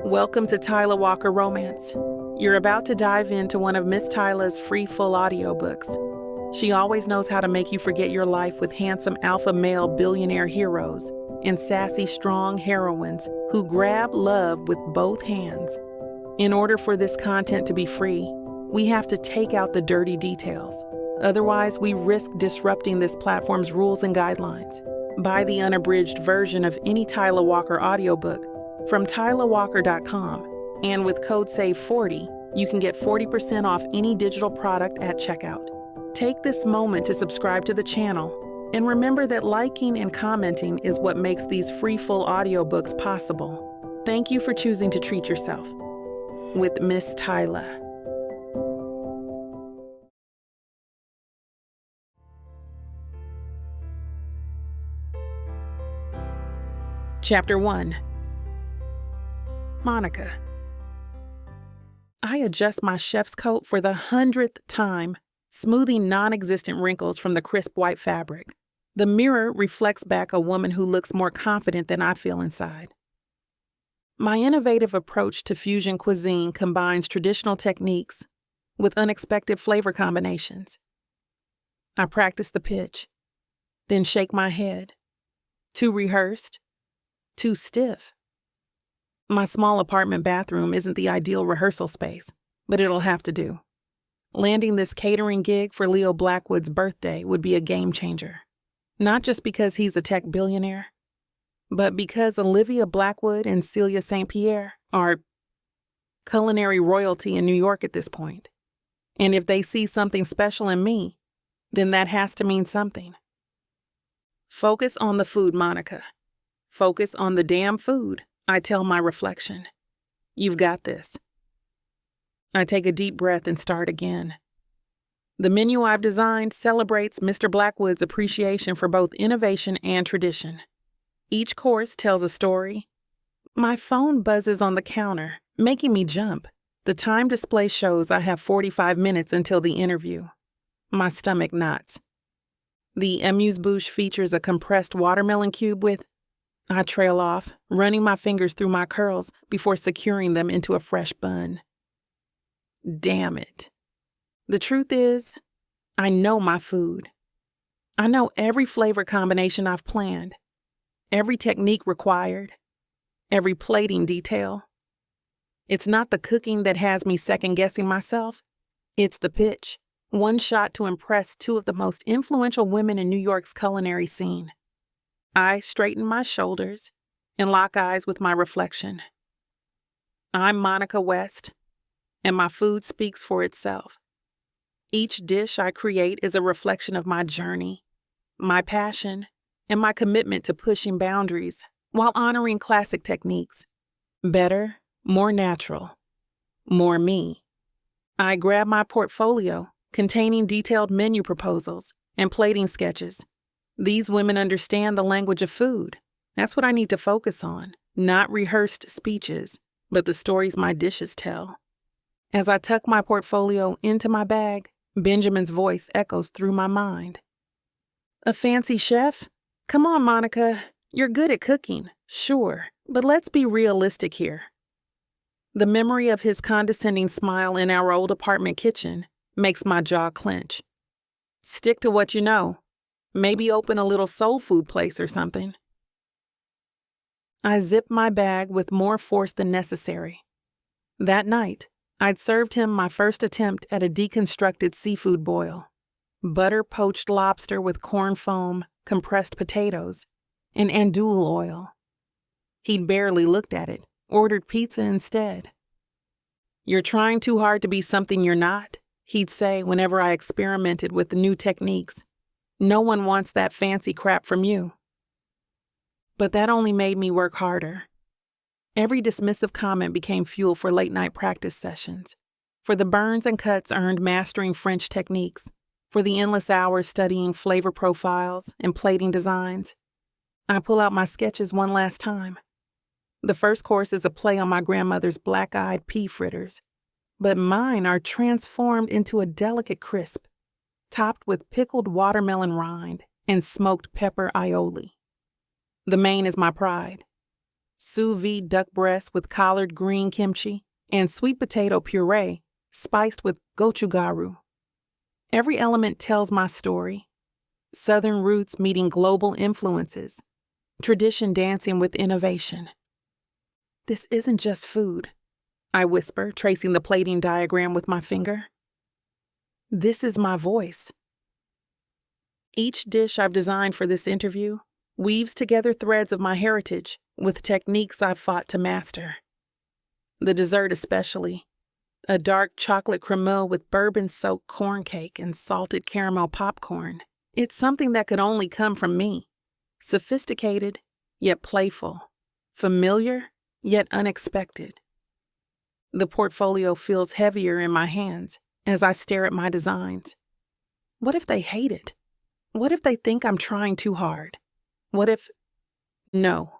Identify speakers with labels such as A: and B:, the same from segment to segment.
A: Welcome to Tyler Walker Romance. You're about to dive into one of Miss Tyler's free full audiobooks. She always knows how to make you forget your life with handsome alpha male billionaire heroes and sassy strong heroines who grab love with both hands. In order for this content to be free, we have to take out the dirty details. Otherwise, we risk disrupting this platform's rules and guidelines. Buy the unabridged version of any Tyler Walker audiobook from tylerwalker.com, and with code SAVE40, you can get 40% off any digital product at checkout. Take this moment to subscribe to the channel, and remember that liking and commenting is what makes these free full audiobooks possible. Thank you for choosing to treat yourself with Miss Tyler. Chapter 1. Monica. I adjust my chef's coat for the 100th time, smoothing non-existent wrinkles from the crisp white fabric. The mirror reflects back a woman who looks more confident than I feel inside. My innovative approach to fusion cuisine combines traditional techniques with unexpected flavor combinations. I practice the pitch, then shake my head. Too rehearsed, too stiff. My small apartment bathroom isn't the ideal rehearsal space, but it'll have to do. Landing this catering gig for Leo Blackwood's birthday would be a game changer. Not just because he's a tech billionaire, but because Olivia Blackwood and Celia St. Pierre are culinary royalty in New York at this point. And if they see something special in me, then that has to mean something. Focus on the food, Monica. Focus on the damn food, I tell my reflection. You've got this. I take a deep breath and start again. The menu I've designed celebrates Mr. Blackwood's appreciation for both innovation and tradition. Each course tells a story. My phone buzzes on the counter, making me jump. The time display shows I have 45 minutes until the interview. My stomach knots. The amuse-bouche features a compressed watermelon cube with... I trail off, running my fingers through my curls before securing them into a fresh bun. Damn it. The truth is, I know my food. I know every flavor combination I've planned, every technique required, every plating detail. It's not the cooking that has me second-guessing myself. It's the pitch. One shot to impress two of the most influential women in New York's culinary scene. I straighten my shoulders and lock eyes with my reflection. I'm Monica West, and my food speaks for itself. Each dish I create is a reflection of my journey, my passion, and my commitment to pushing boundaries while honoring classic techniques. Better, more natural, more me. I grab my portfolio containing detailed menu proposals and plating sketches. These women understand the language of food. That's what I need to focus on, not rehearsed speeches, but the stories my dishes tell. As I tuck my portfolio into my bag, Benjamin's voice echoes through my mind. A fancy chef? Come on, Monica. You're good at cooking, sure, but let's be realistic here. The memory of his condescending smile in our old apartment kitchen makes my jaw clench. Stick to what you know. Maybe open a little soul food place or something. I zipped my bag with more force than necessary. That night, I'd served him my first attempt at a deconstructed seafood boil. Butter-poached lobster with corn foam, compressed potatoes, and andouille oil. He'd barely looked at it, ordered pizza instead. You're trying too hard to be something you're not, he'd say whenever I experimented with the new techniques. No one wants that fancy crap from you. But that only made me work harder. Every dismissive comment became fuel for late-night practice sessions, for the burns and cuts earned mastering French techniques, for the endless hours studying flavor profiles and plating designs. I pull out my sketches one last time. The first course is a play on my grandmother's black-eyed pea fritters, but mine are transformed into a delicate crisp, topped with pickled watermelon rind and smoked pepper aioli. The main is my pride. sous vide duck breast with collard green kimchi, and sweet potato puree spiced with gochugaru. Every element tells my story. Southern roots meeting global influences. Tradition dancing with innovation. This isn't just food, I whisper, tracing the plating diagram with my finger. This is my voice. Each dish I've designed for this interview weaves together threads of my heritage with techniques I've fought to master. The dessert especially, a dark chocolate cremelle with bourbon-soaked corn cake and salted caramel popcorn. It's something that could only come from me. Sophisticated, yet playful. Familiar, yet unexpected. The portfolio feels heavier in my hands as I stare at my designs. What if they hate it? What if they think I'm trying too hard? What if... No.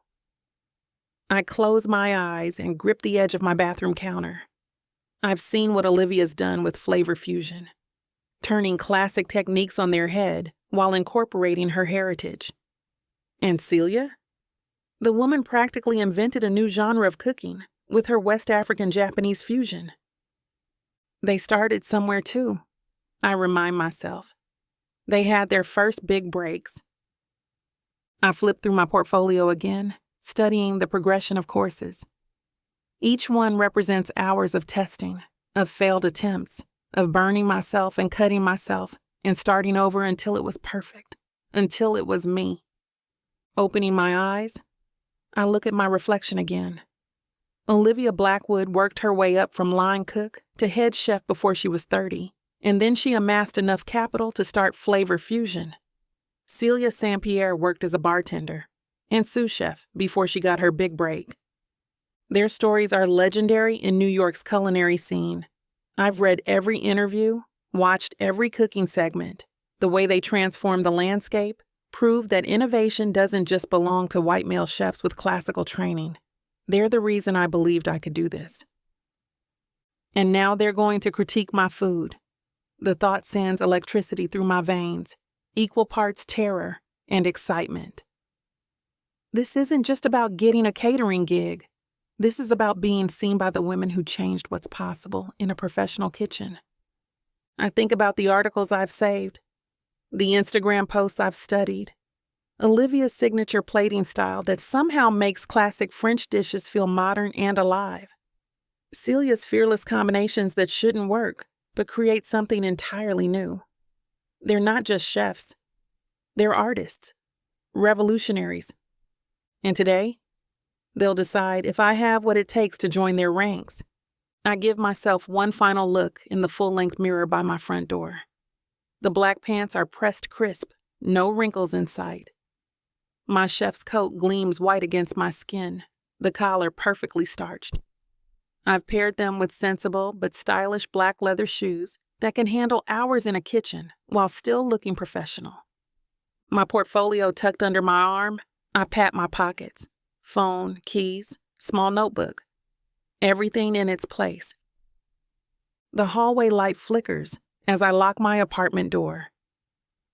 A: I close my eyes and grip the edge of my bathroom counter. I've seen what Olivia's done with flavor fusion, turning classic techniques on their head while incorporating her heritage. And Celia? The woman practically invented a new genre of cooking with her West African Japanese fusion. They started somewhere too, I remind myself. They had their first big breaks. I flip through my portfolio again, studying the progression of courses. Each one represents hours of testing, of failed attempts, of burning myself and cutting myself and starting over until it was perfect, until it was me. Opening my eyes, I look at my reflection again. Olivia Blackwood worked her way up from line cook to head chef before she was 30, and then she amassed enough capital to start Flavor Fusion. Celia St. Pierre worked as a bartender and sous chef before she got her big break. Their stories are legendary in New York's culinary scene. I've read every interview, watched every cooking segment. The way they transformed the landscape proved that innovation doesn't just belong to white male chefs with classical training. They're the reason I believed I could do this. And now they're going to critique my food. The thought sends electricity through my veins, equal parts terror and excitement. This isn't just about getting a catering gig. This is about being seen by the women who changed what's possible in a professional kitchen. I think about the articles I've saved, the Instagram posts I've studied, Olivia's signature plating style that somehow makes classic French dishes feel modern and alive, Celia's fearless combinations that shouldn't work but create something entirely new. They're not just chefs. They're artists, revolutionaries. And today, they'll decide if I have what it takes to join their ranks. I give myself one final look in the full-length mirror by my front door. The black pants are pressed crisp, no wrinkles in sight. My chef's coat gleams white against my skin, the collar perfectly starched. I've paired them with sensible but stylish black leather shoes that can handle hours in a kitchen while still looking professional. My portfolio tucked under my arm, I pat my pockets. Phone, keys, small notebook. Everything in its place. The hallway light flickers as I lock my apartment door.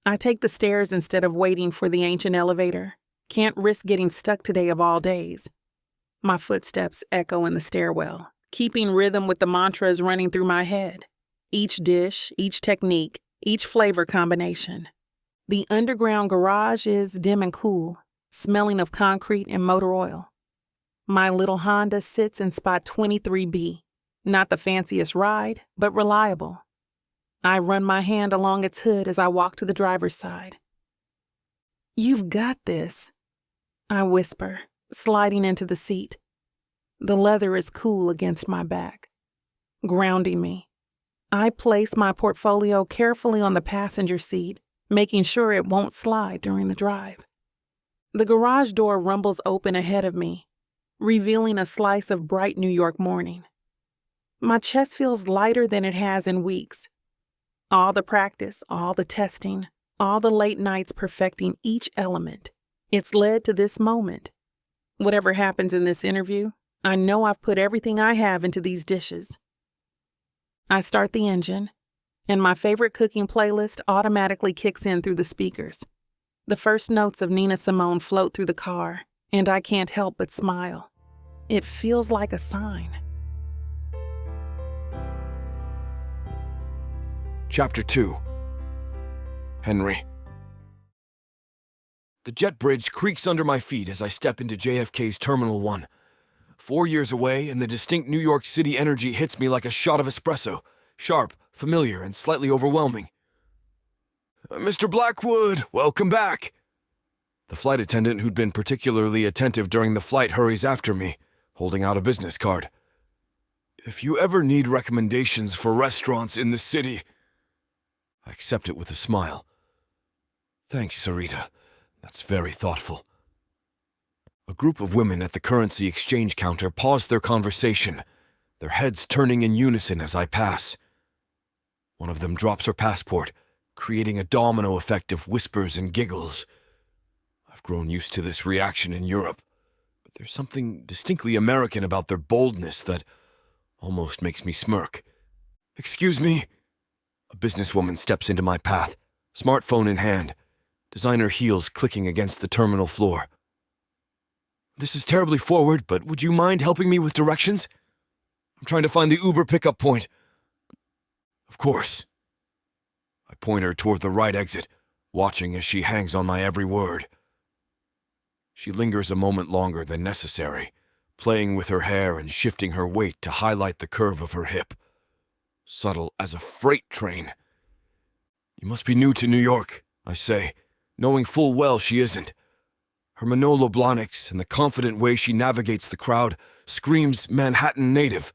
A: I take the stairs instead of waiting for the ancient elevator. Can't risk getting stuck today of all days. My footsteps echo in the stairwell, keeping rhythm with the mantras running through my head. Each dish, each technique, each flavor combination. The underground garage is dim and cool, smelling of concrete and motor oil. My little Honda sits in spot 23B, not the fanciest ride, but reliable. I run my hand along its hood as I walk to the driver's side. "You've got this," I whisper, sliding into the seat. The leather is cool against my back, grounding me. I place my portfolio carefully on the passenger seat, making sure it won't slide during the drive. The garage door rumbles open ahead of me, revealing a slice of bright New York morning. My chest feels lighter than it has in weeks. All the practice, all the testing, all the late nights perfecting each element. It's led to this moment. Whatever happens in this interview, I know I've put everything I have into these dishes. I start the engine, and my favorite cooking playlist automatically kicks in through the speakers. The first notes of Nina Simone float through the car, and I can't help but smile. It feels like a sign.
B: Chapter 2. Henry. The jet bridge creaks under my feet as I step into JFK's Terminal 1. 4 years away, and the distinct New York City energy hits me like a shot of espresso, sharp, familiar, and slightly overwhelming. Mr. Blackwood, welcome back. The flight attendant who'd been particularly attentive during the flight hurries after me, holding out a business card. If you ever need recommendations for restaurants in the city... I accept it with a smile. Thanks, Sarita. That's very thoughtful. A group of women at the currency exchange counter pause their conversation, their heads turning in unison as I pass. One of them drops her passport, creating a domino effect of whispers and giggles. I've grown used to this reaction in Europe, but there's something distinctly American about their boldness that almost makes me smirk. Excuse me? A businesswoman steps into my path, smartphone in hand, designer heels clicking against the terminal floor. This is terribly forward, but would you mind helping me with directions? I'm trying to find the Uber pickup point. Of course. I point her toward the right exit, watching as she hangs on my every word. She lingers a moment longer than necessary, playing with her hair and shifting her weight to highlight the curve of her hip. Subtle as a freight train. You must be new to New York, I say, knowing full well she isn't. Her Manolo Blahniks and the confident way she navigates the crowd screams Manhattan native.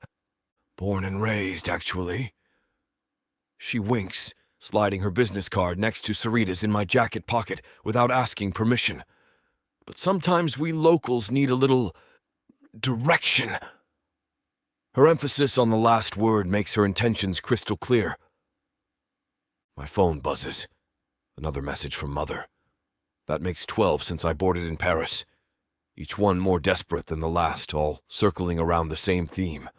B: Born and raised, actually. She winks, sliding her business card next to Sarita's in my jacket pocket without asking permission. But sometimes we locals need a little direction. Her emphasis on the last word makes her intentions crystal clear. My phone buzzes. Another message from Mother. That makes 12 since I boarded in Paris. Each one more desperate than the last, all circling around the same theme.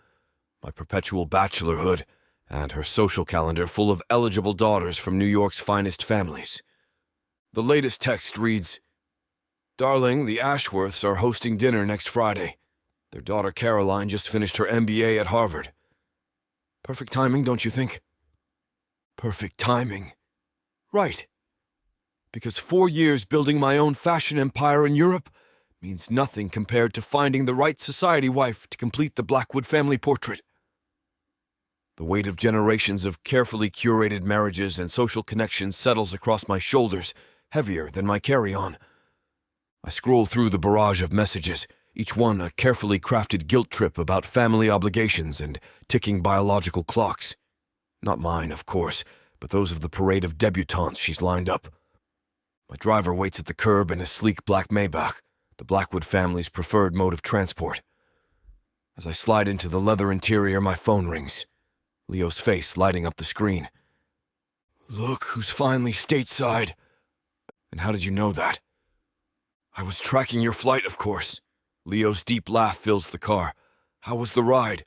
B: My perpetual bachelorhood and her social calendar full of eligible daughters from New York's finest families. The latest text reads, Darling, the Ashworths are hosting dinner next Friday. Their daughter Caroline just finished her MBA at Harvard. Perfect timing, don't you think? Perfect timing. Right. Because 4 years building my own fashion empire in Europe means nothing compared to finding the right society wife to complete the Blackwood family portrait. The weight of generations of carefully curated marriages and social connections settles across my shoulders, heavier than my carry-on. I scroll through the barrage of messages, each one a carefully crafted guilt trip about family obligations and ticking biological clocks. Not mine, of course, but those of the parade of debutantes she's lined up. My driver waits at the curb in a sleek black Maybach, the Blackwood family's preferred mode of transport. As I slide into the leather interior, my phone rings. Leo's face lighting up the screen. Look who's finally stateside. And how did you know that? I was tracking your flight, of course. Leo's deep laugh fills the car. How was the ride?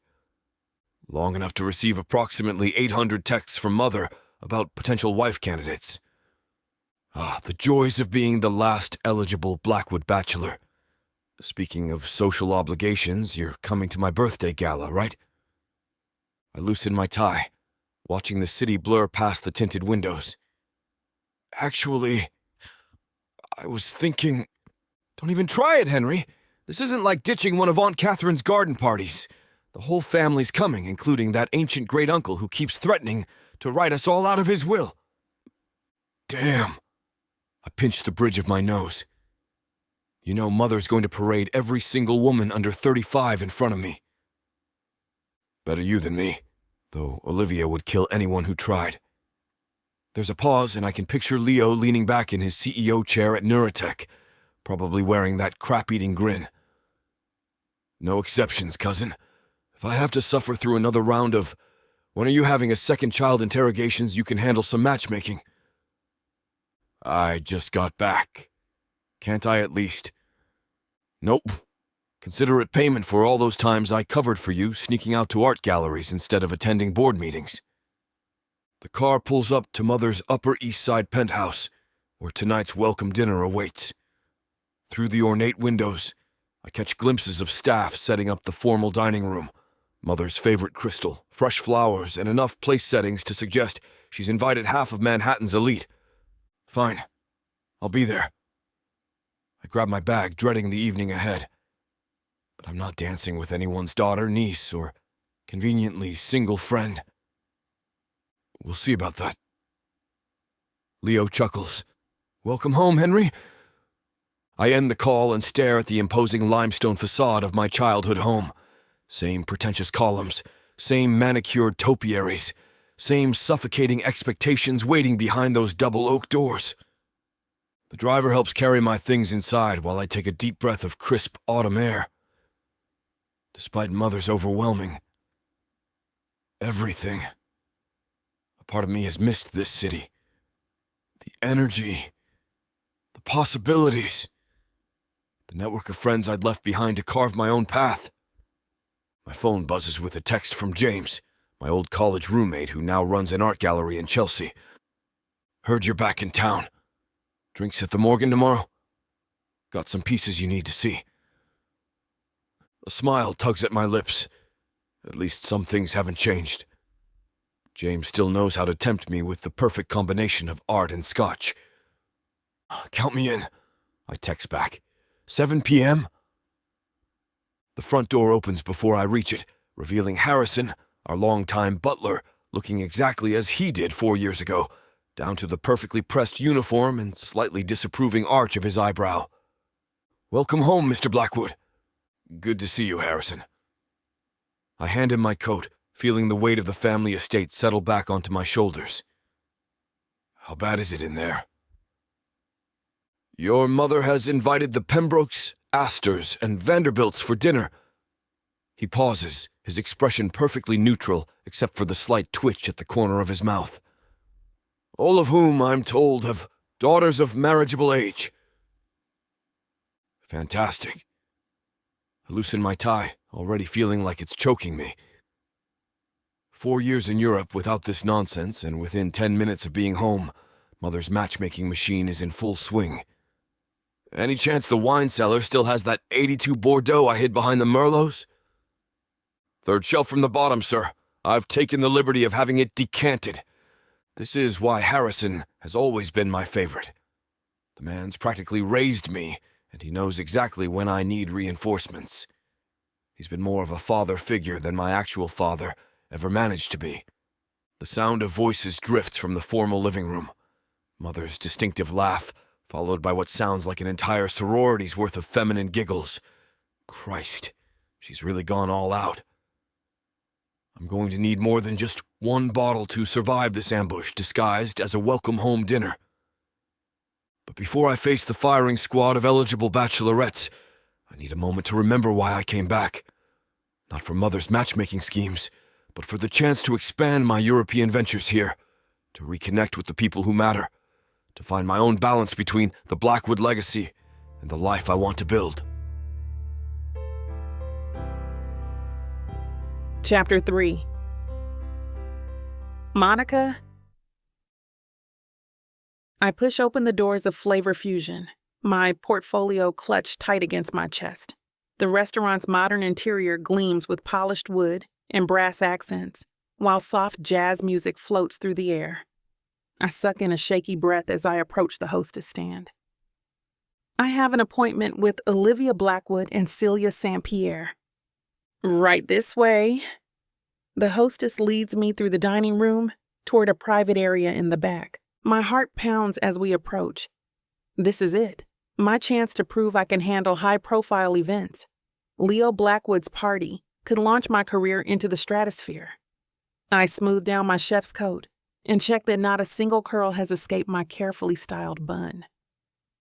B: Long enough to receive approximately 800 texts from Mother about potential wife candidates. Ah, the joys of being the last eligible Blackwood bachelor. Speaking of social obligations, you're coming to my birthday gala, right? I loosen my tie, watching the city blur past the tinted windows. Actually, I was thinking... Don't even try it, Henry. This isn't like ditching one of Aunt Catherine's garden parties. The whole family's coming, including that ancient great-uncle who keeps threatening to write us all out of his will. Damn. I pinched the bridge of my nose. You know, Mother's going to parade every single woman under 35 in front of me. Better you than me, though Olivia would kill anyone who tried. There's a pause, and I can picture Leo leaning back in his CEO chair at Neurotech, probably wearing that crap-eating grin. No exceptions, cousin. If I have to suffer through another round of, when are you having a second child interrogations, you can handle some matchmaking. I just got back. Can't I at least? Nope. Consider it payment for all those times I covered for you sneaking out to art galleries instead of attending board meetings. The car pulls up to Mother's Upper East Side penthouse, where tonight's welcome dinner awaits. Through the ornate windows, I catch glimpses of staff setting up the formal dining room. Mother's favorite crystal, fresh flowers, and enough place settings to suggest she's invited half of Manhattan's elite. Fine. I'll be there. I grab my bag, dreading the evening ahead. But I'm not dancing with anyone's daughter, niece, or conveniently single friend. We'll see about that. Leo chuckles. Welcome home, Henry. I end the call and stare at the imposing limestone facade of my childhood home. Same pretentious columns, same manicured topiaries, same suffocating expectations waiting behind those double oak doors. The driver helps carry my things inside while I take a deep breath of crisp autumn air. Despite Mother's overwhelming everything, a part of me has missed this city. The energy, the possibilities, the network of friends I'd left behind to carve my own path. My phone buzzes with a text from James, my old college roommate who now runs an art gallery in Chelsea. Heard you're back in town. Drinks at the Morgan tomorrow? Got some pieces you need to see. A smile tugs at my lips. At least some things haven't changed. James still knows how to tempt me with the perfect combination of art and scotch. Count me in, I text back. 7 p.m.? The front door opens before I reach it, revealing Harrison, our longtime butler, looking exactly as he did 4 years ago, down to the perfectly pressed uniform and slightly disapproving arch of his eyebrow. Welcome home, Mr. Blackwood. Good to see you, Harrison. I hand him my coat, feeling the weight of the family estate settle back onto my shoulders. How bad is it in there? Your mother has invited the Pembrokes, Astors, and Vanderbilts for dinner. He pauses, his expression perfectly neutral except for the slight twitch at the corner of his mouth. All of whom, I'm told, have daughters of marriageable age. Fantastic. I loosen my tie, already feeling like it's choking me. 4 years in Europe without this nonsense, and within 10 minutes of being home, Mother's matchmaking machine is in full swing. Any chance the wine cellar still has that 82 Bordeaux I hid behind the Merlots? Third shelf from the bottom, sir. I've taken the liberty of having it decanted. This is why Harrison has always been my favorite. The man's practically raised me, and he knows exactly when I need reinforcements. He's been more of a father figure than my actual father ever managed to be. The sound of voices drifts from the formal living room. Mother's distinctive laugh, followed by what sounds like an entire sorority's worth of feminine giggles. Christ, she's really gone all out. I'm going to need more than just one bottle to survive this ambush disguised as a welcome home dinner. But before I face the firing squad of eligible bachelorettes, I need a moment to remember why I came back. Not for Mother's matchmaking schemes, but for the chance to expand my European ventures here, to reconnect with the people who matter, to find my own balance between the Blackwood legacy and the life I want to build.
A: Chapter 3. Monica. I push open the doors of Flavor Fusion, my portfolio clutched tight against my chest. The restaurant's modern interior gleams with polished wood and brass accents, while soft jazz music floats through the air. I suck in a shaky breath as I approach the hostess stand. I have an appointment with Olivia Blackwood and Celia St. Pierre. Right this way. The hostess leads me through the dining room toward a private area in the back. My heart pounds as we approach. This is it, my chance to prove I can handle high-profile events. Leo Blackwood's party could launch my career into the stratosphere. I smooth down my chef's coat and check that not a single curl has escaped my carefully styled bun.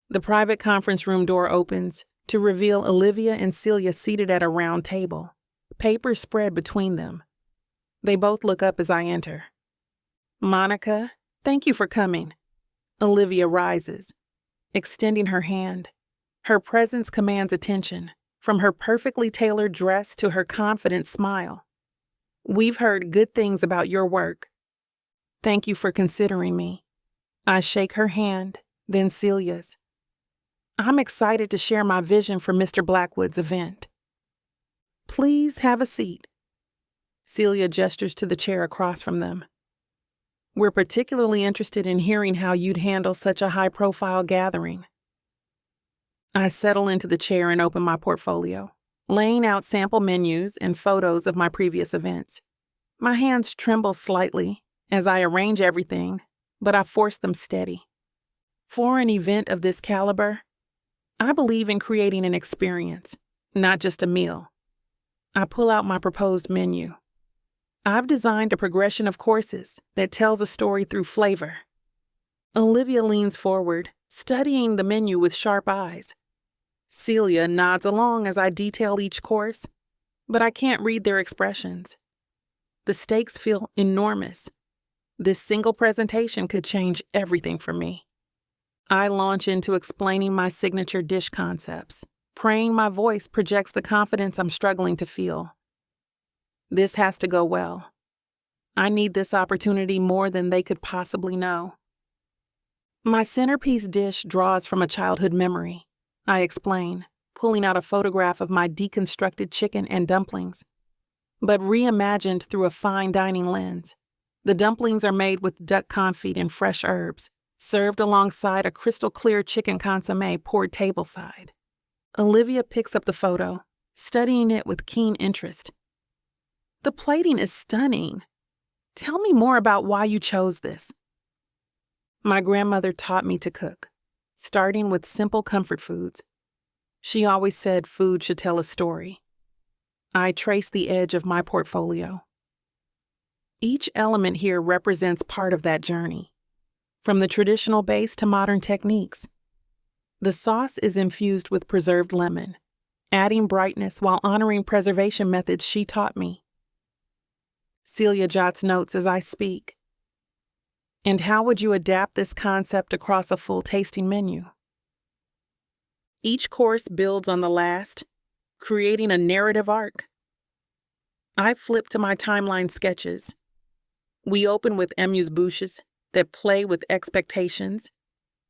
A: The private conference room door opens to reveal Olivia and Celia seated at a round table, papers spread between them. They both look up as I enter. Monica, thank you for coming. Olivia rises, extending her hand. Her presence commands attention, from her perfectly tailored dress to her confident smile. We've heard good things about your work. Thank you for considering me. I shake her hand, then Celia's. I'm excited to share my vision for Mr. Blackwood's event. Please have a seat. Celia gestures to the chair across from them. We're particularly interested in hearing how you'd handle such a high-profile gathering. I settle into the chair and open my portfolio, laying out sample menus and photos of my previous events. My hands tremble slightly as I arrange everything, but I force them steady. For an event of this caliber, I believe in creating an experience, not just a meal. I pull out my proposed menu. I've designed a progression of courses that tells a story through flavor. Olivia leans forward, studying the menu with sharp eyes. Celia nods along as I detail each course, but I can't read their expressions. The stakes feel enormous. This single presentation could change everything for me. I launch into explaining my signature dish concepts, praying my voice projects the confidence I'm struggling to feel. This has to go well. I need this opportunity more than they could possibly know. My centerpiece dish draws from a childhood memory, I explain, pulling out a photograph of my deconstructed chicken and dumplings, but reimagined through a fine dining lens. The dumplings are made with duck confit and fresh herbs, served alongside a crystal-clear chicken consommé poured tableside. Olivia picks up the photo, studying it with keen interest. The plating is stunning. Tell me more about why you chose this. My grandmother taught me to cook, starting with simple comfort foods. She always said food should tell a story. I trace the edge of my portfolio. Each element here represents part of that journey, from the traditional base to modern techniques. The sauce is infused with preserved lemon, adding brightness while honoring preservation methods she taught me. Celia jots notes as I speak. And how would you adapt this concept across a full tasting menu? Each course builds on the last, creating a narrative arc. I flip to my timeline sketches. We open with amuse-bouches that play with expectations,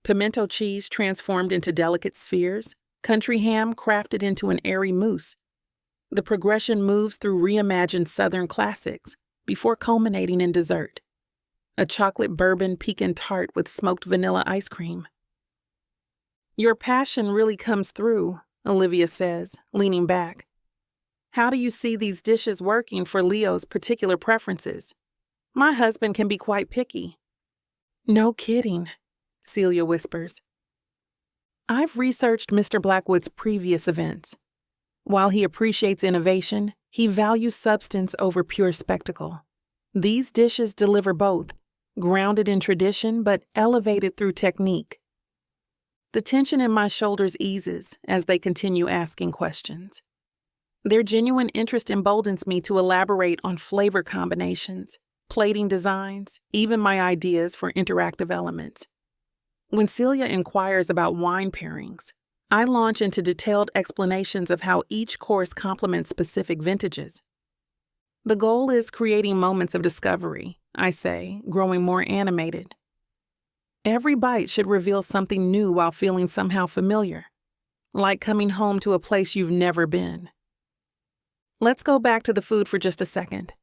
A: pimento cheese transformed into delicate spheres, country ham crafted into an airy mousse. The progression moves through reimagined Southern classics before culminating in dessert, a chocolate bourbon pecan tart with smoked vanilla ice cream. Your passion really comes through, Olivia says, leaning back. How do you see these dishes working for Leo's particular preferences? My husband can be quite picky. No kidding, Celia whispers. I've researched Mr. Blackwood's previous events. While he appreciates innovation, he values substance over pure spectacle. These dishes deliver both, grounded in tradition but elevated through technique. The tension in my shoulders eases as they continue asking questions. Their genuine interest emboldens me to elaborate on flavor combinations, plating designs, even my ideas for interactive elements. When Celia inquires about wine pairings, I launch into detailed explanations of how each course complements specific vintages. The goal is creating moments of discovery, I say, growing more animated. Every bite should reveal something new while feeling somehow familiar, like coming home to a place you've never been. Let's go back to the food for just a second.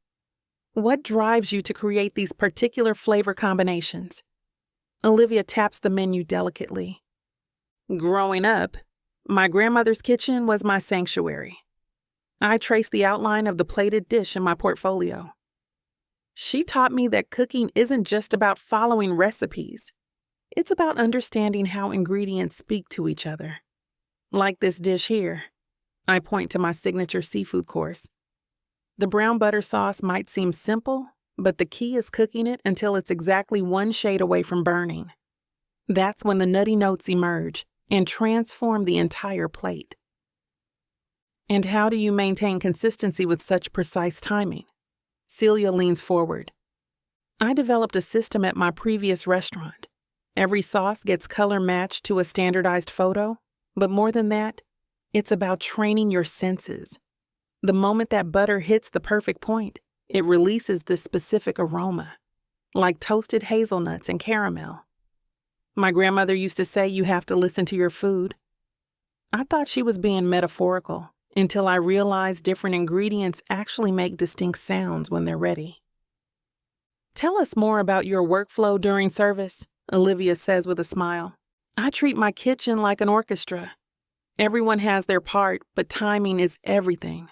A: What drives you to create these particular flavor combinations? Olivia taps the menu delicately. Growing up, my grandmother's kitchen was my sanctuary. I trace the outline of the plated dish in my portfolio. She taught me that cooking isn't just about following recipes. It's about understanding how ingredients speak to each other. Like this dish here. I point to my signature seafood course. The brown butter sauce might seem simple, but the key is cooking it until it's exactly one shade away from burning. That's when the nutty notes emerge and transform the entire plate. And how do you maintain consistency with such precise timing? Celia leans forward. I developed a system at my previous restaurant. Every sauce gets color matched to a standardized photo, but more than that, it's about training your senses. The moment that butter hits the perfect point, it releases this specific aroma, like toasted hazelnuts and caramel. My grandmother used to say you have to listen to your food, I thought she was being metaphorical until I realized different ingredients actually make distinct sounds when they're ready. "Tell us more about your workflow during service," Olivia says with a smile. "I treat my kitchen like an orchestra. Everyone has their part, but timing is everything.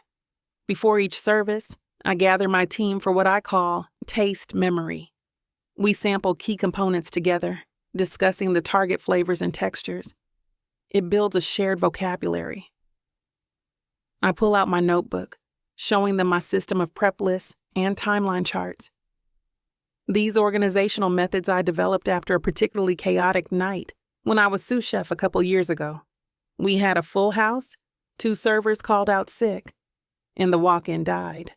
A: Before each service, I gather my team for what I call taste memory. We sample key components together, discussing the target flavors and textures. It builds a shared vocabulary." I pull out my notebook, showing them my system of prep lists and timeline charts. These organizational methods I developed after a particularly chaotic night when I was sous chef a couple years ago. We had a full house, 2 servers called out sick, and the walk-in died.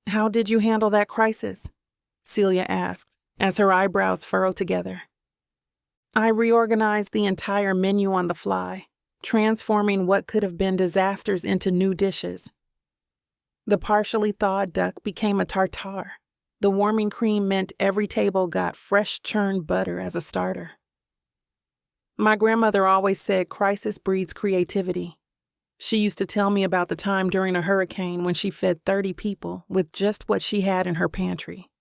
A: "How did you handle that crisis?" Celia asks as her eyebrows furrow together. "I reorganized the entire menu on the fly, transforming what could have been disasters into new dishes. The partially thawed duck became a tartare. The warming cream meant every table got fresh churned butter as a starter. My grandmother always said crisis breeds creativity. She used to tell me about the time during a hurricane when she fed 30 people with just what she had in her pantry.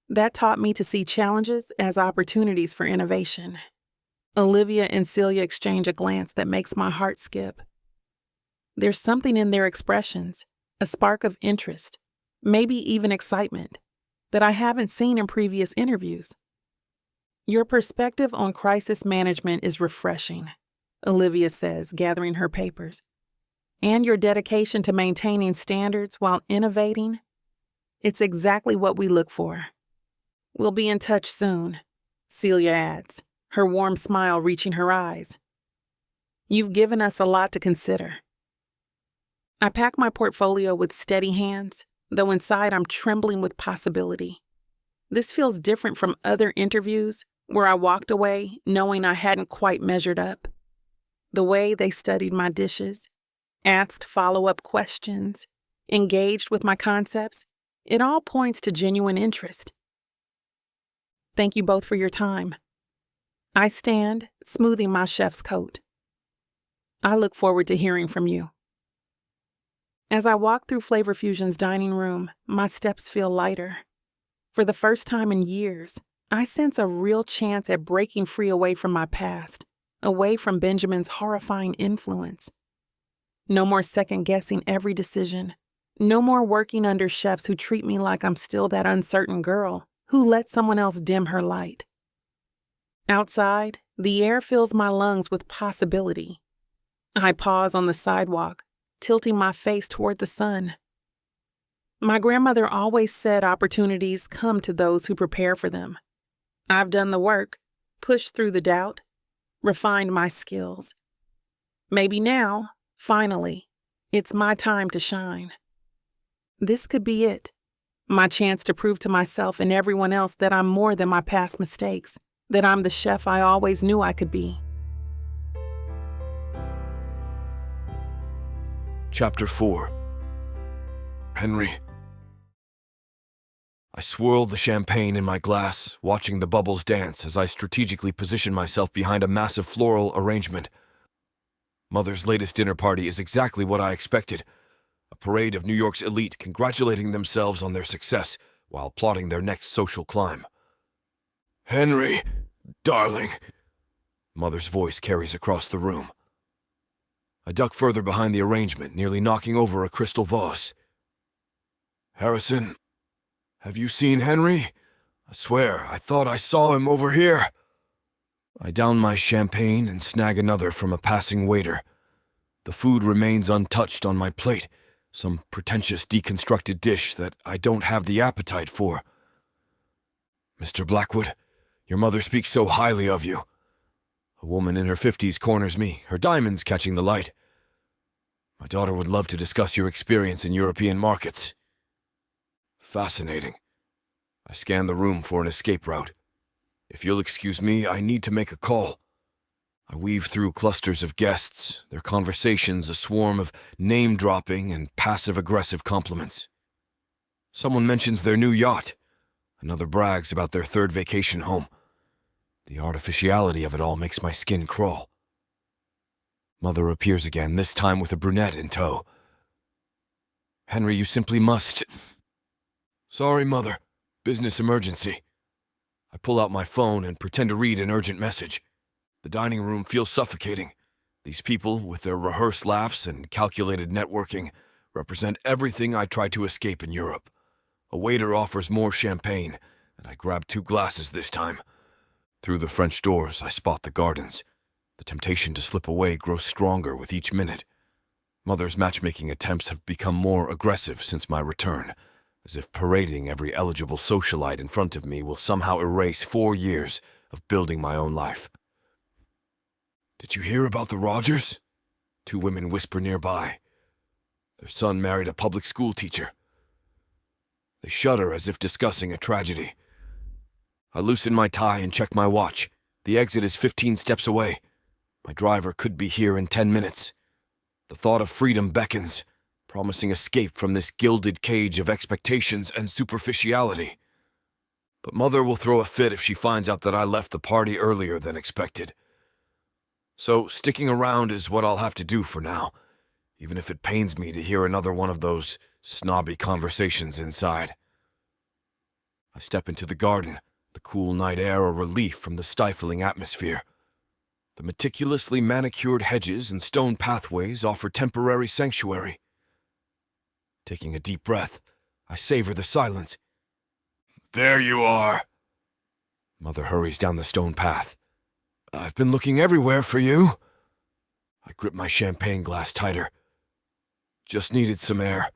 A: That taught me to see challenges as opportunities for innovation." Olivia and Celia exchange a glance that makes my heart skip. There's something in their expressions, a spark of interest, maybe even excitement, that I haven't seen in previous interviews. "Your perspective on crisis management is refreshing," Olivia says, gathering her papers. "And your dedication to maintaining standards while innovating, it's exactly what we look for." "We'll be in touch soon," Celia adds, her warm smile reaching her eyes. "You've given us a lot to consider." I pack my portfolio with steady hands, though inside I'm trembling with possibility. This feels different from other interviews where I walked away knowing I hadn't quite measured up. The way they studied my dishes, asked follow-up questions, engaged with my concepts, it all points to genuine interest. "Thank you both for your time." I stand, smoothing my chef's coat. "I look forward to hearing from you." As I walk through Flavor Fusion's dining room, my steps feel lighter. For the first time in years, I sense a real chance at breaking free away from my past, away from Benjamin's horrifying influence. No more second-guessing every decision. No more working under chefs who treat me like I'm still that uncertain girl who let someone else dim her light. Outside, the air fills my lungs with possibility. I pause on the sidewalk, tilting my face toward the sun. My grandmother always said opportunities come to those who prepare for them. I've done the work, pushed through the doubt, refined my skills. Maybe now, finally, it's my time to shine. This could be it, my chance to prove to myself and everyone else that I'm more than my past mistakes, that I'm the chef I always knew I could be.
B: Chapter 4. Henry. I swirl the champagne in my glass, watching the bubbles dance as I strategically position myself behind a massive floral arrangement. Mother's latest dinner party is exactly what I expected. A parade of New York's elite congratulating themselves on their success while plotting their next social climb. "Henry, darling," Mother's voice carries across the room. I duck further behind the arrangement, nearly knocking over a crystal vase. "Harrison, have you seen Henry? I swear, I thought I saw him over here." I down my champagne and snag another from a passing waiter. The food remains untouched on my plate, some pretentious deconstructed dish that I don't have the appetite for. "Mr. Blackwood, your mother speaks so highly of you." A woman in her 50s corners me, her diamonds catching the light. "My daughter would love to discuss your experience in European markets." Fascinating. I scan the room for an escape route. If you'll excuse me, I need to make a call. I weave through clusters of guests, their conversations a swarm of name-dropping and passive-aggressive compliments. Someone mentions their new yacht. Another brags about their third vacation home. The artificiality of it all makes my skin crawl. Mother appears again, this time with a brunette in tow. Henry, you simply must... Sorry, Mother. Business emergency. I pull out my phone and pretend to read an urgent message. The dining room feels suffocating. These people, with their rehearsed laughs and calculated networking, represent everything I tried to escape in Europe. A waiter offers more champagne, and I grab 2 glasses this time. Through the French doors, I spot the gardens. The temptation to slip away grows stronger with each minute. Mother's matchmaking attempts have become more aggressive since my return, as if parading every eligible socialite in front of me will somehow erase 4 years of building my own life. Did you hear about the Rogers? 2 women whisper nearby. Their son married a public school teacher. They shudder as if discussing a tragedy. I loosen my tie and check my watch. The exit is 15 steps away. My driver could be here in 10 minutes. The thought of freedom beckons, promising escape from this gilded cage of expectations and superficiality. But Mother will throw a fit if she finds out that I left the party earlier than expected. So sticking around is what I'll have to do for now, even if it pains me to hear another one of those snobby conversations inside. I step into the garden, the cool night air a relief from the stifling atmosphere. The meticulously manicured hedges and stone pathways offer temporary sanctuary. Taking a deep breath, I savor the silence. There you are! Mother hurries down the stone path. I've been looking everywhere for you. I grip my champagne glass tighter. Just needed some air.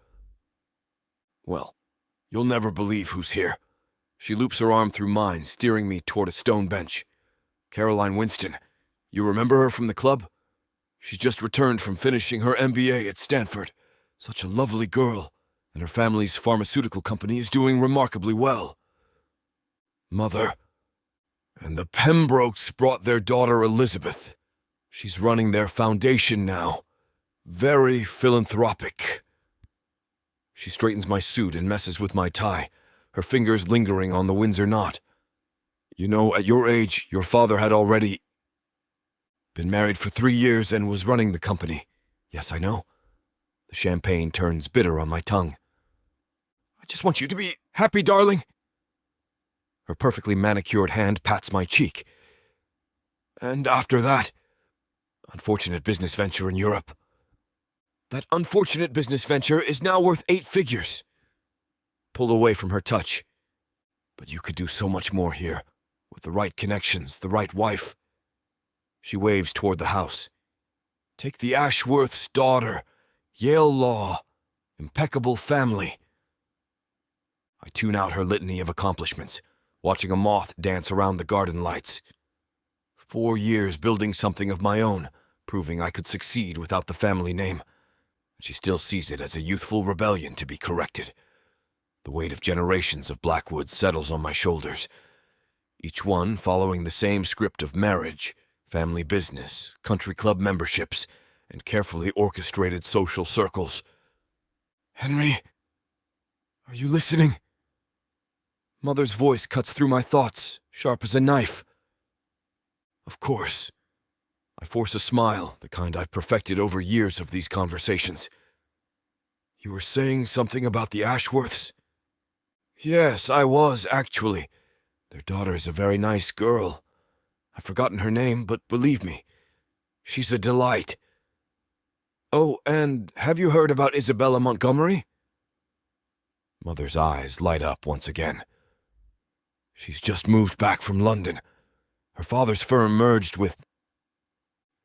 B: Well, you'll never believe who's here. She loops her arm through mine, steering me toward a stone bench. Caroline Winston. You remember her from the club? She's just returned from finishing her MBA at Stanford. Such a lovely girl, and her family's pharmaceutical company is doing remarkably well. Mother. And the Pembrokes brought their daughter Elizabeth. She's running their foundation now. Very philanthropic. She straightens my suit and messes with my tie, her fingers lingering on the Windsor knot. You know, at your age, your father had already been married for 3 years and was running the company. Yes, I know. The champagne turns bitter on my tongue. I just want you to be happy, darling. Her perfectly manicured hand pats my cheek. And after that, unfortunate business venture in Europe. That unfortunate business venture is now worth 8 figures. Pull away from her touch. But you could do so much more here, with the right connections, the right wife. She waves toward the house. Take the Ashworth's daughter, Yale Law, impeccable family. I tune out her litany of accomplishments, watching a moth dance around the garden lights. 4 years building something of my own, proving I could succeed without the family name. She still sees it as a youthful rebellion to be corrected. The weight of generations of Blackwoods settles on my shoulders, each one following the same script of marriage, family business, country club memberships, and carefully orchestrated social circles. Henry, are you listening? Mother's voice cuts through my thoughts, sharp as a knife. Of course. I force a smile, the kind I've perfected over years of these conversations. You were saying something about the Ashworths? Yes, I was, actually. Their daughter is a very nice girl. I've forgotten her name, but believe me, she's a delight. Oh, and have you heard about Isabella Montgomery? Mother's eyes light up once again. She's just moved back from London. Her father's firm merged with...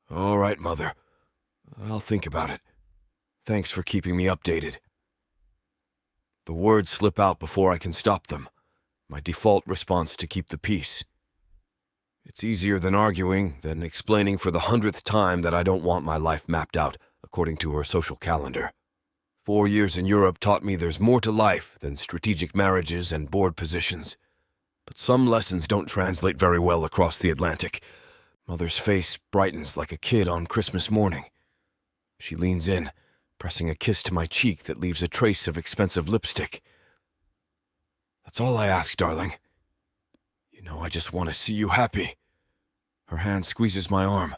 B: All right, Mother. I'll think about it. Thanks for keeping me updated. The words slip out before I can stop them, my default response to keep the peace. It's easier than arguing, than explaining for the 100th time that I don't want my life mapped out according to her social calendar. 4 years in Europe taught me there's more to life than strategic marriages and board positions. But some lessons don't translate very well across the Atlantic. Mother's face brightens like a kid on Christmas morning. She leans in, pressing a kiss to my cheek that leaves a trace of expensive lipstick. That's all I ask, darling. You know, I just want to see you happy. Her hand squeezes my arm.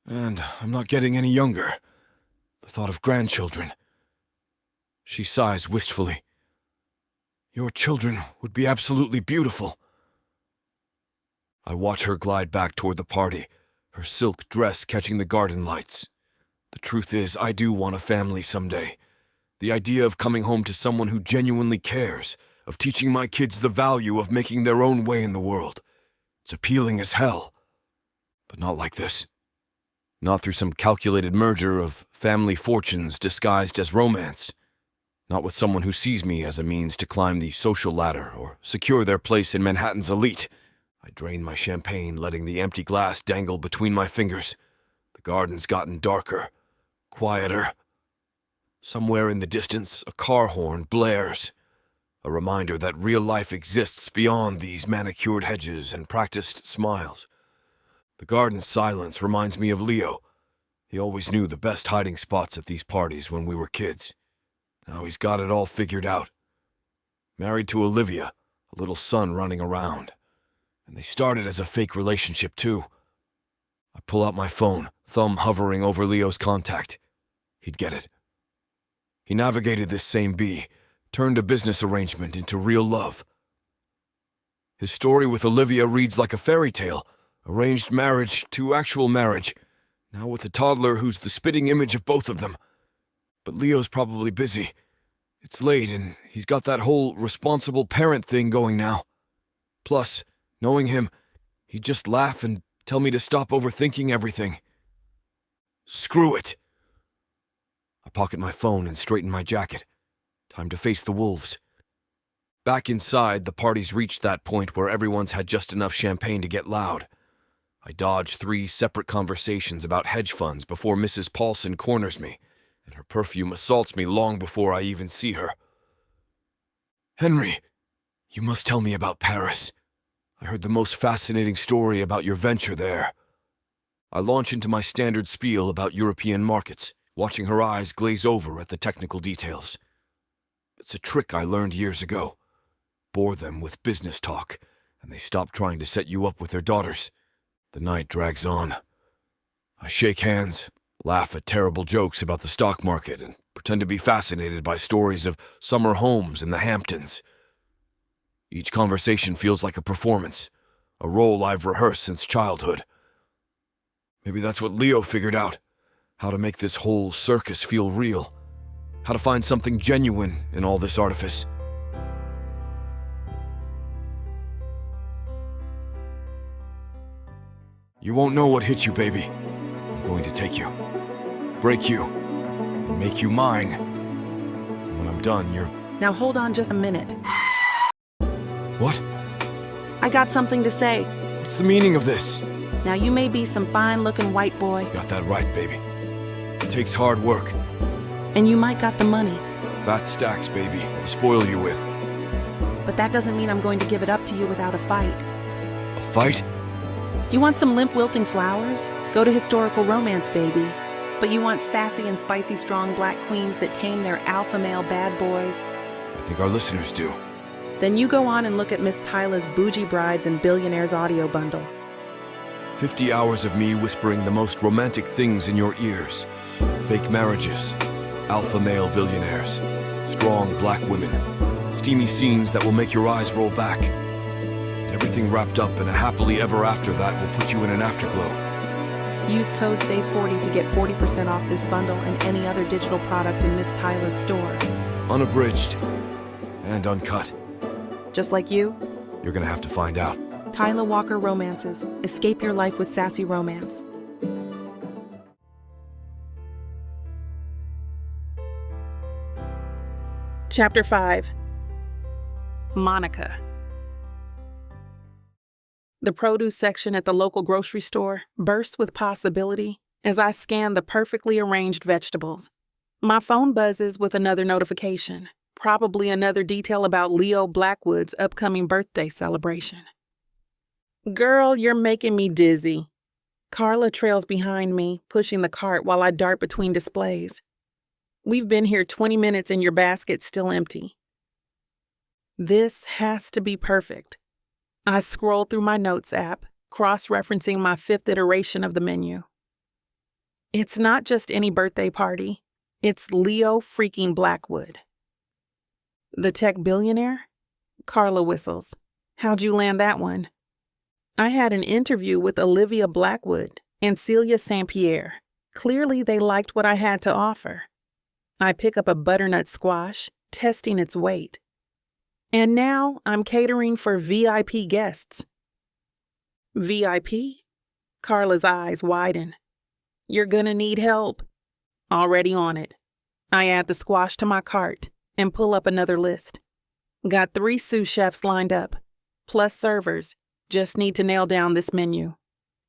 B: And I'm not getting any younger. The thought of grandchildren. She sighs wistfully. Your children would be absolutely beautiful. I watch her glide back toward the party, her silk dress catching the garden lights. The truth is, I do want a family someday. The idea of coming home to someone who genuinely cares, of teaching my kids the value of making their own way in the world. It's appealing as hell. But not like this. Not through some calculated merger of family fortunes disguised as romance. Not with someone who sees me as a means to climb the social ladder or secure their place in Manhattan's elite. I drain my champagne, letting the empty glass dangle between my fingers. The garden's gotten darker, quieter. Somewhere in the distance, a car horn blares. A reminder that real life exists beyond these manicured hedges and practiced smiles. The garden's silence reminds me of Leo. He always knew the best hiding spots at these parties when we were kids. Now he's got it all figured out. Married to Olivia, a little son running around. And they started as a fake relationship, too. I pull out my phone, thumb hovering over Leo's contact. He'd get it. He navigated this same bee, turned a business arrangement into real love. His story with Olivia reads like a fairy tale, arranged marriage to actual marriage, now with a toddler who's the spitting image of both of them. But Leo's probably busy. It's late, and he's got that whole responsible parent thing going now. Plus, knowing him, he'd just laugh and tell me to stop overthinking everything. Screw it. I pocket my phone and straighten my jacket. Time to face the wolves. Back inside, the party's reached that point where everyone's had just enough champagne to get loud. I dodge 3 separate conversations about hedge funds before Mrs. Paulson corners me, and her perfume assaults me long before I even see her. Henry, you must tell me about Paris. I heard the most fascinating story about your venture there. I launch into my standard spiel about European markets, watching her eyes glaze over at the technical details. It's a trick I learned years ago. Bore them with business talk, and they stop trying to set you up with their daughters. The night drags on. I shake hands, laugh at terrible jokes about the stock market, and pretend to be fascinated by stories of summer homes in the Hamptons. Each conversation feels like a performance, a role I've rehearsed since childhood. Maybe that's what Leo figured out, how to make this whole circus feel real, how to find something genuine in all this artifice. You won't know what hit you, baby. I'm going to take you, break you, and make you mine. And when I'm done, you're...
A: Now hold on just a minute.
B: What?
A: I got something to say.
B: What's the meaning of this?
A: Now you may be some fine-looking white boy.
B: Got that right, baby. It takes hard work.
A: And you might got the money.
B: Fat stacks, baby, to spoil you with.
A: But that doesn't mean I'm going to give it up to you without a fight.
B: A fight?
A: You want some limp wilting flowers? Go to historical romance, baby. But you want sassy and spicy strong black queens that tame their alpha male bad boys?
B: I think our listeners do.
A: Then you go on and look at Miss Tyla's Bougie Brides and Billionaires audio bundle.
B: 50 hours of me whispering the most romantic things in your ears. Fake marriages, alpha male billionaires, strong black women, steamy scenes that will make your eyes roll back. And everything wrapped up in a happily ever after that will put you in an afterglow.
A: Use code SAVE40 to get 40% off this bundle and any other digital product in Miss Tyla's store.
B: Unabridged and uncut.
A: Just like you?
B: You're gonna have to find out.
A: Tyla Walker Romances. Escape your life with sassy romance. Chapter 5. Monica. The produce section at the local grocery store bursts with possibility as I scan the perfectly arranged vegetables. My phone buzzes with another notification, probably another detail about Leo Blackwood's upcoming birthday celebration. Girl, you're making me dizzy. Carla trails behind me, pushing the cart while I dart between displays. We've been here 20 minutes and your basket's still empty. This has to be perfect. I scroll through my notes app, cross-referencing my 5th iteration of the menu. It's not just any birthday party. It's Leo freaking Blackwood. The tech billionaire? Carla whistles. How'd you land that one? I had an interview with Olivia Blackwood and Celia St. Pierre. Clearly they liked what I had to offer. I pick up a butternut squash, testing its weight. And now I'm catering for VIP guests. VIP? Carla's eyes widen. You're gonna need help. Already on it. I add the squash to my cart and pull up another list. Got 3 sous chefs lined up, plus servers. Just need to nail down this menu.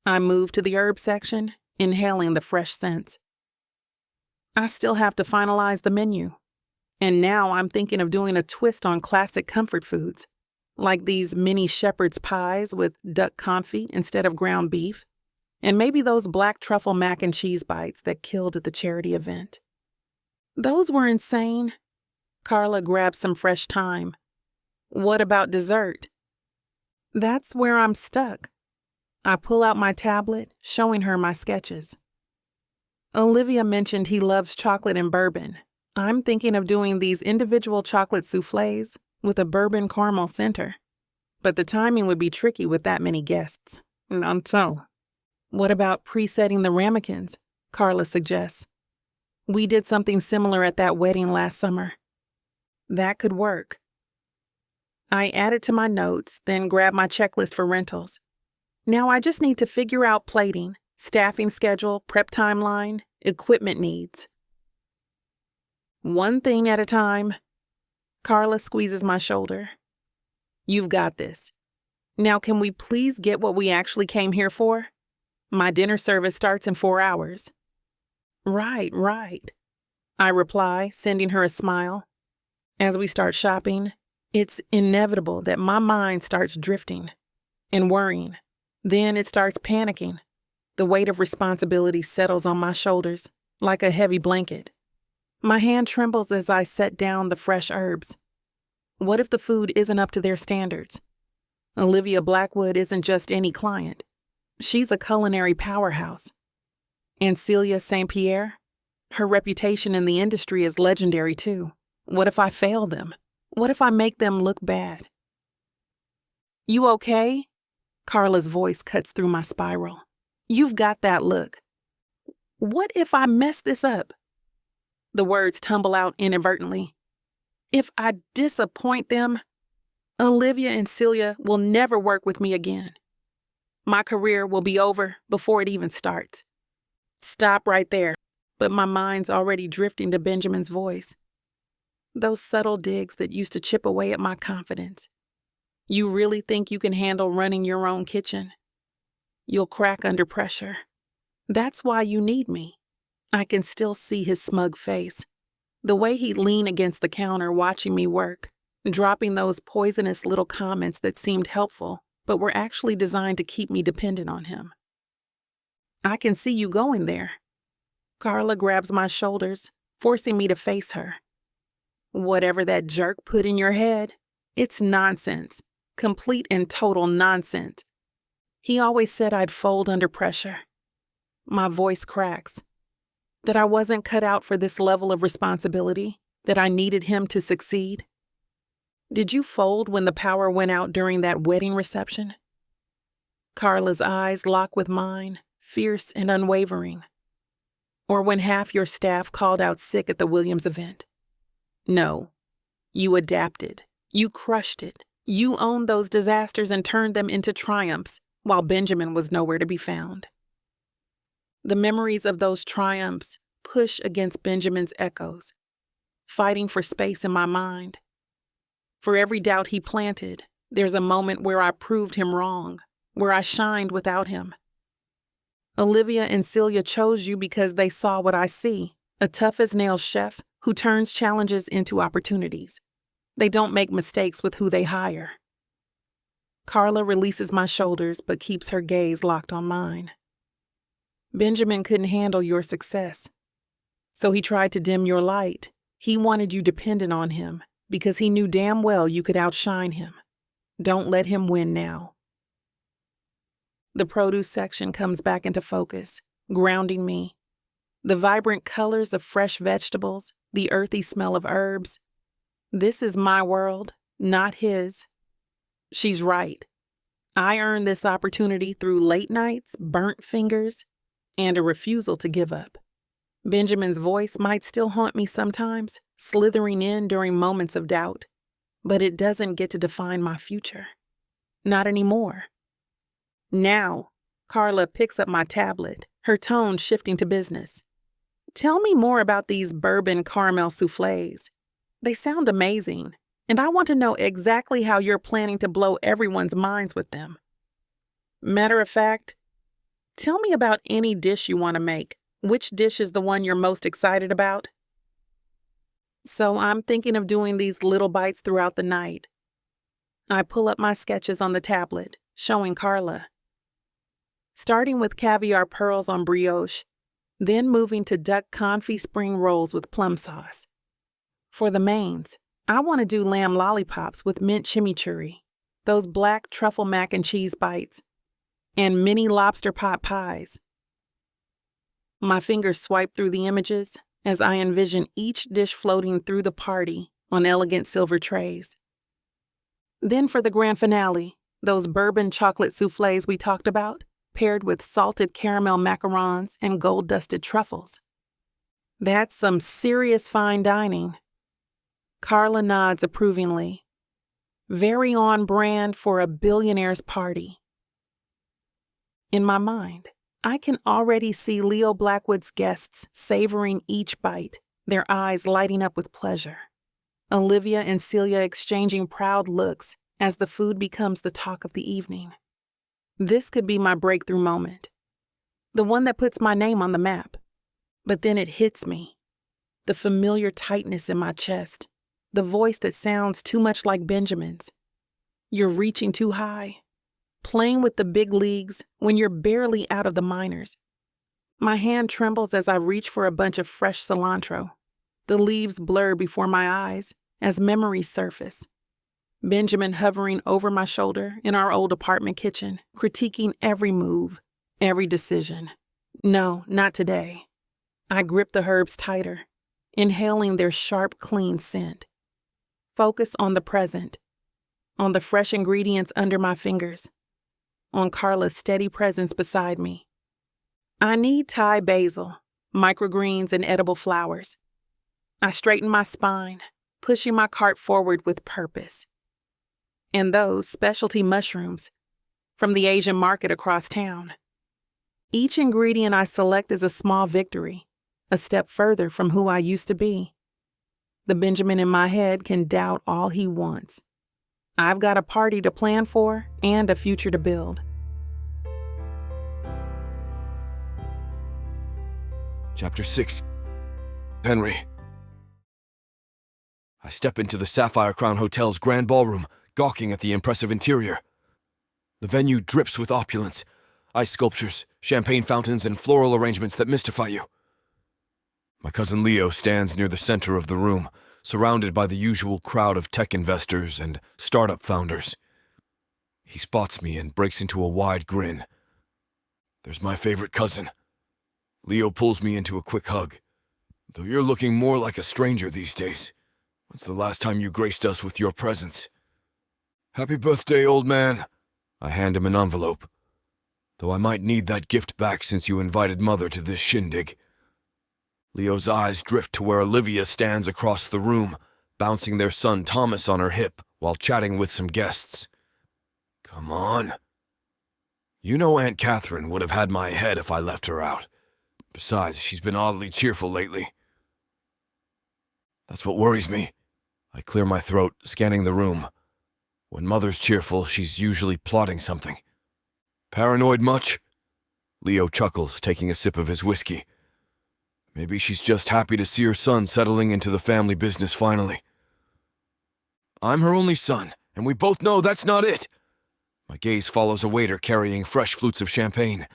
A: I move to the herb section, inhaling the fresh scents. I still have to finalize the menu. And now I'm thinking of doing a twist on classic comfort foods, like these mini shepherd's pies with duck confit instead of ground beef, and maybe those black truffle mac and cheese bites that killed at the charity event. Those were insane. Carla grabs some fresh thyme. What about dessert? That's where I'm stuck. I pull out my tablet, showing her my sketches. Olivia mentioned he loves chocolate and bourbon. I'm thinking of doing these individual chocolate soufflés with a bourbon caramel center. But the timing would be tricky with that many guests. Not so. What about presetting the ramekins? Carla suggests. We did something similar at that wedding last summer. That could work. I add it to my notes, then grab my checklist for rentals. Now I just need to figure out plating, staffing schedule, prep timeline, equipment needs. One thing at a time. Carla squeezes my shoulder. You've got this. Now can we please get what we actually came here for? My dinner service starts in 4 hours. Right. I reply, sending her a smile. As we start shopping, it's inevitable that my mind starts drifting and worrying. Then it starts panicking. The weight of responsibility settles on my shoulders like a heavy blanket. My hand trembles as I set down the fresh herbs. What if the food isn't up to their standards? Olivia Blackwood isn't just any client. She's a culinary powerhouse. And Celia St. Pierre? Her reputation in the industry is legendary too. What if I fail them? What if I make them look bad? You okay? Carla's voice cuts through my spiral. You've got that look. What if I mess this up? The words tumble out inadvertently. If I disappoint them, Olivia and Celia will never work with me again. My career will be over before it even starts. Stop right there, but my mind's already drifting to Benjamin's voice. Those subtle digs that used to chip away at my confidence. You really think you can handle running your own kitchen? You'll crack under pressure. That's why you need me. I can still see his smug face. The way he'd lean against the counter watching me work, dropping those poisonous little comments that seemed helpful, but were actually designed to keep me dependent on him. I can see you going there. Carla grabs my shoulders, forcing me to face her. Whatever that jerk put in your head, it's nonsense. Complete and total nonsense. He always said I'd fold under pressure. My voice cracks. That I wasn't cut out for this level of responsibility, that I needed him to succeed. Did you fold when the power went out during that wedding reception? Carla's eyes lock with mine, fierce and unwavering. Or when half your staff called out sick at the Williams event. No, you adapted. You crushed it. You owned those disasters and turned them into triumphs while Benjamin was nowhere to be found. The memories of those triumphs push against Benjamin's echoes, fighting for space in my mind. For every doubt he planted, there's a moment where I proved him wrong, where I shined without him. Olivia and Celia chose you because they saw what I see, a tough-as-nails chef who turns challenges into opportunities. They don't make mistakes with who they hire. Carla releases my shoulders but keeps her gaze locked on mine. Benjamin couldn't handle your success, so he tried to dim your light. He wanted you dependent on him because he knew damn well you could outshine him. Don't let him win now. The produce section comes back into focus, grounding me. The vibrant colors of fresh vegetables, the earthy smell of herbs. This is my world, not his. She's right. I earned this opportunity through late nights, burnt fingers, and a refusal to give up. Benjamin's voice might still haunt me sometimes, slithering in during moments of doubt, but it doesn't get to define my future. Not anymore. Now, Carla picks up my tablet, her tone shifting to business. Tell me more about these bourbon caramel soufflés. They sound amazing, and I want to know exactly how you're planning to blow everyone's minds with them. Matter of fact, tell me about any dish you want to make. Which dish is the one you're most excited about? So I'm thinking of doing these little bites throughout the night. I pull up my sketches on the tablet, showing Carla. Starting with caviar pearls on brioche, then moving to duck confit spring rolls with plum sauce. For the mains, I want to do lamb lollipops with mint chimichurri, those black truffle mac and cheese bites, and mini lobster pot pies. My fingers swipe through the images as I envision each dish floating through the party on elegant silver trays. Then for the grand finale, those bourbon chocolate soufflés we talked about, paired with salted caramel macarons and gold-dusted truffles. That's some serious fine dining. Carla nods approvingly. Very on brand for a billionaire's party. In my mind, I can already see Leo Blackwood's guests savoring each bite, their eyes lighting up with pleasure. Olivia and Celia exchanging proud looks as the food becomes the talk of the evening. This could be my breakthrough moment, the one that puts my name on the map. But then it hits me, the familiar tightness in my chest, the voice that sounds too much like Benjamin's. You're reaching too high, playing with the big leagues when you're barely out of the minors. My hand trembles as I reach for a bunch of fresh cilantro. The leaves blur before my eyes as memories surface. Benjamin hovering over my shoulder in our old apartment kitchen, critiquing every move, every decision. No, not today. I grip the herbs tighter, inhaling their sharp, clean scent. Focus on the present, on the fresh ingredients under my fingers, on Carla's steady presence beside me. I need Thai basil, microgreens, and edible flowers. I straighten my spine, pushing my cart forward with purpose. And those specialty mushrooms from the Asian market across town. Each ingredient I select is a small victory, a step further from who I used to be. The Benjamin in my head can doubt all he wants. I've got a party to plan for and a future to build.
B: Chapter 6. Henry. I step into the Sapphire Crown Hotel's grand ballroom, gawking at the impressive interior. The venue drips with opulence, ice sculptures, champagne fountains, and floral arrangements that mystify you. My cousin Leo stands near the center of the room, surrounded by the usual crowd of tech investors and startup founders. He spots me and breaks into a wide grin. There's my favorite cousin. Leo pulls me into a quick hug. Though you're looking more like a stranger these days. When's the last time you graced us with your presence? Happy birthday, old man. I hand him an envelope. Though I might need that gift back since you invited Mother to this shindig. Leo's eyes drift to where Olivia stands across the room, bouncing their son Thomas on her hip while chatting with some guests. Come on. You know Aunt Catherine would have had my head if I left her out. Besides, she's been oddly cheerful lately. That's what worries me. I clear my throat, scanning the room. When Mother's cheerful, she's usually plotting something. Paranoid much? Leo chuckles, taking a sip of his whiskey. Maybe she's just happy to see her son settling into the family business finally. I'm her only son, and we both know that's not it. My gaze follows a waiter carrying fresh flutes of champagne,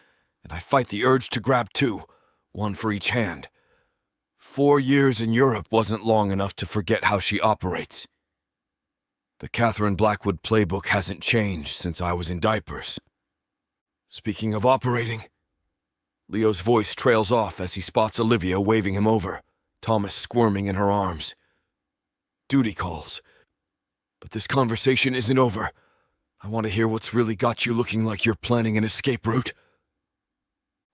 B: and I fight the urge to grab two, one for each hand. 4 years in Europe wasn't long enough to forget how she operates. The Catherine Blackwood playbook hasn't changed since I was in diapers. Speaking of operating, Leo's voice trails off as he spots Olivia waving him over, Thomas squirming in her arms. Duty calls. But this conversation isn't over. I want to hear what's really got you looking like you're planning an escape route.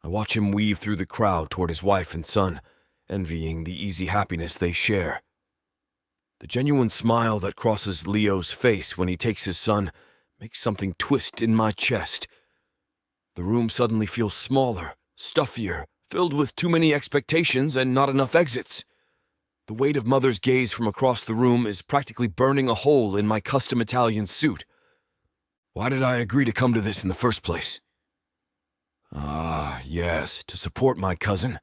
B: I watch him weave through the crowd toward his wife and son, envying the easy happiness they share. The genuine smile that crosses Leo's face when he takes his son makes something twist in my chest. The room suddenly feels smaller, stuffier, filled with too many expectations and not enough exits. The weight of Mother's gaze from across the room is practically burning a hole in my custom Italian suit. Why did I agree to come to this in the first place? Yes, to support my cousin,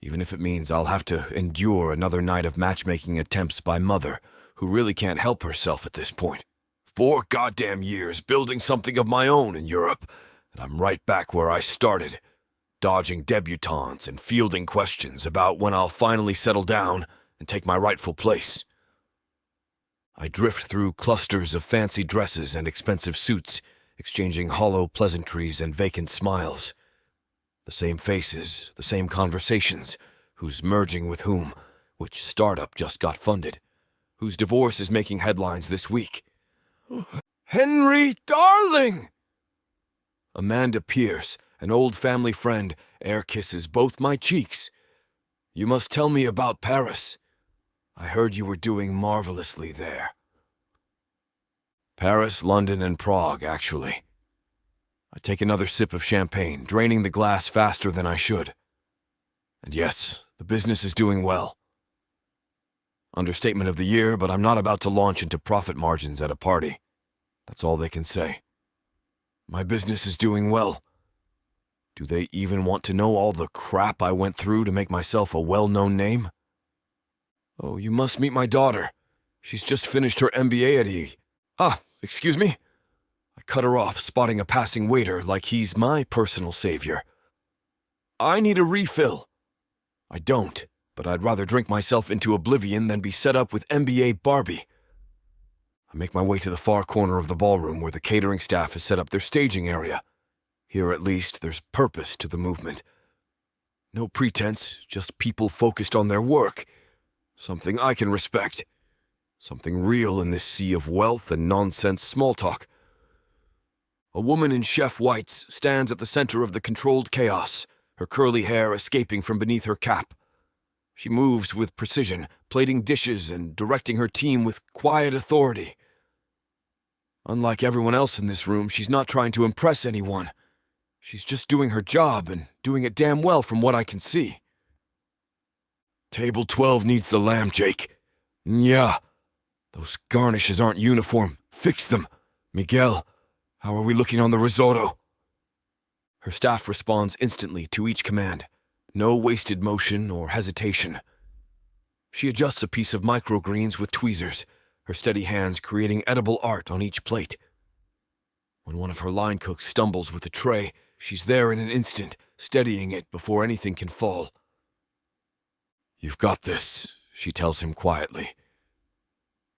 B: even if it means I'll have to endure another night of matchmaking attempts by Mother, who really can't help herself at this point. 4 goddamn years building something of my own in Europe, and I'm right back where I started, dodging debutantes and fielding questions about when I'll finally settle down and take my rightful place. I drift through clusters of fancy dresses and expensive suits, exchanging hollow pleasantries and vacant smiles. The same faces, the same conversations, who's merging with whom, which startup just got funded, whose divorce is making headlines this week. Henry, darling! Amanda Pierce, an old family friend, air kisses both my cheeks. You must tell me about Paris. I heard you were doing marvelously there. Paris, London, and Prague, actually. I take another sip of champagne, draining the glass faster than I should. And yes, the business is doing well. Understatement of the year, but I'm not about to launch into profit margins at a party. That's all they can say. My business is doing well. Do they even want to know all the crap I went through to make myself a well-known name? Oh, you must meet my daughter. She's just finished her MBA at E. Excuse me? I cut her off, spotting a passing waiter like he's my personal savior. I need a refill. I don't, but I'd rather drink myself into oblivion than be set up with MBA Barbie. I make my way to the far corner of the ballroom where the catering staff has set up their staging area. Here, at least, there's purpose to the movement. No pretense, just people focused on their work. Something I can respect. Something real in this sea of wealth and nonsense small talk. A woman in chef whites stands at the center of the controlled chaos, her curly hair escaping from beneath her cap. She moves with precision, plating dishes and directing her team with quiet authority. Unlike everyone else in this room, she's not trying to impress anyone. She's just doing her job and doing it damn well from what I can see. Table 12 needs the lamb, Jake. Yeah. Those garnishes aren't uniform. Fix them. Miguel, how are we looking on the risotto? Her staff responds instantly to each command. No wasted motion or hesitation. She adjusts a piece of microgreens with tweezers, her steady hands creating edible art on each plate. When one of her line cooks stumbles with a tray, she's there in an instant, steadying it before anything can fall. You've got this, she tells him quietly.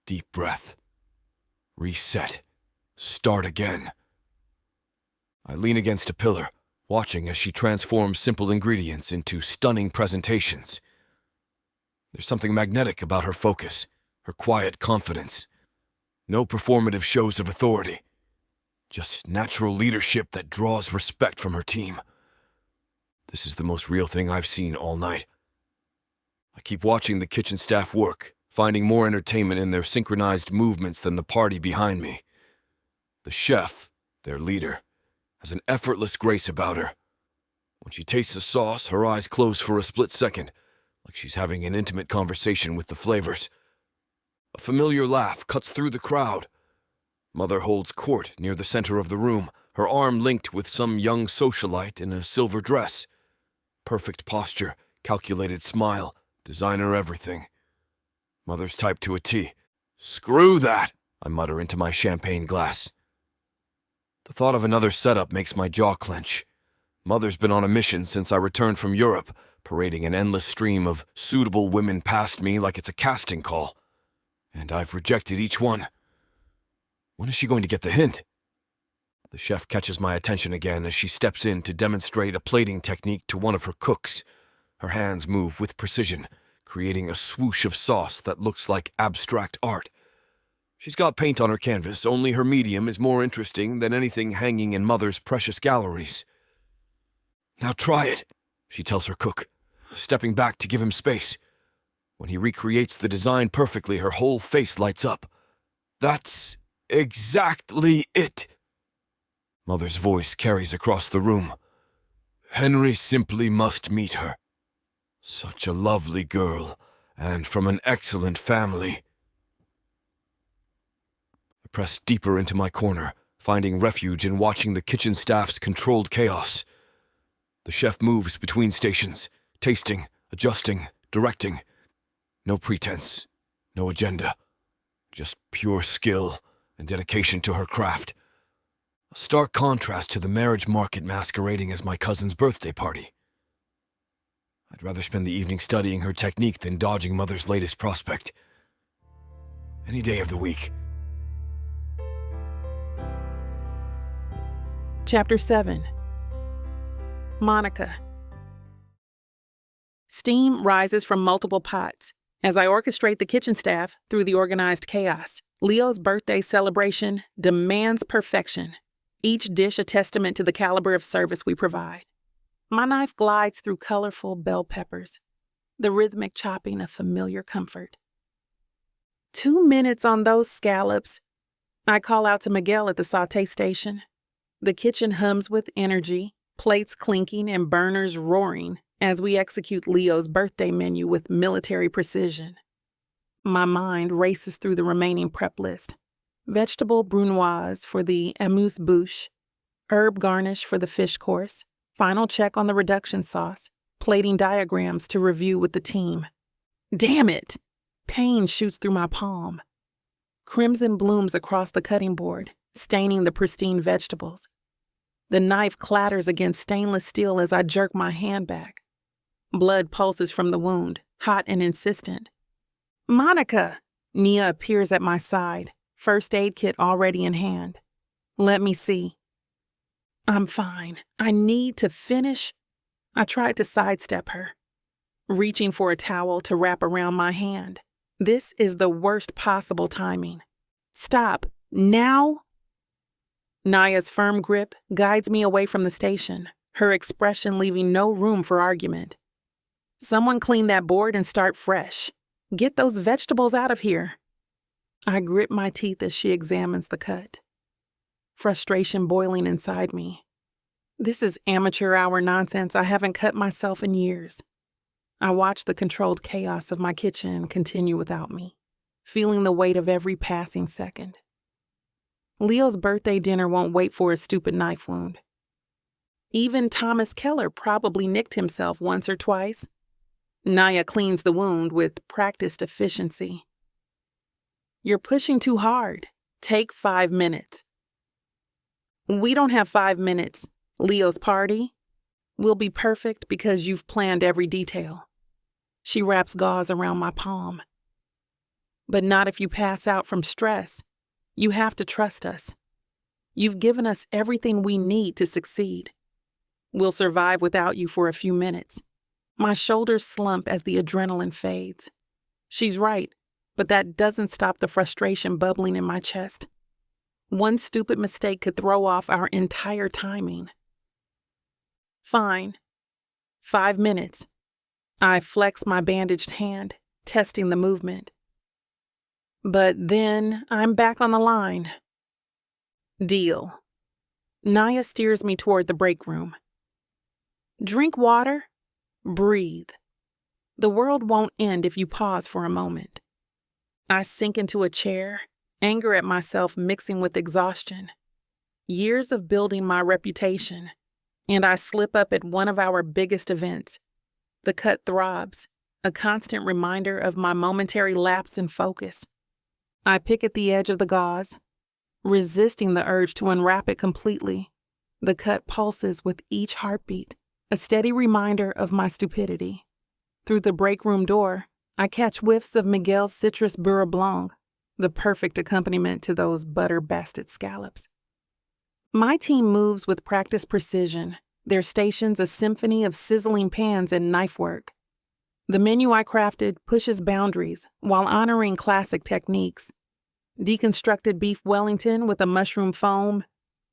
B: Deep breath. Reset. Start again. I lean against a pillar, watching as she transforms simple ingredients into stunning presentations. There's something magnetic about her focus, her quiet confidence. No performative shows of authority. Just natural leadership that draws respect from her team. This is the most real thing I've seen all night. I keep watching the kitchen staff work, finding more entertainment in their synchronized movements than the party behind me. The chef, their leader, has an effortless grace about her. When she tastes the sauce, her eyes close for a split second, like she's having an intimate conversation with the flavors. A familiar laugh cuts through the crowd. Mother holds court near the center of the room, her arm linked with some young socialite in a silver dress. Perfect posture, calculated smile, designer everything. Mother's typed to a T. Screw that, I mutter into my champagne glass. The thought of another setup makes my jaw clench. Mother's been on a mission since I returned from Europe, parading an endless stream of suitable women past me like it's a casting call. And I've rejected each one. When is she going to get the hint? The chef catches my attention again as she steps in to demonstrate a plating technique to one of her cooks. Her hands move with precision, creating a swoosh of sauce that looks like abstract art. She's got paint on her canvas, only her medium is more interesting than anything hanging in Mother's precious galleries. "Now try it," she tells her cook, stepping back to give him space. When he recreates the design perfectly, her whole face lights up. "That's exactly it." Mother's voice carries across the room. "Henry simply must meet her. Such a lovely girl, and from an excellent family." I press deeper into my corner, finding refuge in watching the kitchen staff's controlled chaos. The chef moves between stations, tasting, adjusting, directing. No pretense, no agenda, just pure skill and dedication to her craft. A stark contrast to the marriage market masquerading as my cousin's birthday party. I'd rather spend the evening studying her technique than dodging Mother's latest prospect. Any day of the week.
A: Chapter 7. Monica. Steam rises from multiple pots as I orchestrate the kitchen staff through the organized chaos. Leo's birthday celebration demands perfection, each dish a testament to the caliber of service we provide. My knife glides through colorful bell peppers, the rhythmic chopping of familiar comfort. 2 minutes on those scallops. I call out to Miguel at the sauté station. The kitchen hums with energy, plates clinking and burners roaring as we execute Leo's birthday menu with military precision. My mind races through the remaining prep list. Vegetable brunoise for the amuse-bouche, herb garnish for the fish course, final check on the reduction sauce, plating diagrams to review with the team. Damn it! Pain shoots through my palm. Crimson blooms across the cutting board, staining the pristine vegetables. The knife clatters against stainless steel as I jerk my hand back. Blood pulses from the wound, hot and insistent. "Monica!" Nia appears at my side, first aid kit already in hand. "Let me see." "I'm fine. I need to finish." I tried to sidestep her, reaching for a towel to wrap around my hand. This is the worst possible timing. "Stop. Now?" Naya's firm grip guides me away from the station, her expression leaving no room for argument. "Someone clean that board and start fresh. Get those vegetables out of here." I grip my teeth as she examines the cut, frustration boiling inside me. This is amateur hour nonsense. I haven't cut myself in years. I watch the controlled chaos of my kitchen continue without me, feeling the weight of every passing second. Leo's birthday dinner won't wait for a stupid knife wound. Even Thomas Keller probably nicked himself once or twice. Naya cleans the wound with practiced efficiency. "You're pushing too hard. Take 5 minutes." "We don't have 5 minutes. Leo's party will be perfect because you've planned every detail." She wraps gauze around my palm. "But not if you pass out from stress. You have to trust us. You've given us everything we need to succeed. We'll survive without you for a few minutes." My shoulders slump as the adrenaline fades. She's right, but that doesn't stop the frustration bubbling in my chest. One stupid mistake could throw off our entire timing. "Fine. 5 minutes. I flex my bandaged hand, testing the movement. But then I'm back on the line. "Deal." Naya steers me toward the break room. "Drink water. Breathe. The world won't end if you pause for a moment." I sink into a chair, anger at myself mixing with exhaustion. Years of building my reputation, and I slip up at one of our biggest events. The cut throbs, a constant reminder of my momentary lapse in focus. I pick at the edge of the gauze, resisting the urge to unwrap it completely. The cut pulses with each heartbeat, a steady reminder of my stupidity. Through the break room door, I catch whiffs of Miguel's citrus beurre blanc, the perfect accompaniment to those butter basted scallops. My team moves with practiced precision, their stations a symphony of sizzling pans and knife work. The menu I crafted pushes boundaries while honoring classic techniques. Deconstructed beef Wellington with a mushroom foam,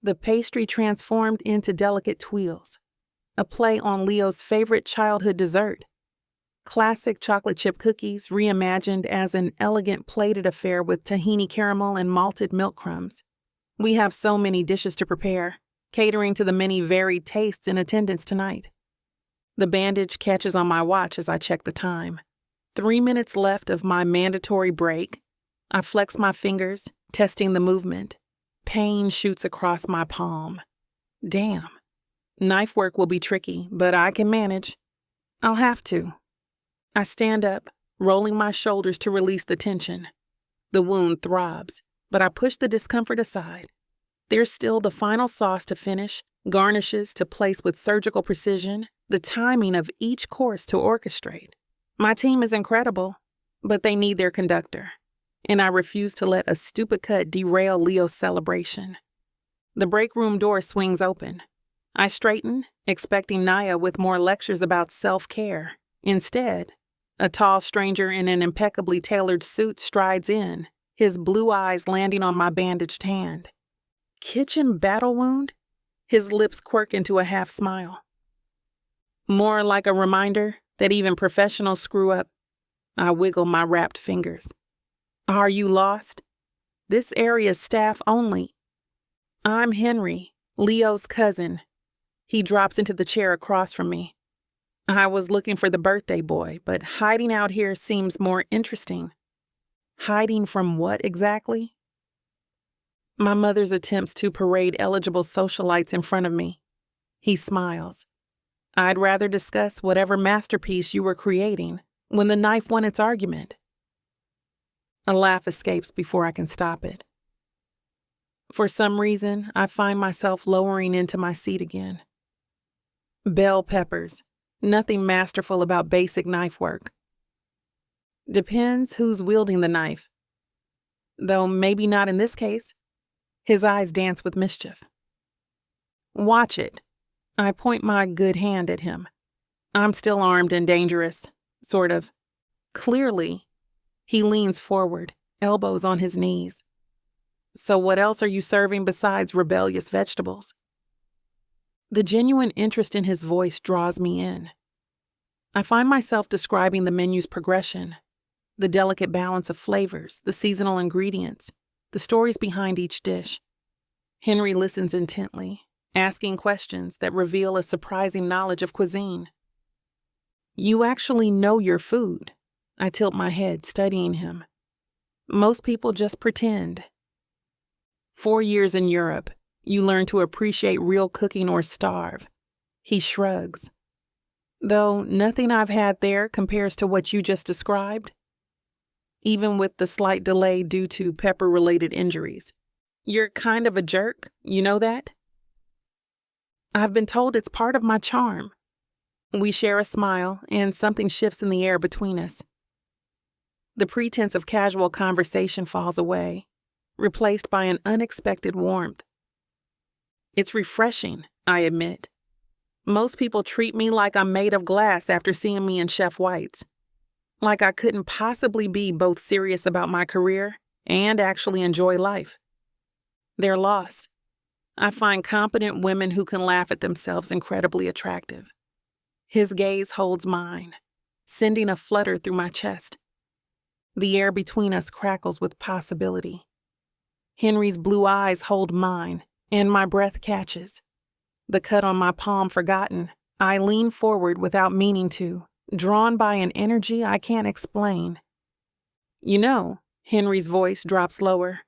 A: the pastry transformed into delicate tuiles, a play on Leo's favorite childhood dessert. Classic chocolate chip cookies reimagined as an elegant plated affair with tahini caramel and malted milk crumbs. We have so many dishes to prepare, catering to the many varied tastes in attendance tonight. The bandage catches on my watch as I check the time. 3 minutes left of my mandatory break. I flex my fingers, testing the movement. Pain shoots across my palm. Damn. Knife work will be tricky, but I can manage. I'll have to. I stand up, rolling my shoulders to release the tension. The wound throbs, but I push the discomfort aside. There's still the final sauce to finish, garnishes to place with surgical precision, the timing of each course to orchestrate. My team is incredible, but they need their conductor, and I refuse to let a stupid cut derail Leo's celebration. The break room door swings open. I straighten, expecting Naya with more lectures about self-care. Instead, a tall stranger in an impeccably tailored suit strides in, his blue eyes landing on my bandaged hand. Kitchen battle wound? His lips quirk into a half smile. More like a reminder that even professionals screw up. I wiggle my wrapped fingers. Are you lost? This area's staff only. I'm Henry, Leo's cousin. He drops into the chair across from me. I was looking for the birthday boy, but hiding out here seems more interesting. Hiding from what exactly? My mother's attempts to parade eligible socialites in front of me. He smiles. I'd rather discuss whatever masterpiece you were creating when the knife won its argument. A laugh escapes before I can stop it. For some reason, I find myself lowering into my seat again. Bell peppers. Nothing masterful about basic knife work. Depends who's wielding the knife. Though maybe not in this case. His eyes dance with mischief. Watch it. I point my good hand at him. I'm still armed and dangerous, sort of. Clearly. He leans forward, elbows on his knees. So what else are you serving besides rebellious vegetables? The genuine interest in his voice draws me in. I find myself describing the menu's progression, the delicate balance of flavors, the seasonal ingredients, the stories behind each dish. Henry listens intently, asking questions that reveal a surprising knowledge of cuisine. You actually know your food. I tilt my head, studying him. Most people just pretend. 4 years in Europe, you learn to appreciate real cooking or starve. He shrugs. Though nothing I've had there compares to what you just described. Even with the slight delay due to pepper-related injuries. You're kind of a jerk, you know that? I've been told it's part of my charm. We share a smile, and something shifts in the air between us. The pretense of casual conversation falls away, replaced by an unexpected warmth. It's refreshing, I admit. Most people treat me like I'm made of glass after seeing me in Chef White's. Like I couldn't possibly be both serious about my career and actually enjoy life. Their loss. I find competent women who can laugh at themselves incredibly attractive. His gaze holds mine, sending a flutter through my chest. The air between us crackles with possibility. Henry's blue eyes hold mine, and my breath catches. The cut on my palm forgotten, I lean forward without meaning to, drawn by an energy I can't explain. You know, Henry's voice drops lower.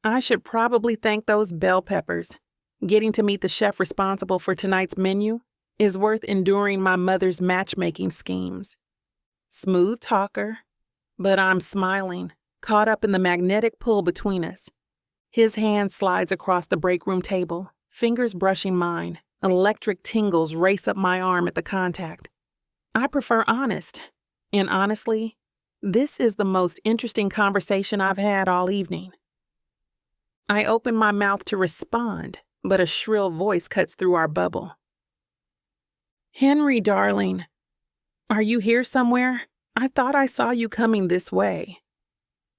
A: I should probably thank those bell peppers. Getting to meet the chef responsible for tonight's menu is worth enduring my mother's matchmaking schemes. Smooth talker, but I'm smiling, caught up in the magnetic pull between us. His hand slides across the break room table, fingers brushing mine. Electric tingles race up my arm at the contact. I prefer honest, and honestly, this is the most interesting conversation I've had all evening. I open my mouth to respond, but a shrill voice cuts through our bubble. "Henry, darling, are you here somewhere? I thought I saw you coming this way."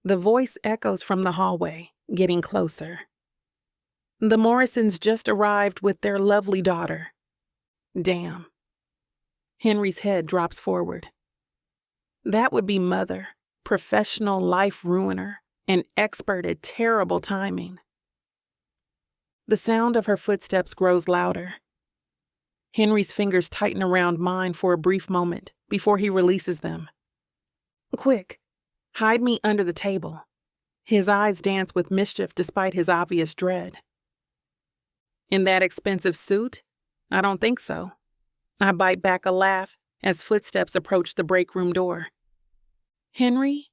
A: The voice echoes from the hallway, getting closer. "The Morrisons just arrived with their lovely daughter." Damn. Henry's head drops forward. That would be Mother, professional life ruiner, and expert at terrible timing. The sound of her footsteps grows louder. Henry's fingers tighten around mine for a brief moment before he releases them. "Quick, hide me under the table." His eyes dance with mischief despite his obvious dread. "In that expensive suit? I don't think so." I bite back a laugh as footsteps approach the break room door. "Henry?"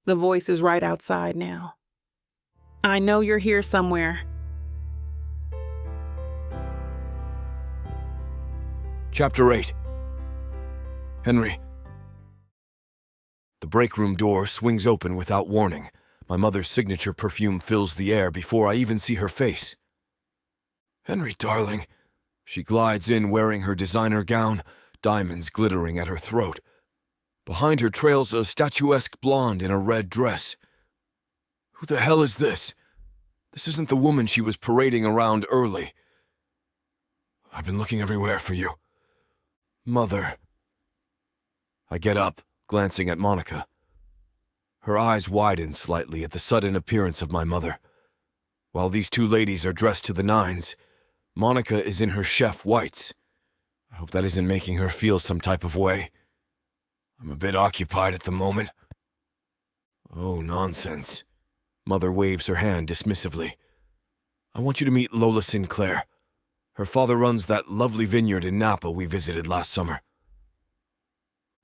A: The voice is right outside now. "I know you're here somewhere."
B: Chapter 8. Henry. The break room door swings open without warning. My mother's signature perfume fills the air before I even see her face. "Henry, darling." She glides in wearing her designer gown, diamonds glittering at her throat. Behind her trails a statuesque blonde in a red dress. Who the hell is this? This isn't the woman she was parading around early. "I've been looking everywhere for you. Mother." I get up, glancing at Monica. Her eyes widen slightly at the sudden appearance of my mother. While these two ladies are dressed to the nines, Monica is in her chef whites. I hope that isn't making her feel some type of way. I'm a bit occupied at the moment. "Oh, nonsense." Mother waves her hand dismissively. "I want you to meet Lola Sinclair. Her father runs that lovely vineyard in Napa we visited last summer."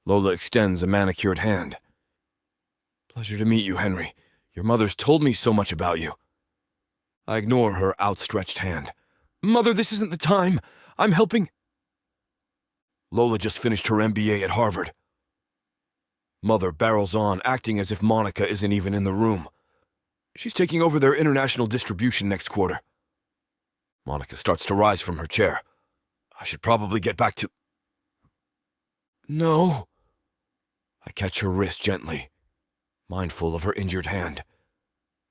B: Lola extends a manicured hand. "Pleasure to meet you, Henry. Your mother's told me so much about you." I ignore her outstretched hand. "Mother, this isn't the time. I'm helping." Lola just finished her MBA at Harvard. Mother barrels on, acting as if Monica isn't even in the room. "She's taking over their international distribution next quarter." Monica starts to rise from her chair. "I should probably get back to—" "No." I catch her wrist gently, mindful of her injured hand.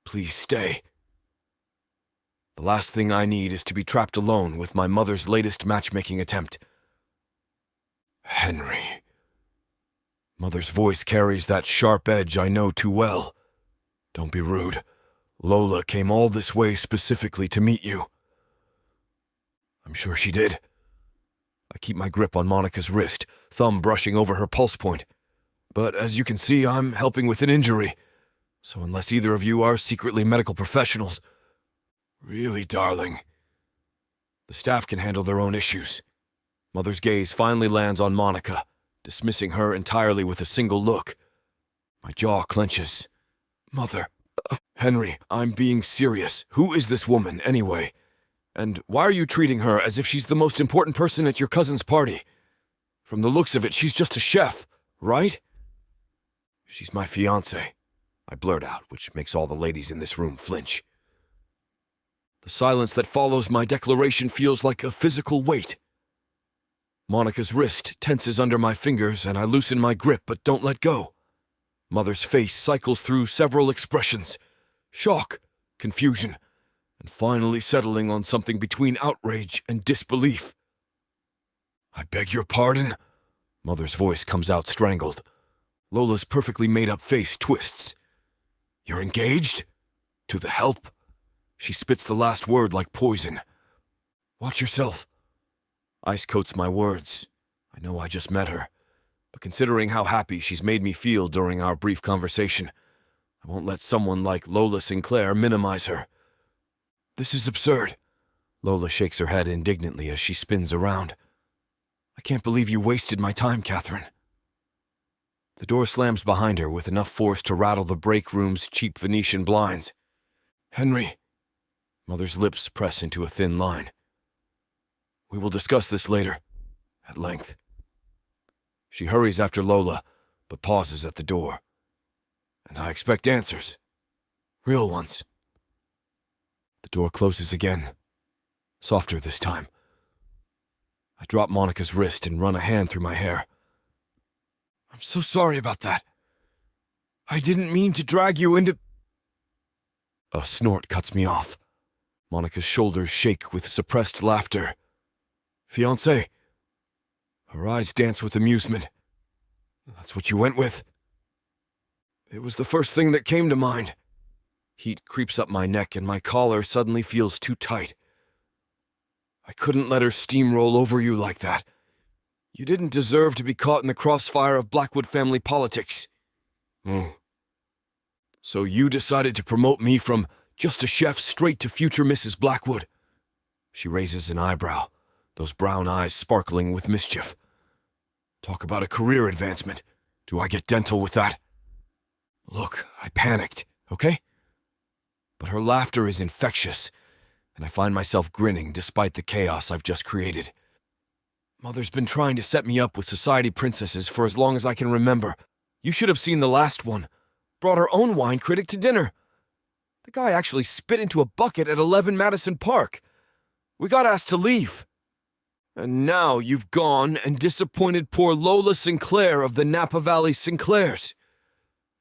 B: "Please stay." The last thing I need is to be trapped alone with my mother's latest matchmaking attempt. "Henry." Mother's voice carries that sharp edge I know too well. "Don't be rude. Lola came all this way specifically to meet you." "I'm sure she did." I keep my grip on Monica's wrist, thumb brushing over her pulse point. "But as you can see, I'm helping with an injury. So unless either of you are secretly medical professionals—" "Really, darling?" "The staff can handle their own issues." Mother's gaze finally lands on Monica, dismissing her entirely with a single look. My jaw clenches. "Mother, Henry, I'm being serious. Who is this woman, anyway? And why are you treating her as if she's the most important person at your cousin's party? From the looks of it, she's just a chef, right?" "She's my fiancée," I blurt out, which makes all the ladies in this room flinch. The silence that follows my declaration feels like a physical weight. Monica's wrist tenses under my fingers and I loosen my grip but don't let go. Mother's face cycles through several expressions: shock, confusion, and finally settling on something between outrage and disbelief. "I beg your pardon?" Mother's voice comes out strangled. Lola's perfectly made-up face twists. "You're engaged? To the help?" She spits the last word like poison. "Watch yourself." Ice coats my words. I know I just met her, but considering how happy she's made me feel during our brief conversation, I won't let someone like Lola Sinclair minimize her. "This is absurd." Lola shakes her head indignantly as she spins around. "I can't believe you wasted my time, Catherine." The door slams behind her with enough force to rattle the break room's cheap Venetian blinds. "Henry." Mother's lips press into a thin line. "We will discuss this later, at length." She hurries after Lola, but pauses at the door. And I expect answers. Real ones. The door closes again. Softer this time. I drop Monica's wrist and run a hand through my hair. I'm so sorry about that. I didn't mean to drag you into... A snort cuts me off. Monica's shoulders shake with suppressed laughter. Fiancée. Her eyes dance with amusement. That's what you went with? It was the first thing that came to mind. Heat creeps up my neck and my collar suddenly feels too tight. I couldn't let her steamroll over you like that. You didn't deserve to be caught in the crossfire of Blackwood family politics. So you decided to promote me from just a chef straight to future Mrs. Blackwood. She raises an eyebrow, those brown eyes sparkling with mischief. Talk about a career advancement. Do I get dental with that? Look, I panicked, okay? But her laughter is infectious, and I find myself grinning despite the chaos I've just created. Mother's been trying to set me up with society princesses for as long as I can remember. You should have seen the last one. Brought her own wine critic to dinner. The guy actually spit into a bucket at 11 Madison Park. We got asked to leave. And now you've gone and disappointed poor Lola Sinclair of the Napa Valley Sinclairs.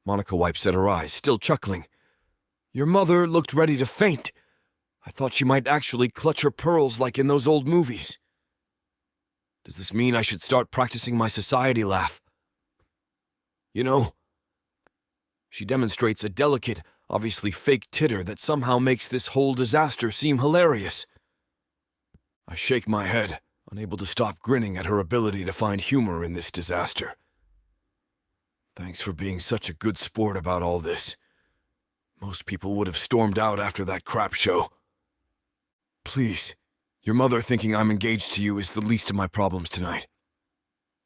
B: Monica wipes at her eyes, still chuckling. Your mother looked ready to faint. I thought she might actually clutch her pearls like in those old movies. Does this mean I should start practicing my society laugh? You know, she demonstrates a delicate, obviously fake titter that somehow makes this whole disaster seem hilarious. I shake my head, unable to stop grinning at her ability to find humor in this disaster. Thanks for being such a good sport about all this. Most people would have stormed out after that crap show. Please, your mother thinking I'm engaged to you is the least of my problems tonight.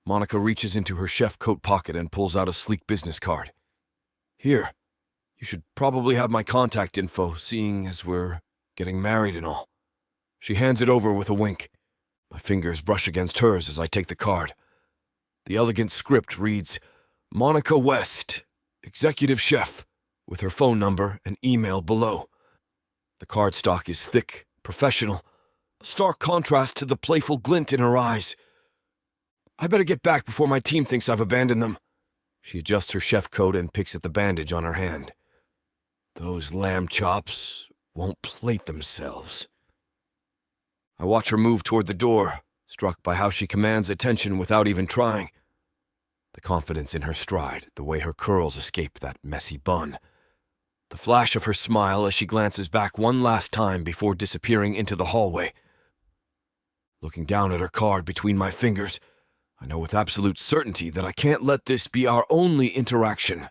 B: Monica reaches into her chef coat pocket and pulls out a sleek business card. Here, you should probably have my contact info, seeing as we're getting married and all. She hands it over with a wink. My fingers brush against hers as I take the card. The elegant script reads, Monica West, Executive Chef, with her phone number and email below. The cardstock is thick, professional, a stark contrast to the playful glint in her eyes. I better get back before my team thinks I've abandoned them. She adjusts her chef coat and picks at the bandage on her hand. Those lamb chops won't plate themselves. I watch her move toward the door, struck by how she commands attention without even trying. The confidence in her stride, the way her curls escape that messy bun. The flash of her smile as she glances back one last time before disappearing into the hallway. Looking down at her card between my fingers, I know with absolute certainty that I can't let this be our only interaction.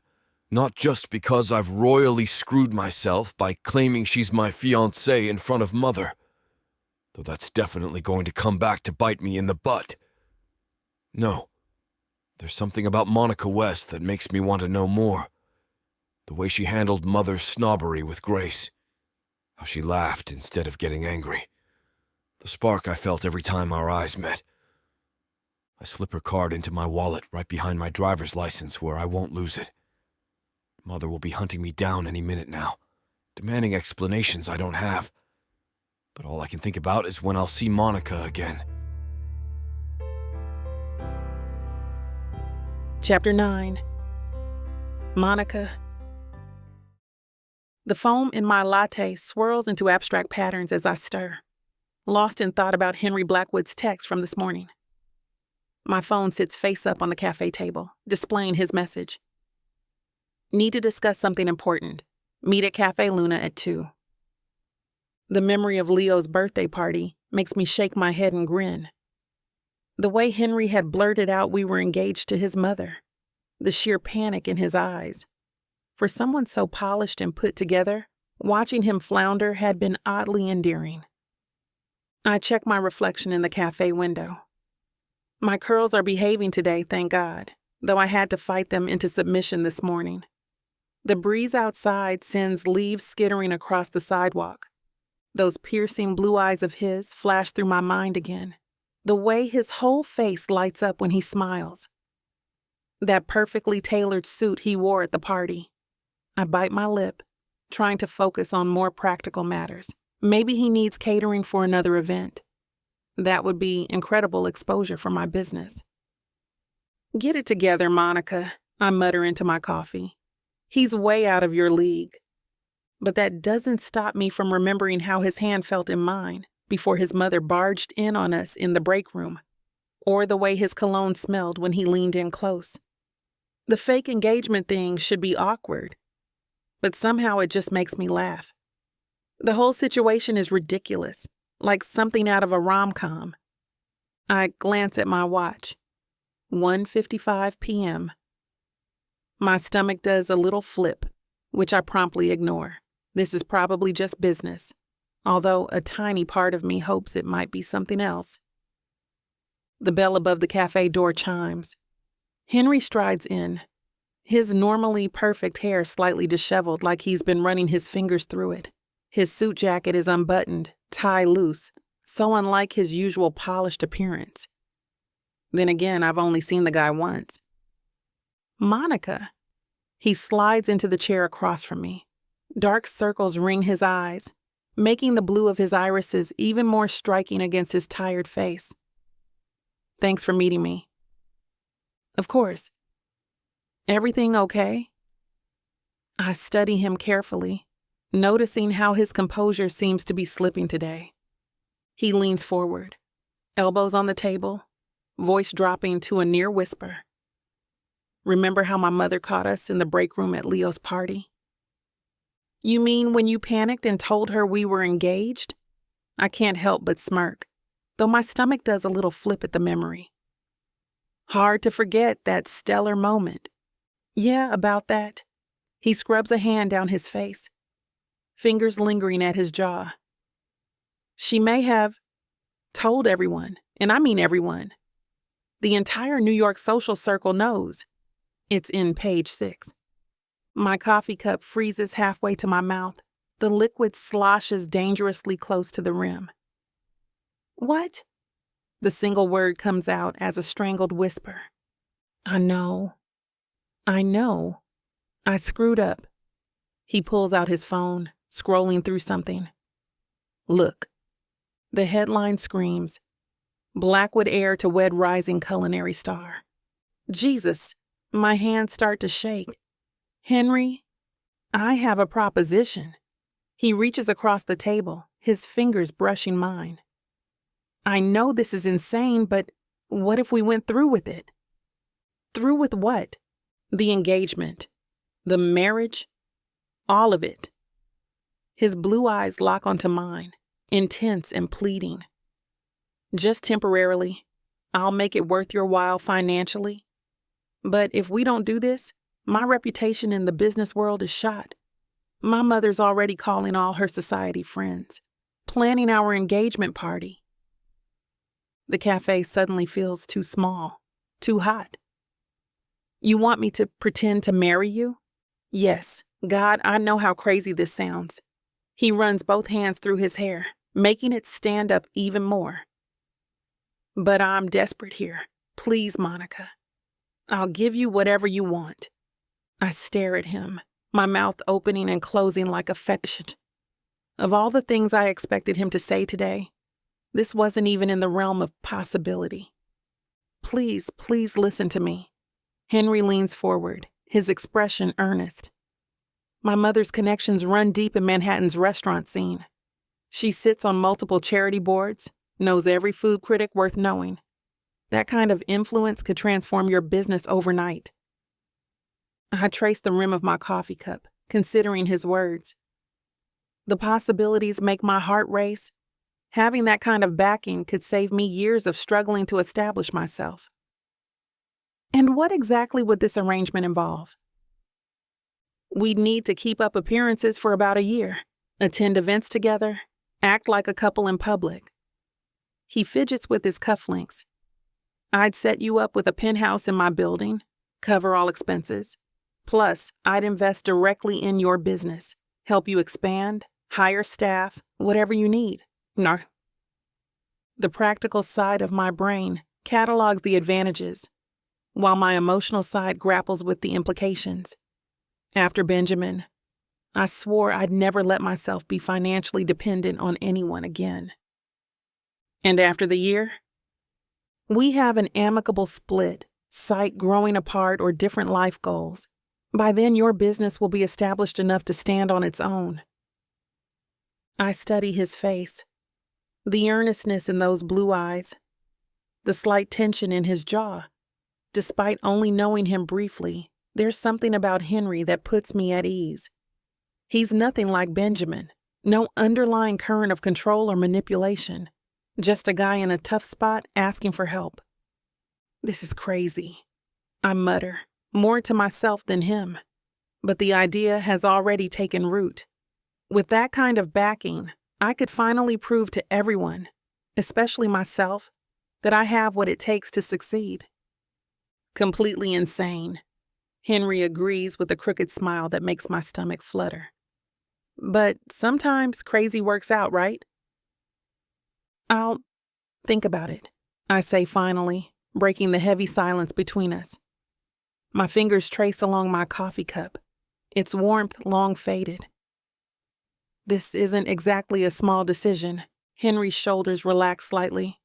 B: Not just because I've royally screwed myself by claiming she's my fiancée in front of Mother. Though that's definitely going to come back to bite me in the butt. No. There's something about Monica West that makes me want to know more. The way she handled Mother's snobbery with grace. How she laughed instead of getting angry. The spark I felt every time our eyes met. I slip her card into my wallet right behind my driver's license where I won't lose it. Mother will be hunting me down any minute now, demanding explanations I don't have. But all I can think about is when I'll see Monica again.
A: Chapter 9. Monica. The foam in my latte swirls into abstract patterns as I stir, lost in thought about Henry Blackwood's text from this morning. My phone sits face up on the cafe table, displaying his message. Need to discuss something important. Meet at Cafe Luna at 2. The memory of Leo's birthday party makes me shake my head and grin. The way Henry had blurted out we were engaged to his mother. The sheer panic in his eyes. For someone so polished and put together, watching him flounder had been oddly endearing. I check my reflection in the cafe window. My curls are behaving today, thank God, though I had to fight them into submission this morning. The breeze outside sends leaves skittering across the sidewalk. Those piercing blue eyes of his flash through my mind again. The way his whole face lights up when he smiles. That perfectly tailored suit he wore at the party. I bite my lip, trying to focus on more practical matters. Maybe he needs catering for another event. That would be incredible exposure for my business. Get it together, Monica, I mutter into my coffee. He's way out of your league. But that doesn't stop me from remembering how his hand felt in mine before his mother barged in on us in the break room, or the way his cologne smelled when he leaned in close. The fake engagement thing should be awkward, but somehow it just makes me laugh. The whole situation is ridiculous, like something out of a rom-com. I glance at my watch. 1:55 p.m. My stomach does a little flip, which I promptly ignore. This is probably just business, although a tiny part of me hopes it might be something else. The bell above the cafe door chimes. Henry strides in, his normally perfect hair slightly disheveled like he's been running his fingers through it. His suit jacket is unbuttoned, tie loose, so unlike his usual polished appearance. Then again, I've only seen the guy once. Monica. He slides into the chair across from me. Dark circles ring his eyes, making the blue of his irises even more striking against his tired face. Thanks for meeting me. Of course. Everything okay? I study him carefully, noticing how his composure seems to be slipping today. He leans forward, elbows on the table, voice dropping to a near whisper. Remember how my mother caught us in the break room at Leo's party? You mean when you panicked and told her we were engaged? I can't help but smirk, though my stomach does a little flip at the memory. Hard to forget that stellar moment. Yeah, about that. He scrubs a hand down his face, fingers lingering at his jaw. She may have told everyone, and I mean everyone. The entire New York social circle knows. It's in page 6. My coffee cup freezes halfway to my mouth. The liquid sloshes dangerously close to the rim. What? The single word comes out as a strangled whisper. I know. I screwed up. He pulls out his phone, scrolling through something. Look. The headline screams, Blackwood heir to wed rising culinary star. Jesus, my hands start to shake. Henry, I have a proposition. He reaches across the table, his fingers brushing mine. I know this is insane, but what if we went through with it? Through with what? The engagement, the marriage, all of it. His blue eyes lock onto mine, intense and pleading. Just temporarily, I'll make it worth your while financially. But if we don't do this, my reputation in the business world is shot. My mother's already calling all her society friends, planning our engagement party. The cafe suddenly feels too small, too hot. You want me to pretend to marry you? Yes, God, I know how crazy this sounds. He runs both hands through his hair, making it stand up even more. But I'm desperate here. Please, Monica. I'll give you whatever you want. I stare at him, my mouth opening and closing like a fetish. Of all the things I expected him to say today, this wasn't even in the realm of possibility. Please, please listen to me. Henry leans forward, his expression earnest. My mother's connections run deep in Manhattan's restaurant scene. She sits on multiple charity boards, knows every food critic worth knowing. That kind of influence could transform your business overnight. I trace the rim of my coffee cup, considering his words. The possibilities make my heart race. Having that kind of backing could save me years of struggling to establish myself. And what exactly would this arrangement involve? We'd need to keep up appearances for about a year, attend events together, act like a couple in public. He fidgets with his cufflinks. I'd set you up with a penthouse in my building, cover all expenses. Plus, I'd invest directly in your business, help you expand, hire staff, whatever you need. No. The practical side of my brain catalogs the advantages, while my emotional side grapples with the implications. After Benjamin, I swore I'd never let myself be financially dependent on anyone again. And after the year, we have an amicable split, sight growing apart, or different life goals. By then, your business will be established enough to stand on its own. I study his face, the earnestness in those blue eyes, the slight tension in his jaw. Despite only knowing him briefly, there's something about Henry that puts me at ease. He's nothing like Benjamin, no underlying current of control or manipulation, just a guy in a tough spot asking for help. This is crazy, I mutter, more to myself than him, but the idea has already taken root. With that kind of backing, I could finally prove to everyone, especially myself, that I have what it takes to succeed. Completely insane, Henry agrees with a crooked smile that makes my stomach flutter. But sometimes crazy works out, right? I'll think about it, I say finally, breaking the heavy silence between us. My fingers trace along my coffee cup, its warmth long faded. This isn't exactly a small decision. Henry's shoulders relax slightly.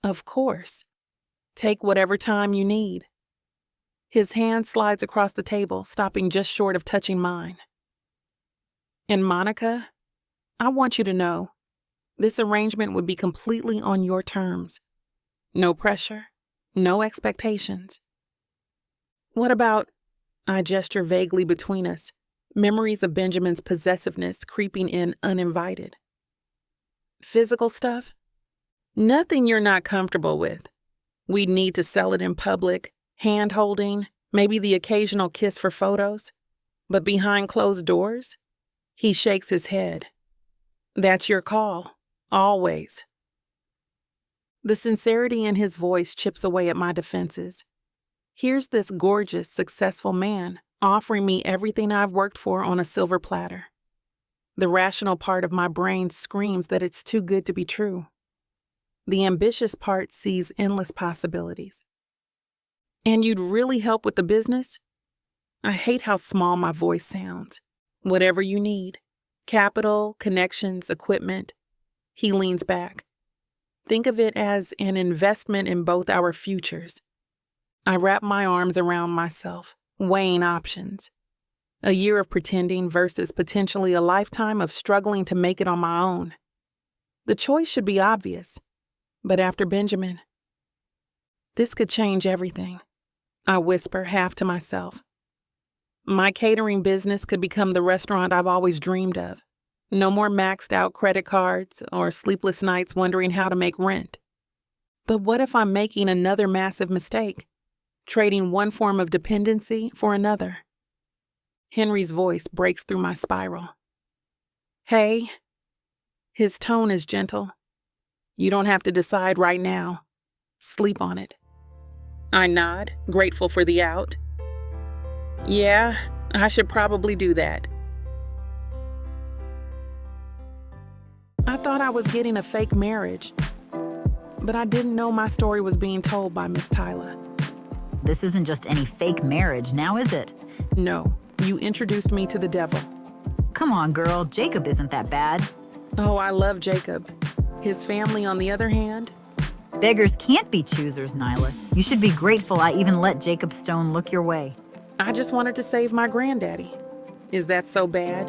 A: Of course. Take whatever time you need. His hand slides across the table, stopping just short of touching mine. And Monica, I want you to know, this arrangement would be completely on your terms. No pressure, no expectations. What about, I gesture vaguely between us, memories of Benjamin's possessiveness creeping in uninvited. Physical stuff? Nothing you're not comfortable with. We'd need to sell it in public, hand-holding, maybe the occasional kiss for photos. But behind closed doors? He shakes his head. That's your call, always. The sincerity in his voice chips away at my defenses. Here's this gorgeous, successful man offering me everything I've worked for on a silver platter. The rational part of my brain screams that it's too good to be true. The ambitious part sees endless possibilities. And you'd really help with the business? I hate how small my voice sounds. Whatever you need. Capital, connections, equipment. He leans back. Think of it as an investment in both our futures. I wrap my arms around myself, weighing options. A year of pretending versus potentially a lifetime of struggling to make it on my own. The choice should be obvious. But after Benjamin, this could change everything, I whisper half to myself. My catering business could become the restaurant I've always dreamed of. No more maxed out credit cards or sleepless nights wondering how to make rent. But what if I'm making another massive mistake, trading one form of dependency for another? Henry's voice breaks through my spiral. Hey, his tone is gentle. You don't have to decide right now. Sleep on it. I nod, grateful for the out. Yeah, I should probably do that. I thought I was getting a fake marriage, but I didn't know my story was being told by Miss Tyler.
C: This isn't just any fake marriage, now is it?
A: No, you introduced me to the devil.
C: Come on, girl, Jacob isn't that bad.
A: Oh, I love Jacob. His family, on the other hand?
C: Beggars can't be choosers, Nyla. You should be grateful I even let Jacob Stone look your way.
A: I just wanted to save my granddaddy. Is that so bad?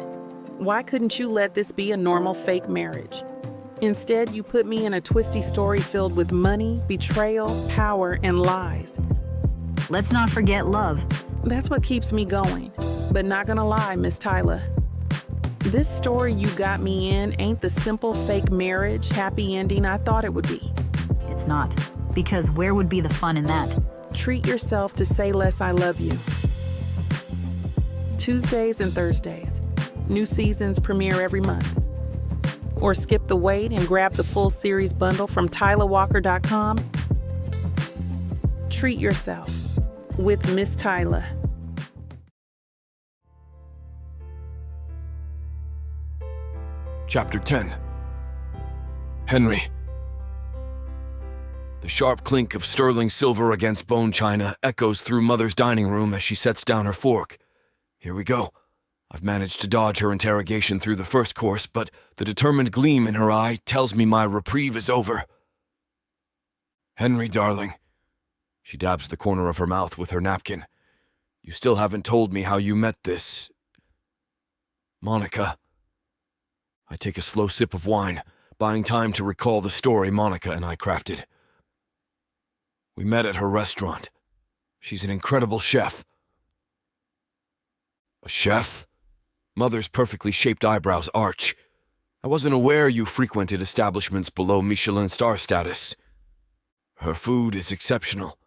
A: Why couldn't you let this be a normal fake marriage? Instead, you put me in a twisty story filled with money, betrayal, power, and lies.
C: Let's not forget love.
A: That's what keeps me going. But not gonna lie, Miss Tyler. This story you got me in ain't the simple fake marriage, happy ending I thought it would be.
C: It's not. Because where would be the fun in that?
A: Treat yourself to Say Less I Love You. Tuesdays and Thursdays. New seasons premiere every month. Or skip the wait and grab the full series bundle from TylerWalker.com. Treat yourself with Miss Tyler.
B: Chapter 10. Henry. The sharp clink of sterling silver against bone china echoes through Mother's dining room as she sets down her fork. Here we go. I've managed to dodge her interrogation through the first course, but the determined gleam in her eye tells me my reprieve is over. Henry, darling. She dabs the corner of her mouth with her napkin. You still haven't told me how you met this... Monica. I take a slow sip of wine, buying time to recall the story Monica and I crafted. We met at her restaurant. She's an incredible chef. A chef? Mother's perfectly shaped eyebrows arch. I wasn't aware you frequented establishments below Michelin star status. Her food is exceptional.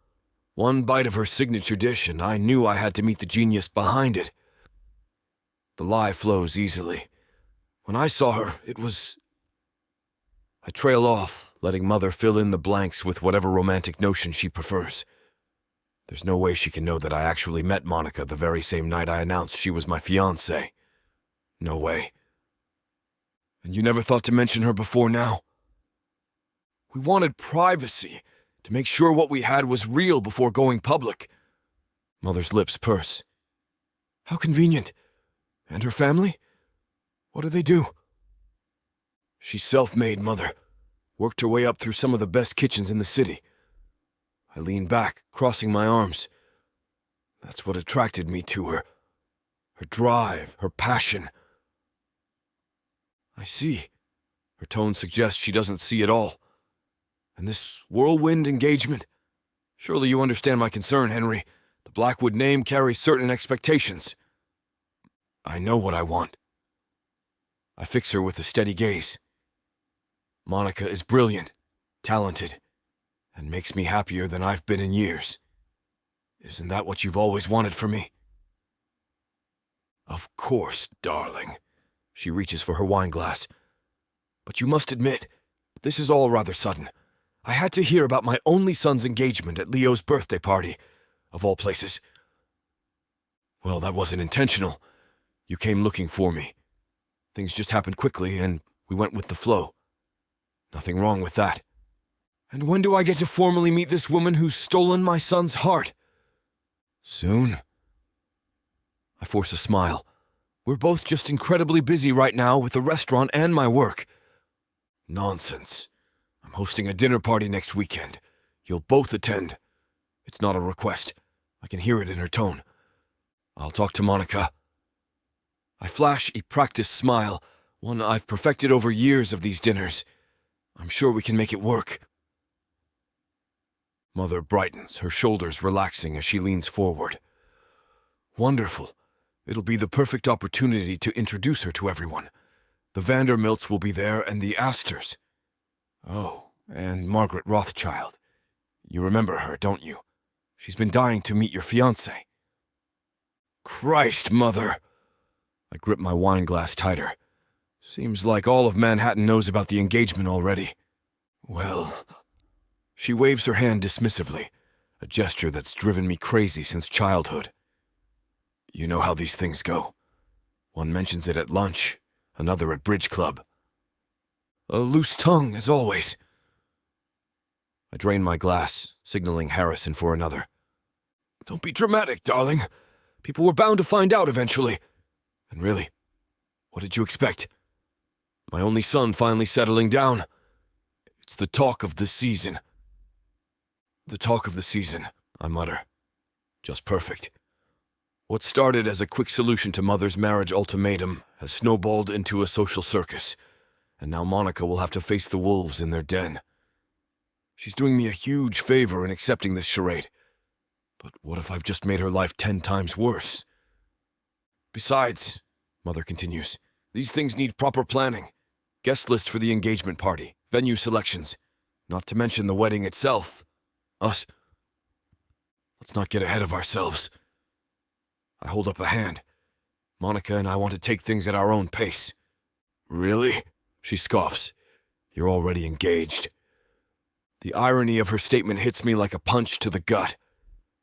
B: One bite of her signature dish, and I knew I had to meet the genius behind it. The lie flows easily. When I saw her, it was... I trail off, letting Mother fill in the blanks with whatever romantic notion she prefers. There's no way she can know that I actually met Monica the very same night I announced she was my fiancée. No way. And you never thought to mention her before now? We wanted privacy, to make sure what we had was real before going public. Mother's lips purse. How convenient. And her family? What do they do? She's self-made, Mother. Worked her way up through some of the best kitchens in the city. I lean back, crossing my arms. That's what attracted me to her. Her drive, her passion. I see. Her tone suggests she doesn't see it all. And this whirlwind engagement? Surely you understand my concern, Henry. The Blackwood name carries certain expectations. I know what I want. I fix her with a steady gaze. Monica is brilliant, talented, and makes me happier than I've been in years. Isn't that what you've always wanted for me? Of course, darling. She reaches for her wine glass. But you must admit, this is all rather sudden. I had to hear about my only son's engagement at Leo's birthday party, of all places. Well, that wasn't intentional. You came looking for me. Things just happened quickly, and we went with the flow. Nothing wrong with that. And when do I get to formally meet this woman who's stolen my son's heart? Soon. I force a smile. We're both just incredibly busy right now with the restaurant and my work. Nonsense. I'm hosting a dinner party next weekend. You'll both attend. It's not a request. I can hear it in her tone. I'll talk to Monica. I flash a practiced smile, one I've perfected over years of these dinners. I'm sure we can make it work. Mother brightens, her shoulders relaxing as she leans forward. Wonderful. It'll be the perfect opportunity to introduce her to everyone. The Vandermilts will be there and the Astors. Oh, and Margaret Rothschild. You remember her, don't you? She's been dying to meet your fiancé. Christ, Mother! I grip my wine glass tighter. Seems like all of Manhattan knows about the engagement already. Well... She waves her hand dismissively, a gesture that's driven me crazy since childhood. You know how these things go. One mentions it at lunch, another at bridge club. A loose tongue, as always. I drain my glass, signaling Harrison for another. Don't be dramatic, darling. People were bound to find out eventually. And really, what did you expect? My only son finally settling down. It's the talk of the season. The talk of the season, I mutter. Just perfect. What started as a quick solution to Mother's marriage ultimatum has snowballed into a social circus, and now Monica will have to face the wolves in their den. She's doing me a huge favor in accepting this charade. But what if I've just made her life 10 times worse? Besides, Mother continues, these things need proper planning. Guest list for the engagement party, venue selections, not to mention the wedding itself. Us. Let's not get ahead of ourselves. I hold up a hand. Monica and I want to take things at our own pace. Really? She scoffs. You're already engaged. The irony of her statement hits me like a punch to the gut.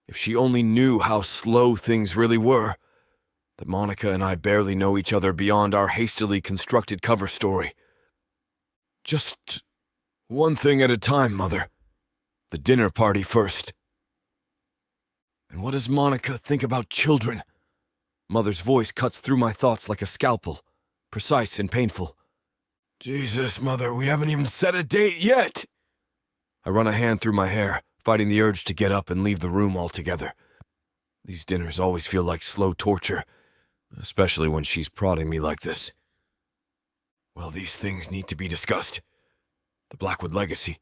B: If she only knew how slow things really were, that Monica and I barely know each other beyond our hastily constructed cover story. Just one thing at a time, Mother. The dinner party first. And what does Monica think about children? Mother's voice cuts through my thoughts like a scalpel, precise and painful. Jesus, Mother, we haven't even set a date yet! I run a hand through my hair, fighting the urge to get up and leave the room altogether. These dinners always feel like slow torture, especially when she's prodding me like this. Well, these things need to be discussed. The Blackwood legacy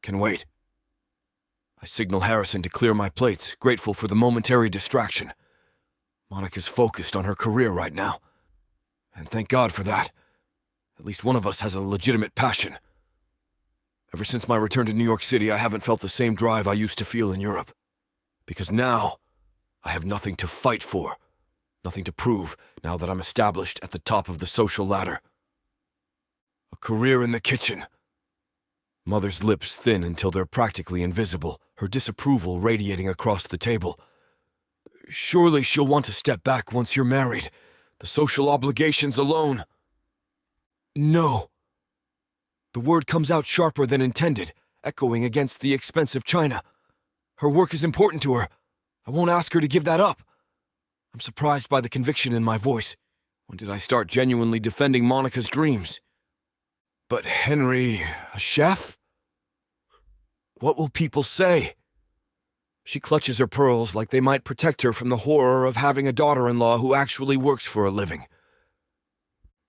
B: can wait. I signal Harrison to clear my plates, grateful for the momentary distraction. Monica's focused on her career right now, and thank God for that. At least one of us has a legitimate passion. Ever since my return to New York City, I haven't felt the same drive I used to feel in Europe. Because now, I have nothing to fight for, nothing to prove now that I'm established at the top of the social ladder. A career in the kitchen. Mother's lips thin until they're practically invisible, her disapproval radiating across the table. Surely she'll want to step back once you're married. The social obligations alone. No. The word comes out sharper than intended, echoing against the expensive china. Her work is important to her. I won't ask her to give that up. I'm surprised by the conviction in my voice. When did I start genuinely defending Monica's dreams? But Henry, a chef? What will people say? She clutches her pearls like they might protect her from the horror of having a daughter-in-law who actually works for a living.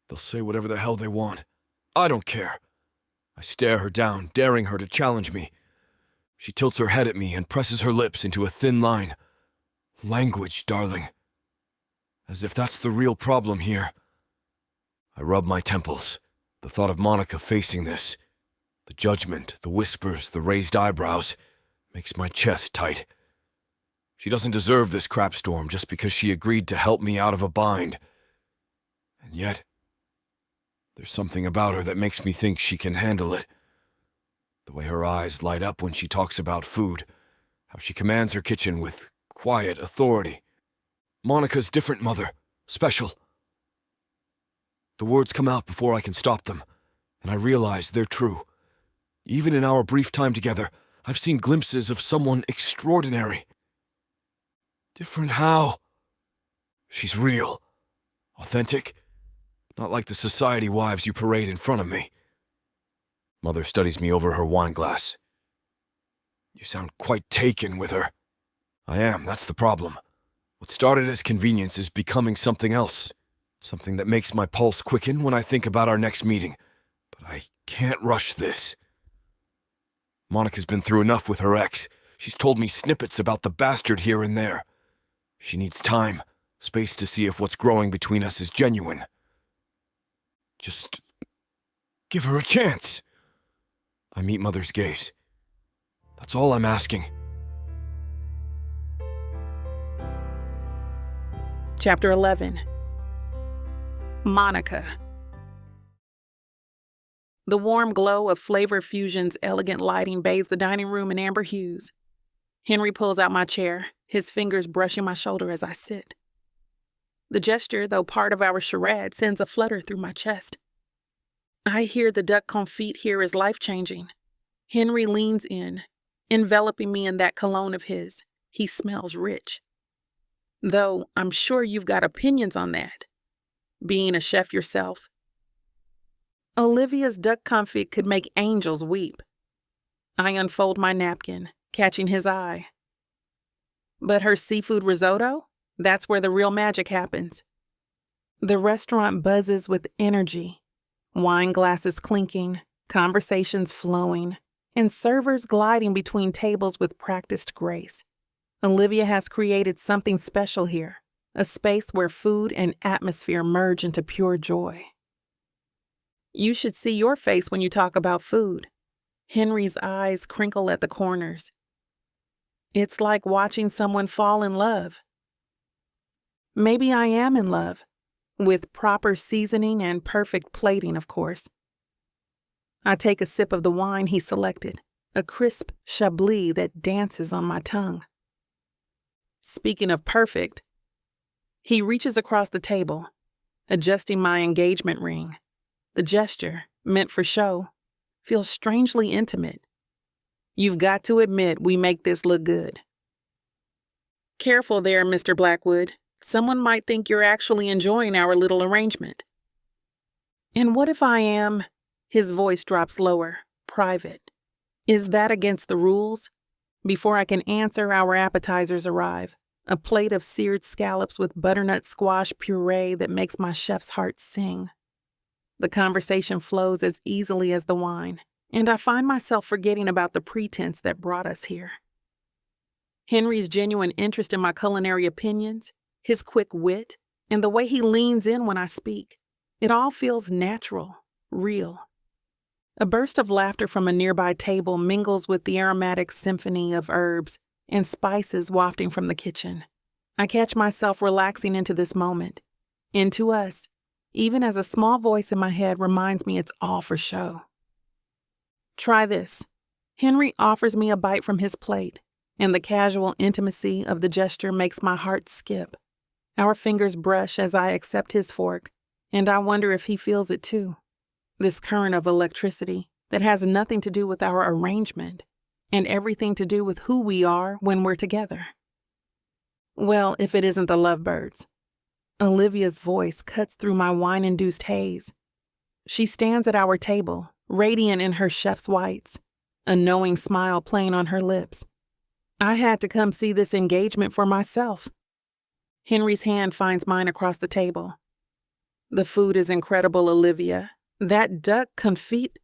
B: They'll say whatever the hell they want. I don't care. I stare her down, daring her to challenge me. She tilts her head at me and presses her lips into a thin line. Language, darling. As if that's the real problem here. I rub my temples. The thought of Monica facing this, the judgment, the whispers, the raised eyebrows, makes my chest tight. She doesn't deserve this crapstorm just because she agreed to help me out of a bind. And yet, there's something about her that makes me think she can handle it. The way her eyes light up when she talks about food, how she commands her kitchen with quiet authority. Monica's different, Mother. Special. The words come out before I can stop them, and I realize they're true. Even in our brief time together, I've seen glimpses of someone extraordinary. Different how? She's real. Authentic. Not like the society wives you parade in front of me. Mother studies me over her wine glass. You sound quite taken with her. I am, that's the problem. What started as convenience is becoming something else. Something that makes my pulse quicken when I think about our next meeting. But I can't rush this. Monica's been through enough with her ex. She's told me snippets about the bastard here and there. She needs time, space to see if what's growing between us is genuine. Just give her a chance. I meet Mother's gaze. That's all I'm asking.
A: Chapter 11. Monica. The warm glow of Flavor Fusion's elegant lighting bathes the dining room in amber hues. Henry pulls out my chair, his fingers brushing my shoulder as I sit. The gesture, though part of our charade, sends a flutter through my chest. I hear the duck confit here is life-changing. Henry leans in, enveloping me in that cologne of his. He smells rich. Though I'm sure you've got opinions on that. Being a chef yourself. Olivia's duck confit could make angels weep. I unfold my napkin, catching his eye. But her seafood risotto? That's where the real magic happens. The restaurant buzzes with energy. Wine glasses clinking, conversations flowing, and servers gliding between tables with practiced grace. Olivia has created something special here, a space where food and atmosphere merge into pure joy. You should see your face when you talk about food. Henry's eyes crinkle at the corners. It's like watching someone fall in love. Maybe I am in love, with proper seasoning and perfect plating, of course. I take a sip of the wine he selected, a crisp Chablis that dances on my tongue. Speaking of perfect, he reaches across the table, adjusting my engagement ring. The gesture, meant for show, feels strangely intimate. You've got to admit we make this look good. Careful there, Mr. Blackwood. Someone might think you're actually enjoying our little arrangement. And what if I am? His voice drops lower, private. Is that against the rules? Before I can answer, our appetizers arrive. A plate of seared scallops with butternut squash puree that makes my chef's heart sing. The conversation flows as easily as the wine, and I find myself forgetting about the pretense that brought us here. Henry's genuine interest in my culinary opinions, his quick wit, and the way he leans in when I speak, it all feels natural, real. A burst of laughter from a nearby table mingles with the aromatic symphony of herbs and spices wafting from the kitchen. I catch myself relaxing into this moment, into us, even as a small voice in my head reminds me it's all for show. Try this. Henry offers me a bite from his plate, and the casual intimacy of the gesture makes my heart skip. Our fingers brush as I accept his fork, and I wonder if he feels it too. This current of electricity that has nothing to do with our arrangement and everything to do with who we are when we're together. Well, if it isn't the lovebirds. Olivia's voice cuts through my wine-induced haze. She stands at our table, radiant in her chef's whites, a knowing smile playing on her lips. I had to come see this engagement for myself. Henry's hand finds mine across the table. The food is incredible, Olivia. That duck confit.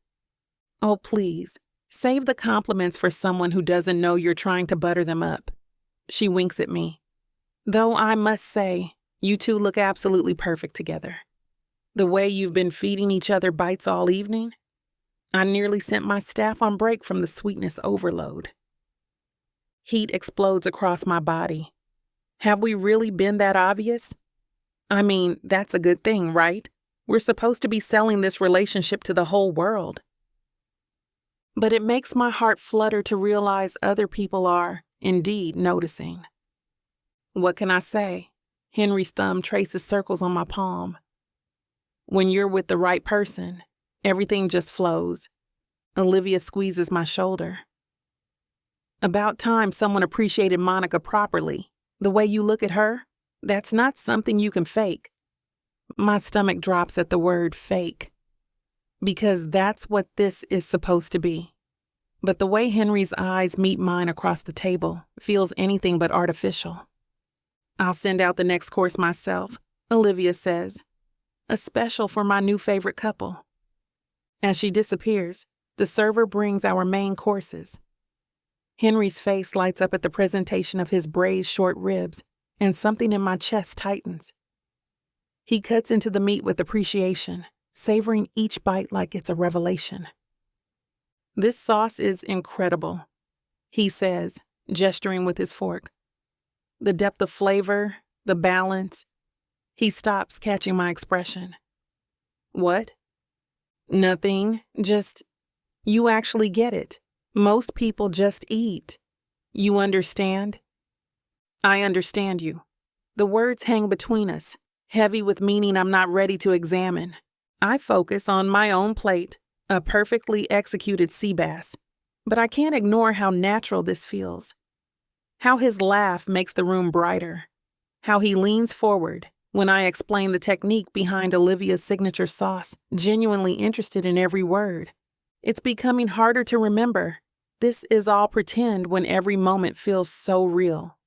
A: Oh, please, save the compliments for someone who doesn't know you're trying to butter them up. She winks at me. Though I must say, you two look absolutely perfect together. The way you've been feeding each other bites all evening, I nearly sent my staff on break from the sweetness overload. Heat explodes across my body. Have we really been that obvious? I mean, that's a good thing, right? We're supposed to be selling this relationship to the whole world. But it makes my heart flutter to realize other people are, indeed, noticing. What can I say? Henry's thumb traces circles on my palm. When you're with the right person, everything just flows. Olivia squeezes my shoulder. About time someone appreciated Monica properly. The way you look at her, that's not something you can fake. My stomach drops at the word fake. Because that's what this is supposed to be. But the way Henry's eyes meet mine across the table feels anything but artificial. I'll send out the next course myself, Olivia says. A special for my new favorite couple. As she disappears, the server brings our main courses. Henry's face lights up at the presentation of his braised short ribs, and something in my chest tightens. He cuts into the meat with appreciation, savoring each bite like it's a revelation. This sauce is incredible, he says, gesturing with his fork. The depth of flavor, the balance. He stops, catching my expression. What? Nothing, just, you actually get it. Most people just eat. You understand? I understand you. The words hang between us, heavy with meaning I'm not ready to examine. I focus on my own plate, a perfectly executed sea bass. But I can't ignore how natural this feels. How his laugh makes the room brighter. How he leans forward when I explain the technique behind Olivia's signature sauce, genuinely interested in every word. It's becoming harder to remember. This is all pretend when every moment feels so real.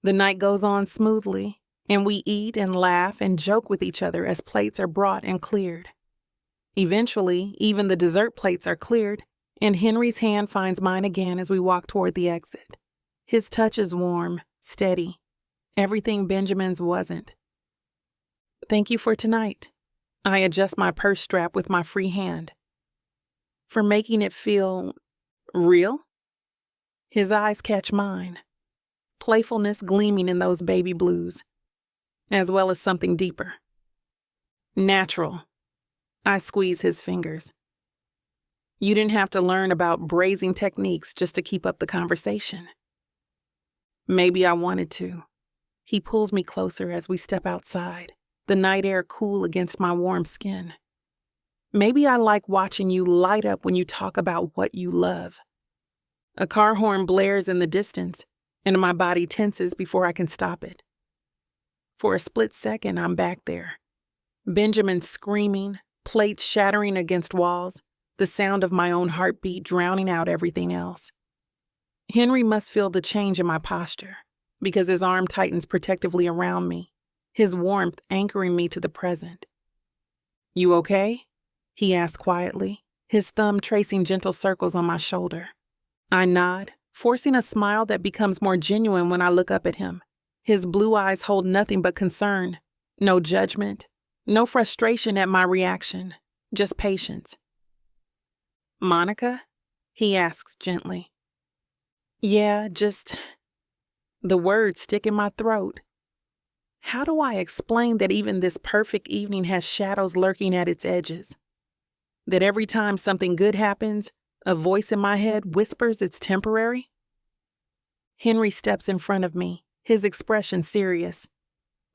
A: The night goes on smoothly, and we eat and laugh and joke with each other as plates are brought and cleared. Eventually, even the dessert plates are cleared, and Henry's hand finds mine again as we walk toward the exit. His touch is warm, steady. Everything Benjamin's wasn't. Thank you for tonight. I adjust my purse strap with my free hand. For making it feel real? His eyes catch mine. Playfulness gleaming in those baby blues, as well as something deeper. Natural. I squeeze his fingers. You didn't have to learn about braising techniques just to keep up the conversation. Maybe I wanted to. He pulls me closer as we step outside, the night air cool against my warm skin. Maybe I like watching you light up when you talk about what you love. A car horn blares in the distance, and my body tenses before I can stop it. For a split second, I'm back there. Benjamin screaming, plates shattering against walls, the sound of my own heartbeat drowning out everything else. Henry must feel the change in my posture, because his arm tightens protectively around me, his warmth anchoring me to the present. "You okay?" he asks quietly, his thumb tracing gentle circles on my shoulder. I nod, forcing a smile that becomes more genuine when I look up at him. His blue eyes hold nothing but concern, no judgment, no frustration at my reaction, just patience. "Monica?" he asks gently. "Yeah, just..." The words stick in my throat. How do I explain that even this perfect evening has shadows lurking at its edges? That every time something good happens, a voice in my head whispers it's temporary? Henry steps in front of me, his expression serious.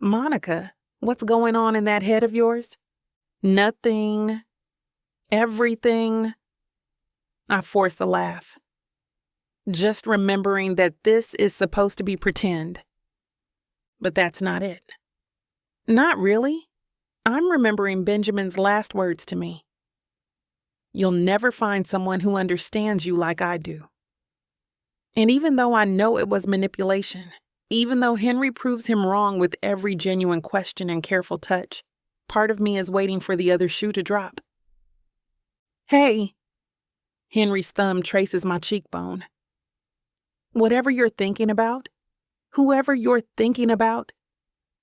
A: "Monica, what's going on in that head of yours?" "Nothing. Everything." I force a laugh. Just remembering that this is supposed to be pretend. But that's not it. Not really. I'm remembering Benjamin's last words to me. "You'll never find someone who understands you like I do." And even though I know it was manipulation, even though Henry proves him wrong with every genuine question and careful touch, part of me is waiting for the other shoe to drop. "Hey." Henry's thumb traces my cheekbone. "Whatever you're thinking about, whoever you're thinking about,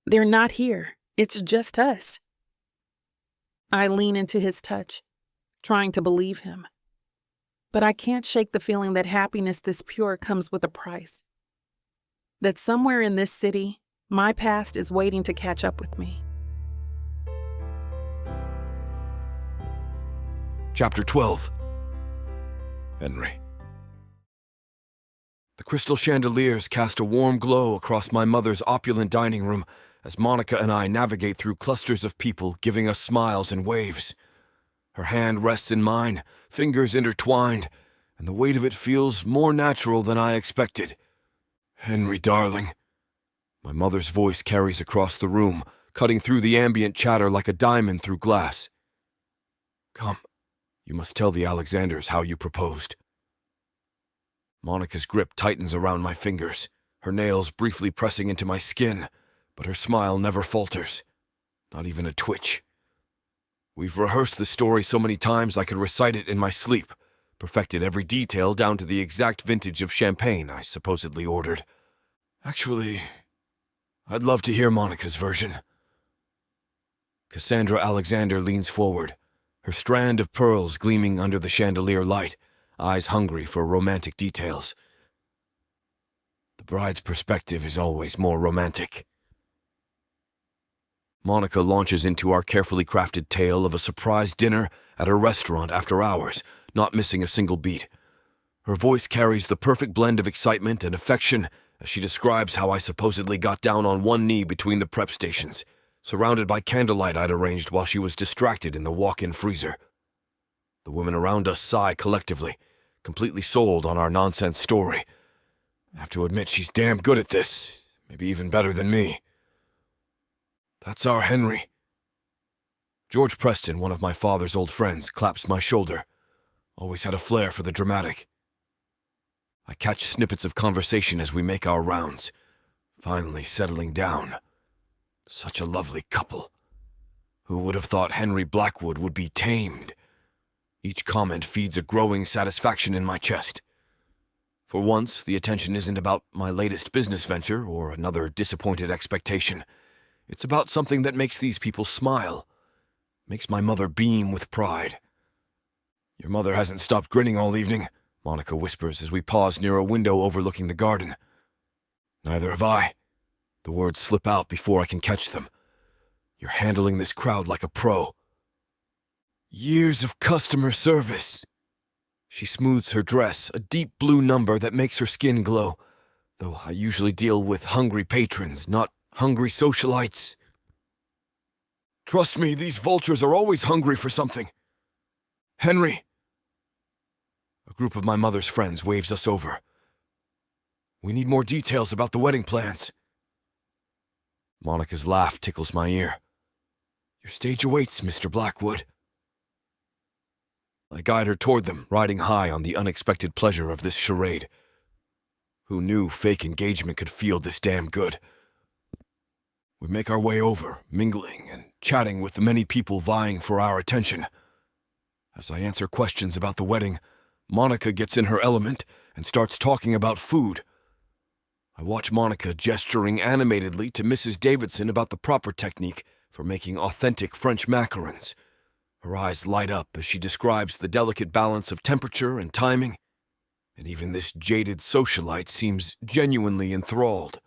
A: they're not here. It's just us." I lean into his touch, trying to believe him. But I can't shake the feeling that happiness this pure comes with a price. That somewhere in this city, my past is waiting to catch up with me.
B: Chapter 12. Henry. The crystal chandeliers cast a warm glow across my mother's opulent dining room as Monica and I navigate through clusters of people giving us smiles and waves. Her hand rests in mine, fingers intertwined, and the weight of it feels more natural than I expected. "Henry, darling." My mother's voice carries across the room, cutting through the ambient chatter like a diamond through glass. "Come, you must tell the Alexanders how you proposed." Monica's grip tightens around my fingers, her nails briefly pressing into my skin, but her smile never falters, not even a twitch. We've rehearsed the story so many times I could recite it in my sleep, perfected every detail down to the exact vintage of champagne I supposedly ordered. Actually, I'd love to hear Monica's version. Cassandra Alexander leans forward, her strand of pearls gleaming under the chandelier light, eyes hungry for romantic details. The bride's perspective is always more romantic. Monica launches into our carefully crafted tale of a surprise dinner at a restaurant after hours, not missing a single beat. Her voice carries the perfect blend of excitement and affection as she describes how I supposedly got down on one knee between the prep stations, surrounded by candlelight I'd arranged while she was distracted in the walk-in freezer. The women around us sigh collectively, completely sold on our nonsense story. I have to admit she's damn good at this, maybe even better than me. "That's our Henry." George Preston, one of my father's old friends, claps my shoulder. Always had a flair for the dramatic. I catch snippets of conversation as we make our rounds, finally settling down. Such a lovely couple. Who would have thought Henry Blackwood would be tamed? Each comment feeds a growing satisfaction in my chest. For once, the attention isn't about my latest business venture or another disappointed expectation. It's about something that makes these people smile, makes my mother beam with pride. "Your mother hasn't stopped grinning all evening," Monica whispers as we pause near a window overlooking the garden. "Neither have I." The words slip out before I can catch them. "You're handling this crowd like a pro." "Years of customer service." She smooths her dress, a deep blue number that makes her skin glow, though I usually deal with hungry patrons, not hungry socialites. "Trust me, these vultures are always hungry for something. Henry." A group of my mother's friends waves us over. "We need more details about the wedding plans." Monica's laugh tickles my ear. Your stage awaits, Mr. Blackwood. I guide her toward them, riding high on the unexpected pleasure of this charade. Who knew fake engagement could feel this damn good? We make our way over, mingling and chatting with the many people vying for our attention. As I answer questions about the wedding, Monica gets in her element and starts talking about food. I watch Monica gesturing animatedly to Mrs. Davidson about the proper technique for making authentic French macarons. Her eyes light up as she describes the delicate balance of temperature and timing, and even this jaded socialite seems genuinely enthralled.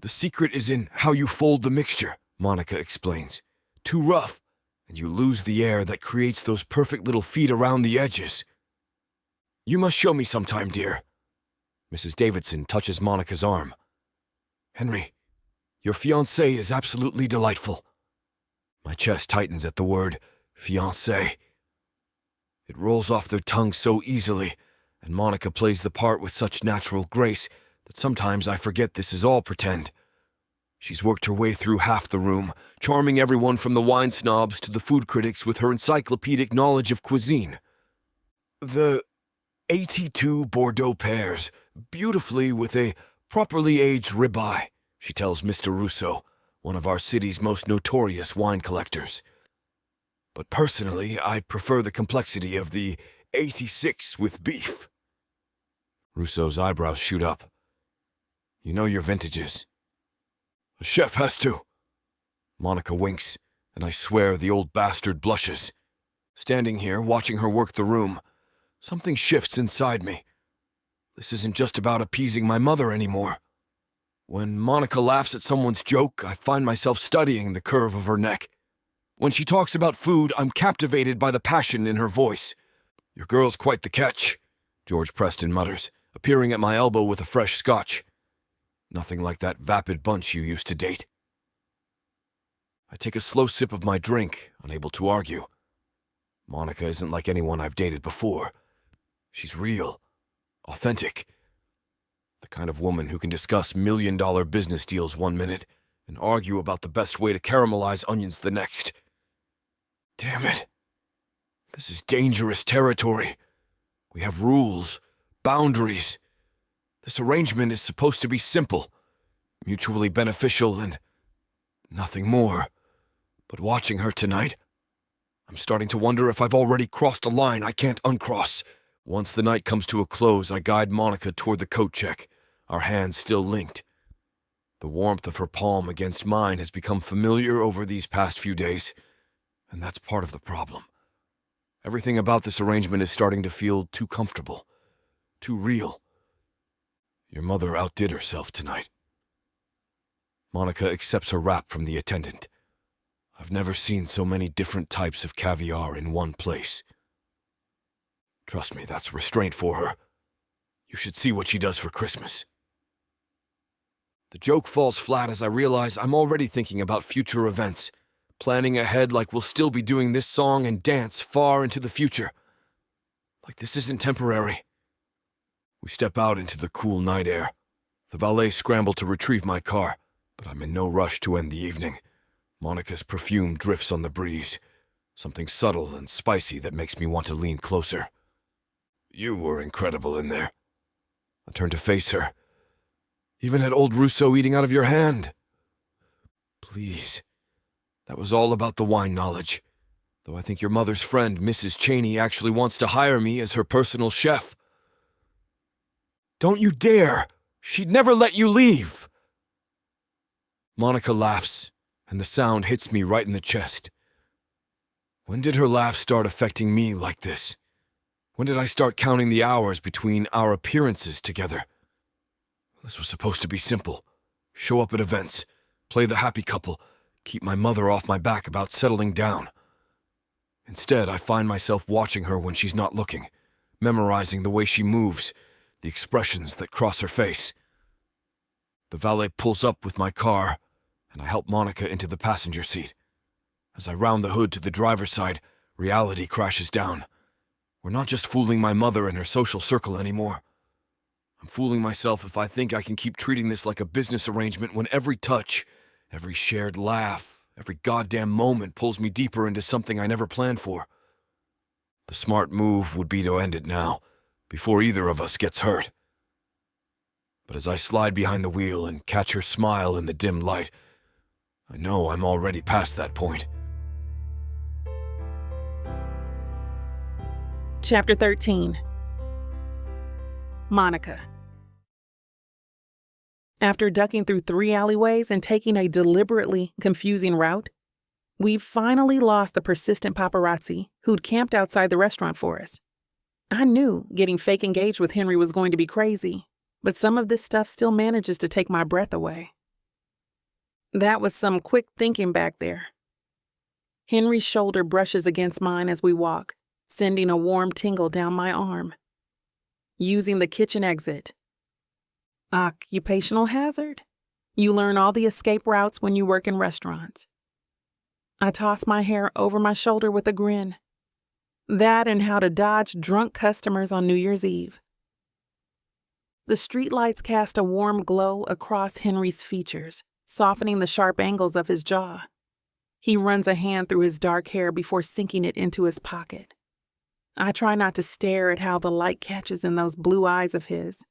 B: The secret is in how you fold the mixture, Monica explains. Too rough, and you lose the air that creates those perfect little feet around the edges. You must show me sometime, dear. Mrs. Davidson touches Monica's arm. Henry, your fiancée is absolutely delightful. My chest tightens at the word fiancée. It rolls off their tongue so easily, and Monica plays the part with such natural grace that sometimes I forget this is all pretend. She's worked her way through half the room, charming everyone from the wine snobs to the food critics with her encyclopedic knowledge of cuisine. The 82 Bordeaux pears, beautifully with a properly aged ribeye, she tells Mr. Russo, one of our city's most notorious wine collectors. But personally, I prefer the complexity of the 86 with beef. Russo's eyebrows shoot up. You know your vintages. A chef has to. Monica winks, and I swear the old bastard blushes. Standing here, watching her work the room, something shifts inside me. This isn't just about appeasing my mother anymore. When Monica laughs at someone's joke, I find myself studying the curve of her neck. When she talks about food, I'm captivated by the passion in her voice. Your girl's quite the catch, George Preston mutters, appearing at my elbow with a fresh scotch. Nothing like that vapid bunch you used to date. I take a slow sip of my drink, unable to argue. Monica isn't like anyone I've dated before. She's real, authentic. The kind of woman who can discuss million-dollar business deals one minute and argue about the best way to caramelize onions the next. Damn it. This is dangerous territory. We have rules, boundaries. This arrangement is supposed to be simple, mutually beneficial, and nothing more. But watching her tonight, I'm starting to wonder if I've already crossed a line I can't uncross. Once the night comes to a close, I guide Monica toward the coat check, our hands still linked. The warmth of her palm against mine has become familiar over these past few days, and that's part of the problem. Everything about this arrangement is starting to feel too comfortable, too real. Your mother outdid herself tonight. Monica accepts her wrap from the attendant. I've never seen so many different types of caviar in one place. Trust me, that's restraint for her. You should see what she does for Christmas. The joke falls flat as I realize I'm already thinking about future events, planning ahead like we'll still be doing this song and dance far into the future. Like this isn't temporary. We step out into the cool night air. The valet scrambled to retrieve my car, but I'm in no rush to end the evening. Monica's perfume drifts on the breeze, something subtle and spicy that makes me want to lean closer. You were incredible in there. I turn to face her. Even had old Russo eating out of your hand. Please. That was all about the wine knowledge. Though I think your mother's friend, Mrs. Cheney, actually wants to hire me as her personal chef. Don't you dare! She'd never let you leave! Monica laughs, and the sound hits me right in the chest. When did her laugh start affecting me like this? When did I start counting the hours between our appearances together? This was supposed to be simple. Show up at events, play the happy couple, keep my mother off my back about settling down. Instead, I find myself watching her when she's not looking, memorizing the way she moves, the expressions that cross her face. The valet pulls up with my car, and I help Monica into the passenger seat. As I round the hood to the driver's side, reality crashes down. We're not just fooling my mother and her social circle anymore. I'm fooling myself if I think I can keep treating this like a business arrangement when every touch, Every shared laugh, every goddamn moment pulls me deeper into something I never planned for. The smart move would be to end it now, before either of us gets hurt. But as I slide behind the wheel and catch her smile in the dim light, I know I'm already past that point.
A: Chapter 13. Monica. After ducking through 3 alleyways and taking a deliberately confusing route, we've finally lost the persistent paparazzi who'd camped outside the restaurant for us. I knew getting fake engaged with Henry was going to be crazy, but some of this stuff still manages to take my breath away. That was some quick thinking back there. Henry's shoulder brushes against mine as we walk, sending a warm tingle down my arm. Using the kitchen exit. Occupational hazard? You learn all the escape routes when you work in restaurants. I toss my hair over my shoulder with a grin. That and how to dodge drunk customers on New Year's Eve. The streetlights cast a warm glow across Henry's features, softening the sharp angles of his jaw. He runs a hand through his dark hair before sinking it into his pocket. I try not to stare at how the light catches in those blue eyes of his.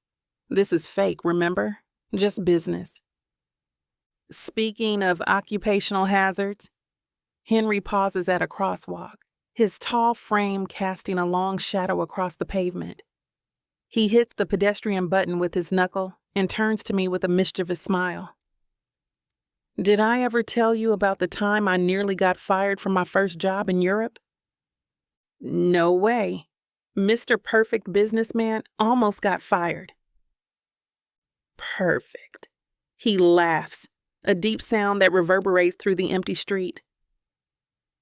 A: This is fake, remember? Just business. Speaking of occupational hazards, Henry pauses at a crosswalk, his tall frame casting a long shadow across the pavement. He hits the pedestrian button with his knuckle and turns to me with a mischievous smile. Did I ever tell you about the time I nearly got fired from my first job in Europe? No way. Mr. Perfect Businessman almost got fired. Perfect. He laughs, a deep sound that reverberates through the empty street.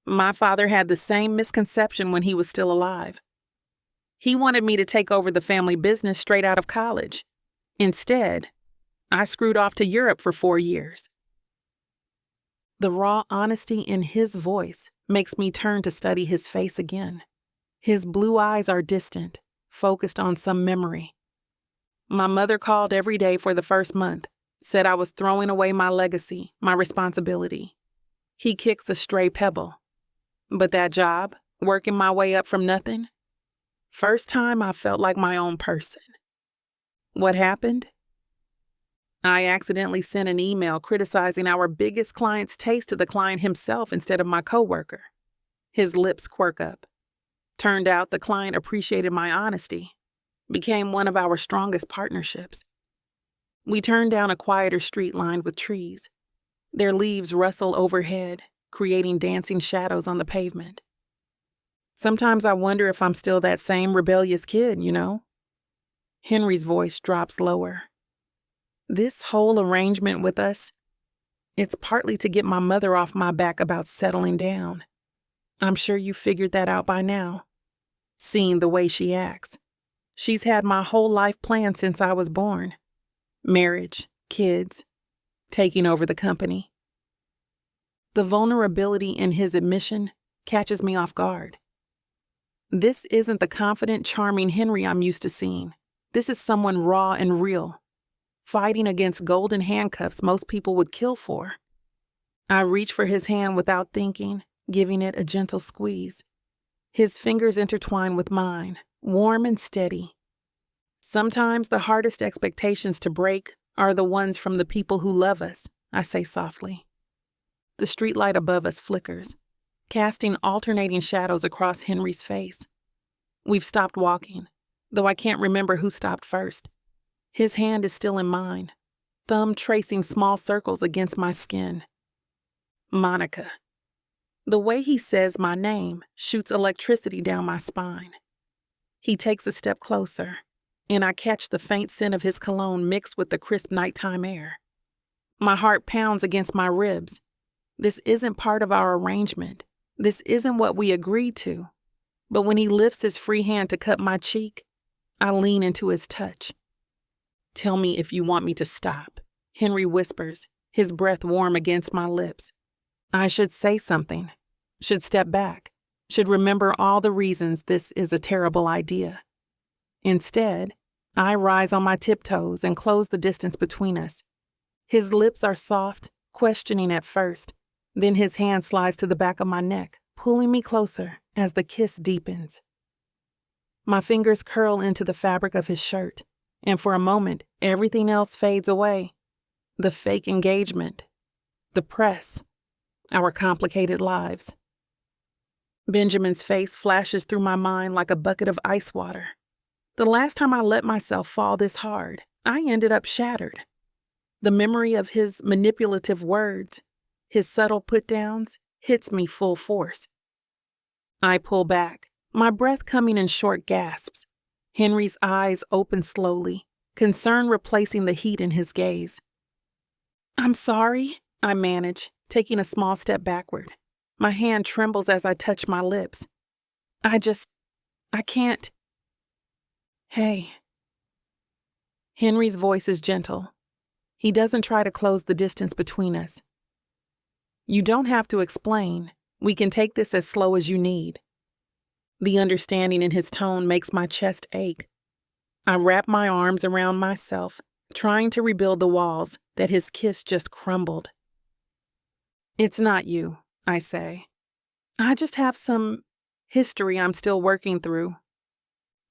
A: My father had the same misconception when he was still alive. He wanted me to take over the family business straight out of college. Instead, I screwed off to Europe for 4 years. The raw honesty in his voice makes me turn to study his face again. His blue eyes are distant, focused on some memory. My mother called every day for the first month, said I was throwing away my legacy, my responsibility. He kicks a stray pebble. But that job, working my way up from nothing, first time I felt like my own person. What happened? I accidentally sent an email criticizing our biggest client's taste to the client himself instead of my coworker. His lips quirk up. Turned out the client appreciated my honesty. Became one of our strongest partnerships. We turned down a quieter street lined with trees. Their leaves rustle overhead, creating dancing shadows on the pavement. Sometimes I wonder if I'm still that same rebellious kid, you know? Henry's voice drops lower. This whole arrangement with us, it's partly to get my mother off my back about settling down. I'm sure you figured that out by now, seeing the way she acts. She's had my whole life planned since I was born. Marriage, kids, taking over the company. The vulnerability in his admission catches me off guard. This isn't the confident, charming Henry I'm used to seeing. This is someone raw and real, fighting against golden handcuffs most people would kill for. I reach for his hand without thinking, giving it a gentle squeeze. His fingers intertwine with mine, warm and steady. Sometimes the hardest expectations to break are the ones from the people who love us, I say softly. The streetlight above us flickers, casting alternating shadows across Henry's face. We've stopped walking, though I can't remember who stopped first. His hand is still in mine, thumb tracing small circles against my skin. Monica. The way he says my name shoots electricity down my spine. He takes a step closer, and I catch the faint scent of his cologne mixed with the crisp nighttime air. My heart pounds against my ribs. This isn't part of our arrangement. This isn't what we agreed to. But when he lifts his free hand to cut my cheek, I lean into his touch. Tell me if you want me to stop, Henry whispers, his breath warm against my lips. I should say something, should step back, should remember all the reasons this is a terrible idea. Instead, I rise on my tiptoes and close the distance between us. His lips are soft, questioning at first. Then his hand slides to the back of my neck, pulling me closer as the kiss deepens. My fingers curl into the fabric of his shirt, and for a moment, everything else fades away. The fake engagement, the press, our complicated lives. Benjamin's face flashes through my mind like a bucket of ice water. The last time I let myself fall this hard, I ended up shattered. The memory of his manipulative words, his subtle put-downs, hits me full force. I pull back, my breath coming in short gasps. Henry's eyes open slowly, concern replacing the heat in his gaze. "I'm sorry," I manage, taking a small step backward. My hand trembles as I touch my lips. I can't. "Hey." Henry's voice is gentle. He doesn't try to close the distance between us. "You don't have to explain. We can take this as slow as you need." The understanding in his tone makes my chest ache. I wrap my arms around myself, trying to rebuild the walls that his kiss just crumbled. "It's not you," I say. "I just have some history I'm still working through."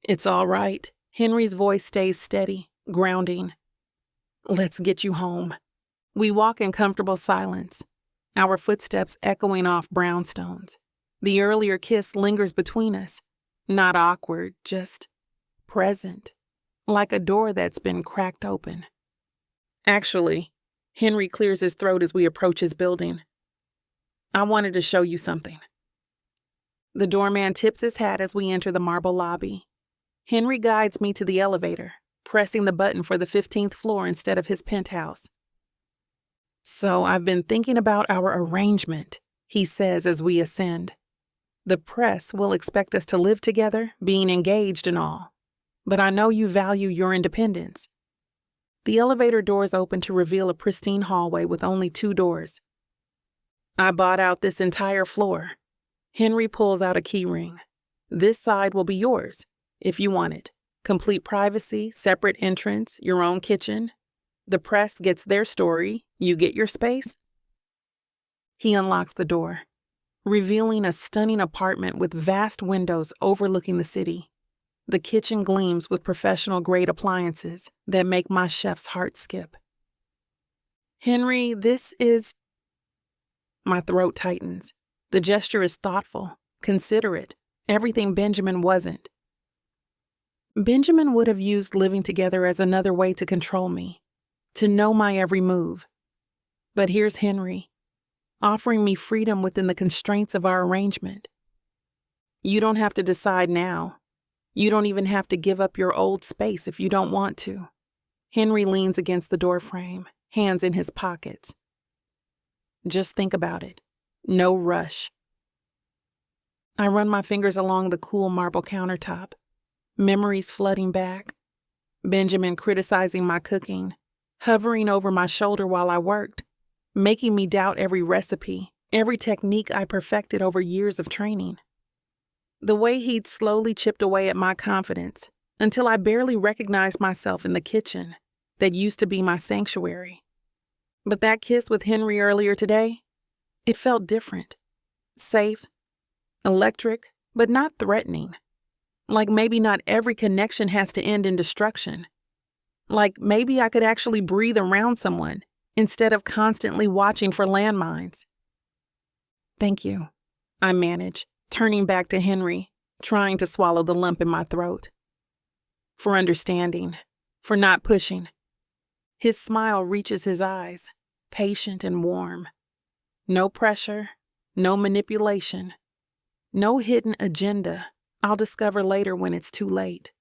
A: "It's all right." Henry's voice stays steady, grounding. "Let's get you home." We walk in comfortable silence, our footsteps echoing off brownstones. The earlier kiss lingers between us, not awkward, just present, like a door that's been cracked open. "Actually," Henry clears his throat as we approach his building, "I wanted to show you something." The doorman tips his hat as we enter the marble lobby. Henry guides me to the elevator, pressing the button for the 15th floor instead of his penthouse. "So I've been thinking about our arrangement," he says as we ascend. "The press will expect us to live together, being engaged and all. But I know you value your independence." The elevator doors open to reveal a pristine hallway with only 2 doors. "I bought out this entire floor." Henry pulls out a key ring. "This side will be yours, if you want it. Complete privacy, separate entrance, your own kitchen. The press gets their story, you get your space." He unlocks the door, revealing a stunning apartment with vast windows overlooking the city. The kitchen gleams with professional-grade appliances that make my chef's heart skip. "Henry, this is..." My throat tightens. The gesture is thoughtful, considerate, everything Benjamin wasn't. Benjamin would have used living together as another way to control me, to know my every move. But here's Henry, offering me freedom within the constraints of our arrangement. "You don't have to decide now. You don't even have to give up your old space if you don't want to." Henry leans against the doorframe, hands in his pockets. "Just think about it. No rush." I run my fingers along the cool marble countertop, memories flooding back. Benjamin criticizing my cooking, hovering over my shoulder while I worked, making me doubt every recipe, every technique I perfected over years of training. The way he'd slowly chipped away at my confidence until I barely recognized myself in the kitchen that used to be my sanctuary. But that kiss with Henry earlier today, it felt different. Safe, electric, but not threatening. Like maybe not every connection has to end in destruction. Like maybe I could actually breathe around someone instead of constantly watching for landmines. "Thank you," I manage, turning back to Henry, trying to swallow the lump in my throat. "For understanding, for not pushing." His smile reaches his eyes, patient and warm. No pressure, no manipulation, no hidden agenda I'll discover later when it's too late.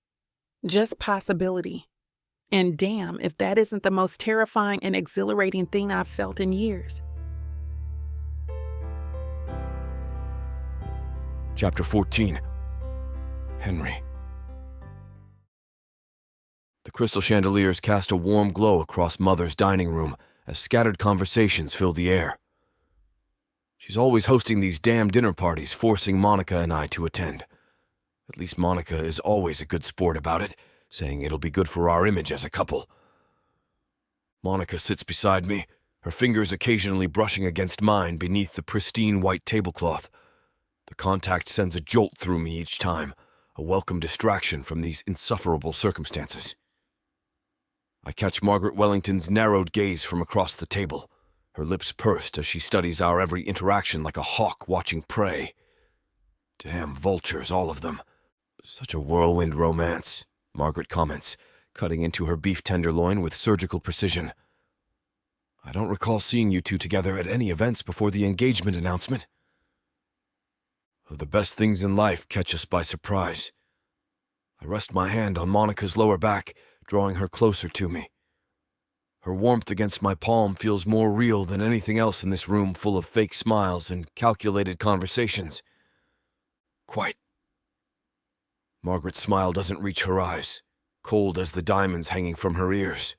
A: Just possibility. And damn if that isn't the most terrifying and exhilarating thing I've felt in years.
B: Chapter 14. Henry. The crystal chandeliers cast a warm glow across Mother's dining room as scattered conversations filled the air. She's always hosting these damn dinner parties, forcing Monica and I to attend. At least Monica is always a good sport about it, saying it'll be good for our image as a couple. Monica sits beside me, her fingers occasionally brushing against mine beneath the pristine white tablecloth. The contact sends a jolt through me each time, a welcome distraction from these insufferable circumstances. I catch Margaret Wellington's narrowed gaze from across the table, her lips pursed as she studies our every interaction like a hawk watching prey. Damn vultures, all of them. Such a whirlwind romance, Margaret comments, cutting into her beef tenderloin with surgical precision. I don't recall seeing you two together at any events before the engagement announcement. The best things in life catch us by surprise. I rest my hand on Monica's lower back, drawing her closer to me. Her warmth against my palm feels more real than anything else in this room full of fake smiles and calculated conversations. Quite. Margaret's smile doesn't reach her eyes, cold as the diamonds hanging from her ears.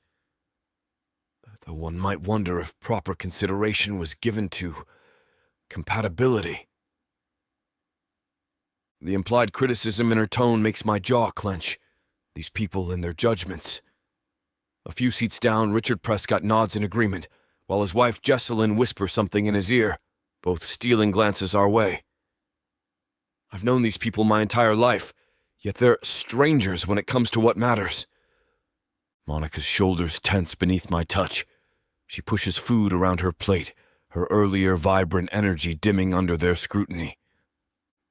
B: Though one might wonder if proper consideration was given to compatibility. The implied criticism in her tone makes my jaw clench. These people and their judgments. A few seats down, Richard Prescott nods in agreement, while his wife Jessalyn whispers something in his ear, both stealing glances our way. I've known these people my entire life, yet they're strangers when it comes to what matters. Monica's shoulders tense beneath my touch. She pushes food around her plate, her earlier vibrant energy dimming under their scrutiny.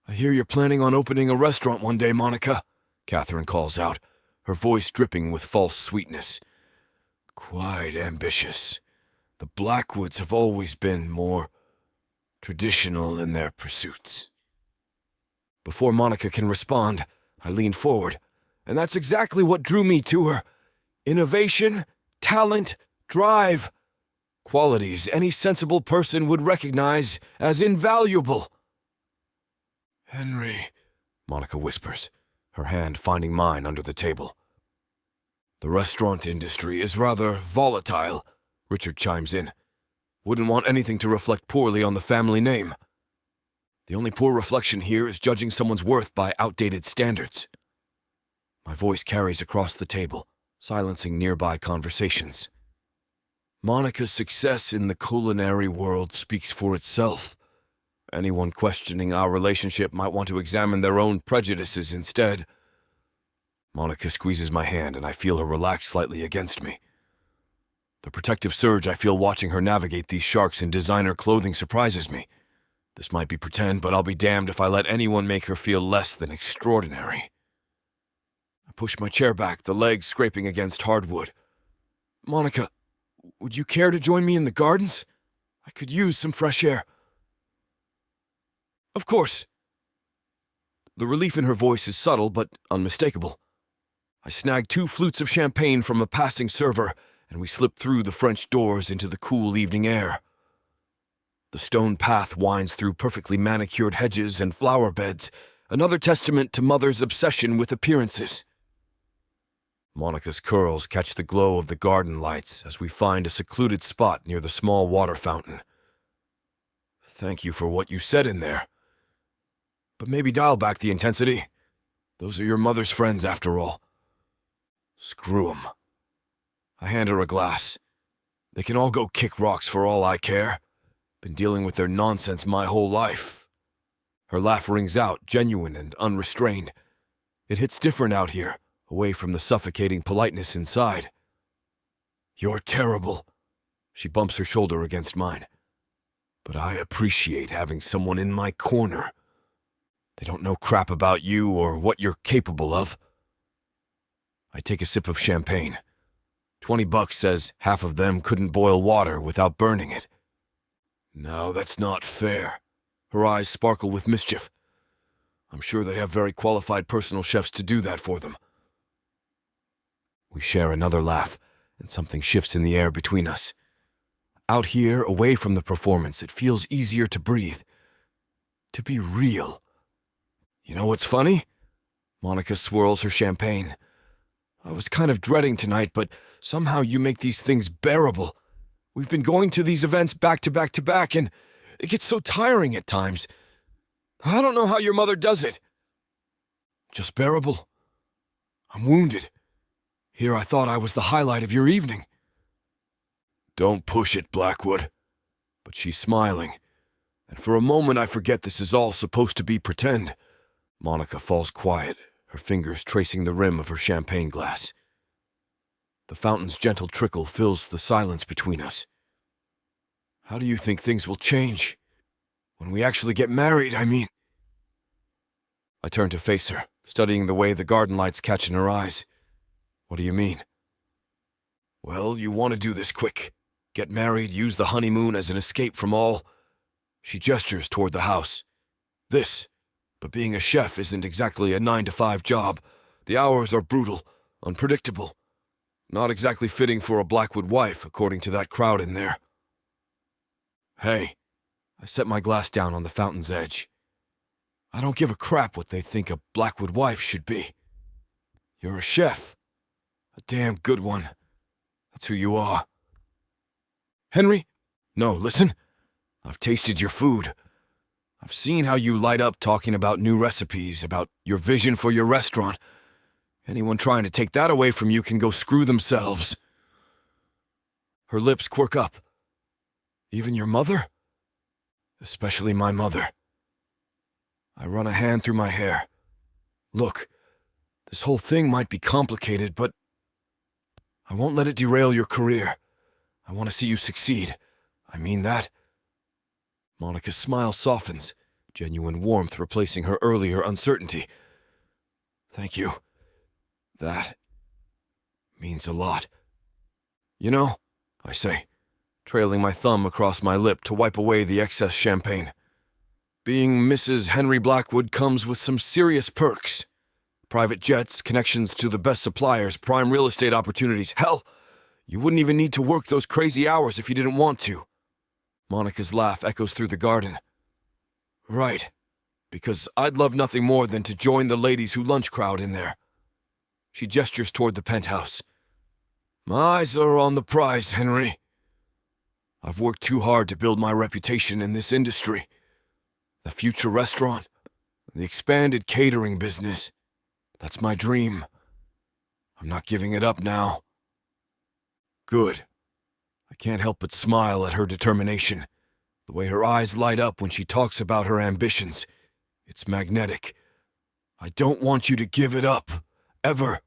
B: I hear you're planning on opening a restaurant one day, Monica, Catherine calls out, her voice dripping with false sweetness. Quite ambitious. The Blackwoods have always been more traditional in their pursuits. Before Monica can respond, I lean forward, and that's exactly what drew me to her. Innovation, talent, drive. Qualities any sensible person would recognize as invaluable. Henry, Monica whispers, her hand finding mine under the table. The restaurant industry is rather volatile, Richard chimes in. Wouldn't want anything to reflect poorly on the family name. The only poor reflection here is judging someone's worth by outdated standards. My voice carries across the table, silencing nearby conversations. Monica's success in the culinary world speaks for itself. Anyone questioning our relationship might want to examine their own prejudices instead. Monica squeezes my hand, and I feel her relax slightly against me. The protective surge I feel watching her navigate these sharks in designer clothing surprises me. This might be pretend, but I'll be damned if I let anyone make her feel less than extraordinary. I push my chair back, the legs scraping against hardwood. Monica, would you care to join me in the gardens? I could use some fresh air. Of course. The relief in her voice is subtle but unmistakable. I snag 2 flutes of champagne from a passing server, and we slip through the French doors into the cool evening air. The stone path winds through perfectly manicured hedges and flower beds, another testament to Mother's obsession with appearances. Monica's curls catch the glow of the garden lights as we find a secluded spot near the small water fountain. Thank you for what you said in there. But maybe dial back the intensity. Those are your mother's friends, after all. Screw 'em. I hand her a glass. They can all go kick rocks for all I care. Been dealing with their nonsense my whole life. Her laugh rings out, genuine and unrestrained. It hits different out here, away from the suffocating politeness inside. You're terrible. She bumps her shoulder against mine. But I appreciate having someone in my corner. They don't know crap about you or what you're capable of. I take a sip of champagne. $20 says half of them couldn't boil water without burning it. No, that's not fair. Her eyes sparkle with mischief. I'm sure they have very qualified personal chefs to do that for them. We share another laugh, and something shifts in the air between us. Out here, away from the performance, it feels easier to breathe. To be real. You know what's funny? Monica swirls her champagne. I was kind of dreading tonight, but somehow you make these things bearable. We've been going to these events back to back to back, and it gets so tiring at times. I don't know how your mother does it. Just bearable. I'm wounded. Here I thought I was the highlight of your evening. Don't push it, Blackwood. But she's smiling, and for a moment I forget this is all supposed to be pretend. Monica falls quiet, her fingers tracing the rim of her champagne glass. The fountain's gentle trickle fills the silence between us. How do you think things will change? When we actually get married, I mean. I turn to face her, studying the way the garden lights catch in her eyes. What do you mean? Well, you want to do this quick. Get married, use the honeymoon as an escape from all. She gestures toward the house. This. But being a chef isn't exactly a 9-to-5 job. The hours are brutal, unpredictable. Not exactly fitting for a Blackwood wife, according to that crowd in there. Hey, I set my glass down on the fountain's edge. I don't give a crap what they think a Blackwood wife should be. You're a chef. A damn good one. That's who you are. Henry? No, listen. I've tasted your food. I've seen how you light up talking about new recipes, about your vision for your restaurant. Anyone trying to take that away from you can go screw themselves. Her lips quirk up. Even your mother? Especially my mother. I run a hand through my hair. Look, this whole thing might be complicated, but I won't let it derail your career. I want to see you succeed. I mean that. Monica's smile softens, genuine warmth replacing her earlier uncertainty. Thank you. That means a lot. You know, I say, trailing my thumb across my lip to wipe away the excess champagne. Being Mrs. Henry Blackwood comes with some serious perks. Private jets, connections to the best suppliers, prime real estate opportunities. Hell, you wouldn't even need to work those crazy hours if you didn't want to. Monica's laugh echoes through the garden. Right, because I'd love nothing more than to join the ladies who lunch crowd in there. She gestures toward the penthouse. My eyes are on the prize, Henry. I've worked too hard to build my reputation in this industry. The future restaurant, the expanded catering business. That's my dream. I'm not giving it up now. Good. I can't help but smile at her determination. The way her eyes light up when she talks about her ambitions. It's magnetic. I don't want you to give it up. Ever.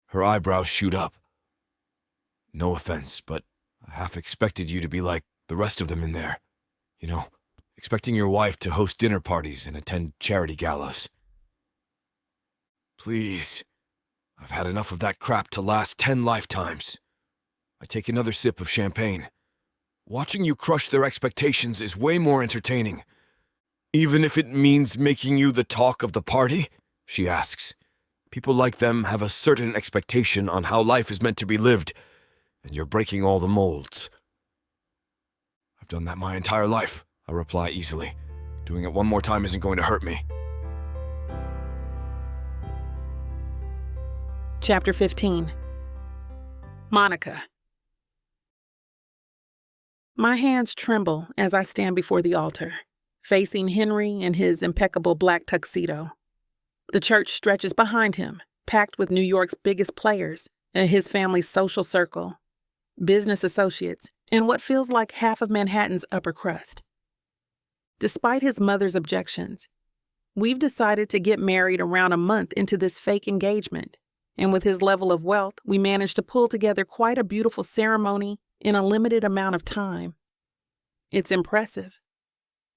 B: Her eyebrows shoot up. No offense, but I half expected you to be like the rest of them in there. You know, expecting your wife to host dinner parties and attend charity galas. Please. I've had enough of that crap to last 10 lifetimes. I take another sip of champagne. Watching you crush their expectations is way more entertaining. Even if it means making you the talk of the party? She asks. People like them have a certain expectation on how life is meant to be lived, and you're breaking all the molds. I've done that my entire life, I reply easily. Doing it one more time isn't going to hurt me.
A: Chapter 15. Monica. My hands tremble as I stand before the altar, facing Henry in his impeccable black tuxedo. The church stretches behind him, packed with New York's biggest players and his family's social circle, business associates, and what feels like half of Manhattan's upper crust. Despite his mother's objections, we've decided to get married around a month into this fake engagement, and with his level of wealth, we managed to pull together quite a beautiful ceremony in a limited amount of time. It's impressive,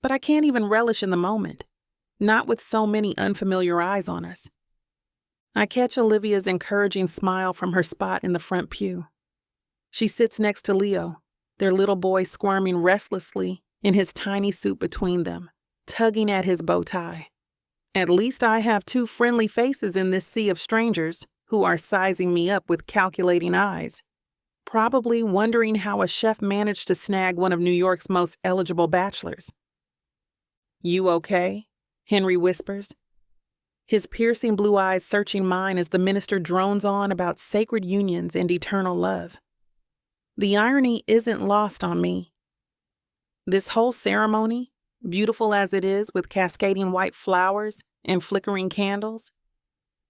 A: but I can't even relish in the moment. Not with so many unfamiliar eyes on us. I catch Olivia's encouraging smile from her spot in the front pew. She sits next to Leo, their little boy squirming restlessly in his tiny suit between them, tugging at his bow tie. At least I have two friendly faces in this sea of strangers who are sizing me up with calculating eyes, probably wondering how a chef managed to snag one of New York's most eligible bachelors. You okay? Henry whispers, his piercing blue eyes searching mine as the minister drones on about sacred unions and eternal love. The irony isn't lost on me. This whole ceremony, beautiful as it is with cascading white flowers and flickering candles,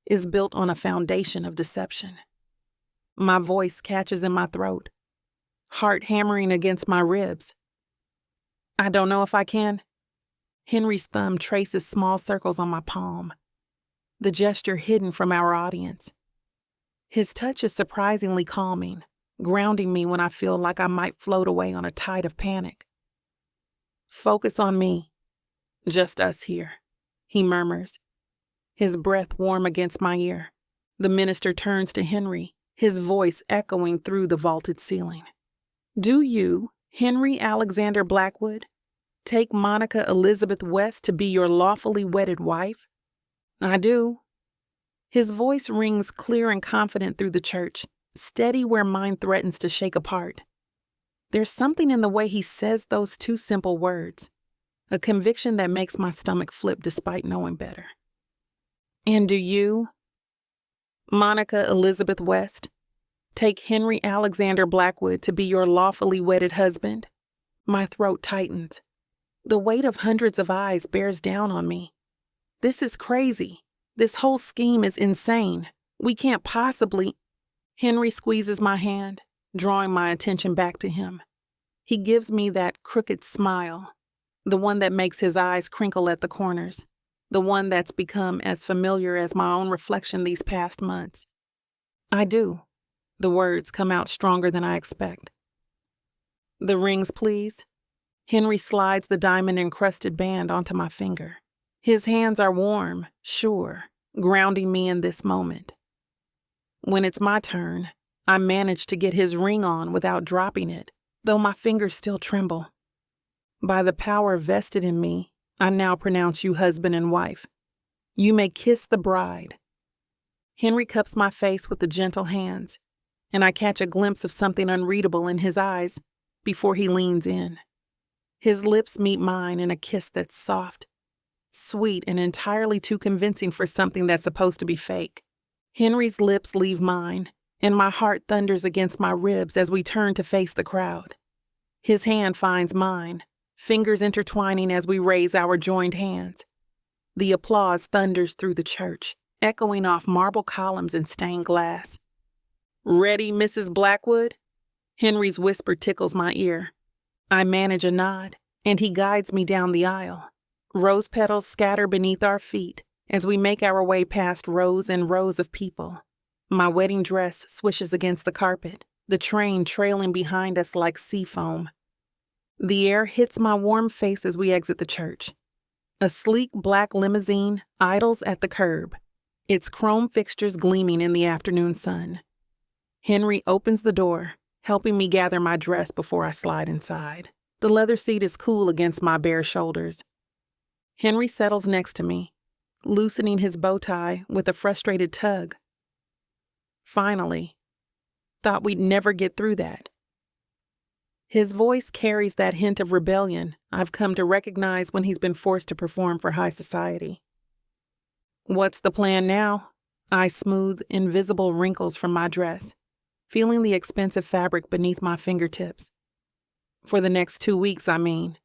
A: is built on a foundation of deception. My voice catches in my throat. heart hammering against my ribs. I don't know if I can. Henry's thumb traces small circles on my palm, the gesture hidden from our audience. His touch is surprisingly calming, grounding me when I feel like I might float away on a tide of panic. Focus on me. Just us here, he murmurs, his breath warm against my ear. The minister turns to Henry, his voice echoing through the vaulted ceiling. Do you, Henry Alexander Blackwood, take Monica Elizabeth West to be your lawfully wedded wife? I do. His voice rings clear and confident through the church, steady where mine threatens to shake apart. There's something in the way he says those two simple words, a conviction that makes my stomach flip despite knowing better. And do you, Monica Elizabeth West, take Henry Alexander Blackwood to be your lawfully wedded husband? My throat tightens. The weight of hundreds of eyes bears down on me. This is crazy. This whole scheme is insane. We can't possibly... Henry squeezes my hand, drawing my attention back to him. He gives me that crooked smile, the one that makes his eyes crinkle at the corners, the one that's become as familiar as my own reflection these past months. I do. The words come out stronger than I expect. The rings, please. Henry slides the diamond-encrusted band onto my finger. His hands are warm, sure, grounding me in this moment. When it's my turn, I manage to get his ring on without dropping it, though my fingers still tremble. By the power vested in me, I now pronounce you husband and wife. You may kiss the bride. Henry cups my face with the gentle hands, and I catch a glimpse of something unreadable in his eyes before he leans in. His lips meet mine in a kiss that's soft, sweet, and entirely too convincing for something that's supposed to be fake. Henry's lips leave mine, and my heart thunders against my ribs as we turn to face the crowd. His hand finds mine, fingers intertwining as we raise our joined hands. The applause thunders through the church, echoing off marble columns and stained glass. Ready, Mrs. Blackwood? Henry's whisper tickles my ear. I manage a nod, and he guides me down the aisle. Rose petals scatter beneath our feet as we make our way past rows and rows of people. My wedding dress swishes against the carpet, the train trailing behind us like sea foam. The air hits my warm face as we exit the church. A sleek black limousine idles at the curb, its chrome fixtures gleaming in the afternoon sun. Henry opens the door, helping me gather my dress before I slide inside. The leather seat is cool against my bare shoulders. Henry settles next to me, loosening his bow tie with a frustrated tug. Finally. Thought we'd never get through that. His voice carries that hint of rebellion I've come to recognize when he's been forced to perform for high society. What's the plan now? I smooth invisible wrinkles from my dress, feeling the expensive fabric beneath my fingertips. For the next 2 weeks, I mean.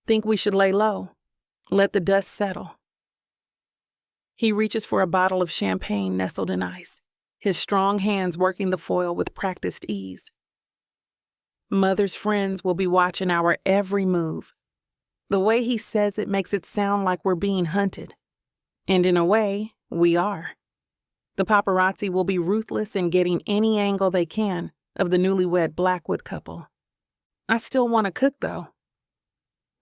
A: Think we should lay low, let the dust settle. He reaches for a bottle of champagne nestled in ice, his strong hands working the foil with practiced ease. Mother's friends will be watching our every move. The way he says it makes it sound like we're being hunted. And in a way, we are. The paparazzi will be ruthless in getting any angle they can of the newlywed Blackwood couple. I still want to cook, though.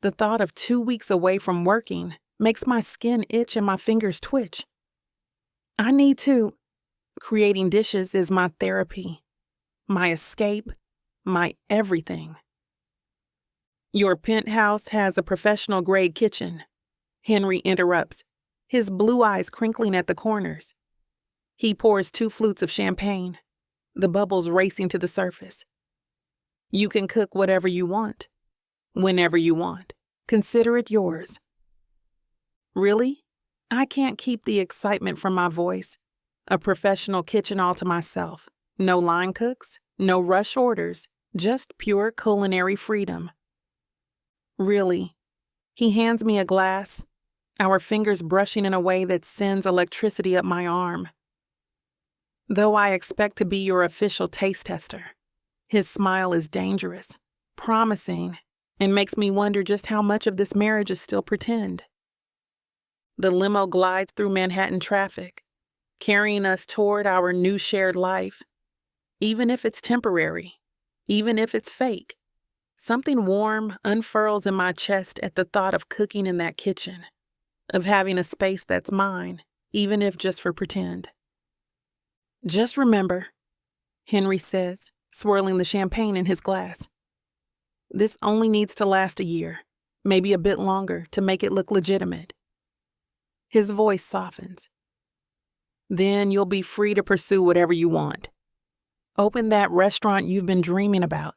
A: The thought of 2 weeks away from working makes my skin itch and my fingers twitch. I need to. Creating dishes is my therapy, my escape, my everything. Your penthouse has a professional-grade kitchen, Henry interrupts, his blue eyes crinkling at the corners. He pours 2 flutes of champagne, the bubbles racing to the surface. You can cook whatever you want, whenever you want. Consider it yours. Really? I can't keep the excitement from my voice. A professional kitchen all to myself. No line cooks, no rush orders, just pure culinary freedom. Really. He hands me a glass, our fingers brushing in a way that sends electricity up my arm. Though I expect to be your official taste tester. His smile is dangerous, promising, and makes me wonder just how much of this marriage is still pretend. The limo glides through Manhattan traffic, carrying us toward our new shared life. Even if it's temporary, even if it's fake, something warm unfurls in my chest at the thought of cooking in that kitchen, of having a space that's mine, even if just for pretend. Just remember, Henry says, swirling the champagne in his glass. This only needs to last a year, maybe a bit longer, to make it look legitimate. His voice softens. Then you'll be free to pursue whatever you want. Open that restaurant you've been dreaming about.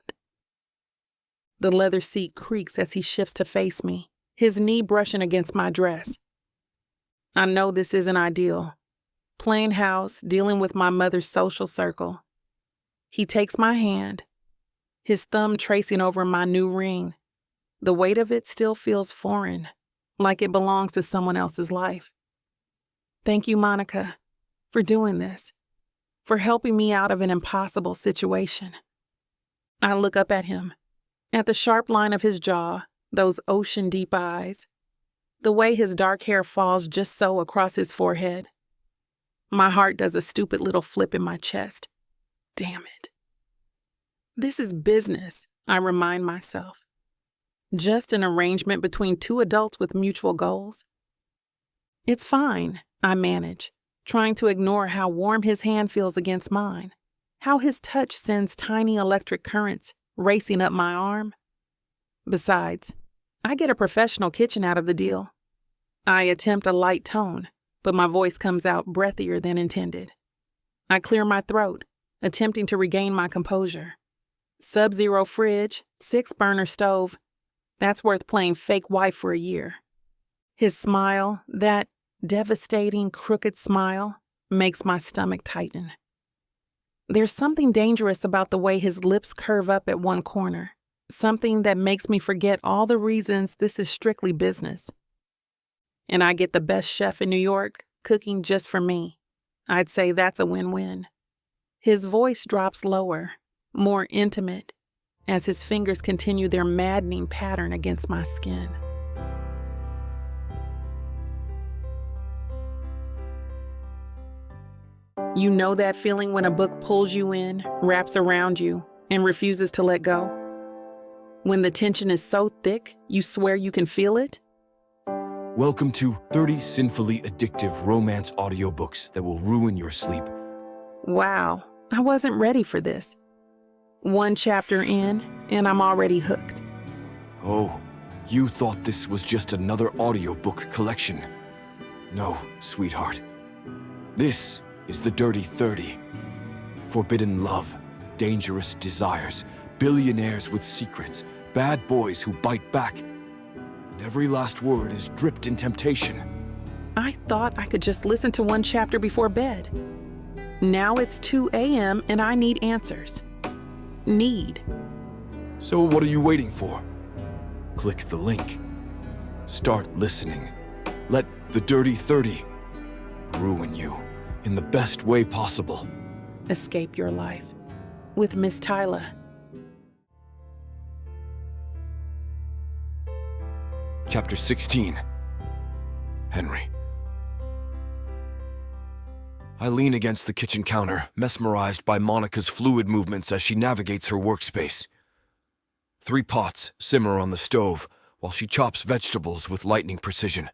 A: The leather seat creaks as he shifts to face me, his knee brushing against my dress. I know this isn't ideal. Plain house, dealing with my mother's social circle. He takes my hand, his thumb tracing over my new ring. The weight of it still feels foreign, like it belongs to someone else's life. Thank you, Monica, for doing this, for helping me out of an impossible situation. I look up at him, at the sharp line of his jaw, those ocean-deep eyes, the way his dark hair falls just so across his forehead. My heart does a stupid little flip in my chest. Damn it. This is business, I remind myself. Just an arrangement between two adults with mutual goals. It's fine, I manage, trying to ignore how warm his hand feels against mine, how his touch sends tiny electric currents racing up my arm. Besides, I get a professional kitchen out of the deal. I attempt a light tone, but my voice comes out breathier than intended. I clear my throat, attempting to regain my composure. Sub-zero fridge, 6-burner stove. That's worth playing fake wife for a year. His smile, that devastating, crooked smile, makes my stomach tighten. There's something dangerous about the way his lips curve up at one corner, something that makes me forget all the reasons this is strictly business. And I get the best chef in New York cooking just for me. I'd say that's a win-win. His voice drops lower, more intimate, as his fingers continue their maddening pattern against my skin. You know that feeling when a book pulls you in, wraps around you, and refuses to let go? When the tension is so thick, you swear you can feel it?
B: Welcome to 30 sinfully addictive romance audiobooks that will ruin your sleep.
A: Wow, I wasn't ready for this. One chapter in, and I'm already hooked.
B: Oh, you thought this was just another audiobook collection. No, sweetheart. This is the Dirty 30. Forbidden love, dangerous desires, billionaires with secrets, bad boys who bite back. And every last word is dripped in temptation.
A: I thought I could just listen to one chapter before bed. Now it's 2 a.m. and I need answers. Need.
B: So what are you waiting for? Click the link. Start listening. Let the Dirty 30 ruin you in the best way possible.
A: Escape your life with Miss Tyler.
B: Chapter 16. Henry. I lean against the kitchen counter, mesmerized by Monica's fluid movements as she navigates her workspace. 3 pots simmer on the stove while she chops vegetables with lightning precision.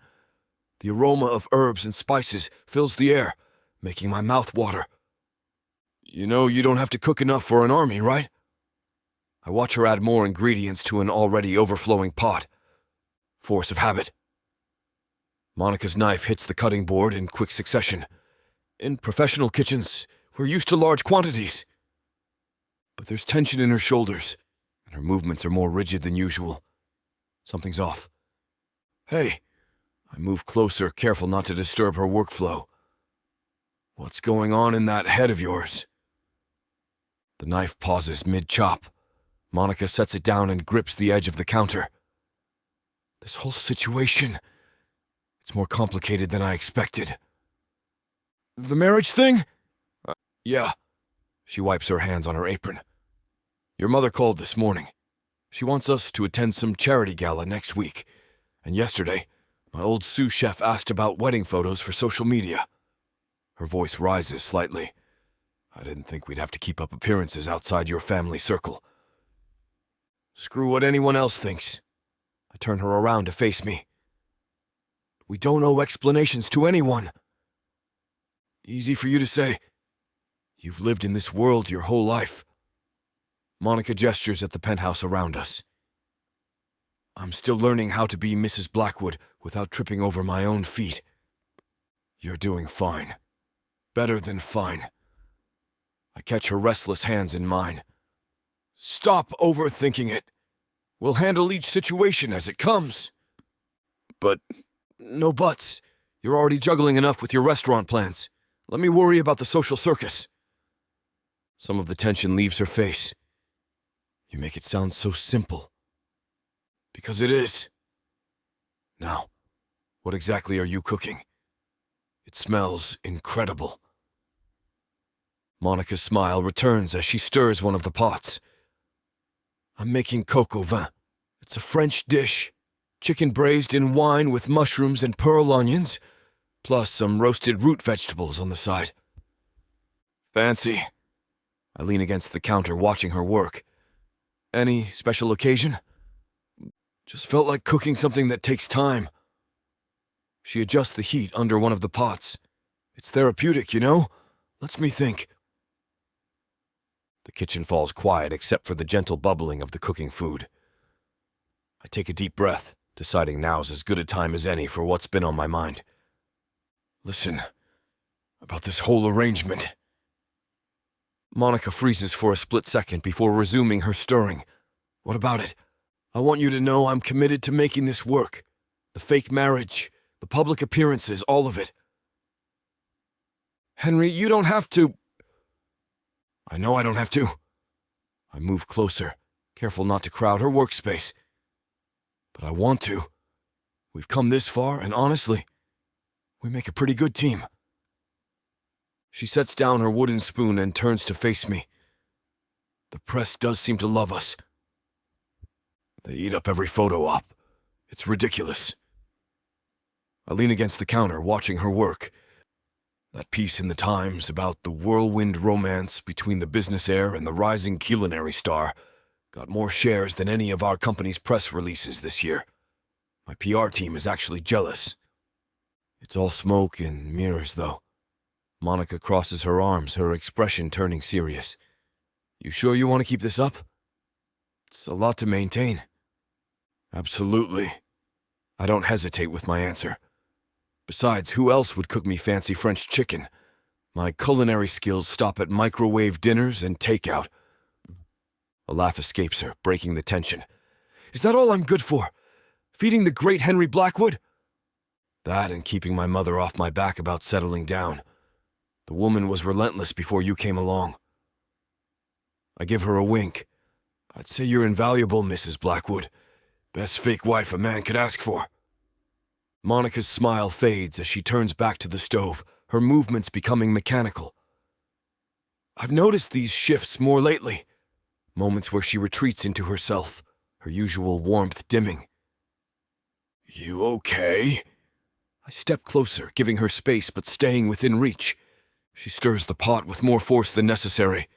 B: The aroma of herbs and spices fills the air, making my mouth water. You know you don't have to cook enough for an army, right? I watch her add more ingredients to an already overflowing pot. Force of habit. Monica's knife hits the cutting board in quick succession. In professional kitchens, we're used to large quantities. But there's tension in her shoulders, and her movements are more rigid than usual. Something's off. Hey, I move closer, careful not to disturb her workflow. What's going on in that head of yours? The knife pauses mid-chop. Monica sets it down and grips the edge of the counter. This whole situation, it's more complicated than I expected. The marriage thing? Yeah. She wipes her hands on her apron. Your mother called this morning. She wants us to attend some charity gala next week. And yesterday, my old sous chef asked about wedding photos for social media. Her voice rises slightly. I didn't think we'd have to keep up appearances outside your family circle. Screw what anyone else thinks. I turn her around to face me. We don't owe explanations to anyone. Easy for you to say. You've lived in this world your whole life. Monica gestures at the penthouse around us. I'm still learning how to be Mrs. Blackwood without tripping over my own feet. You're doing fine. Better than fine. I catch her restless hands in mine. Stop overthinking it. We'll handle each situation as it comes. But, no buts. You're already juggling enough with your restaurant plans. Let me worry about the social circus. Some of the tension leaves her face. You make it sound so simple. Because it is. Now, what exactly are you cooking? It smells incredible. Monica's smile returns as she stirs one of the pots. I'm making coq au vin. It's a French dish. Chicken braised in wine with mushrooms and pearl onions, plus some roasted root vegetables on the side. Fancy. I lean against the counter watching her work. Any special occasion? Just felt like cooking something that takes time. She adjusts the heat under one of the pots. It's therapeutic, you know? Lets me think. The kitchen falls quiet except for the gentle bubbling of the cooking food. I take a deep breath, deciding now's as good a time as any for what's been on my mind. Listen, about this whole arrangement. Monica freezes for a split second before resuming her stirring. What about it? I want you to know I'm committed to making this work. The fake marriage, the public appearances, all of it. Henry, you don't have to. I know I don't have to. I move closer, careful not to crowd her workspace. But I want to. We've come this far, and honestly, we make a pretty good team. She sets down her wooden spoon and turns to face me. The press does seem to love us. They eat up every photo op. It's ridiculous. I lean against the counter, watching her work. That piece in the Times about the whirlwind romance between the business heir and the rising culinary star got more shares than any of our company's press releases this year. My PR team is actually jealous. It's all smoke and mirrors, though. Monica crosses her arms, her expression turning serious. You sure you want to keep this up? It's a lot to maintain. Absolutely. I don't hesitate with my answer. Besides, who else would cook me fancy French chicken? My culinary skills stop at microwave dinners and takeout. A laugh escapes her, breaking the tension. Is that all I'm good for? Feeding the great Henry Blackwood? That and keeping my mother off my back about settling down. The woman was relentless before you came along. I give her a wink. I'd say you're invaluable, Mrs. Blackwood. Best fake wife a man could ask for. Monica's smile fades as she turns back to the stove, her movements becoming mechanical. I've noticed these shifts more lately. Moments where she retreats into herself, her usual warmth dimming. You okay? I step closer, giving her space but staying within reach. She stirs the pot with more force than necessary.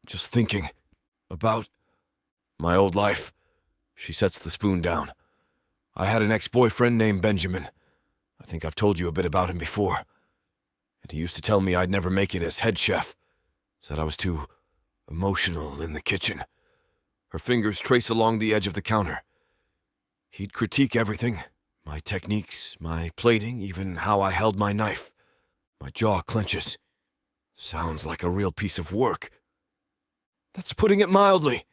B: Just thinking about my old life. She sets the spoon down. I had an ex-boyfriend named Benjamin. I think I've told you a bit about him before. And he used to tell me I'd never make it as head chef. Said I was too emotional in the kitchen. Her fingers trace along the edge of the counter. He'd critique everything. My techniques, my plating, even how I held my knife. My jaw clenches. Sounds like a real piece of work. That's putting it mildly.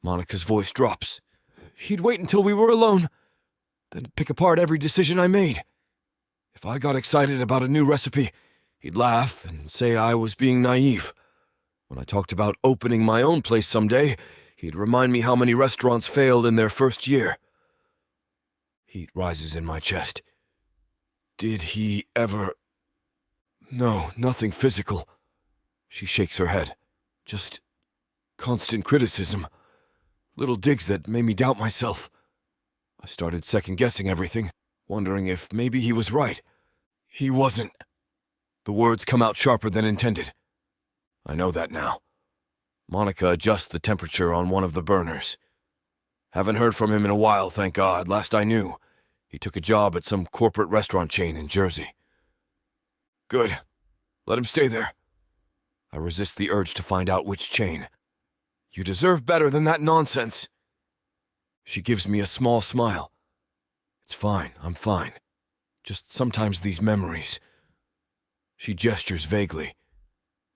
B: Monica's voice drops. He'd wait until we were alone, then pick apart every decision I made. If I got excited about a new recipe, he'd laugh and say I was being naive. When I talked about opening my own place someday, he'd remind me how many restaurants failed in their first year. Heat rises in my chest. Did he ever... No, nothing physical. She shakes her head. Just Constant criticism. Little digs that made me doubt myself. I started second-guessing everything, wondering if maybe he was right. He wasn't. The words come out sharper than intended. I know that now. Monica adjusts the temperature on one of the burners. Haven't heard from him in a while, thank God. Last I knew, he took a job at some corporate restaurant chain in Jersey. Good. Let him stay there. I resist the urge to find out which chain. You deserve better than that nonsense. She gives me a small smile. It's fine, I'm fine. Just sometimes these memories. She gestures vaguely.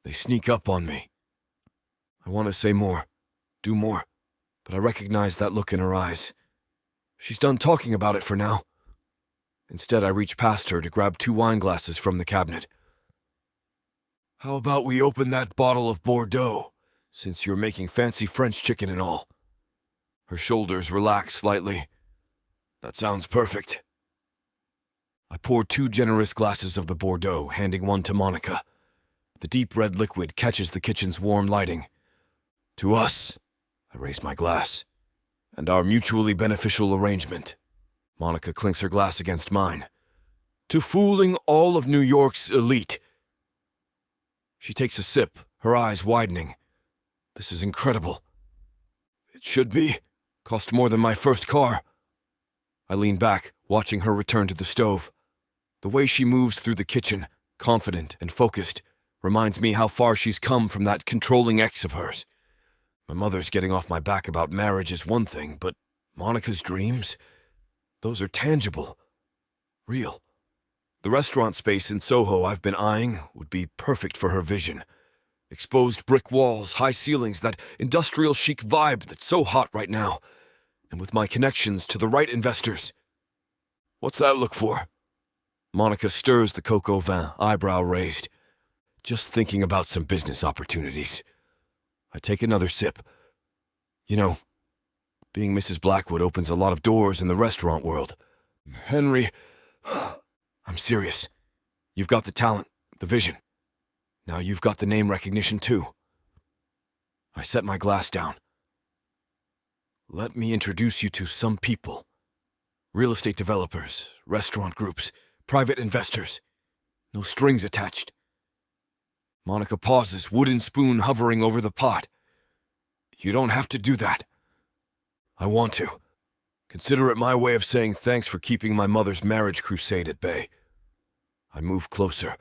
B: They sneak up on me. I want to say more, do more, but I recognize that look in her eyes. She's done talking about it for now. Instead, I reach past her to grab 2 wine glasses from the cabinet. How about we open that bottle of Bordeaux, since you're making fancy French chicken and all? Her shoulders relax slightly. That sounds perfect. I pour 2 generous glasses of the Bordeaux, handing one to Monica. The deep red liquid catches the kitchen's warm lighting. To us, I raise my glass, and our mutually beneficial arrangement. Monica clinks her glass against mine. To fooling all of New York's elite. She takes a sip, her eyes widening. This is incredible. It should be. Cost more than my first car. I lean back, watching her return to the stove. The way she moves through the kitchen, confident and focused, reminds me how far she's come from that controlling ex of hers. My mother's getting off my back about marriage is one thing, but Monica's dreams? Those are tangible. Real. The restaurant space in Soho I've been eyeing would be perfect for her vision. Exposed brick walls, high ceilings, that industrial chic vibe that's so hot right now. And with my connections to the right investors. What's that look for? Monica stirs the coq au vin, eyebrow raised. Just thinking about some business opportunities. I take another sip. You know, being Mrs. Blackwood opens a lot of doors in the restaurant world. Henry, I'm serious. You've got the talent, the vision. Now you've got the name recognition too. I set my glass down. Let me introduce you to some people. Real estate developers, restaurant groups, private investors. No strings attached. Monica pauses, wooden spoon hovering over the pot. You don't have to do that. I want to. Consider it my way of saying thanks for keeping my mother's marriage crusade at bay. I move closer,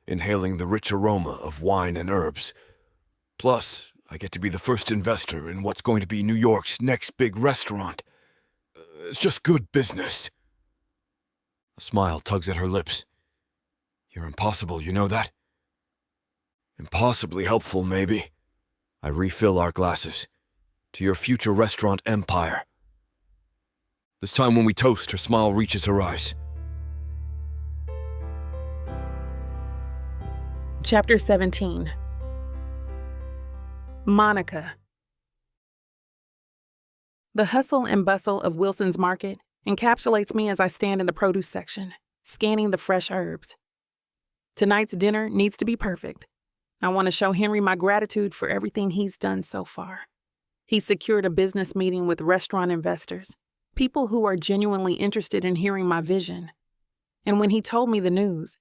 B: inhaling the rich aroma of wine and herbs. Plus, I get to be the first investor in what's going to be New York's next big restaurant. It's just good business. A smile tugs at her lips. You're impossible, you know that? Impossibly helpful, maybe. I refill our glasses. To your future restaurant empire. This time when we toast, her smile reaches her eyes.
A: Chapter 17. Monica. The hustle and bustle of Wilson's Market encapsulates me as I stand in the produce section, scanning the fresh herbs. Tonight's dinner needs to be perfect. I want to show Henry my gratitude for everything he's done so far. He secured a business meeting with restaurant investors, people who are genuinely interested in hearing my vision. And when he told me the news,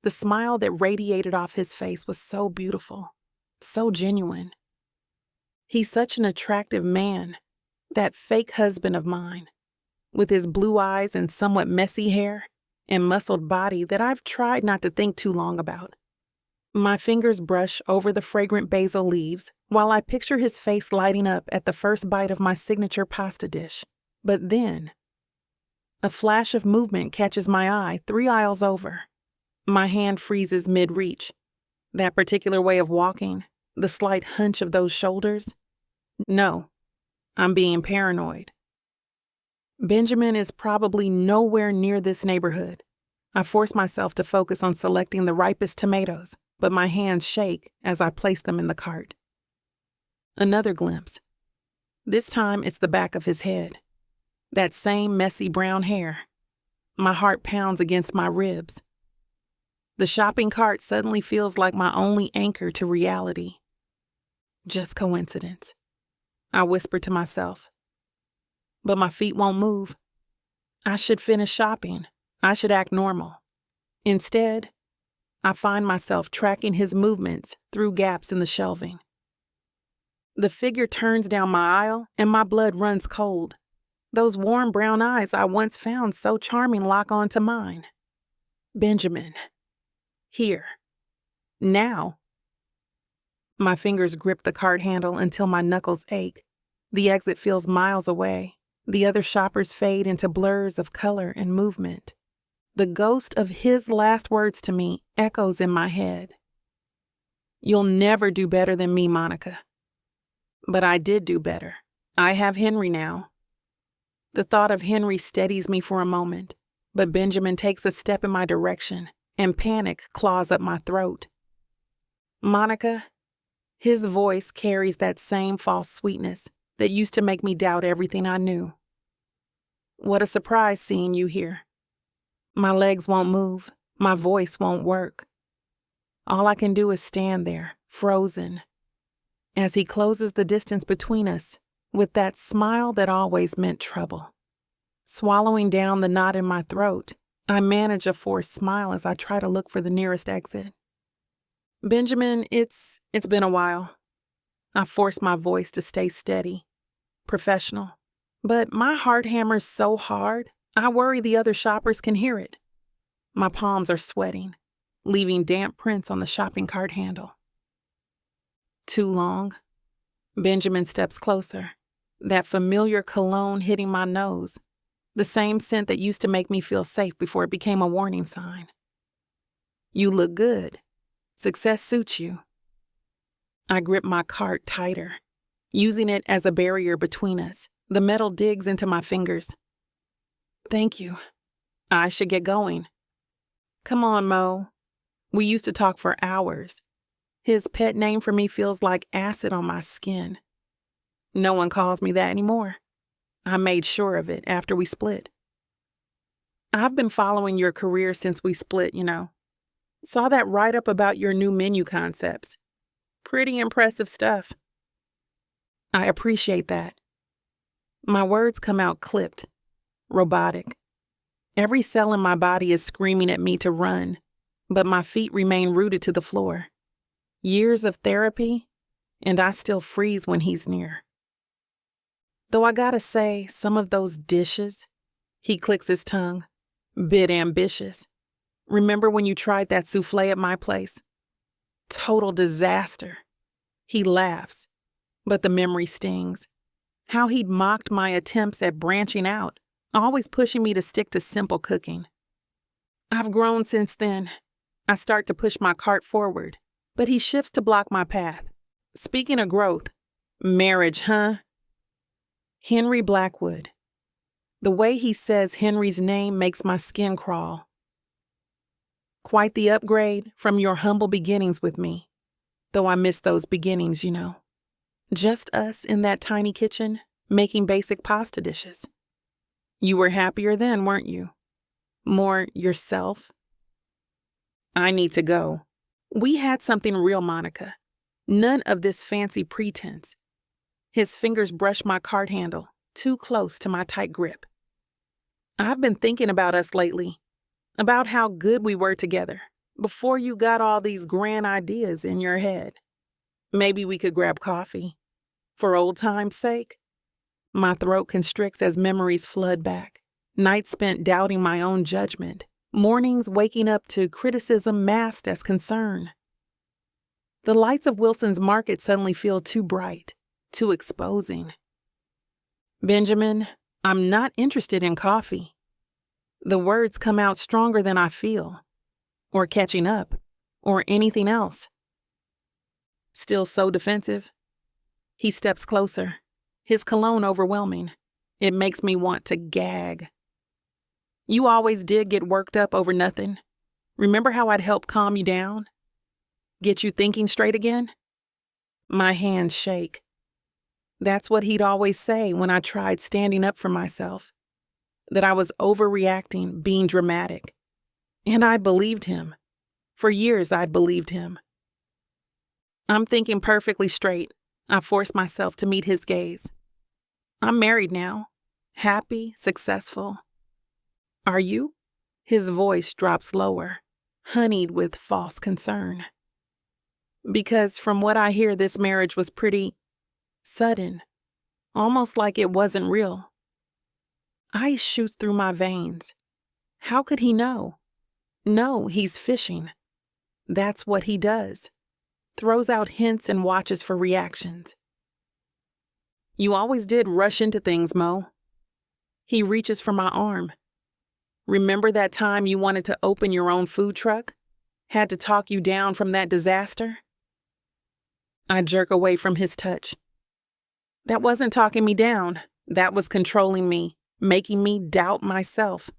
A: the smile that radiated off his face was so beautiful, so genuine. He's such an attractive man, that fake husband of mine, with his blue eyes and somewhat messy hair and muscled body that I've tried not to think too long about. My fingers brush over the fragrant basil leaves while I picture his face lighting up at the first bite of my signature pasta dish. But then, a flash of movement catches my eye 3 aisles over. My hand freezes mid-reach. That particular way of walking, the slight hunch of those shoulders. No, I'm being paranoid. Benjamin is probably nowhere near this neighborhood. I force myself to focus on selecting the ripest tomatoes, but my hands shake as I place them in the cart. Another glimpse. This time it's the back of his head. That same messy brown hair. My heart pounds against my ribs. The shopping cart suddenly feels like my only anchor to reality. Just coincidence, I whisper to myself. But my feet won't move. I should finish shopping. I should act normal. Instead, I find myself tracking his movements through gaps in the shelving. The figure turns down my aisle and my blood runs cold. Those warm brown eyes I once found so charming lock onto mine. Benjamin. Here. Now. My fingers grip the cart handle until my knuckles ache. The exit feels miles away. The other shoppers fade into blurs of color and movement. The ghost of his last words to me echoes in my head. You'll never do better than me, Monica. But I did do better. I have Henry now. The thought of Henry steadies me for a moment, but Benjamin takes a step in my direction, and panic claws up my throat. Monica, his voice carries that same false sweetness that used to make me doubt everything I knew. What a surprise seeing you here. My legs won't move. My voice won't work. All I can do is stand there, frozen, as he closes the distance between us with that smile that always meant trouble. Swallowing down the knot in my throat, I manage a forced smile as I try to look for the nearest exit. Benjamin, it's been a while. I force my voice to stay steady, professional, but my heart hammers so hard, I worry the other shoppers can hear it. My palms are sweating, leaving damp prints on the shopping cart handle. Too long. Benjamin steps closer, that familiar cologne hitting my nose, the same scent that used to make me feel safe before it became a warning sign. You look good. Success suits you. I grip my cart tighter, using it as a barrier between us. The metal digs into my fingers. Thank you. I should get going. Come on, Mo. We used to talk for hours. His pet name for me feels like acid on my skin. No one calls me that anymore. I made sure of it after we split. I've been following your career since we split, you know. Saw that write-up about your new menu concepts. Pretty impressive stuff. I appreciate that. My words come out clipped, robotic. Every cell in my body is screaming at me to run, but my feet remain rooted to the floor. Years of therapy, and I still freeze when he's near. Though I gotta say, some of those dishes, he clicks his tongue, bit ambitious. Remember when you tried that souffle at my place? Total disaster. He laughs, but the memory stings. How he'd mocked my attempts at branching out, always pushing me to stick to simple cooking. I've grown since then. I start to push my cart forward, but he shifts to block my path. Speaking of growth, marriage, huh? Henry Blackwood. The way he says Henry's name makes my skin crawl. Quite the upgrade from your humble beginnings with me, though I miss those beginnings, you know. Just us in that tiny kitchen, making basic pasta dishes. You were happier then, weren't you? More yourself? I need to go. We had something real, Monica. None of this fancy pretense. His fingers brush my cart handle, too close to my tight grip. I've been thinking about us lately, about how good we were together, before you got all these grand ideas in your head. Maybe we could grab coffee. For old time's sake. My throat constricts as memories flood back. Nights spent doubting my own judgment. Mornings waking up to criticism masked as concern. The lights of Wilson's Market suddenly feel too bright, too exposing. Benjamin, I'm not interested in coffee. The words come out stronger than I feel, or catching up, or anything else. Still so defensive? He steps closer, his cologne overwhelming. It makes me want to gag. You always did get worked up over nothing. Remember how I'd help calm you down? Get you thinking straight again? My hands shake. That's what he'd always say when I tried standing up for myself. That I was overreacting, being dramatic. And I believed him. For years I'd believed him. I'm thinking perfectly straight. I force myself to meet his gaze. I'm married now. Happy, successful. Are you? His voice drops lower, honeyed with false concern. Because from what I hear, this marriage was pretty sudden, almost like it wasn't real. Ice shoots through my veins. How could he know? No, he's fishing. That's what he does. Throws out hints and watches for reactions. You always did rush into things, Mo. He reaches for my arm. Remember that time you wanted to open your own food truck? Had to talk you down from that disaster? I jerk away from his touch. That wasn't talking me down. That was controlling me, making me doubt myself.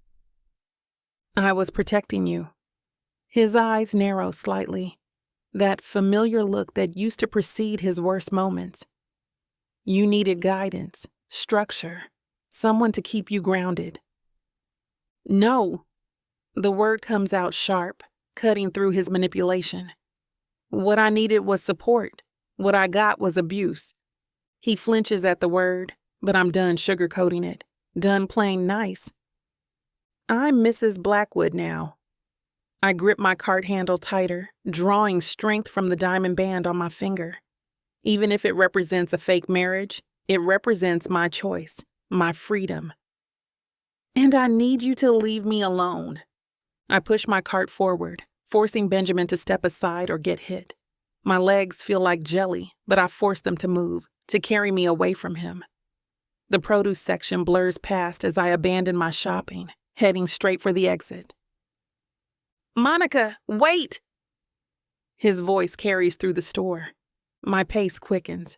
A: I was protecting you. His eyes narrow slightly, that familiar look that used to precede his worst moments. You needed guidance, structure, someone to keep you grounded. No. The word comes out sharp, cutting through his manipulation. What I needed was support. What I got was abuse. He flinches at the word, but I'm done sugarcoating it, done playing nice. I'm Mrs. Blackwood now. I grip my cart handle tighter, drawing strength from the diamond band on my finger. Even if it represents a fake marriage, it represents my choice, my freedom. And I need you to leave me alone. I push my cart forward, forcing Benjamin to step aside or get hit. My legs feel like jelly, but I force them to move, to carry me away from him. The produce section blurs past as I abandon my shopping, heading straight for the exit. Monica, wait! His voice carries through the store. My pace quickens.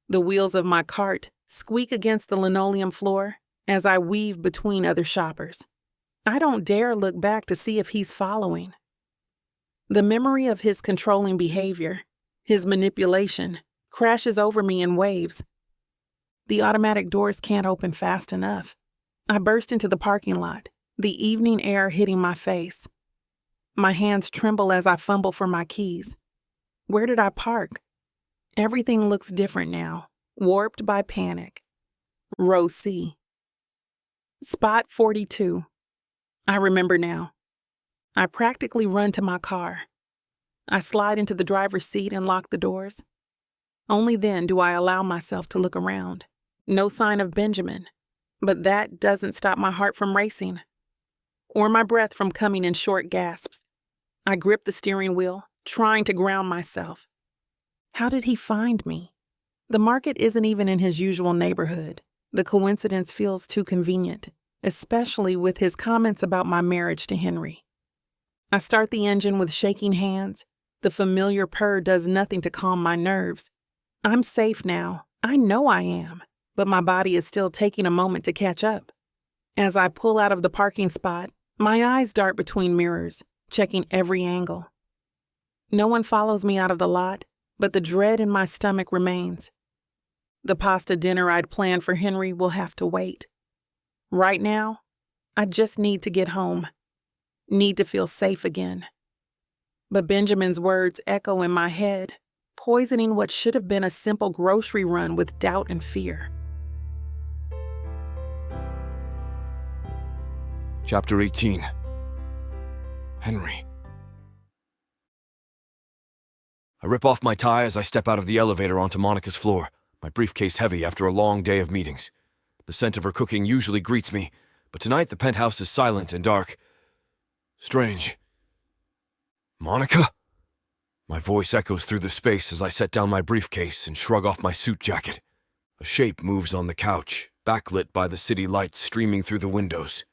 A: The wheels of my cart squeak against the linoleum floor as I weave between other shoppers. I don't dare look back to see if he's following. The memory of his controlling behavior, his manipulation, crashes over me in waves. The automatic doors can't open fast enough. I burst into the parking lot, the evening air hitting my face. My hands tremble as I fumble for my keys. Where did I park? Everything looks different now, warped by panic. Row C. Spot 42. I remember now. I practically run to my car. I slide into the driver's seat and lock the doors. Only then do I allow myself to look around. No sign of Benjamin, but that doesn't stop my heart from racing, or my breath from coming in short gasps. I grip the steering wheel, trying to ground myself. How did he find me? The market isn't even in his usual neighborhood. The coincidence feels too convenient, especially with his comments about my marriage to Henry. I start the engine with shaking hands. The familiar purr does nothing to calm my nerves. I'm safe now. I know I am, but my body is still taking a moment to catch up. As I pull out of the parking spot, my eyes dart between mirrors, checking every angle. No one follows me out of the lot, but the dread in my stomach remains. The pasta dinner I'd planned for Henry will have to wait. Right now, I just need to get home. Need to feel safe again. But Benjamin's words echo in my head, poisoning what should have been a simple grocery run with doubt and fear.
B: Chapter 18. Henry. I rip off my tie as I step out of the elevator onto Monica's floor, my briefcase heavy after a long day of meetings. The scent of her cooking usually greets me, but tonight the penthouse is silent and dark. Strange. Monica? My voice echoes through the space as I set down my briefcase and shrug off my suit jacket. A shape moves on the couch, backlit by the city lights streaming through the windows.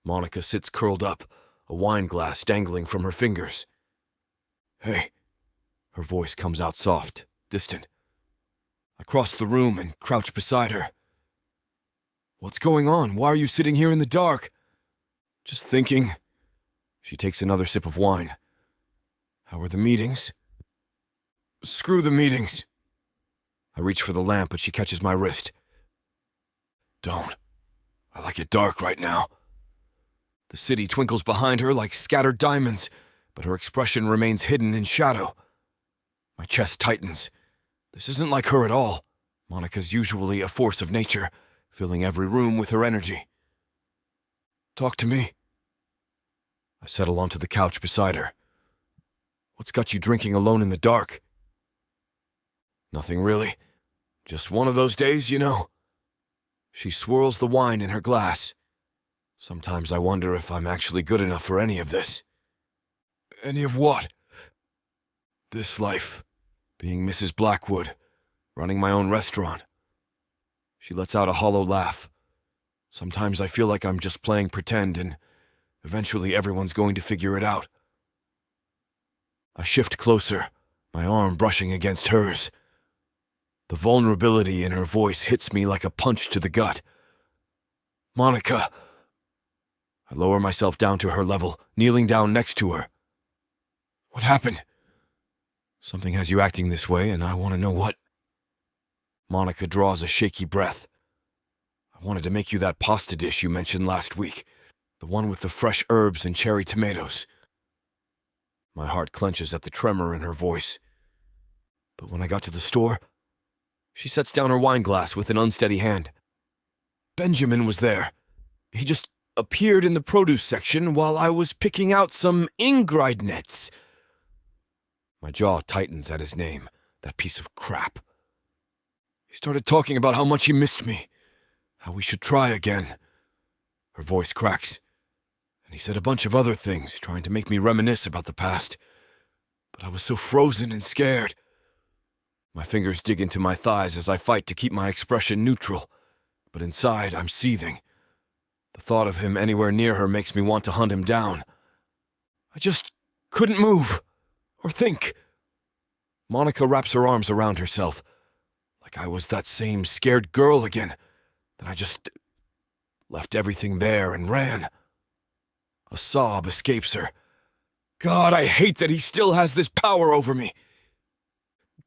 B: Monica sits curled up, a wine glass dangling from her fingers. Hey. Her voice comes out soft, distant. I cross the room and crouch beside her. What's going on? Why are you sitting here in the dark? Just thinking. She takes another sip of wine. How are the meetings? Screw the meetings. I reach for the lamp, but she catches my wrist. Don't. I like it dark right now. The city twinkles behind her like scattered diamonds, but her expression remains hidden in shadow. My chest tightens. This isn't like her at all. Monica's usually a force of nature, filling every room with her energy. Talk to me. I settle onto the couch beside her. What's got you drinking alone in the dark? Nothing really. Just one of those days, you know. She swirls the wine in her glass. Sometimes I wonder if I'm actually good enough for any of this. Any of what? This life. Being Mrs. Blackwood. Running my own restaurant. She lets out a hollow laugh. Sometimes I feel like I'm just playing pretend and eventually everyone's going to figure it out. I shift closer, my arm brushing against hers. The vulnerability in her voice hits me like a punch to the gut. Monica. I lower myself down to her level, kneeling down next to her. What happened? Something has you acting this way, and I want to know what. Monica draws a shaky breath. I wanted to make you that pasta dish you mentioned last week, the one with the fresh herbs and cherry tomatoes. My heart clenches at the tremor in her voice. But when I got to the store, she sets down her wine glass with an unsteady hand. Benjamin was there. He just appeared in the produce section while I was picking out some ingredients. My jaw tightens at his name, that piece of crap. He started talking about how much he missed me, how we should try again. Her voice cracks, and he said a bunch of other things, trying to make me reminisce about the past. But I was so frozen and scared. My fingers dig into my thighs as I fight to keep my expression neutral, but inside I'm seething. The thought of him anywhere near her makes me want to hunt him down. I just couldn't move or think. Monica wraps her arms around herself, like I was that same scared girl again, that I just left everything there and ran. A sob escapes her. God, I hate that he still has this power over me.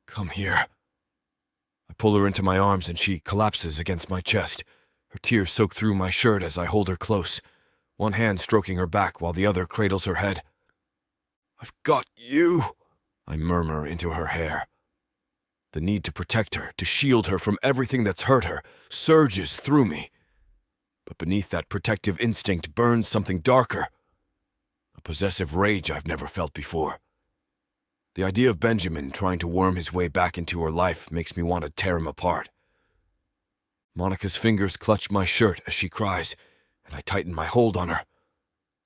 B: Come here. I pull her into my arms and she collapses against my chest. Her tears soak through my shirt as I hold her close, one hand stroking her back while the other cradles her head. I've got you, I murmur into her hair. The need to protect her, to shield her from everything that's hurt her, surges through me. But beneath that protective instinct burns something darker, a possessive rage I've never felt before. The idea of Benjamin trying to worm his way back into her life makes me want to tear him apart. Monica's fingers clutch my shirt as she cries, and I tighten my hold on her.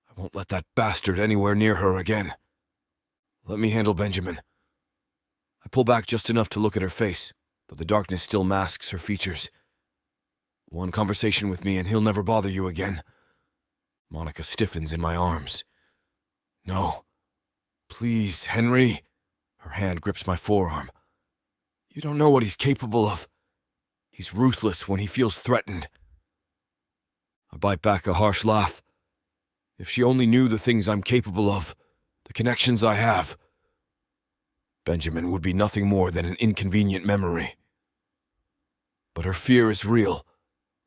B: I won't let that bastard anywhere near her again. Let me handle Benjamin. I pull back just enough to look at her face, though the darkness still masks her features. One conversation with me and he'll never bother you again. Monica stiffens in my arms. No. Please, Henry. Her hand grips my forearm. You don't know what he's capable of. He's ruthless when he feels threatened. I bite back a harsh laugh. If she only knew the things I'm capable of, the connections I have. Benjamin would be nothing more than an inconvenient memory. But her fear is real,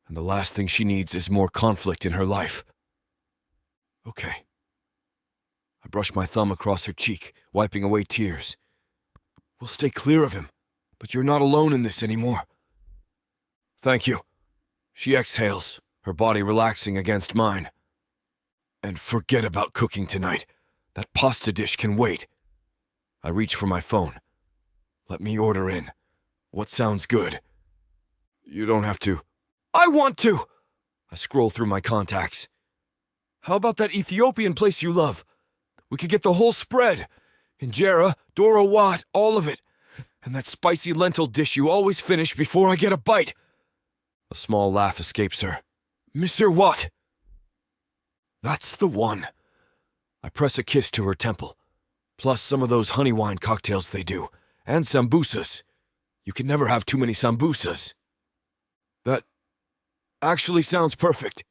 B: and the last thing she needs is more conflict in her life. Okay. I brush my thumb across her cheek, wiping away tears. We'll stay clear of him, but you're not alone in this anymore. Thank you. She exhales, her body relaxing against mine. And forget about cooking tonight. That pasta dish can wait. I reach for my phone. Let me order in. What sounds good? You don't have to. I want to! I scroll through my contacts. How about that Ethiopian place you love? We could get the whole spread. Injera, Doro Wat, all of it. And that spicy lentil dish you always finish before I get a bite. A small laugh escapes her. Mr. Watt. That's the one. I press a kiss to her temple. Plus some of those honey wine cocktails they do. And sambusas. You can never have too many sambusas. That actually sounds perfect.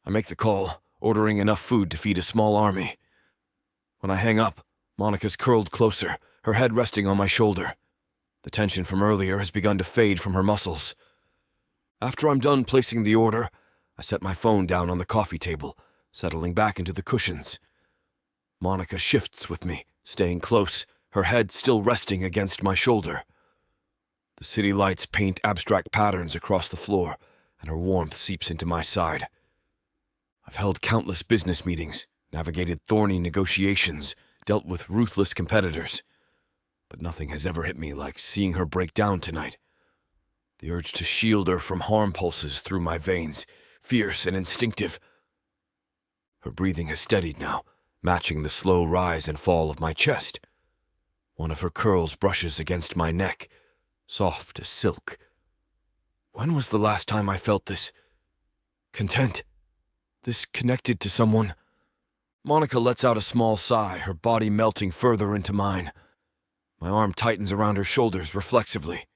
B: I make the call, ordering enough food to feed a small army. When I hang up, Monica's curled closer, her head resting on my shoulder. The tension from earlier has begun to fade from her muscles. After I'm done placing the order, I set my phone down on the coffee table, settling back into the cushions. Monica shifts with me, staying close, her head still resting against my shoulder. The city lights paint abstract patterns across the floor, and her warmth seeps into my side. I've held countless business meetings, navigated thorny negotiations, dealt with ruthless competitors, but nothing has ever hit me like seeing her break down tonight. The urge to shield her from harm pulses through my veins, fierce and instinctive. Her breathing has steadied now, matching the slow rise and fall of my chest. One of her curls brushes against my neck, soft as silk. When was the last time I felt this content, this connected to someone? Monica lets out a small sigh, her body melting further into mine. My arm tightens around her shoulders reflexively.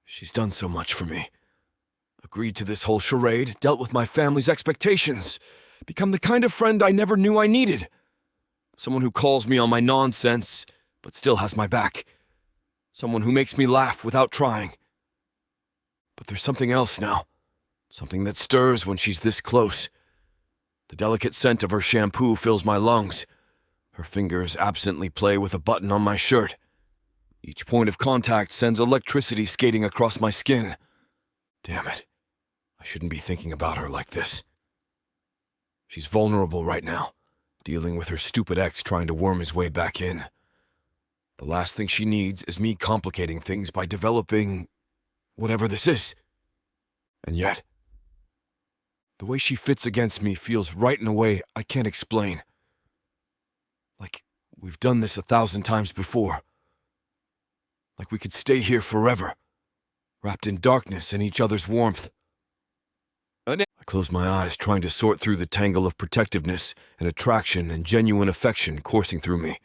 B: She's done so much for me. Agreed to this whole charade, dealt with my family's expectations, become the kind of friend I never knew I needed. Someone who calls me on my nonsense, but still has my back. Someone who makes me laugh without trying. But there's something else now. Something that stirs when she's this close. The delicate scent of her shampoo fills my lungs. Her fingers absently play with a button on my shirt. Each point of contact sends electricity skating across my skin. Damn it. I shouldn't be thinking about her like this. She's vulnerable right now, dealing with her stupid ex trying to worm his way back in. The last thing she needs is me complicating things by developing whatever this is. And yet, the way she fits against me feels right in a way I can't explain. Like we've done this 1,000 times before. Like we could stay here forever, wrapped in darkness and each other's warmth. I close my eyes, trying to sort through the tangle of protectiveness and attraction and genuine affection coursing through me.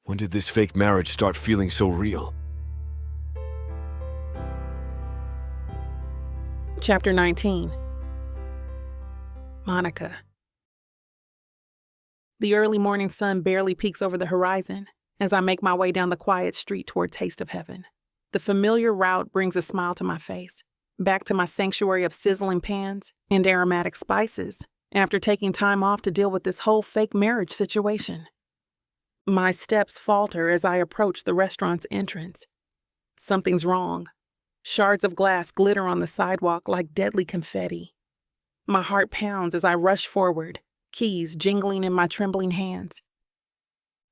B: When did this fake marriage start feeling so real?
A: Chapter 19. Monica. The early morning sun barely peeks over the horizon as I make my way down the quiet street toward Taste of Heaven. The familiar route brings a smile to my face, back to my sanctuary of sizzling pans and aromatic spices after taking time off to deal with this whole fake marriage situation. My steps falter as I approach the restaurant's entrance. Something's wrong. Shards of glass glitter on the sidewalk like deadly confetti. My heart pounds as I rush forward, keys jingling in my trembling hands.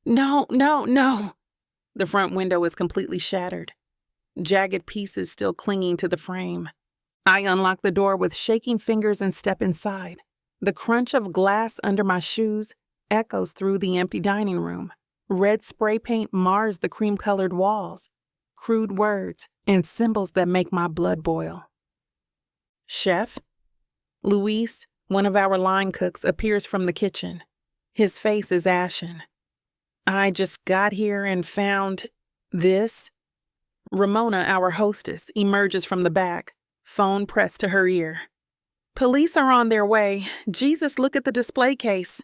A: No, no, no. The front window is completely shattered, jagged pieces still clinging to the frame. I unlock the door with shaking fingers and step inside. The crunch of glass under my shoes echoes through the empty dining room. Red spray paint mars the cream-colored walls. Crude words and symbols that make my blood boil. Chef? Luis, one of our line cooks, appears from the kitchen. His face is ashen. I just got here and found this. Ramona, our hostess, emerges from the back, phone pressed to her ear. Police are on their way. Jesus, look at the display case.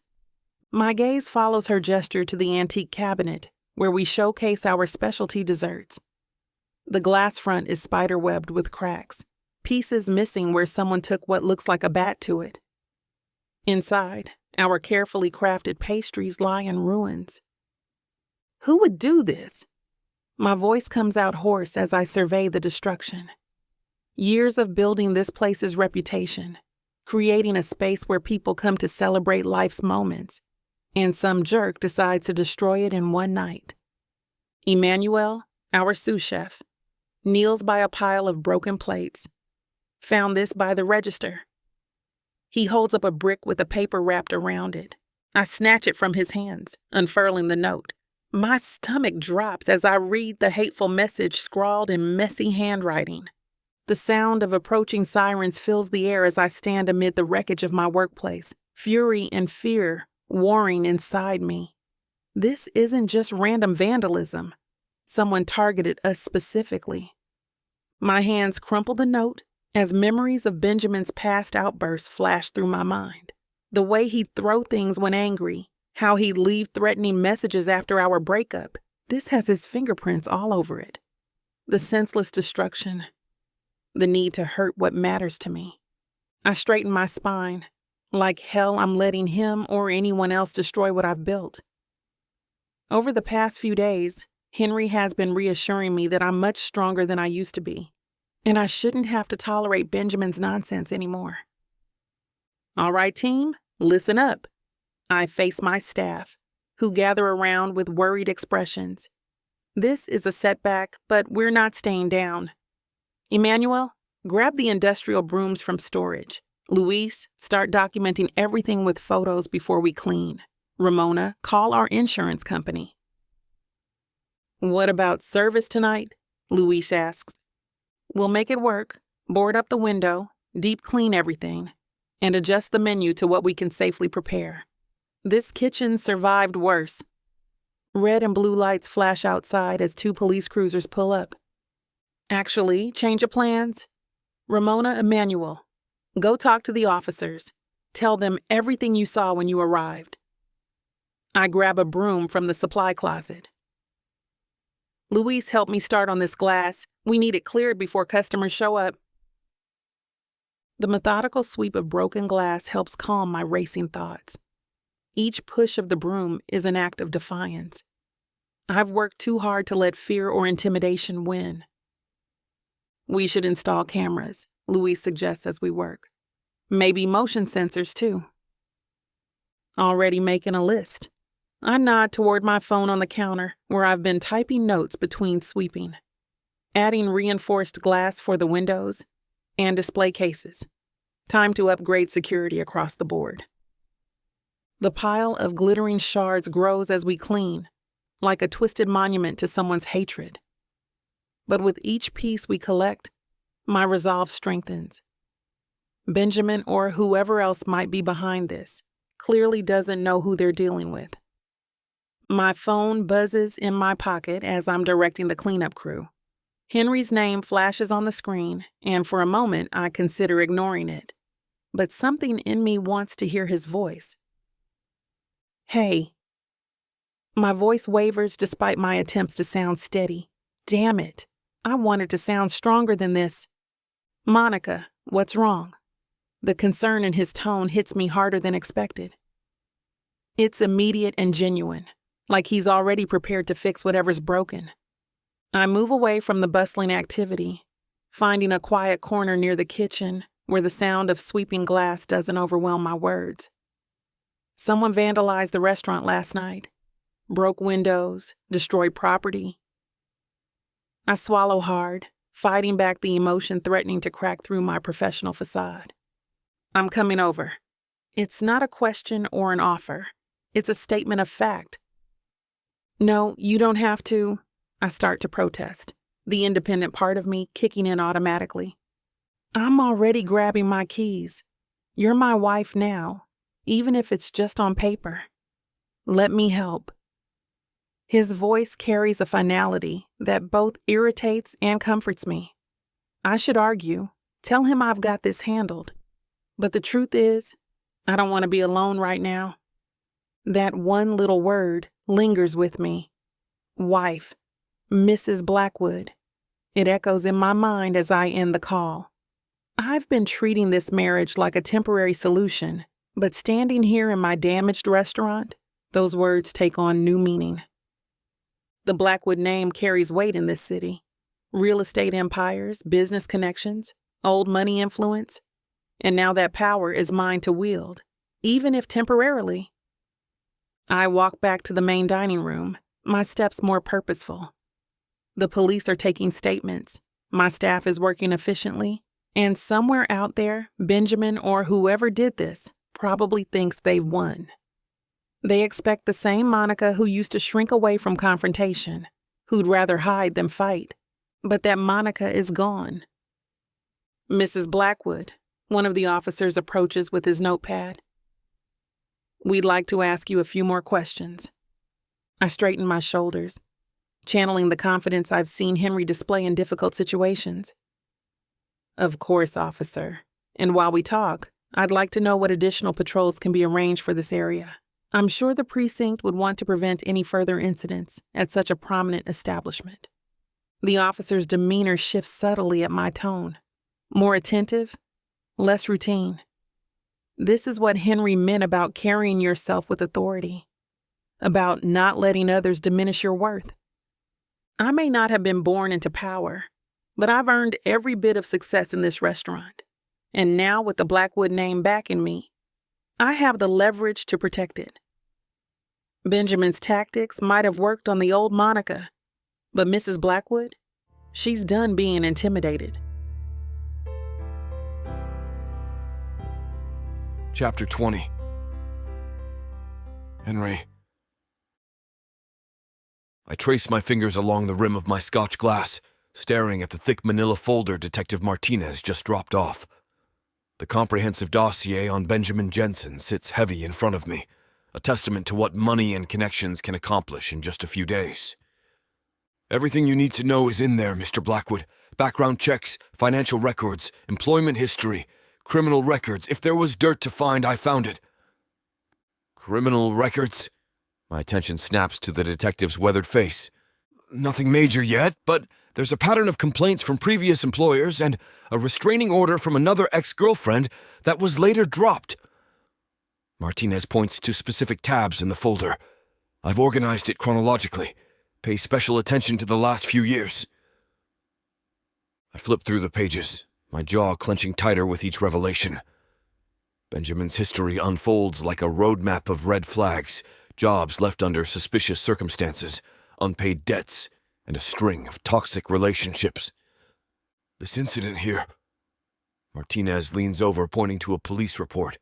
A: My gaze follows her gesture to the antique cabinet, where we showcase our specialty desserts. The glass front is spiderwebbed with cracks, pieces missing where someone took what looks like a bat to it. Inside, our carefully crafted pastries lie in ruins. Who would do this? My voice comes out hoarse as I survey the destruction. Years of building this place's reputation, creating a space where people come to celebrate life's moments, and some jerk decides to destroy it in one night. Emmanuel, our sous chef, kneels by a pile of broken plates. Found this by the register. He holds up a brick with a paper wrapped around it. I snatch it from his hands, unfurling the note. My stomach drops as I read the hateful message scrawled in messy handwriting. The sound of approaching sirens fills the air as I stand amid the wreckage of my workplace, fury and fear warring inside me. This isn't just random vandalism. Someone targeted us specifically. My hands crumple the note as memories of Benjamin's past outbursts flash through my mind. The way he'd throw things when angry, how he'd leave threatening messages after our breakup. This has his fingerprints all over it. The senseless destruction, the need to hurt what matters to me. I straighten my spine. Like hell, I'm letting him or anyone else destroy what I've built. Over the past few days, Henry has been reassuring me that I'm much stronger than I used to be, and I shouldn't have to tolerate Benjamin's nonsense anymore. All right, team, listen up. I face my staff, who gather around with worried expressions. This is a setback, but we're not staying down. Emmanuel, grab the industrial brooms from storage. Luis, start documenting everything with photos before we clean. Ramona, call our insurance company. What about service tonight? Luis asks. We'll make it work, board up the window, deep clean everything, and adjust the menu to what we can safely prepare. This kitchen survived worse. Red and blue lights flash outside as 2 police cruisers pull up. Actually, change of plans. Ramona, Emmanuel, go talk to the officers. Tell them everything you saw when you arrived. I grab a broom from the supply closet. Luis, help me start on this glass. We need it cleared before customers show up. The methodical sweep of broken glass helps calm my racing thoughts. Each push of the broom is an act of defiance. I've worked too hard to let fear or intimidation win. We should install cameras, Luis suggests as we work. Maybe motion sensors, too. Already making a list. I nod toward my phone on the counter, where I've been typing notes between sweeping. Adding reinforced glass for the windows and display cases. Time to upgrade security across the board. The pile of glittering shards grows as we clean, like a twisted monument to someone's hatred. But with each piece we collect, my resolve strengthens. Benjamin or whoever else might be behind this clearly doesn't know who they're dealing with. My phone buzzes in my pocket as I'm directing the cleanup crew. Henry's name flashes on the screen, and for a moment I consider ignoring it. But something in me wants to hear his voice. Hey. My voice wavers despite my attempts to sound steady. Damn it. I wanted to sound stronger than this. Monica, what's wrong? The concern in his tone hits me harder than expected. It's immediate and genuine, like he's already prepared to fix whatever's broken. I move away from the bustling activity, finding a quiet corner near the kitchen where the sound of sweeping glass doesn't overwhelm my words. Someone vandalized the restaurant last night, broke windows, destroyed property. I swallow hard, fighting back the emotion threatening to crack through my professional facade. I'm coming over. It's not a question or an offer. It's a statement of fact. No, you don't have to. I start to protest, the independent part of me kicking in automatically. I'm already grabbing my keys. You're my wife now, even if it's just on paper. Let me help. His voice carries a finality that both irritates and comforts me. I should argue, tell him I've got this handled. But the truth is, I don't want to be alone right now. That one little word lingers with me. Wife. Mrs. Blackwood. It echoes in my mind as I end the call. I've been treating this marriage like a temporary solution, but standing here in my damaged restaurant, those words take on new meaning. The Blackwood name carries weight in this city. Real estate empires, business connections, old money influence. And now that power is mine to wield, even if temporarily. I walk back to the main dining room, my steps more purposeful. The police are taking statements, my staff is working efficiently, and somewhere out there, Benjamin or whoever did this probably thinks they've won. They expect the same Monica who used to shrink away from confrontation, who'd rather hide than fight. But that Monica is gone. Mrs. Blackwood, one of the officers approaches with his notepad. We'd like to ask you a few more questions. I straighten my shoulders, channeling the confidence I've seen Henry display in difficult situations. Of course, officer. And while we talk, I'd like to know what additional patrols can be arranged for this area. I'm sure the precinct would want to prevent any further incidents at such a prominent establishment. The officer's demeanor shifts subtly at my tone. More attentive, less routine. This is what Henry meant about carrying yourself with authority. about not letting others diminish your worth. I may not have been born into power, but I've earned every bit of success in this restaurant. And now, with the Blackwood name backing me, I have the leverage to protect it. Benjamin's tactics might have worked on the old Monica, but Mrs. Blackwood, she's done being intimidated.
B: Chapter 20. Henry. I trace my fingers along the rim of my Scotch glass, staring at the thick manila folder Detective Martinez just dropped off. The comprehensive dossier on Benjamin Jensen sits heavy in front of me, a testament to what money and connections can accomplish in just a few days. Everything you need to know is in there, Mr. Blackwood. Background checks, financial records, employment history, criminal records. If there was dirt to find, I found it. Criminal records? My attention snaps to the detective's weathered face. Nothing major yet, but there's a pattern of complaints from previous employers and a restraining order from another ex-girlfriend that was later dropped. Martinez points to specific tabs in the folder. I've organized it chronologically. Pay special attention to the last few years. I flip through the pages, my jaw clenching tighter with each revelation. Benjamin's history unfolds like a roadmap of red flags, jobs left under suspicious circumstances, unpaid debts, and a string of toxic relationships. This incident here. Martinez leans over, pointing to a police report.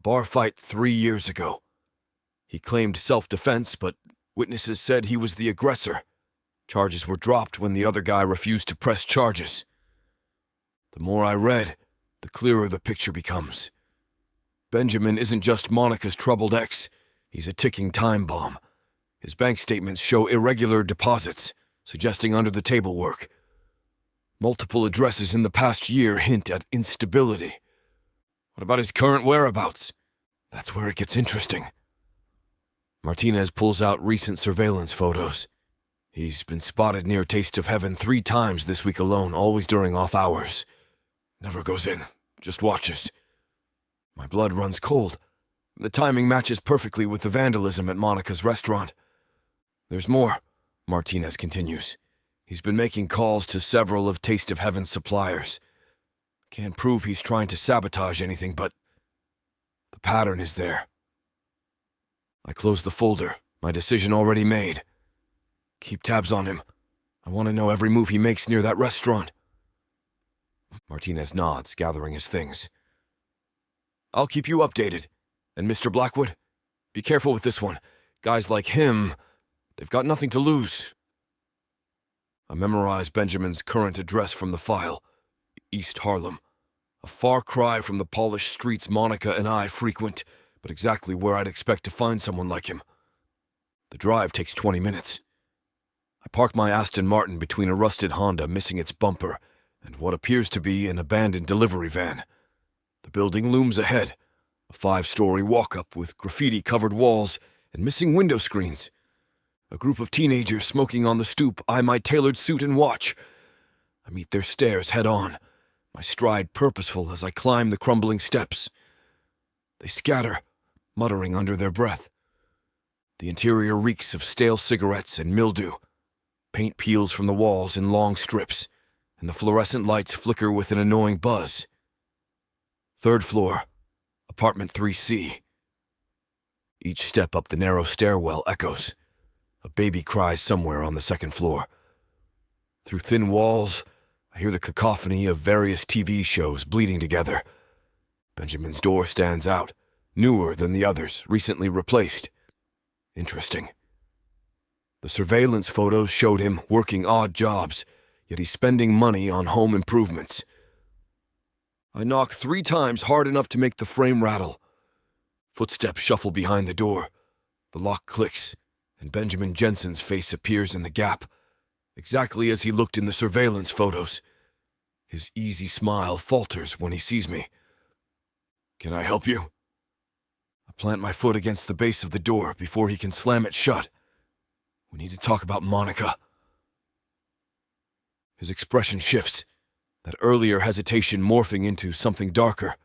B: Bar fight 3 years ago. He claimed self-defense, but witnesses said he was the aggressor. Charges were dropped when the other guy refused to press charges. The more I read, the clearer the picture becomes. Benjamin isn't just Monica's troubled ex. He's a ticking time bomb. His bank statements show irregular deposits, suggesting under-the-table work. Multiple addresses in the past year hint at instability. What about his current whereabouts? That's where it gets interesting. Martinez pulls out recent surveillance photos. He's been spotted near Taste of Heaven 3 times this week alone, always during off hours. Never goes in, just watches. My blood runs cold. The timing matches perfectly with the vandalism at Monica's restaurant. There's more, Martinez continues. He's been making calls to several of Taste of Heaven's suppliers. Can't prove he's trying to sabotage anything, but the pattern is there. I close the folder, my decision already made. Keep tabs on him. I want to know every move he makes near that restaurant. Martinez nods, gathering his things. I'll keep you updated. And Mr. Blackwood, be careful with this one. Guys like him, they've got nothing to lose. I memorized Benjamin's current address from the file. East Harlem. A far cry from the polished streets Monica and I frequent, but exactly where I'd expect to find someone like him. The drive takes 20 minutes. I park my Aston Martin between a rusted Honda missing its bumper and what appears to be an abandoned delivery van. The building looms ahead, a 5-story walk-up with graffiti-covered walls and missing window screens. A group of teenagers smoking on the stoop eye my tailored suit and watch. I meet their stares head-on, my stride purposeful as I climb the crumbling steps. They scatter, muttering under their breath. The interior reeks of stale cigarettes and mildew. Paint peels from the walls in long strips, and the fluorescent lights flicker with an annoying buzz. 3rd floor, apartment 3C. Each step up the narrow stairwell echoes. A baby cries somewhere on the 2nd floor. Through thin walls, I hear the cacophony of various TV shows bleeding together. Benjamin's door stands out, newer than the others, recently replaced. Interesting. The surveillance photos showed him working odd jobs, yet he's spending money on home improvements. I knock 3 times hard enough to make the frame rattle. Footsteps shuffle behind the door. The lock clicks, and Benjamin Jensen's face appears in the gap, exactly as he looked in the surveillance photos. His easy smile falters when he sees me. Can I help you? I plant my foot against the base of the door before he can slam it shut. We need to talk about Monica. His expression shifts, that earlier hesitation morphing into something darker.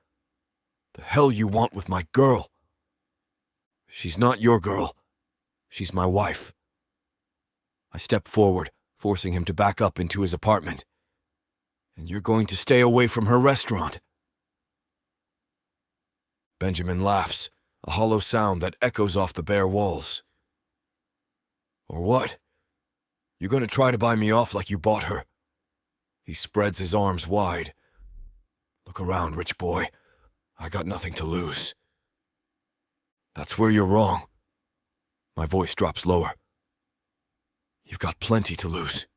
B: The hell you want with my girl? She's not your girl. She's my wife. I step forward, forcing him to back up into his apartment. And you're going to stay away from her restaurant. Benjamin laughs, a hollow sound that echoes off the bare walls. Or what? You're going to try to buy me off like you bought her? He spreads his arms wide. Look around, rich boy. I got nothing to lose. That's where you're wrong. My voice drops lower. You've got plenty to lose.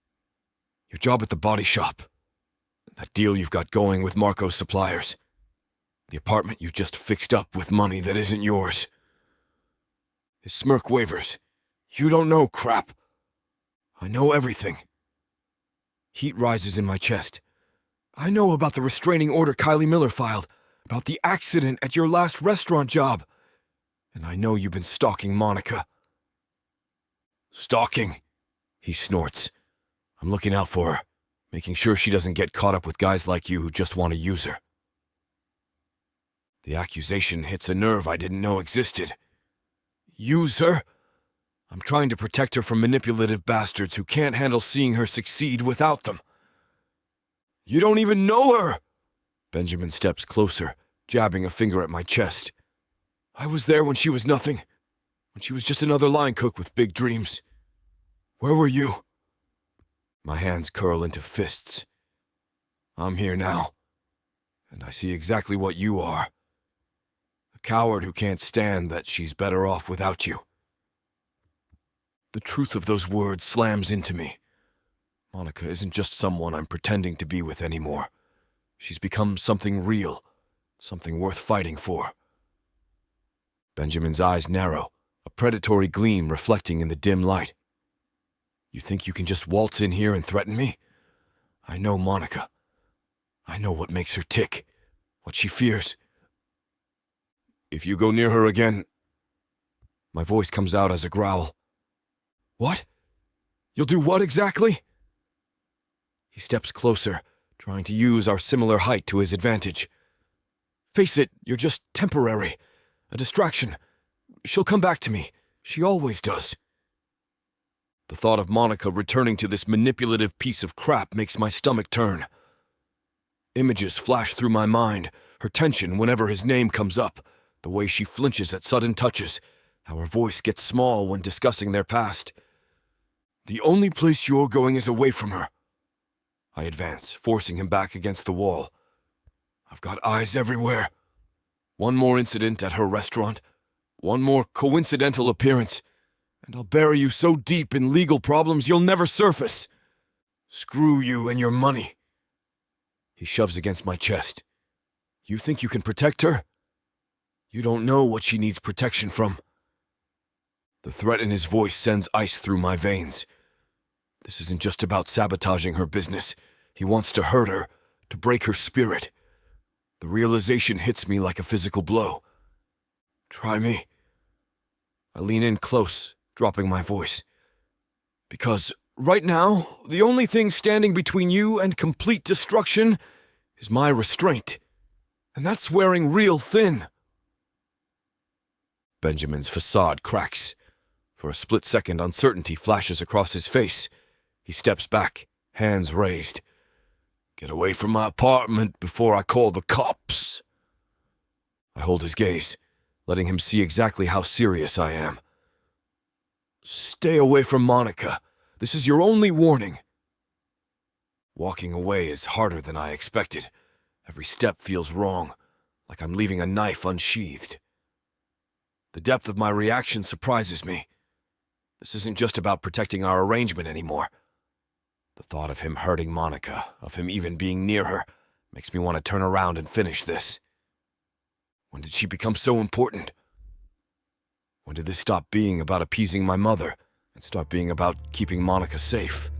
B: Your job at the body shop. That deal you've got going with Marco's suppliers. The apartment you just fixed up with money that isn't yours. His smirk wavers. You don't know, crap. I know everything. Heat rises in my chest. I know about the restraining order Kylie Miller filed, about the accident at your last restaurant job. And I know you've been stalking Monica. Stalking? He snorts. I'm looking out for her, making sure she doesn't get caught up with guys like you who just want to use her. The accusation hits a nerve I didn't know existed. Use her? I'm trying to protect her from manipulative bastards who can't handle seeing her succeed without them. You don't even know her! Benjamin steps closer, jabbing a finger at my chest. I was there when she was nothing, when she was just another line cook with big dreams. Where were you? My hands curl into fists. I'm here now, and I see exactly what you are. A coward who can't stand that she's better off without you. The truth of those words slams into me. Monica isn't just someone I'm pretending to be with anymore. She's become something real, something worth fighting for. Benjamin's eyes narrow, a predatory gleam reflecting in the dim light. You think you can just waltz in here and threaten me? I know Monica. I know what makes her tick, what she fears. If you go near her again... My voice comes out as a growl. What? You'll do what exactly? He steps closer, trying to use our similar height to his advantage. Face it, you're just temporary. A distraction. She'll come back to me. She always does. The thought of Monica returning to this manipulative piece of crap makes my stomach turn. Images flash through my mind, her tension whenever his name comes up, the way she flinches at sudden touches, how her voice gets small when discussing their past. The only place you're going is away from her. I advance, forcing him back against the wall. I've got eyes everywhere. One more incident at her restaurant, one more coincidental appearance, and I'll bury you so deep in legal problems you'll never surface. Screw you and your money. He shoves against my chest. You think you can protect her? You don't know what she needs protection from. The threat in his voice sends ice through my veins. This isn't just about sabotaging her business. He wants to hurt her, to break her spirit. The realization hits me like a physical blow. Try me. I lean in close, dropping my voice. Because right now, the only thing standing between you and complete destruction is my restraint. And that's wearing real thin. Benjamin's facade cracks. For a split second, uncertainty flashes across his face. He steps back, hands raised. Get away from my apartment before I call the cops. I hold his gaze, letting him see exactly how serious I am. Stay away from Monica. This is your only warning. Walking away is harder than I expected. Every step feels wrong, like I'm leaving a knife unsheathed. The depth of my reaction surprises me. This isn't just about protecting our arrangement anymore. The thought of him hurting Monica, of him even being near her, makes me want to turn around and finish this. When did she become so important? When did this stop being about appeasing my mother and start being about keeping Monica safe?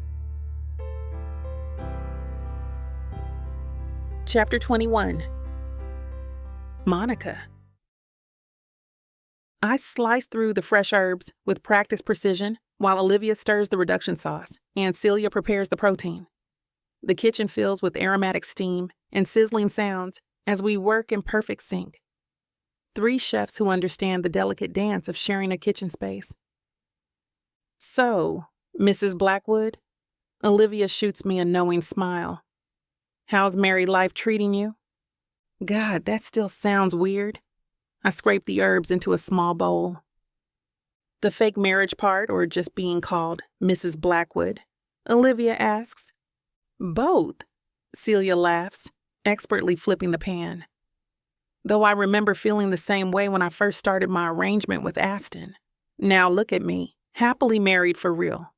A: Chapter 21. Monica. I slice through the fresh herbs with practiced precision while Olivia stirs the reduction sauce and Celia prepares the protein. The kitchen fills with aromatic steam and sizzling sounds as we work in perfect sync. 3 chefs who understand the delicate dance of sharing a kitchen space. So, Mrs. Blackwood, Olivia shoots me a knowing smile. How's married life treating you? God, that still sounds weird. I scrape the herbs into a small bowl. The fake marriage part, or just being called Mrs. Blackwood? Olivia asks. Both, Celia laughs, expertly flipping the pan. Though I remember feeling the same way when I first started my arrangement with Aston. Now look at me, happily married for real.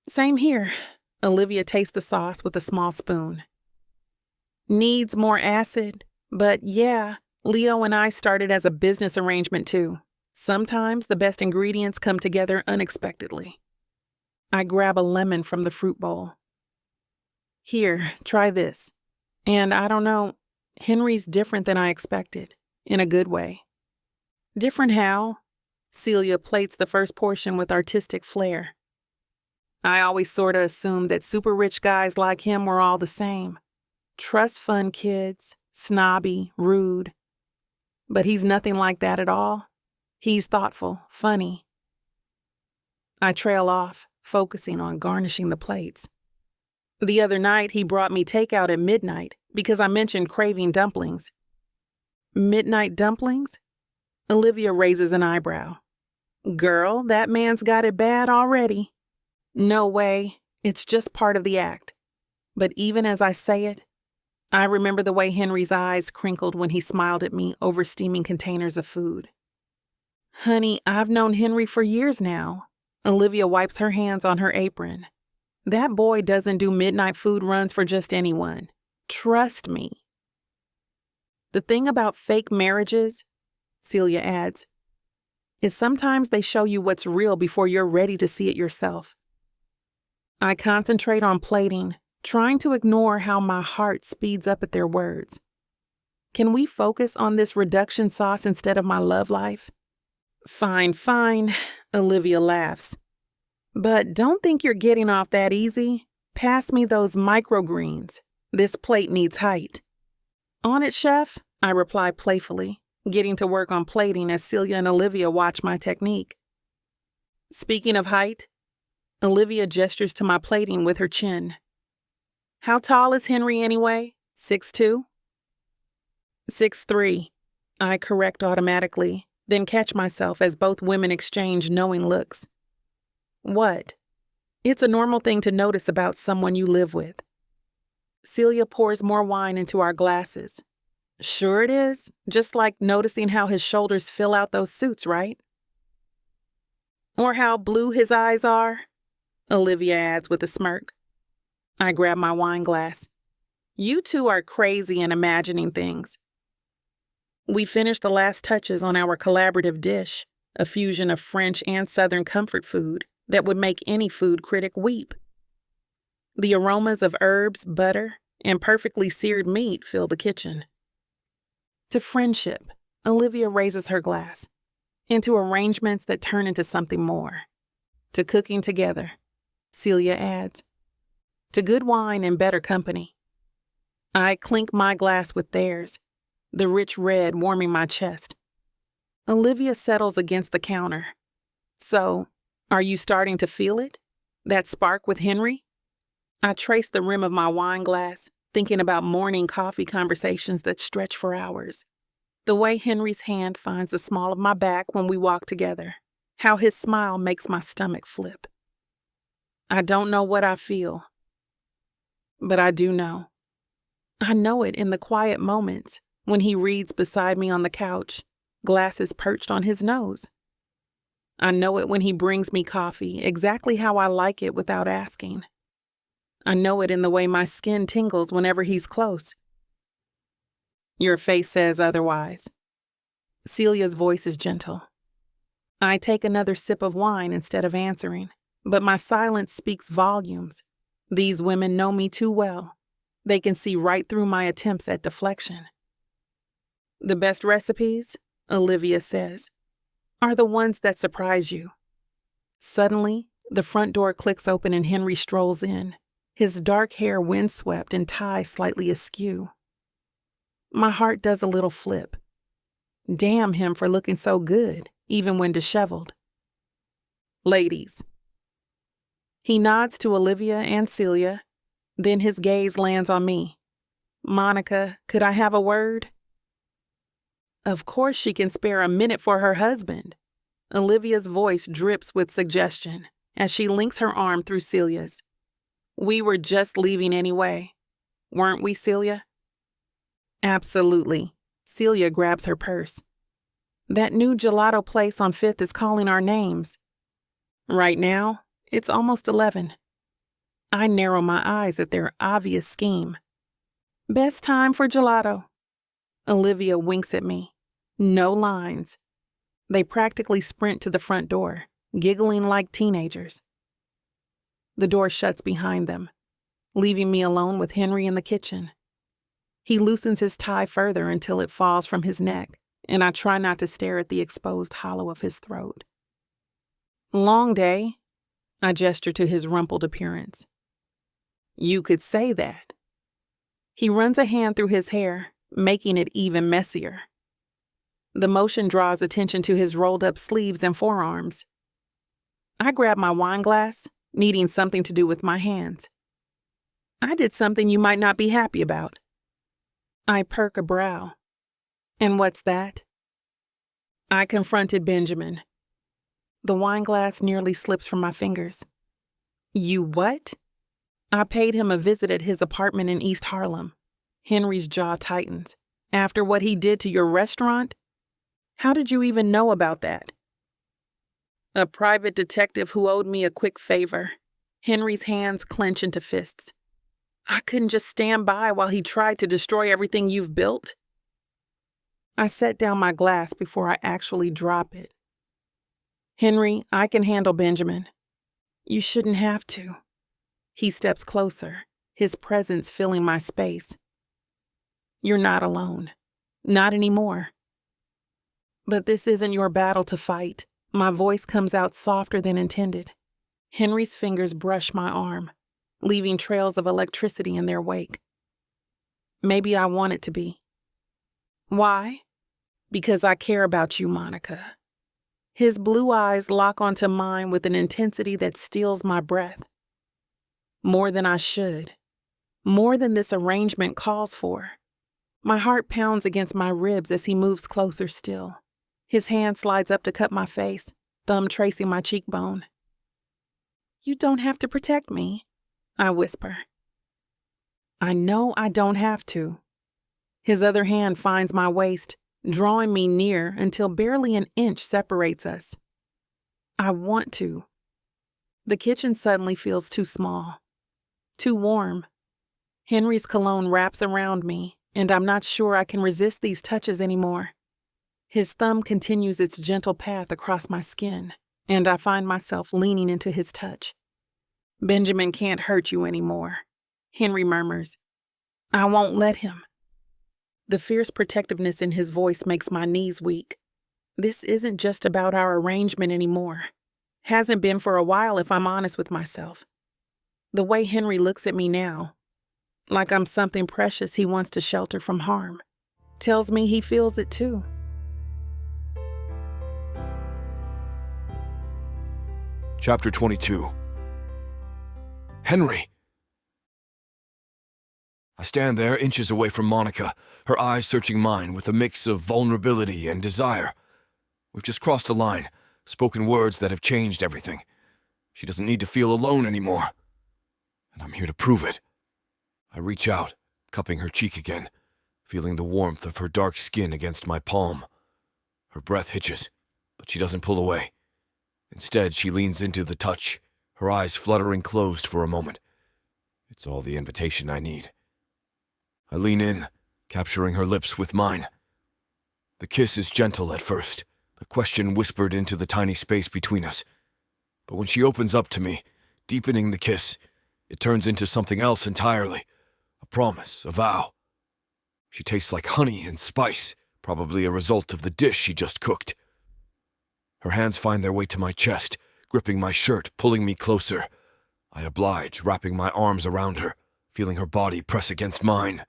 A: Same here. Olivia tastes the sauce with a small spoon. Needs more acid, but yeah, Leo and I started as a business arrangement too. Sometimes the best ingredients come together unexpectedly. I grab a lemon from the fruit bowl. Here, try this. And I don't know, Henry's different than I expected, in a good way. Different how? Celia plates the first portion with artistic flair. I always sorta assumed that super rich guys like him were all the same. Trust fund kids, snobby, rude. But he's nothing like that at all. He's thoughtful, funny. I trail off, focusing on garnishing the plates. The other night, he brought me takeout at midnight because I mentioned craving dumplings. Midnight dumplings? Olivia raises an eyebrow. Girl, that man's got it bad already. No way, it's just part of the act. But even as I say it, I remember the way Henry's eyes crinkled when he smiled at me over steaming containers of food. Honey, I've known Henry for years now. Olivia wipes her hands on her apron. That boy doesn't do midnight food runs for just anyone. Trust me. The thing about fake marriages, Celia adds, is sometimes they show you what's real before you're ready to see it yourself. I concentrate on plating, trying to ignore how my heart speeds up at their words. Can we focus on this reduction sauce instead of my love life? Fine, Olivia laughs. But don't think you're getting off that easy. Pass me those microgreens. This plate needs height. On it, chef, I reply playfully, getting to work on plating as Celia and Olivia watch my technique. Speaking of height, Olivia gestures to my plating with her chin. How tall is Henry anyway? 6'2"? 6'3", I correct automatically, then catch myself as both women exchange knowing looks. What? It's a normal thing to notice about someone you live with. Celia pours more wine into our glasses. Sure it is, just like noticing how his shoulders fill out those suits, right? Or how blue his eyes are, Olivia adds with a smirk. I grab my wine glass. You two are crazy in imagining things. We finish the last touches on our collaborative dish, a fusion of French and Southern comfort food that would make any food critic weep. The aromas of herbs, butter, and perfectly seared meat fill the kitchen. To friendship, Olivia raises her glass. Into arrangements that turn into something more. To cooking together, Celia adds. To good wine and better company. I clink my glass with theirs, the rich red warming my chest. Olivia settles against the counter. So, are you starting to feel it? That spark with Henry? I trace the rim of my wine glass, thinking about morning coffee conversations that stretch for hours. The way Henry's hand finds the small of my back when we walk together. How his smile makes my stomach flip. I don't know what I feel. But I do know. I know it in the quiet moments when he reads beside me on the couch, glasses perched on his nose. I know it when he brings me coffee exactly how I like it without asking. I know it in the way my skin tingles whenever he's close. Your face says otherwise. Celia's voice is gentle. I take another sip of wine instead of answering, but my silence speaks volumes. These women know me too well. They can see right through my attempts at deflection. The best recipes, Olivia says, are the ones that surprise you. Suddenly, the front door clicks open and Henry strolls in, his dark hair windswept and tie slightly askew. My heart does a little flip. Damn him for looking so good, even when disheveled. Ladies, He nods to Olivia and Celia, then his gaze lands on me. Monica, could I have a word? Of course she can spare a minute for her husband. Olivia's voice drips with suggestion as she links her arm through Celia's. We were just leaving anyway. Weren't we, Celia? Absolutely. Celia grabs her purse. That new gelato place on 5th is calling our names. Right now, it's almost 11. I narrow my eyes at their obvious scheme. Best time for gelato. Olivia winks at me. No lines. They practically sprint to the front door, giggling like teenagers. The door shuts behind them, leaving me alone with Henry in the kitchen. He loosens his tie further until it falls from his neck, and I try not to stare at the exposed hollow of his throat. Long day, I gesture to his rumpled appearance. You could say that. He runs a hand through his hair, making it even messier. The motion draws attention to his rolled-up sleeves and forearms. I grab my wine glass, needing something to do with my hands. I did something you might not be happy about. I perk a brow. And what's that? I confronted Benjamin. The wine glass nearly slips from my fingers. You what? I paid him a visit at his apartment in East Harlem. Henry's jaw tightens. After what he did to your restaurant? How did you even know about that? A private detective who owed me a quick favor. Henry's hands clench into fists. I couldn't just stand by while he tried to destroy everything you've built. I set down my glass before I actually drop it. Henry, I can handle Benjamin. You shouldn't have to. He steps closer, his presence filling my space. You're not alone. Not anymore. But this isn't your battle to fight. My voice comes out softer than intended. Henry's fingers brush my arm, leaving trails of electricity in their wake. Maybe I want it to be. Why? Because I care about you, Monica. His blue eyes lock onto mine with an intensity that steals my breath. More than I should. More than this arrangement calls for. My heart pounds against my ribs as he moves closer still. His hand slides up to cut my face, thumb tracing my cheekbone. You don't have to protect me, I whisper. I know I don't have to. His other hand finds my waist, drawing me near until barely an inch separates us. I want to. The kitchen suddenly feels too small, too warm. Henry's cologne wraps around me, and I'm not sure I can resist these touches anymore. His thumb continues its gentle path across my skin, and I find myself leaning into his touch. Benjamin can't hurt you anymore, Henry murmurs. I won't let him. The fierce protectiveness in his voice makes my knees weak. This isn't just about our arrangement anymore. Hasn't been for a while if I'm honest with myself. The way Henry looks at me now, like I'm something precious he wants to shelter from harm, tells me he feels it too.
B: Chapter 22. Henry! I stand there inches away from Monica, her eyes searching mine with a mix of vulnerability and desire. We've just crossed a line, spoken words that have changed everything. She doesn't need to feel alone anymore. And I'm here to prove it. I reach out, cupping her cheek again, feeling the warmth of her dark skin against my palm. Her breath hitches, but she doesn't pull away. Instead, she leans into the touch, her eyes fluttering closed for a moment. It's all the invitation I need. I lean in, capturing her lips with mine. The kiss is gentle at first, a question whispered into the tiny space between us. But when she opens up to me, deepening the kiss, it turns into something else entirely. A promise, a vow. She tastes like honey and spice, probably a result of the dish she just cooked. Her hands find their way to my chest, gripping my shirt, pulling me closer. I oblige, wrapping my arms around her, feeling her body press against mine.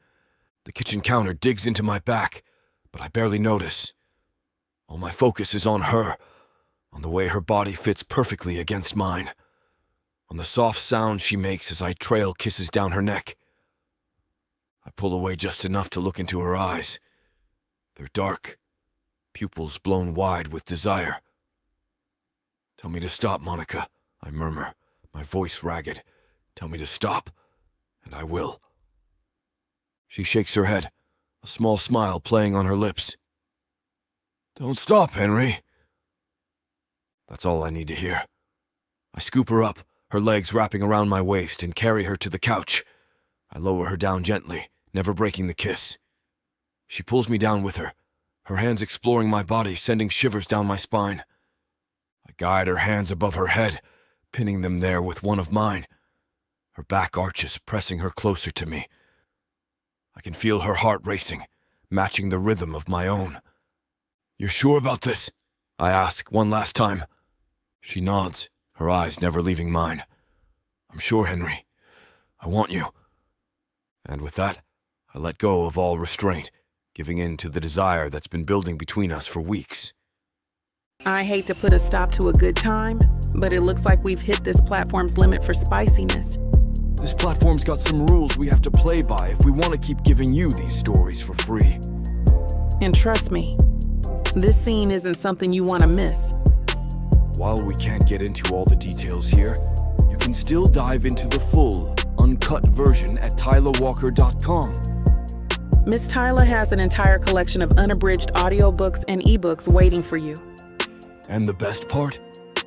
B: The kitchen counter digs into my back, but I barely notice. All my focus is on her, on the way her body fits perfectly against mine. on the soft sound she makes as I trail kisses down her neck. I pull away just enough to look into her eyes. They're dark, pupils blown wide with desire. "Tell me to stop, Monica," I murmur, my voice ragged. "Tell me to stop, and I will." She shakes her head, a small smile playing on her lips. "Don't stop, Henry." That's all I need to hear. I scoop her up, her legs wrapping around my waist, and carry her to the couch. I lower her down gently, never breaking the kiss. She pulls me down with her, her hands exploring my body, sending shivers down my spine. I guide her hands above her head, pinning them there with one of mine. Her back arches, pressing her closer to me. I can feel her heart racing, matching the rhythm of my own. "You're sure about this?" I ask one last time. She nods, her eyes never leaving mine. "I'm sure, Henry. I want you." And with that, I let go of all restraint, giving in to the desire that's been building between us for weeks.
A: I hate to put a stop to a good time, but it looks like we've hit this platform's limit for spiciness.
B: This platform's got some rules we have to play by if we want to keep giving you these stories for free.
A: And trust me, this scene isn't something you want to miss.
B: While we can't get into all the details here, you can still dive into the full, uncut version at tylerwalker.com.
A: Miss Tyler has an entire collection of unabridged audiobooks and ebooks waiting for you.
B: And the best part?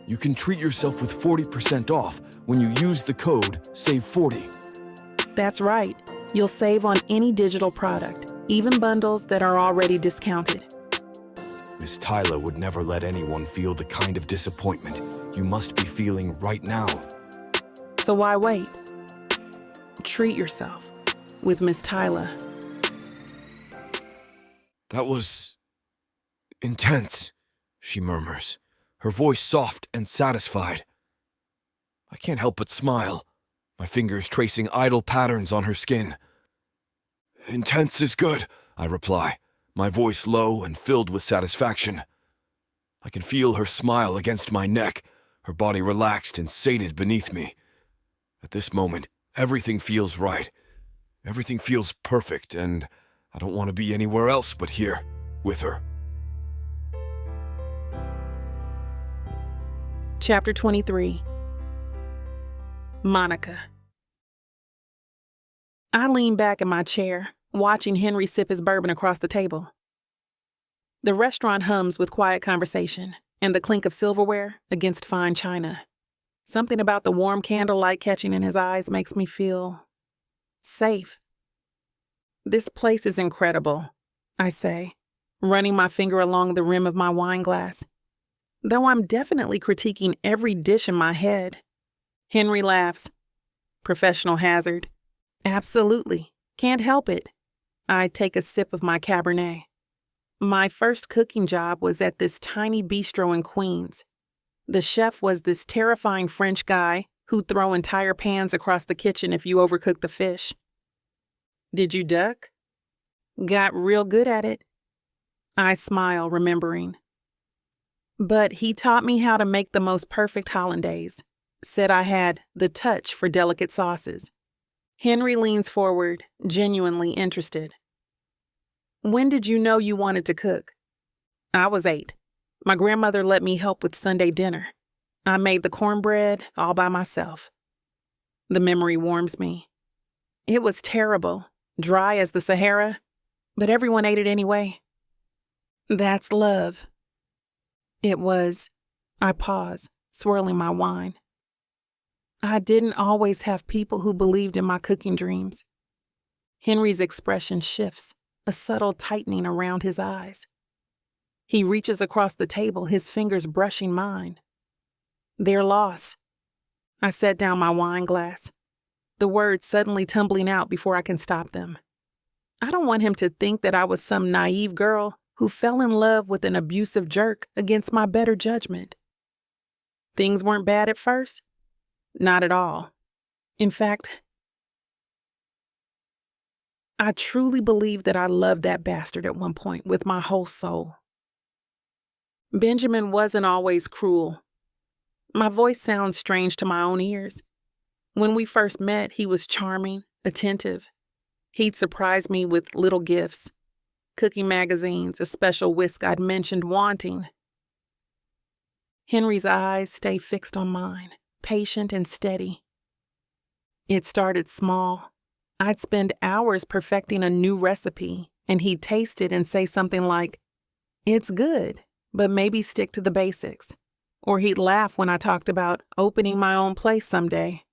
B: You can treat yourself with 40% off when you use the code SAVE40.
A: That's right. You'll save on any digital product, even bundles that are already discounted.
B: Miss Tyler would never let anyone feel the kind of disappointment you must be feeling right now.
A: So why wait? Treat yourself with Miss Tyler.
B: "That was intense," she murmurs, her voice soft and satisfied. I can't help but smile, my fingers tracing idle patterns on her skin. "Intense is good," I reply, my voice low and filled with satisfaction. I can feel her smile against my neck, her body relaxed and sated beneath me. At this moment, everything feels right. Everything feels perfect, and I don't want to be anywhere else but here, with her.
A: Chapter 23. Monica. I lean back in my chair, watching Henry sip his bourbon across the table. The restaurant hums with quiet conversation and the clink of silverware against fine china. Something about the warm candlelight catching in his eyes makes me feel safe. "This place is incredible," I say, running my finger along the rim of my wine glass, though I'm definitely critiquing every dish in my head. Henry laughs. "Professional hazard." "Absolutely. Can't help it." I take a sip of my Cabernet. My first cooking job was at this tiny bistro in Queens. The chef was this terrifying French guy who'd throw entire pans across the kitchen if you overcooked the fish. "Did you duck?" "Got real good at it." I smile, remembering. But he taught me how to make the most perfect hollandaise. Said I had the touch for delicate sauces. Henry leans forward, genuinely interested. "When did you know you wanted to cook?" "I was 8. My grandmother let me help with Sunday dinner. I made the cornbread all by myself." The memory warms me. It was terrible, dry as the Sahara, but everyone ate it anyway. "That's love." It was. I pause, swirling my wine. I didn't always have people who believed in my cooking dreams. Henry's expression shifts, a subtle tightening around his eyes. He reaches across the table, his fingers brushing mine. "Their loss." I set down my wine glass, the words suddenly tumbling out before I can stop them. I don't want him to think that I was some naive girl who fell in love with an abusive jerk against my better judgment. Things weren't bad at first? Not at all. In fact, I truly believe that I loved that bastard at one point with my whole soul. Benjamin wasn't always cruel. My voice sounds strange to my own ears, When we first met, he was charming, attentive. He'd surprise me with little gifts, cookie magazines, a special whisk I'd mentioned wanting. Henry's eyes stay fixed on mine, patient and steady. It started small. I'd spend hours perfecting a new recipe, and he'd taste it and say something like, "It's good, but maybe stick to the basics." Or he'd laugh when I talked about opening my own place someday.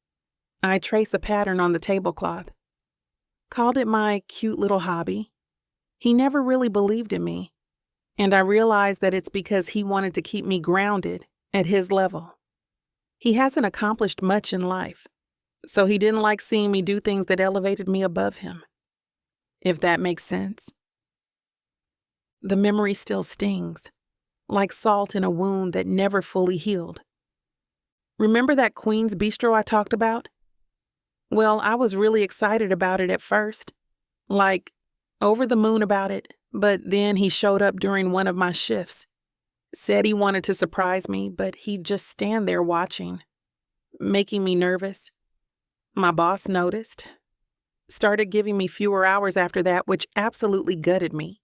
A: I'd trace a pattern on the tablecloth. Called it my cute little hobby. He never really believed in me, and I realized that it's because he wanted to keep me grounded at his level. He hasn't accomplished much in life, so he didn't like seeing me do things that elevated me above him, if that makes sense. The memory still stings, like salt in a wound that never fully healed. Remember that Queen's Bistro I talked about? Well, I was really excited about it at first, like over the moon about it, but then he showed up during one of my shifts. Said he wanted to surprise me, but he'd just stand there watching, making me nervous. My boss noticed, started giving me fewer hours after that, which absolutely gutted me.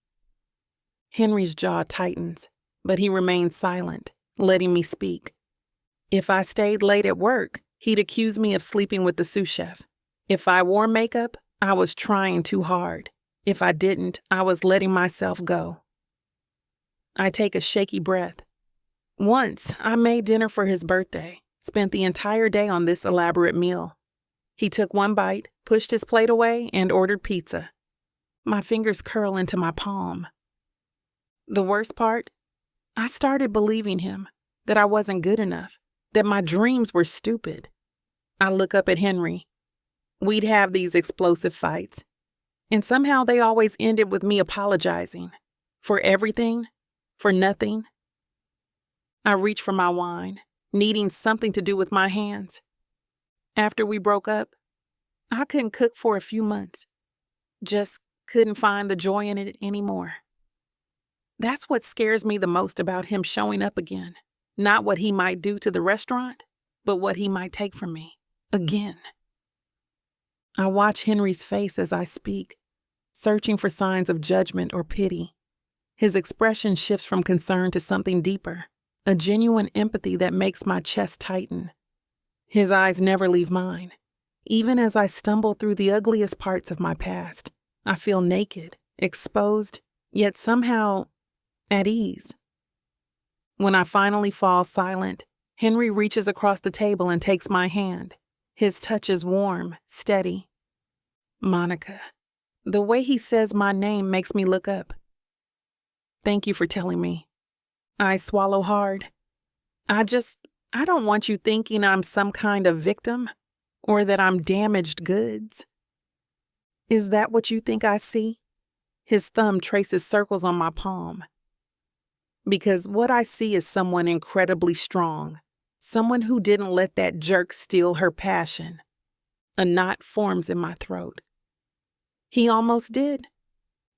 A: Henry's jaw tightens, but he remained silent, letting me speak. If I stayed late at work, he'd accuse me of sleeping with the sous chef. If I wore makeup, I was trying too hard. If I didn't, I was letting myself go. I take a shaky breath. Once, I made dinner for his birthday, spent the entire day on this elaborate meal. He took one bite, pushed his plate away, and ordered pizza. My fingers curl into my palm. The worst part? I started believing him, that I wasn't good enough, that my dreams were stupid. I look up at Henry. We'd have these explosive fights, and somehow they always ended with me apologizing. For everything, for nothing. I reach for my wine, needing something to do with my hands. After we broke up, I couldn't cook for a few months. Just couldn't find the joy in it anymore. That's what scares me the most about him showing up again. Not what he might do to the restaurant, but what he might take from me. Again. I watch Henry's face as I speak, searching for signs of judgment or pity. His expression shifts from concern to something deeper, a genuine empathy that makes my chest tighten. His eyes never leave mine. Even as I stumble through the ugliest parts of my past, I feel naked, exposed, yet somehow at ease. When I finally fall silent, Henry reaches across the table and takes my hand. His touch is warm, steady. Monica. The way he says my name makes me look up. Thank you for telling me. I swallow hard. I don't want you thinking I'm some kind of victim or that I'm damaged goods. Is that what you think I see? His thumb traces circles on my palm. Because what I see is someone incredibly strong, someone who didn't let that jerk steal her passion. A knot forms in my throat. He almost did,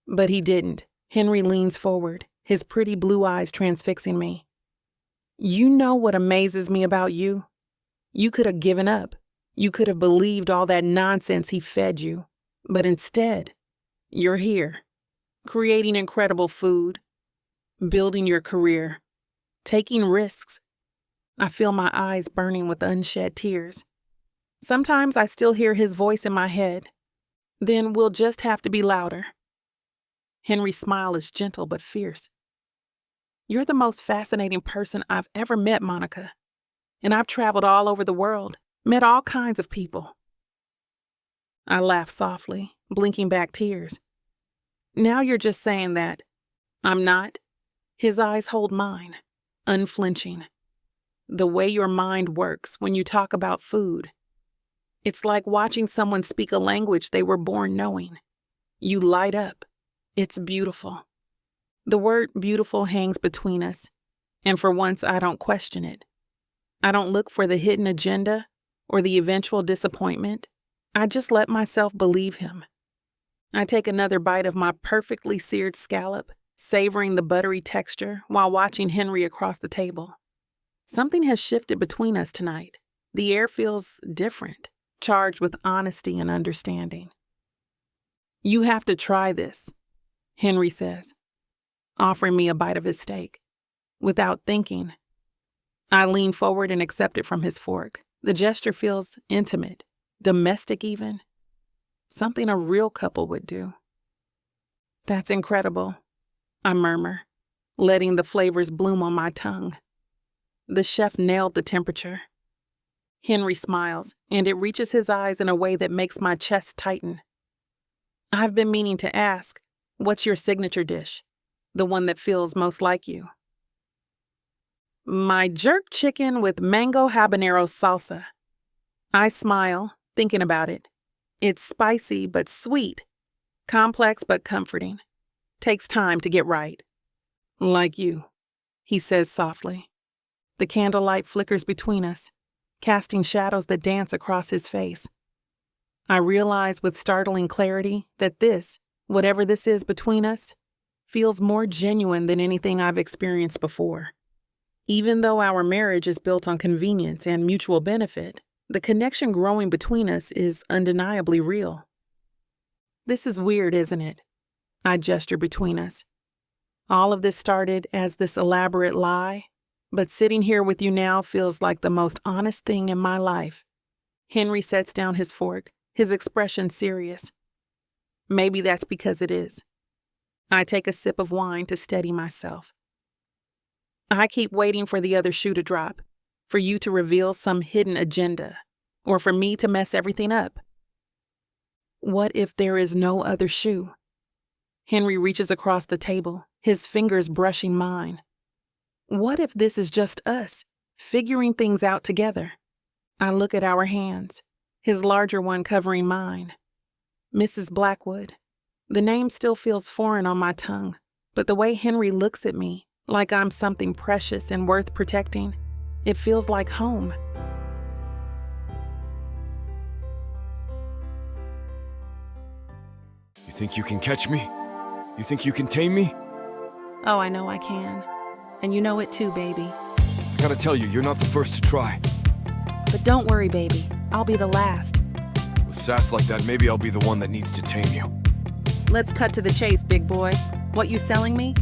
A: but he didn't. Henry leans forward, his pretty blue eyes transfixing me. You know what amazes me about you? You could have given up. You could have believed all that nonsense he fed you. But instead, you're here, creating incredible food, building your career, taking risks. I feel my eyes burning with unshed tears. Sometimes I still hear his voice in my head. Then we'll just have to be louder. Henry's smile is gentle but fierce. You're the most fascinating person I've ever met, Monica. And I've traveled all over the world, met all kinds of people. I laugh softly, blinking back tears. Now you're just saying that. I'm not. His eyes hold mine, unflinching. The way your mind works when you talk about food. It's like watching someone speak a language they were born knowing. You light up. It's beautiful. The word beautiful hangs between us, and for once I don't question it. I don't look for the hidden agenda or the eventual disappointment. I just let myself believe him. I take another bite of my perfectly seared scallop, savoring the buttery texture while watching Henry across the table. Something has shifted between us tonight. The air feels different, charged with honesty and understanding. "You have to try this," Henry says, offering me a bite of his steak. Without thinking, I lean forward and accept it from his fork. The gesture feels intimate, domestic even. Something a real couple would do. "That's incredible," I murmur, letting the flavors bloom on my tongue. The chef nailed the temperature. Henry smiles, and it reaches his eyes in a way that makes my chest tighten. "I've been meaning to ask, what's your signature dish? The one that feels most like you?" "My jerk chicken with mango habanero salsa." I smile, thinking about it. It's spicy but sweet, complex but comforting. Takes time to get right. "Like you," he says softly. The candlelight flickers between us, casting shadows that dance across his face. I realize with startling clarity that this, whatever this is between us, feels more genuine than anything I've experienced before. Even though our marriage is built on convenience and mutual benefit, the connection growing between us is undeniably real. "This is weird, isn't it?" I gesture between us. "All of this started as this elaborate lie, but sitting here with you now feels like the most honest thing in my life." Henry sets down his fork, his expression serious. Maybe that's because it is. I take a sip of wine to steady myself. I keep waiting for the other shoe to drop, for you to reveal some hidden agenda, or for me to mess everything up. What if there is no other shoe? Henry reaches across the table, his fingers brushing mine. What if this is just us, figuring things out together? I look at our hands, his larger one covering mine. Mrs. Blackwood. The name still feels foreign on my tongue, but the way Henry looks at me, like I'm something precious and worth protecting, it feels like home.
B: You think you can catch me? You think you can tame me?
D: Oh, I know I can. And you know it too, baby.
B: I gotta tell you, you're not the first to try.
D: But don't worry, baby. I'll be the last.
B: With sass like that, maybe I'll be the one that needs to tame you.
D: Let's cut to the chase, big boy. What you selling me?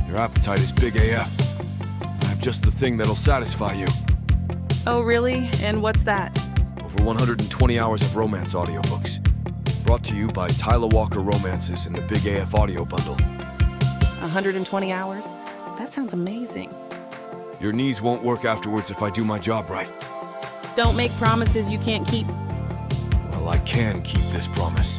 B: Your appetite is big AF. I have just the thing that'll satisfy you.
D: Oh, really? And what's that?
B: Over 120 hours of romance audiobooks. Brought to you by Tyler Walker Romances in the Big AF Audio Bundle.
D: 120 hours? That sounds amazing.
B: Your knees won't work afterwards if I do my job right.
D: Don't make promises you can't keep.
B: Well, I can keep this promise.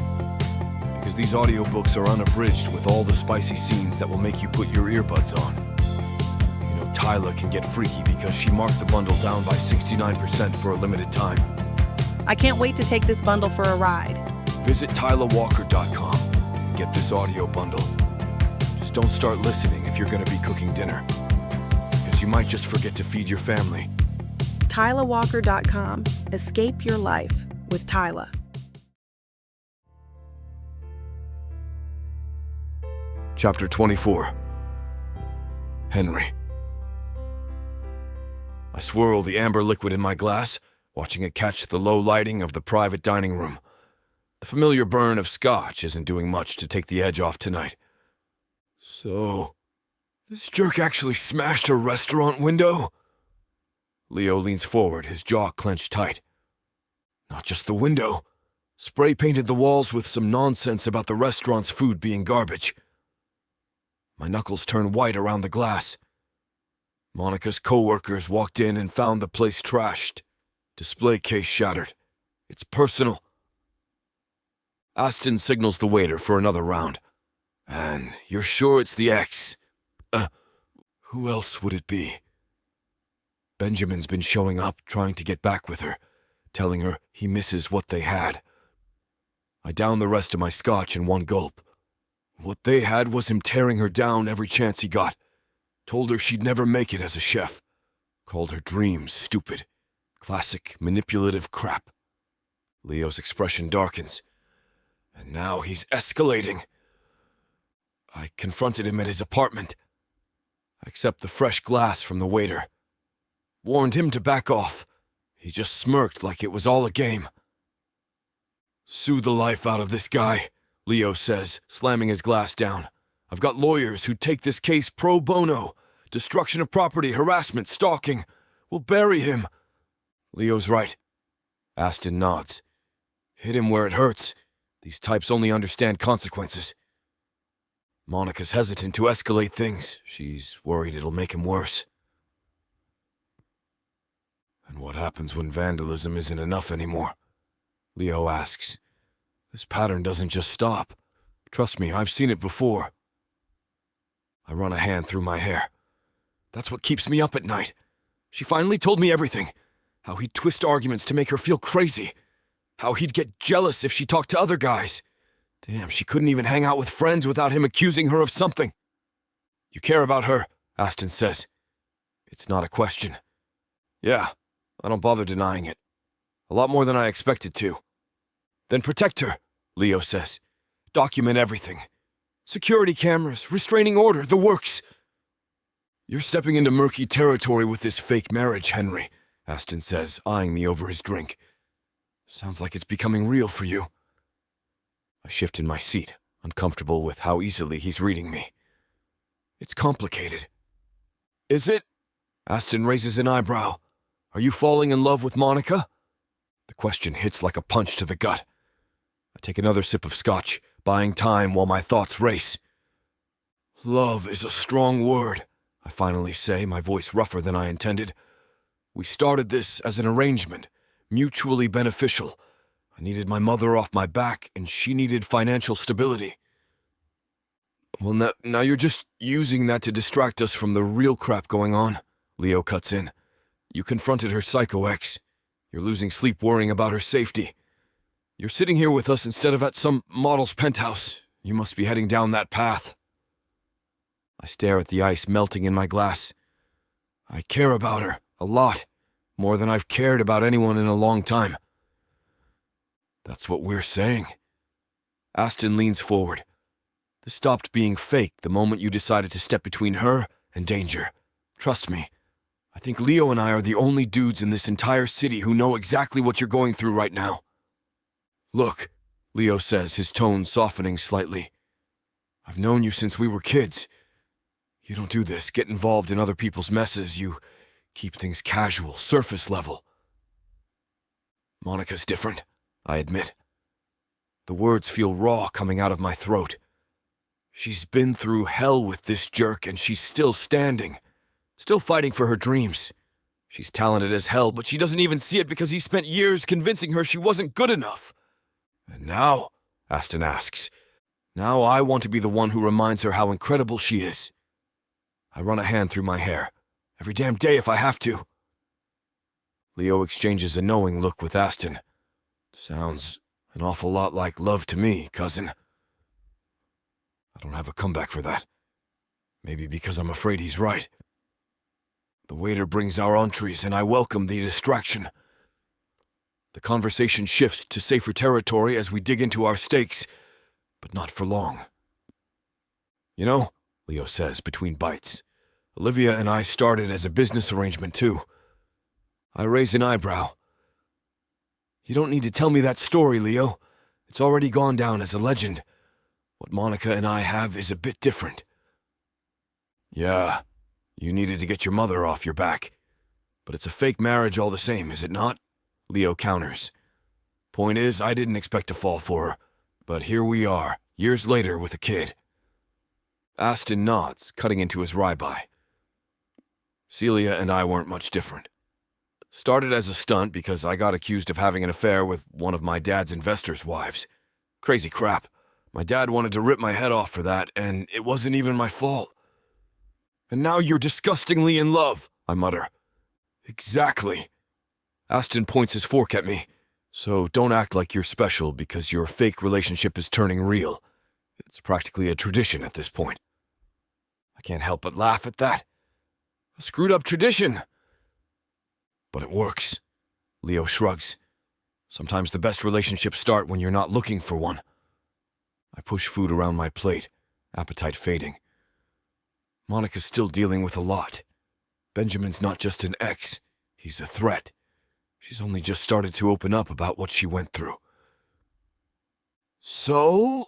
B: Because these audiobooks are unabridged with all the spicy scenes that will make you put your earbuds on. You know, Tyler can get freaky because she marked the bundle down by 69% for a limited time.
D: I can't wait to take this bundle for a ride.
B: Visit tylerwalker.com and get this audio bundle. Just don't start listening if you're going to be cooking dinner. Because you might just forget to feed your family.
D: TylerWalker.com. Escape your life with Tyler.
B: Chapter 24. Henry. I swirl the amber liquid in my glass, watching it catch the low lighting of the private dining room. The familiar burn of scotch isn't doing much to take the edge off tonight. So, this jerk actually smashed a restaurant window? Leo leans forward, his jaw clenched tight. Not just the window. Spray painted the walls with some nonsense about the restaurant's food being garbage. My knuckles turn white around the glass. Monica's co-workers walked in and found the place trashed. Display case shattered. It's personal. Aston signals the waiter for another round. And you're sure it's the ex? Who else would it be? Benjamin's been showing up, trying to get back with her, telling her he misses what they had. I down the rest of my scotch in one gulp. What they had was him tearing her down every chance he got. Told her she'd never make it as a chef. Called her dreams stupid. Classic manipulative crap. Leo's expression darkens. And now he's escalating. I confronted him at his apartment. I accept the fresh glass from the waiter. Warned him to back off. He just smirked like it was all a game. Sue the life out of this guy, Leo says, slamming his glass down. I've got lawyers who take this case pro bono. Destruction of property, harassment, stalking. We'll bury him. Leo's right. Aston nods. Hit him where it hurts. These types only understand consequences. Monica's hesitant to escalate things. She's worried it'll make him worse. And what happens when vandalism isn't enough anymore? Leo asks. This pattern doesn't just stop. Trust me, I've seen it before. I run a hand through my hair. That's what keeps me up at night. She finally told me everything. How he'd twist arguments to make her feel crazy. How he'd get jealous if she talked to other guys. Damn, she couldn't even hang out with friends without him accusing her of something. You care about her, Aston says. It's not a question. Yeah, I don't bother denying it. A lot more than I expected to. Then protect her, Leo says. Document everything. Security cameras, restraining order, the works. You're stepping into murky territory with this fake marriage, Henry, Aston says, eyeing me over his drink. Sounds like it's becoming real for you. I shift in my seat, uncomfortable with how easily he's reading me. It's complicated. Is it? Aston raises an eyebrow. Are you falling in love with Monica? The question hits like a punch to the gut. I take another sip of scotch, buying time while my thoughts race. Love is a strong word, I finally say, my voice rougher than I intended. We started this as an arrangement, mutually beneficial. I needed my mother off my back, and she needed financial stability. Well, now you're just using that to distract us from the real crap going on, Leo cuts in. You confronted her psycho ex. You're losing sleep worrying about her safety. You're sitting here with us instead of at some model's penthouse. You must be heading down that path. I stare at the ice melting in my glass. I care about her, a lot, more than I've cared about anyone in a long time. That's what we're saying. Aston leans forward. This stopped being fake the moment you decided to step between her and danger. Trust me. I think Leo and I are the only dudes in this entire city who know exactly what you're going through right now. Look, Leo says, his tone softening slightly. I've known you since we were kids. You don't do this, get involved in other people's messes. You keep things casual, surface level. Monica's different, I admit. The words feel raw coming out of my throat. She's been through hell with this jerk, and she's still standing. Still fighting for her dreams. She's talented as hell, but she doesn't even see it because he spent years convincing her she wasn't good enough. And now, Aston asks, now I want to be the one who reminds her how incredible she is. I run a hand through my hair. Every damn day if I have to. Leo exchanges a knowing look with Aston. Sounds an awful lot like love to me, cousin. I don't have a comeback for that. Maybe because I'm afraid he's right. The waiter brings our entrees, and I welcome the distraction. The conversation shifts to safer territory as we dig into our steaks, but not for long. You know, Leo says between bites, Olivia and I started as a business arrangement too. I raise an eyebrow. You don't need to tell me that story, Leo. It's already gone down as a legend. What Monica and I have is a bit different. Yeah. You needed to get your mother off your back. But it's a fake marriage all the same, is it not? Leo counters. Point is, I didn't expect to fall for her. But here we are, years later with a kid. Aston nods, cutting into his rye-bye. Celia and I weren't much different. Started as a stunt because I got accused of having an affair with one of my dad's investors' wives. Crazy crap. My dad wanted to rip my head off for that, and it wasn't even my fault. And now you're disgustingly in love, I mutter. Exactly. Aston points his fork at me. So don't act like you're special because your fake relationship is turning real. It's practically a tradition at this point. I can't help but laugh at that. A screwed up tradition. But it works. Leo shrugs. Sometimes the best relationships start when you're not looking for one. I push food around my plate, appetite fading. Monica's still dealing with a lot. Benjamin's not just an ex, he's a threat. She's only just started to open up about what she went through. So?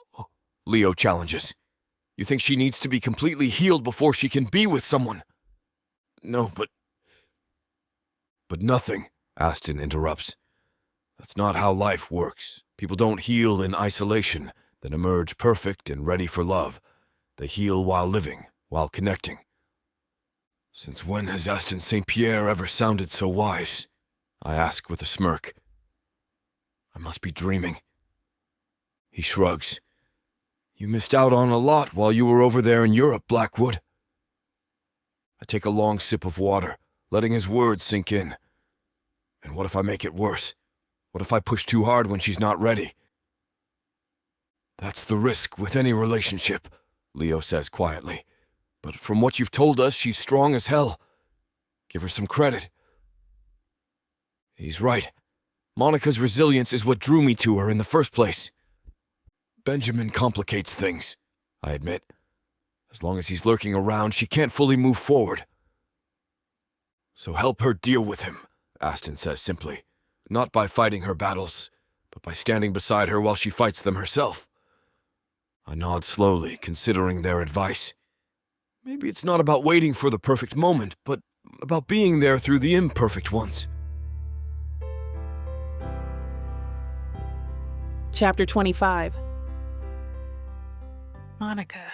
B: Leo challenges. You think she needs to be completely healed before she can be with someone? No, but nothing, Aston interrupts. That's not how life works. People don't heal in isolation, then emerge perfect and ready for love. They heal while living, while connecting. Since when has Aston St. Pierre ever sounded so wise? I ask with a smirk. I must be dreaming. He shrugs. You missed out on a lot while you were over there in Europe, Blackwood. I take a long sip of water, letting his words sink in. And what if I make it worse? What if I push too hard when she's not ready? That's the risk with any relationship, Leo says quietly. But from what you've told us, she's strong as hell. Give her some credit. He's right. Monica's resilience is what drew me to her in the first place. Benjamin complicates things, I admit. As long as he's lurking around, she can't fully move forward. So help her deal with him, Aston says simply. Not by fighting her battles, but by standing beside her while she fights them herself. I nod slowly, considering their advice. Maybe it's not about waiting for the perfect moment, but about being there through the imperfect ones.
A: Chapter 25. Monica.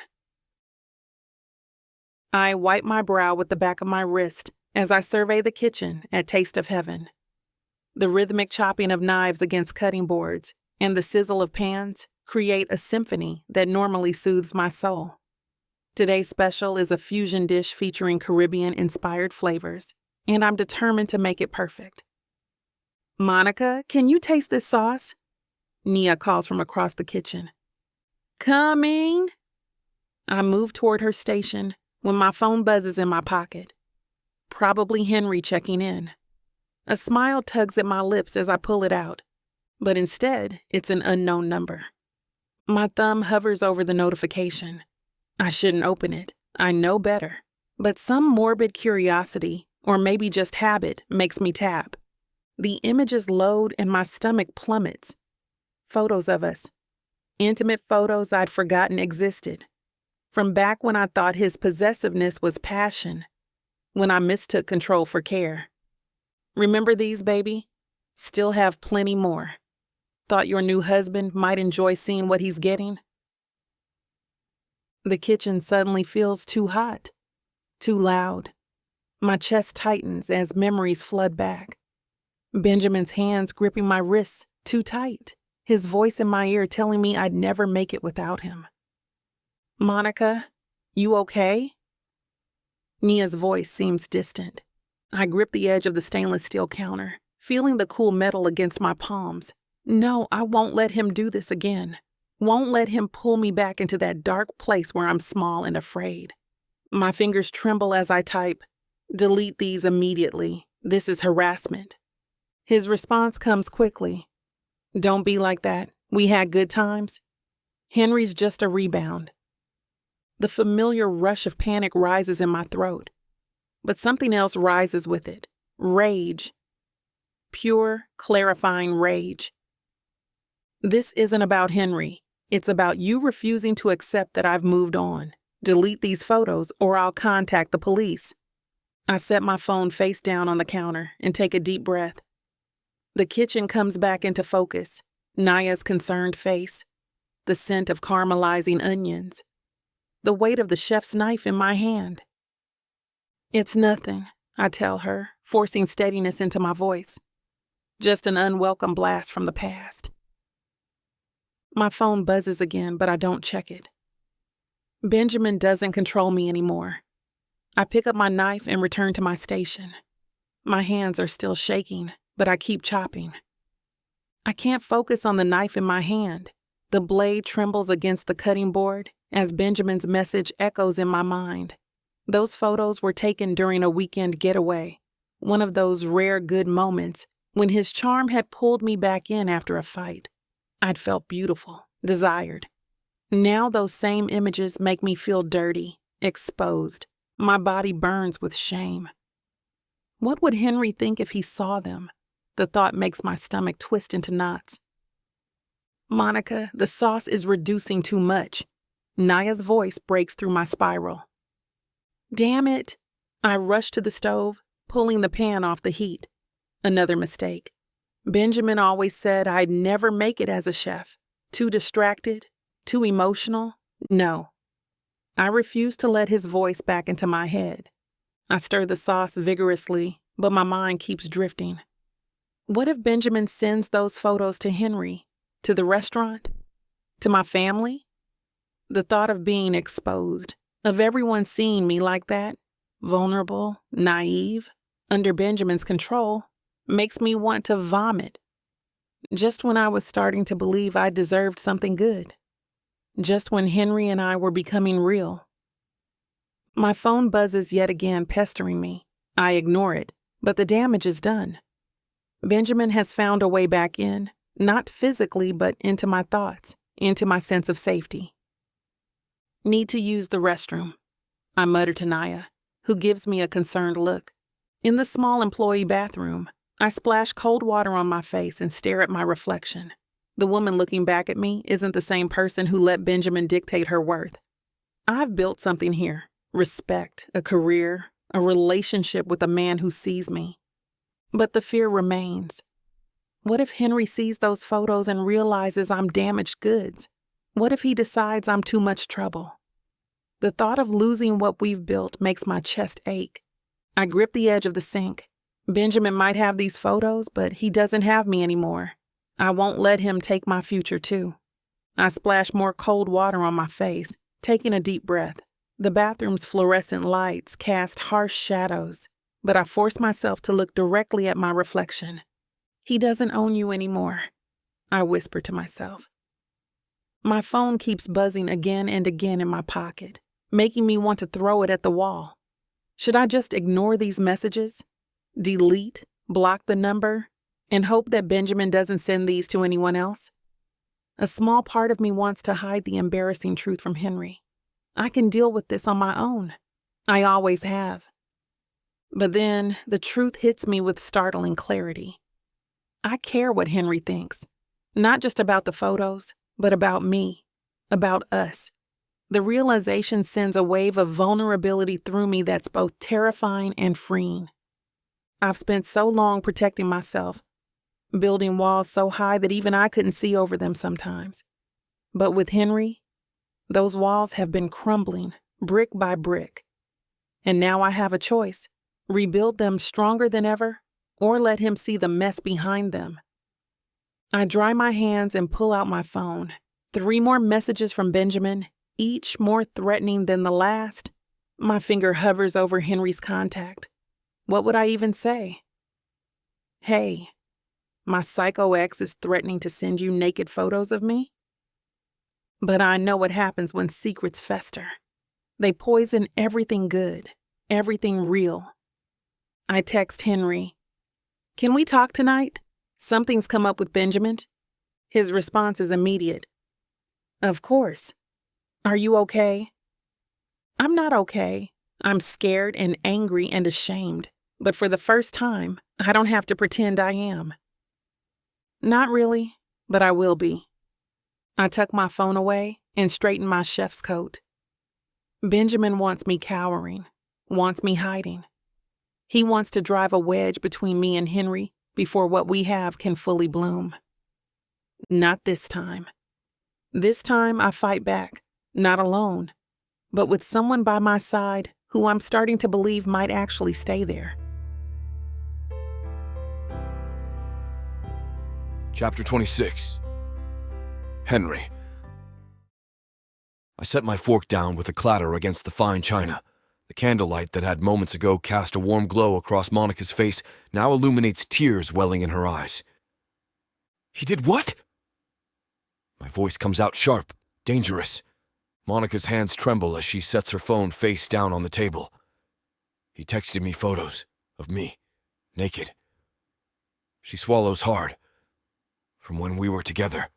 A: I wipe my brow with the back of my wrist as I survey the kitchen at Taste of Heaven. The rhythmic chopping of knives against cutting boards and the sizzle of pans create a symphony that normally soothes my soul. Today's special is a fusion dish featuring Caribbean-inspired flavors, and I'm determined to make it perfect. Monica, can you taste this sauce? Nia calls from across the kitchen. Coming. I move toward her station when my phone buzzes in my pocket. Probably Henry checking in. A smile tugs at my lips as I pull it out, but instead, it's an unknown number. My thumb hovers over the notification. I shouldn't open it. I know better. But some morbid curiosity, or maybe just habit, makes me tap. The images load and my stomach plummets. Photos of us. Intimate photos I'd forgotten existed. From back when I thought his possessiveness was passion. When I mistook control for care. Remember these, baby? Still have plenty more. Thought your new husband might enjoy seeing what he's getting? The kitchen suddenly feels too hot. Too loud. My chest tightens as memories flood back. Benjamin's hands gripping my wrists too tight. His voice in my ear telling me I'd never make it without him. Monica, you okay? Nia's voice seems distant. I grip the edge of the stainless steel counter, feeling the cool metal against my palms. No, I won't let him do this again. Won't let him pull me back into that dark place where I'm small and afraid. My fingers tremble as I type, delete these immediately. This is harassment. His response comes quickly. Don't be like that. We had good times. Henry's just a rebound. The familiar rush of panic rises in my throat. But something else rises with it. Rage. Pure, clarifying rage. This isn't about Henry. It's about you refusing to accept that I've moved on. Delete these photos or I'll contact the police. I set my phone face down on the counter and take a deep breath. The kitchen comes back into focus. Naya's concerned face. The scent of caramelizing onions. The weight of the chef's knife in my hand. It's nothing, I tell her, forcing steadiness into my voice. Just an unwelcome blast from the past. My phone buzzes again, but I don't check it. Benjamin doesn't control me anymore. I pick up my knife and return to my station. My hands are still shaking, but I keep chopping. I can't focus on the knife in my hand. The blade trembles against the cutting board as Benjamin's message echoes in my mind. Those photos were taken during a weekend getaway, one of those rare good moments when his charm had pulled me back in after a fight. I'd felt beautiful, desired. Now those same images make me feel dirty, exposed. My body burns with shame. What would Henry think if he saw them? The thought makes my stomach twist into knots. Monica, the sauce is reducing too much. Naya's voice breaks through my spiral. Damn it! I rush to the stove, pulling the pan off the heat. Another mistake. Benjamin always said I'd never make it as a chef. Too distracted, too emotional. No. I refuse to let his voice back into my head. I stir the sauce vigorously, but my mind keeps drifting. What if Benjamin sends those photos to Henry? To the restaurant? To my family? The thought of being exposed, of everyone seeing me like that, vulnerable, naive, under Benjamin's control, makes me want to vomit. Just when I was starting to believe I deserved something good. Just when Henry and I were becoming real. My phone buzzes yet again, pestering me. I ignore it, but the damage is done. Benjamin has found a way back in, not physically, but into my thoughts, into my sense of safety. Need to use the restroom, I mutter to Naya, who gives me a concerned look. In the small employee bathroom, I splash cold water on my face and stare at my reflection. The woman looking back at me isn't the same person who let Benjamin dictate her worth. I've built something here. Respect, a career, a relationship with a man who sees me. But the fear remains. What if Henry sees those photos and realizes I'm damaged goods? What if he decides I'm too much trouble? The thought of losing what we've built makes my chest ache. I grip the edge of the sink. Benjamin might have these photos, but he doesn't have me anymore. I won't let him take my future too. I splash more cold water on my face, taking a deep breath. The bathroom's fluorescent lights cast harsh shadows, but I force myself to look directly at my reflection. He doesn't own you anymore, I whisper to myself. My phone keeps buzzing again and again in my pocket, making me want to throw it at the wall. Should I just ignore these messages? Delete, block the number, and hope that Benjamin doesn't send these to anyone else? A small part of me wants to hide the embarrassing truth from Henry. I can deal with this on my own. I always have. But then the truth hits me with startling clarity. I care what Henry thinks, not just about the photos, but about me, about us. The realization sends a wave of vulnerability through me that's both terrifying and freeing. I've spent so long protecting myself, building walls so high that even I couldn't see over them sometimes. But with Henry, those walls have been crumbling, brick by brick. And now I have a choice: rebuild them stronger than ever, or let him see the mess behind them. I dry my hands and pull out my phone. 3 more messages from Benjamin, each more threatening than the last. My finger hovers over Henry's contact. What would I even say? Hey, my psycho ex is threatening to send you naked photos of me? But I know what happens when secrets fester. They poison everything good, everything real. I text Henry, "Can we talk tonight? Something's come up with Benjamin." His response is immediate. "Of course. Are you okay?" I'm not okay. I'm scared and angry and ashamed. But for the first time, I don't have to pretend I am. Not really, but I will be. I tuck my phone away and straighten my chef's coat. Benjamin wants me cowering, wants me hiding. He wants to drive a wedge between me and Henry before what we have can fully bloom. Not this time. This time I fight back, not alone, but with someone by my side who I'm starting to believe might actually stay there.
B: Chapter 26. Henry. I set my fork down with a clatter against the fine china. The candlelight that had moments ago cast a warm glow across Monica's face now illuminates tears welling in her eyes. He did what? My voice comes out sharp, dangerous. Monica's hands tremble as she sets her phone face down on the table. He texted me photos of me, naked. She swallows hard. From when we were together.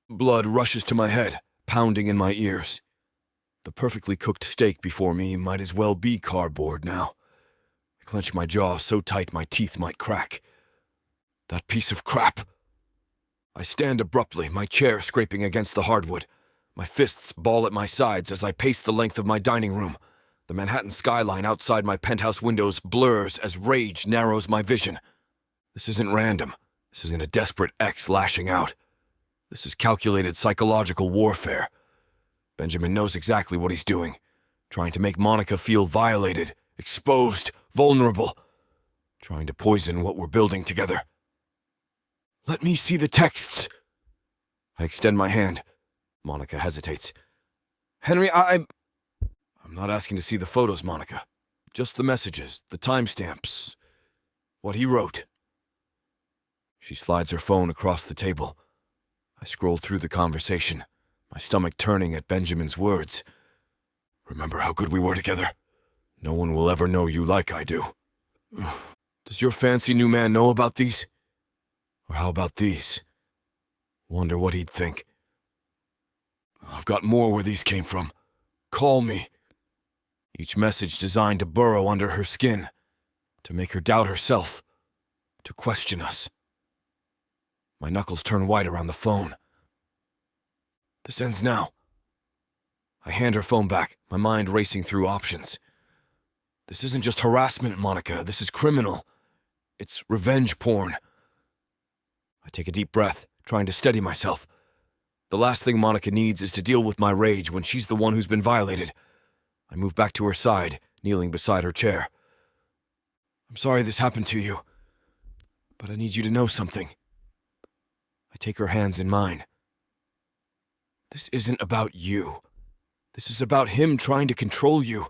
B: Blood rushes to my head, pounding in my ears. The perfectly cooked steak before me might as well be cardboard now. I clench my jaw so tight my teeth might crack. That piece of crap. I stand abruptly, my chair scraping against the hardwood. My fists ball at my sides as I pace the length of my dining room. The Manhattan skyline outside my penthouse windows blurs as rage narrows my vision. This isn't random. This isn't a desperate ex lashing out. This is calculated psychological warfare. Benjamin knows exactly what he's doing, trying to make Monica feel violated, exposed, vulnerable, trying to poison what we're building together. Let me see the texts. I extend my hand. Monica hesitates. Henry, I'm not asking to see the photos, Monica. Just the messages, the timestamps, what he wrote. She slides her phone across the table. I scroll through the conversation, my stomach turning at Benjamin's words. Remember how good we were together? No one will ever know you like I do. Does your fancy new man know about these? Or how about these? Wonder what he'd think. I've got more where these came from. Call me. Each message designed to burrow under her skin, to make her doubt herself, to question us. My knuckles turn white around the phone. This ends now. I hand her phone back, my mind racing through options. This isn't just harassment, Monica. This is criminal. It's revenge porn. I take a deep breath, trying to steady myself. The last thing Monica needs is to deal with my rage when she's the one who's been violated. I move back to her side, kneeling beside her chair. I'm sorry this happened to you, but I need you to know something. I take her hands in mine. This isn't about you. This is about him trying to control you.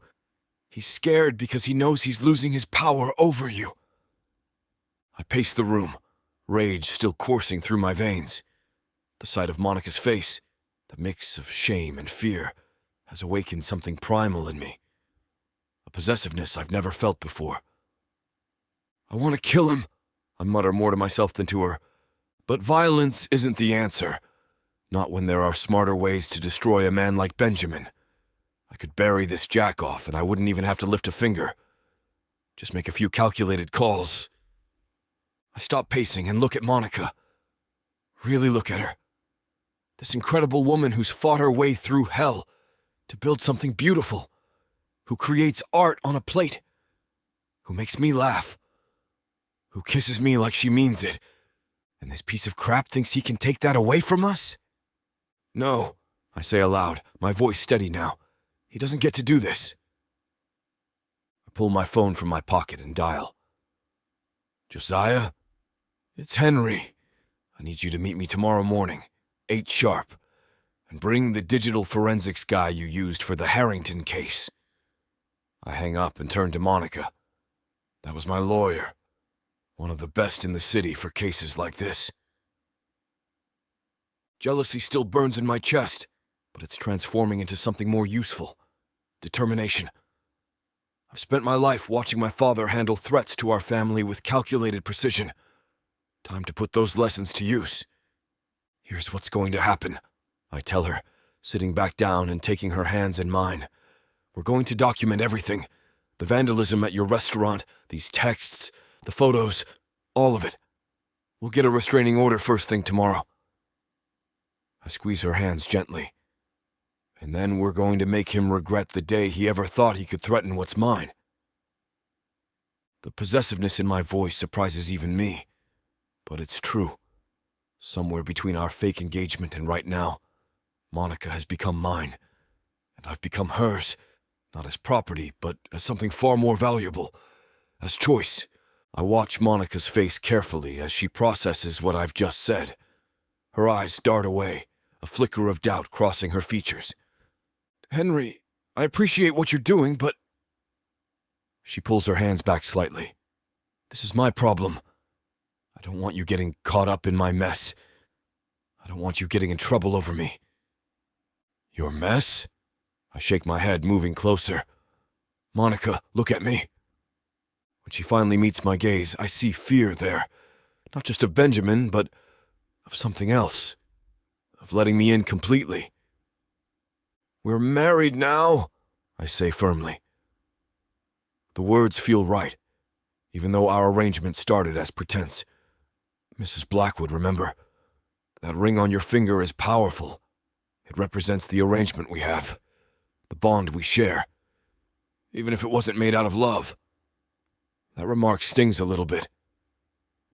B: He's scared because he knows he's losing his power over you. I pace the room, rage still coursing through my veins. The sight of Monica's face, the mix of shame and fear, has awakened something primal in me. A possessiveness I've never felt before. I want to kill him, I mutter more to myself than to her. But violence isn't the answer. Not when there are smarter ways to destroy a man like Benjamin. I could bury this jack-off and I wouldn't even have to lift a finger. Just make a few calculated calls. I stop pacing and look at Monica. Really look at her. This incredible woman who's fought her way through hell to build something beautiful, who creates art on a plate, who makes me laugh, who kisses me like she means it, and this piece of crap thinks he can take that away from us? No, I say aloud, my voice steady now. He doesn't get to do this. I pull my phone from my pocket and dial. Josiah? It's Henry. I need you to meet me tomorrow morning, 8 sharp, and bring the digital forensics guy you used for the Harrington case. I hang up and turn to Monica. That was my lawyer, one of the best in the city for cases like this. Jealousy still burns in my chest, but it's transforming into something more useful. Determination. I've spent my life watching my father handle threats to our family with calculated precision. Time to put those lessons to use. Here's what's going to happen, I tell her, sitting back down and taking her hands in mine. We're going to document everything. The vandalism at your restaurant, these texts, the photos, all of it. We'll get a restraining order first thing tomorrow. I squeeze her hands gently. And then we're going to make him regret the day he ever thought he could threaten what's mine. The possessiveness in my voice surprises even me. But it's true. Somewhere between our fake engagement and right now, Monica has become mine. And I've become hers, not as property, but as something far more valuable, as choice. I watch Monica's face carefully as she processes what I've just said. Her eyes dart away, a flicker of doubt crossing her features. Henry, I appreciate what you're doing, but... She pulls her hands back slightly. This is my problem. I don't want you getting caught up in my mess. I don't want you getting in trouble over me. Your mess? I shake my head, moving closer. Monica, look at me. When she finally meets my gaze, I see fear there. Not just of Benjamin, but of something else. Of letting me in completely. We're married now, I say firmly. The words feel right, even though our arrangement started as pretense. Mrs. Blackwood, remember? That ring on your finger is powerful. It represents the arrangement we have, the bond we share, even if it wasn't made out of love. That remark stings a little bit.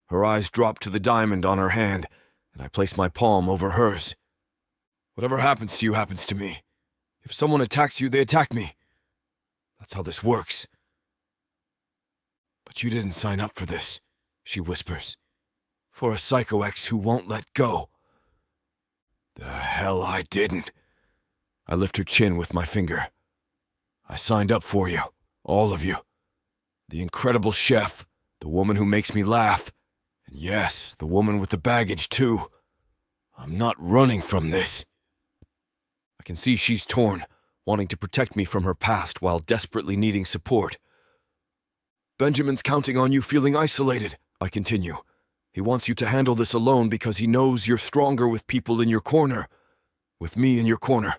B: Her eyes drop to the diamond on her hand, and I place my palm over hers. Whatever happens to you happens to me. If someone attacks you, they attack me. That's how this works. But you didn't sign up for this, she whispers. For a psycho ex who won't let go. The hell I didn't. I lift her chin with my finger. I signed up for you, all of you. The incredible chef, the woman who makes me laugh, and yes, the woman with the baggage too. I'm not running from this. I can see she's torn, wanting to protect me from her past while desperately needing support. Benjamin's counting on you feeling isolated, I continue. He wants you to handle this alone because he knows you're stronger with people in your corner, with me in your corner.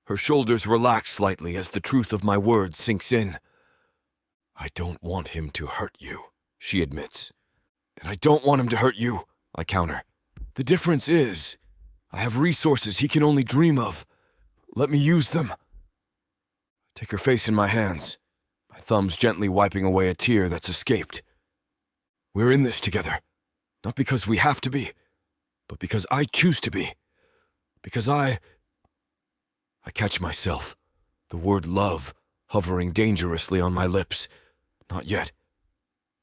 B: Her shoulders relax slightly as the truth of my words sinks in. I don't want him to hurt you, she admits. And I don't want him to hurt you, I counter. The difference is, I have resources he can only dream of. Let me use them. I take her face in my hands, my thumbs gently wiping away a tear that's escaped. We're in this together, not because we have to be, but because I choose to be. Because I catch myself, the word love hovering dangerously on my lips. Not yet.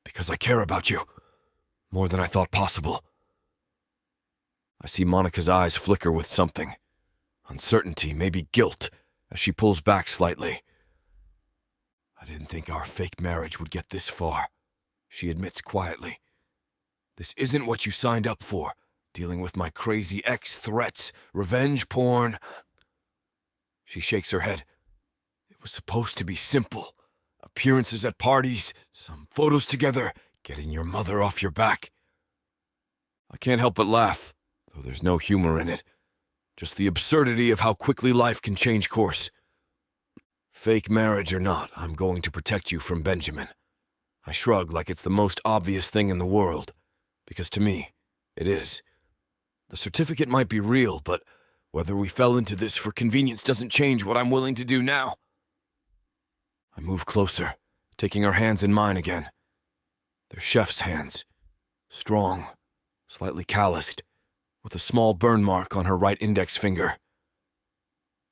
B: Because I care about you, more than I thought possible. I see Monica's eyes flicker with something. Uncertainty, maybe guilt, as she pulls back slightly. I didn't think our fake marriage would get this far, she admits quietly. This isn't what you signed up for, dealing with my crazy ex threats, revenge porn. She shakes her head. It was supposed to be simple. Appearances at parties, some photos together, getting your mother off your back. I can't help but laugh, though there's no humor in it. Just the absurdity of how quickly life can change course. Fake marriage or not, I'm going to protect you from Benjamin. I shrug like it's the most obvious thing in the world, because to me, it is. The certificate might be real, but whether we fell into this for convenience doesn't change what I'm willing to do now. I move closer, taking her hands in mine again. They're chef's hands, strong, slightly calloused, with a small burn mark on her right index finger.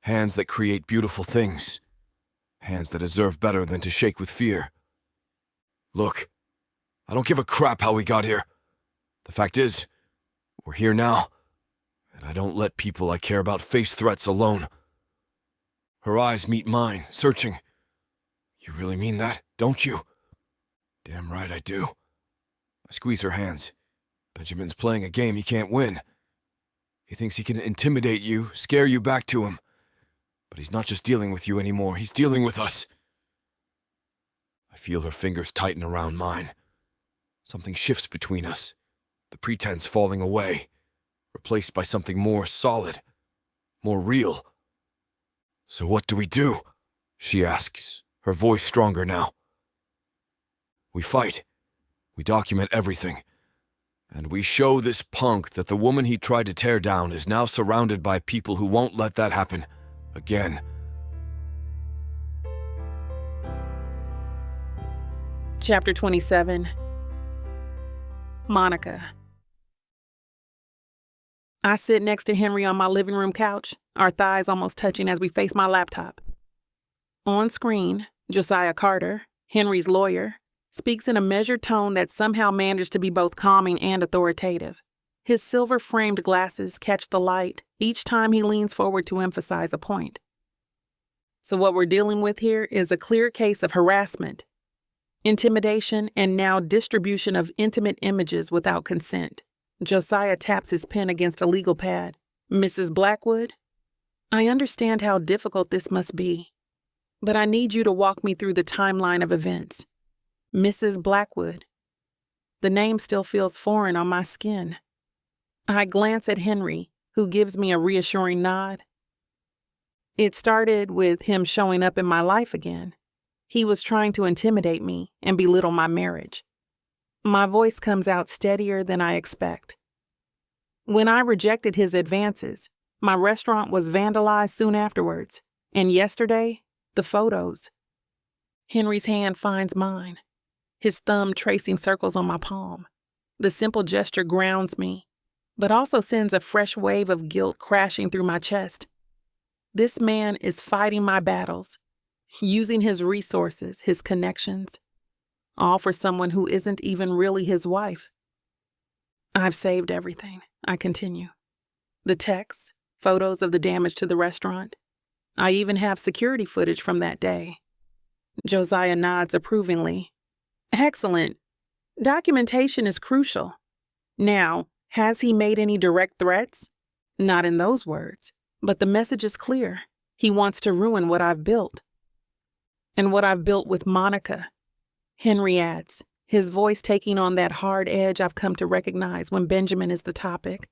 B: Hands that create beautiful things. Hands that deserve better than to shake with fear. Look, I don't give a crap how we got here. The fact is, we're here now, and I don't let people I care about face threats alone. Her eyes meet mine, searching. You really mean that, don't you? Damn right I do. I squeeze her hands. Benjamin's playing a game he can't win. He thinks he can intimidate you, scare you back to him. But he's not just dealing with you anymore, he's dealing with us. I feel her fingers tighten around mine. Something shifts between us, the pretense falling away, replaced by something more solid, more real. So what do we do? She asks, her voice stronger now. We fight. We document everything. And we show this punk that the woman he tried to tear down is now surrounded by people who won't let that happen again.
A: Chapter 27. Monica. I sit next to Henry on my living room couch, our thighs almost touching as we face my laptop. On screen, Josiah Carter, Henry's lawyer, speaks in a measured tone that somehow managed to be both calming and authoritative. His silver-framed glasses catch the light each time he leans forward to emphasize a point. So what we're dealing with here is a clear case of harassment, intimidation, and now distribution of intimate images without consent. Josiah taps his pen against a legal pad. Mrs. Blackwood, I understand how difficult this must be, but I need you to walk me through the timeline of events. Mrs. Blackwood. The name still feels foreign on my skin. I glance at Henry, who gives me a reassuring nod. It started with him showing up in my life again. He was trying to intimidate me and belittle my marriage. My voice comes out steadier than I expect. When I rejected his advances, my restaurant was vandalized soon afterwards. And yesterday, the photos. Henry's hand finds mine, his thumb tracing circles on my palm. The simple gesture grounds me, but also sends a fresh wave of guilt crashing through my chest. This man is fighting my battles, using his resources, his connections, all for someone who isn't even really his wife. I've saved everything, I continue. The texts, photos of the damage to the restaurant. I even have security footage from that day. Josiah nods approvingly. Excellent. Documentation is crucial. Now, has he made any direct threats? Not in those words, but the message is clear. He wants to ruin what I've built. And what I've built with Monica, Henry adds, his voice taking on that hard edge I've come to recognize when Benjamin is the topic.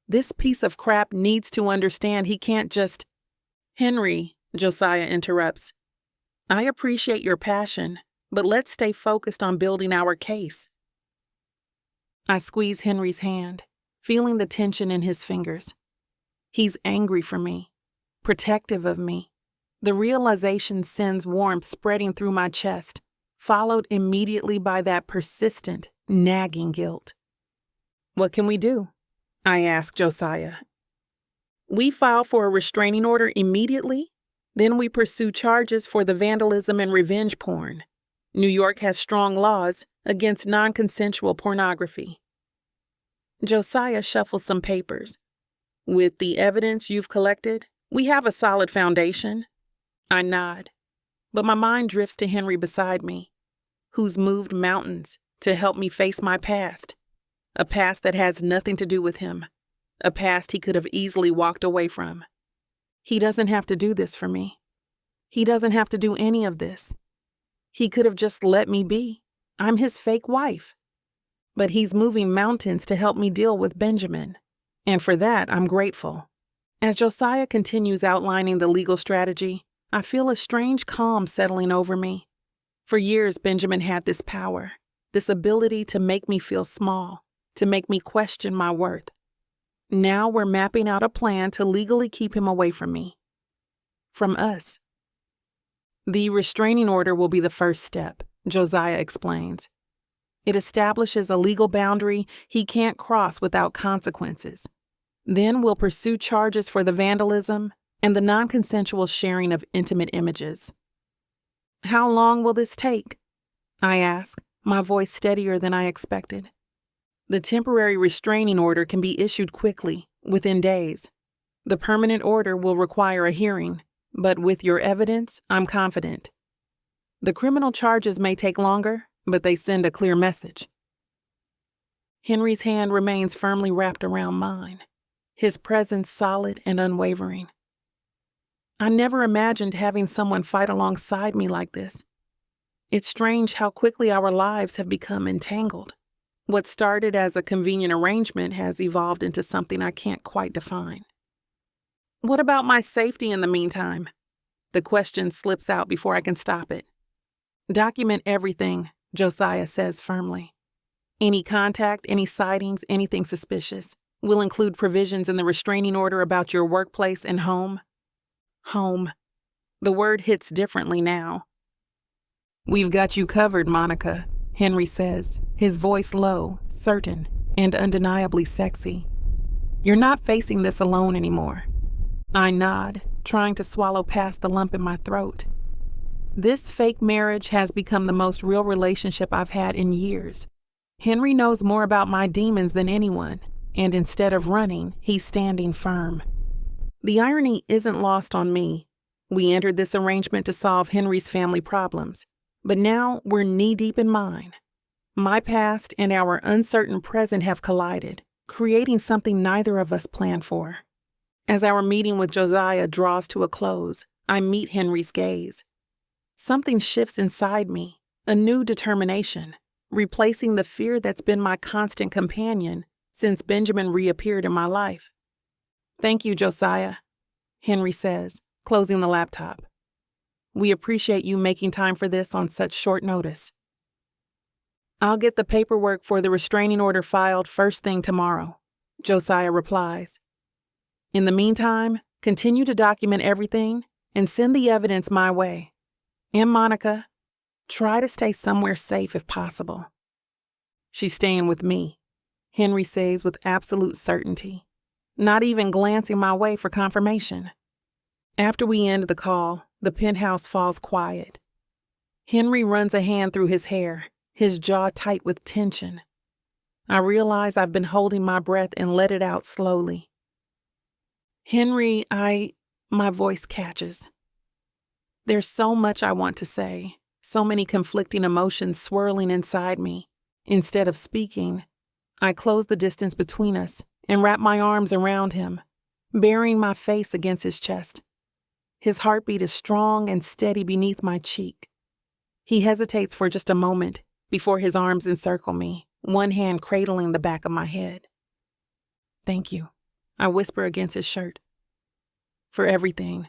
A: This piece of crap needs to understand he can't just... Henry, Josiah interrupts. I appreciate your passion, but let's stay focused on building our case. I squeeze Henry's hand, feeling the tension in his fingers. He's angry for me, protective of me. The realization sends warmth spreading through my chest, followed immediately by that persistent, nagging guilt. What can we do? I ask Josiah. We file for a restraining order immediately, then we pursue charges for the vandalism and revenge porn. New York has strong laws against non-consensual pornography. Josiah shuffles some papers. With the evidence you've collected, we have a solid foundation. I nod, but my mind drifts to Henry beside me, who's moved mountains to help me face my past, a past that has nothing to do with him, a past he could have easily walked away from. He doesn't have to do this for me. He doesn't have to do any of this. He could have just let me be. I'm his fake wife. But he's moving mountains to help me deal with Benjamin, and for that I'm grateful. As Josiah continues outlining the legal strategy, I feel a strange calm settling over me. For years, Benjamin had this power, this ability to make me feel small, to make me question my worth. Now we're mapping out a plan to legally keep him away from me. From us. The restraining order will be the first step, Josiah explains. It establishes a legal boundary he can't cross without consequences. Then we'll pursue charges for the vandalism and the non-consensual sharing of intimate images. How long will this take? I ask, my voice steadier than I expected. The temporary restraining order can be issued quickly, within days. The permanent order will require a hearing, but with your evidence, I'm confident. The criminal charges may take longer, but they send a clear message. Henry's hand remains firmly wrapped around mine, his presence solid and unwavering. I never imagined having someone fight alongside me like this. It's strange how quickly our lives have become entangled. What started as a convenient arrangement has evolved into something I can't quite define. What about my safety in the meantime? The question slips out before I can stop it. Document everything, Josiah says firmly. Any contact, any sightings, anything suspicious. We'll include provisions in the restraining order about your workplace and home. Home. The word hits differently now. We've got you covered, Monica, Henry says, his voice low, certain, and undeniably sexy. You're not facing this alone anymore. I nod, trying to swallow past the lump in my throat. This fake marriage has become the most real relationship I've had in years. Henry knows more about my demons than anyone, and instead of running, he's standing firm. The irony isn't lost on me. We entered this arrangement to solve Henry's family problems, but now we're knee-deep in mine. My past and our uncertain present have collided, creating something neither of us planned for. As our meeting with Josiah draws to a close, I meet Henry's gaze. Something shifts inside me, a new determination, replacing the fear that's been my constant companion since Benjamin reappeared in my life. Thank you, Josiah, Henry says, closing the laptop. We appreciate you making time for this on such short notice. I'll get the paperwork for the restraining order filed first thing tomorrow. Josiah replies. In the meantime, continue to document everything and send the evidence my way. And Monica, try to stay somewhere safe if possible. She's staying with me, Henry says with absolute certainty, not even glancing my way for confirmation. After we end the call, the penthouse falls quiet. Henry runs a hand through his hair, his jaw tight with tension. I realize I've been holding my breath and let it out slowly. Henry, my voice catches. There's so much I want to say, so many conflicting emotions swirling inside me. Instead of speaking, I close the distance between us and wrap my arms around him, burying my face against his chest. His heartbeat is strong and steady beneath my cheek. He hesitates for just a moment before his arms encircle me, one hand cradling the back of my head. Thank you, I whisper against his shirt. For everything.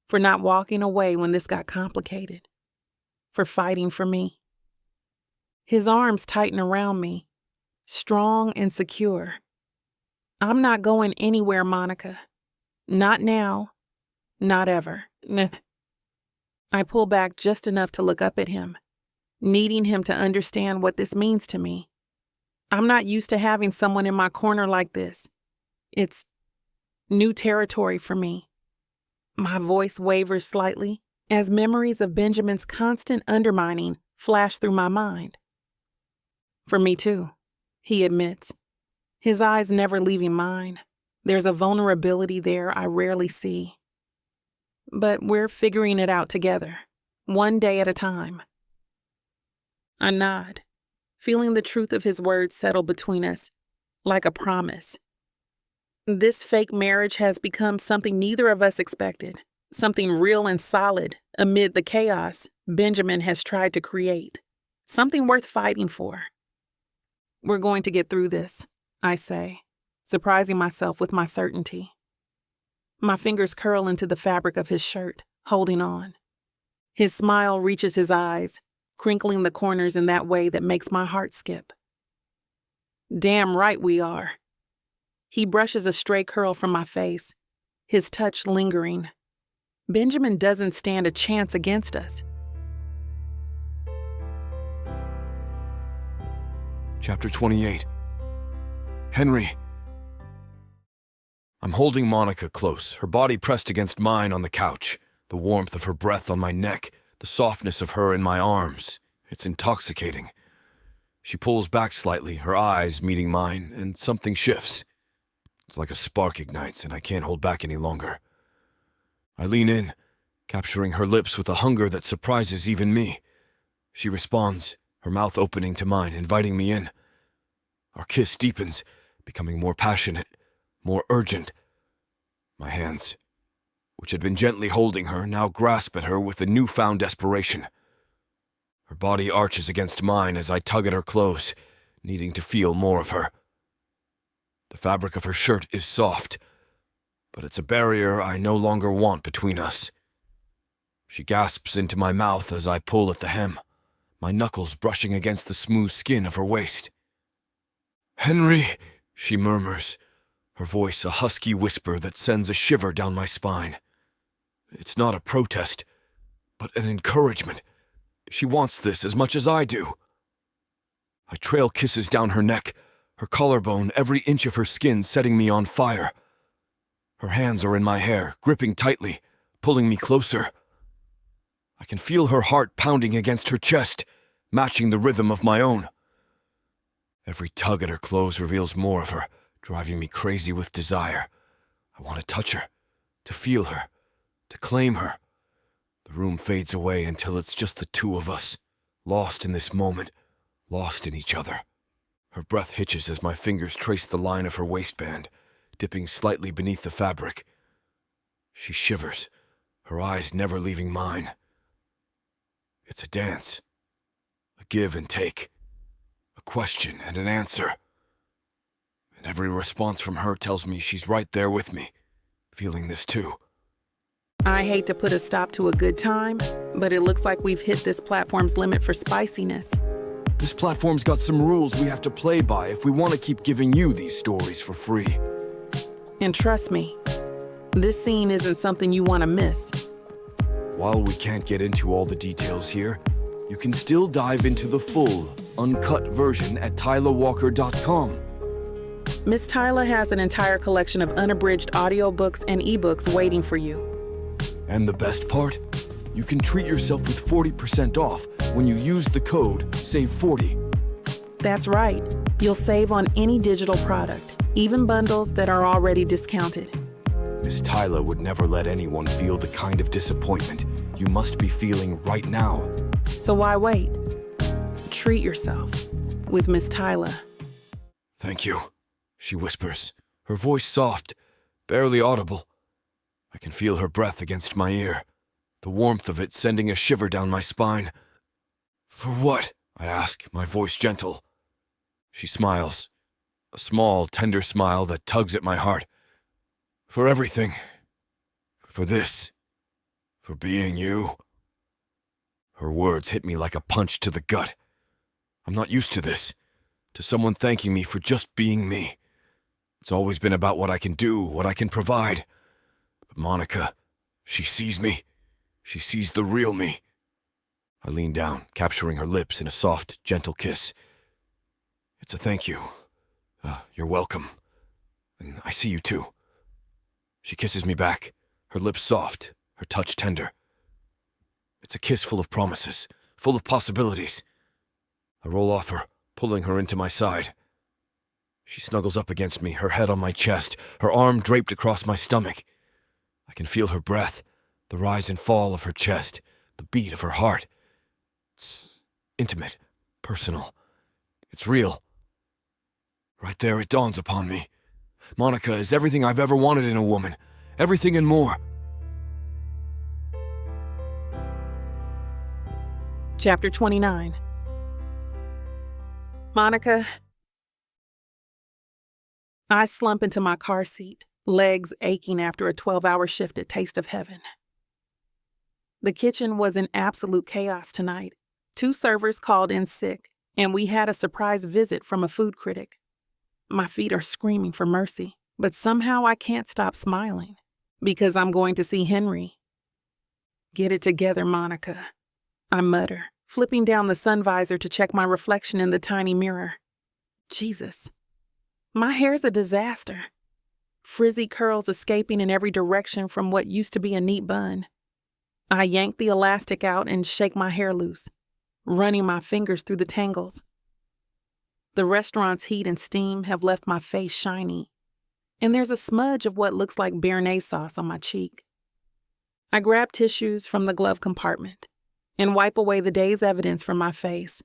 A: For not walking away when this got complicated. For fighting for me. His arms tighten around me, strong and secure. I'm not going anywhere, Monica. Not now. Not ever. I pull back just enough to look up at him, needing him to understand what this means to me. I'm not used to having someone in my corner like this. It's new territory for me. My voice wavers slightly as memories of Benjamin's constant undermining flash through my mind. For me too, he admits, his eyes never leaving mine. There's a vulnerability there I rarely see. But we're figuring it out together, one day at a time. I nod, feeling the truth of his words settle between us, like a promise. This fake marriage has become something neither of us expected, something real and solid amid the chaos Benjamin has tried to create, something worth fighting for. We're going to get through this, I say, surprising myself with my certainty. My fingers curl into the fabric of his shirt, holding on. His smile reaches his eyes, crinkling the corners in that way that makes my heart skip. Damn right we are. He brushes a stray curl from my face, his touch lingering. Benjamin doesn't stand a chance against us.
B: Chapter 28. Henry. I'm holding Monica close, her body pressed against mine on the couch, the warmth of her breath on my neck, the softness of her in my arms. It's intoxicating. She pulls back slightly, her eyes meeting mine, and something shifts. It's like a spark ignites, and I can't hold back any longer. I lean in, capturing her lips with a hunger that surprises even me. She responds, her mouth opening to mine, inviting me in. Our kiss deepens, becoming more passionate, more urgent. My hands, which had been gently holding her, now grasp at her with a newfound desperation. Her body arches against mine as I tug at her close, needing to feel more of her. The fabric of her shirt is soft, but it's a barrier I no longer want between us. She gasps into my mouth as I pull at the hem, my knuckles brushing against the smooth skin of her waist. "Henry," she murmurs, her voice a husky whisper that sends a shiver down my spine. It's not a protest, but an encouragement. She wants this as much as I do. I trail kisses down her neck, her collarbone, every inch of her skin setting me on fire. Her hands are in my hair, gripping tightly, pulling me closer. I can feel her heart pounding against her chest, matching the rhythm of my own. Every tug at her clothes reveals more of her, driving me crazy with desire. I want to touch her, to feel her, to claim her. The room fades away until it's just the two of us, lost in this moment, lost in each other. Her breath hitches as my fingers trace the line of her waistband, dipping slightly beneath the fabric. She shivers, her eyes never leaving mine. It's a dance, a give and take, a question and an answer. And every response from her tells me she's right there with me, feeling this too.
A: I hate to put a stop to a good time, but it looks like we've hit this platform's limit for spiciness.
B: This platform's got some rules we have to play by if we want to keep giving you these stories for free.
A: And trust me, this scene isn't something you want to miss.
B: While we can't get into all the details here, you can still dive into the full, uncut version at tylerwalker.com.
A: Miss Tyler has an entire collection of unabridged audiobooks and ebooks waiting for you.
B: And the best part? You can treat yourself with 40% off when you use the code SAVE40.
A: That's right. You'll save on any digital product, even bundles that are already discounted.
B: Miss Tyler would never let anyone feel the kind of disappointment you must be feeling right now.
A: So why wait? Treat yourself with Miss Tyler.
B: Thank you, she whispers, her voice soft, barely audible. I can feel her breath against my ear, the warmth of it sending a shiver down my spine. For what? I ask, my voice gentle. She smiles, a small, tender smile that tugs at my heart. For everything. For this. For being you. Her words hit me like a punch to the gut. I'm not used to this, to someone thanking me for just being me. It's always been about what I can do, what I can provide. But Monica, she sees me. She sees the real me. I lean down, capturing her lips in a soft, gentle kiss. It's a thank you. You're welcome. And I see you too. She kisses me back, her lips soft, her touch tender. It's a kiss full of promises, full of possibilities. I roll off her, pulling her into my side. She snuggles up against me, her head on my chest, her arm draped across my stomach. I can feel her breath, the rise and fall of her chest, the beat of her heart. It's intimate, personal. It's real. Right there, it dawns upon me. Monica is everything I've ever wanted in a woman. Everything and more.
A: Chapter 29. Monica. I slump into my car seat, legs aching after a 12-hour shift at Taste of Heaven. The kitchen was in absolute chaos tonight. 2 servers called in sick, and we had a surprise visit from a food critic. My feet are screaming for mercy, but somehow I can't stop smiling, because I'm going to see Henry. Get it together, Monica, I mutter, flipping down the sun visor to check my reflection in the tiny mirror. Jesus, my hair's a disaster. Frizzy curls escaping in every direction from what used to be a neat bun. I yank the elastic out and shake my hair loose, running my fingers through the tangles. The restaurant's heat and steam have left my face shiny, and there's a smudge of what looks like béarnaise sauce on my cheek. I grab tissues from the glove compartment and wipe away the day's evidence from my face.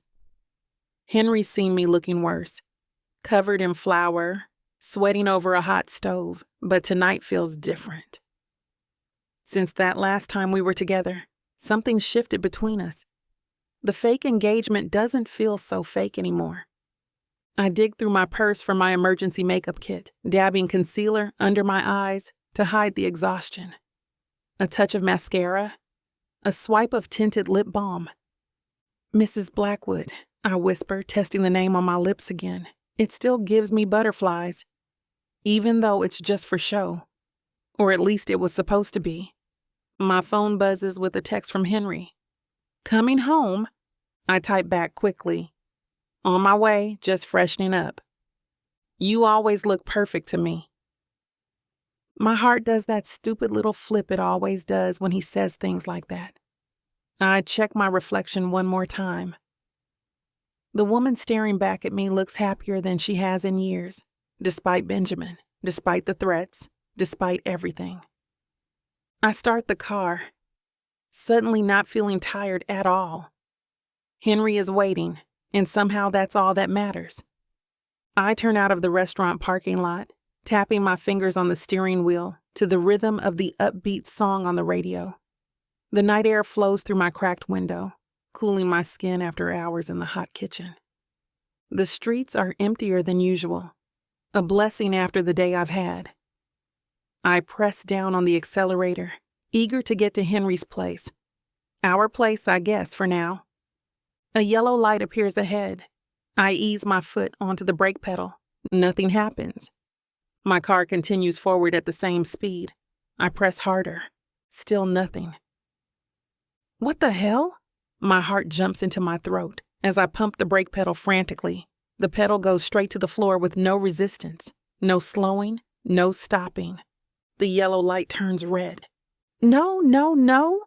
A: Henry's seen me looking worse, covered in flour, sweating over a hot stove, but tonight feels different. Since that last time we were together, something shifted between us. The fake engagement doesn't feel so fake anymore. I dig through my purse for my emergency makeup kit, dabbing concealer under my eyes to hide the exhaustion. A touch of mascara, a swipe of tinted lip balm. Mrs. Blackwood, I whisper, testing the name on my lips again. It still gives me butterflies, even though it's just for show. Or at least it was supposed to be. My phone buzzes with a text from Henry. Coming home? I type back quickly. On my way, just freshening up. You always look perfect to me. My heart does that stupid little flip it always does when he says things like that. I check my reflection one more time. The woman staring back at me looks happier than she has in years, despite Benjamin, despite the threats, despite everything. I start the car, suddenly not feeling tired at all. Henry is waiting, and somehow that's all that matters. I turn out of the restaurant parking lot, tapping my fingers on the steering wheel to the rhythm of the upbeat song on the radio. The night air flows through my cracked window, cooling my skin after hours in the hot kitchen. The streets are emptier than usual, a blessing after the day I've had. I press down on the accelerator, eager to get to Henry's place. Our place, I guess, for now. A yellow light appears ahead. I ease my foot onto the brake pedal. Nothing happens. My car continues forward at the same speed. I press harder. Still nothing. What the hell? My heart jumps into my throat as I pump the brake pedal frantically. The pedal goes straight to the floor with no resistance, no slowing, no stopping. The yellow light turns red. No, no, no!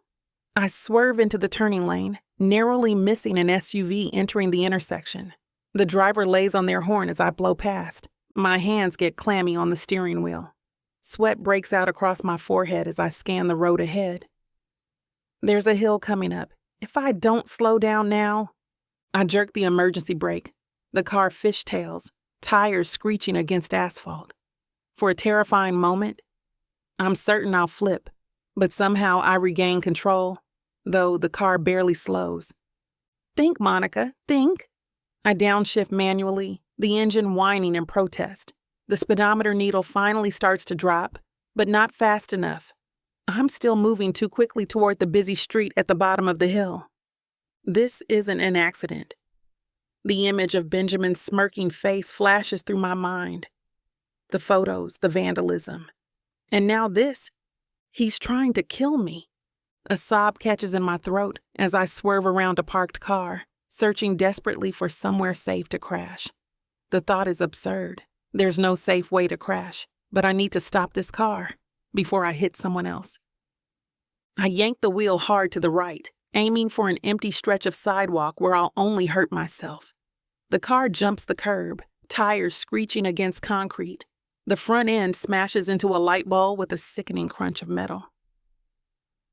A: I swerve into the turning lane, narrowly missing an SUV entering the intersection. The driver lays on their horn as I blow past. My hands get clammy on the steering wheel. Sweat breaks out across my forehead as I scan the road ahead. There's a hill coming up. If I don't slow down now... I jerk the emergency brake. The car fishtails, tires screeching against asphalt. For a terrifying moment, I'm certain I'll flip, but somehow I regain control, though the car barely slows. Think, Monica, think. I downshift manually, the engine whining in protest. The speedometer needle finally starts to drop, but not fast enough. I'm still moving too quickly toward the busy street at the bottom of the hill. This isn't an accident. The image of Benjamin's smirking face flashes through my mind. The photos, the vandalism. And now this. He's trying to kill me. A sob catches in my throat as I swerve around a parked car, searching desperately for somewhere safe to crash. The thought is absurd. There's no safe way to crash, but I need to stop this car before I hit someone else. I yank the wheel hard to the right, aiming for an empty stretch of sidewalk where I'll only hurt myself. The car jumps the curb, tires screeching against concrete. The front end smashes into a light bulb with a sickening crunch of metal.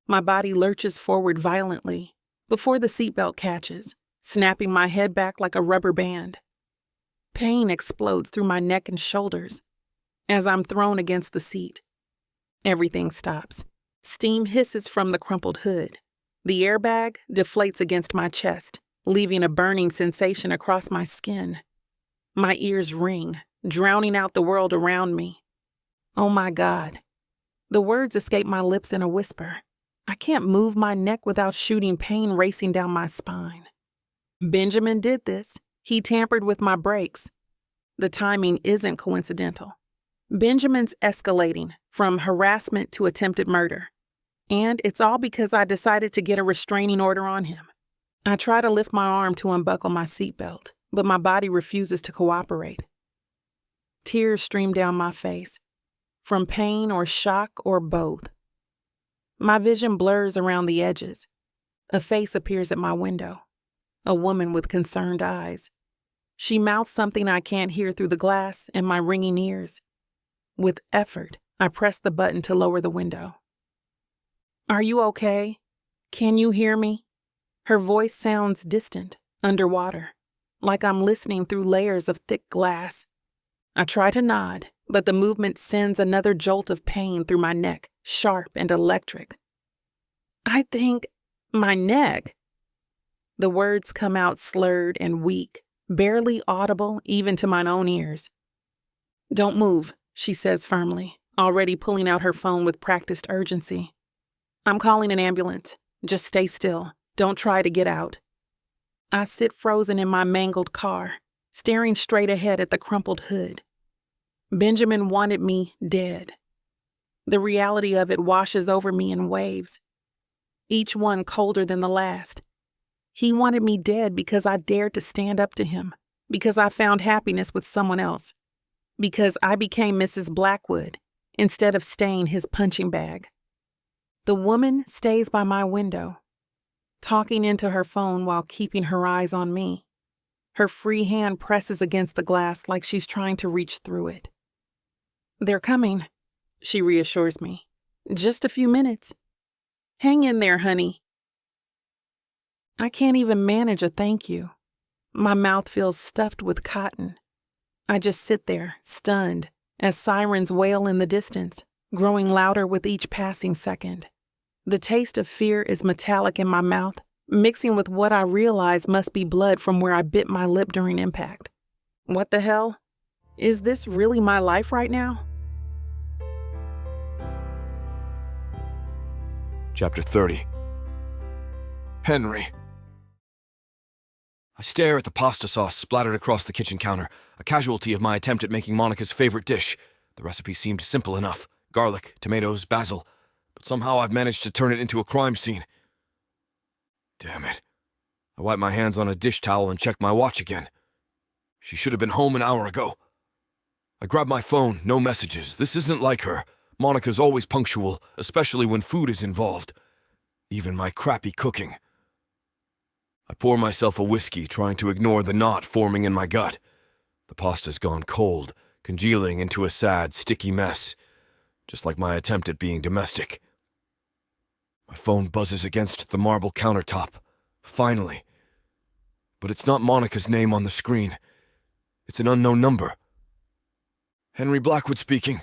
A: My body lurches forward violently before the seatbelt catches, snapping my head back like a rubber band. Pain explodes through my neck and shoulders as I'm thrown against the seat. Everything stops. Steam hisses from the crumpled hood. The airbag deflates against my chest, leaving a burning sensation across my skin. My ears ring, drowning out the world around me. Oh my God. The words escape my lips in a whisper. I can't move my neck without shooting pain racing down my spine. Benjamin did this. He tampered with my brakes. The timing isn't coincidental. Benjamin's escalating from harassment to attempted murder. And it's all because I decided to get a restraining order on him. I try to lift my arm to unbuckle my seatbelt, but my body refuses to cooperate. Tears stream down my face, from pain or shock or both. My vision blurs around the edges. A face appears at my window, a woman with concerned eyes. She mouths something I can't hear through the glass and my ringing ears. With effort, I press the button to lower the window. Are you okay? Can you hear me? Her voice sounds distant, underwater, like I'm listening through layers of thick glass. I try to nod, but the movement sends another jolt of pain through my neck, sharp and electric. I think my neck. The words come out slurred and weak, barely audible even to mine own ears. Don't move, she says firmly, already pulling out her phone with practiced urgency. I'm calling an ambulance. Just stay still. Don't try to get out. I sit frozen in my mangled car, staring straight ahead at the crumpled hood. Benjamin wanted me dead. The reality of it washes over me in waves, each one colder than the last. He wanted me dead because I dared to stand up to him, because I found happiness with someone else, because I became Mrs. Blackwood instead of staying his punching bag. The woman stays by my window, talking into her phone while keeping her eyes on me. Her free hand presses against the glass like she's trying to reach through it. They're coming, she reassures me. Just a few minutes. Hang in there, honey. I can't even manage a thank you. My mouth feels stuffed with cotton. I just sit there, stunned, as sirens wail in the distance, growing louder with each passing second. The taste of fear is metallic in my mouth, mixing with what I realize must be blood from where I bit my lip during impact. What the hell? Is this really my life right now?
B: Chapter 30. Henry. I stare at the pasta sauce splattered across the kitchen counter, a casualty of my attempt at making Monica's favorite dish. The recipe seemed simple enough: garlic, tomatoes, basil, but somehow I've managed to turn it into a crime scene. Damn it. I wipe my hands on a dish towel and check my watch again. She should have been home an hour ago. I grab my phone, no messages. This isn't like her. Monica's always punctual, especially when food is involved. Even my crappy cooking. I pour myself a whiskey, trying to ignore the knot forming in my gut. The pasta's gone cold, congealing into a sad, sticky mess, just like my attempt at being domestic. My phone buzzes against the marble countertop. Finally. But it's not Monica's name on the screen. It's an unknown number. Henry Blackwood speaking.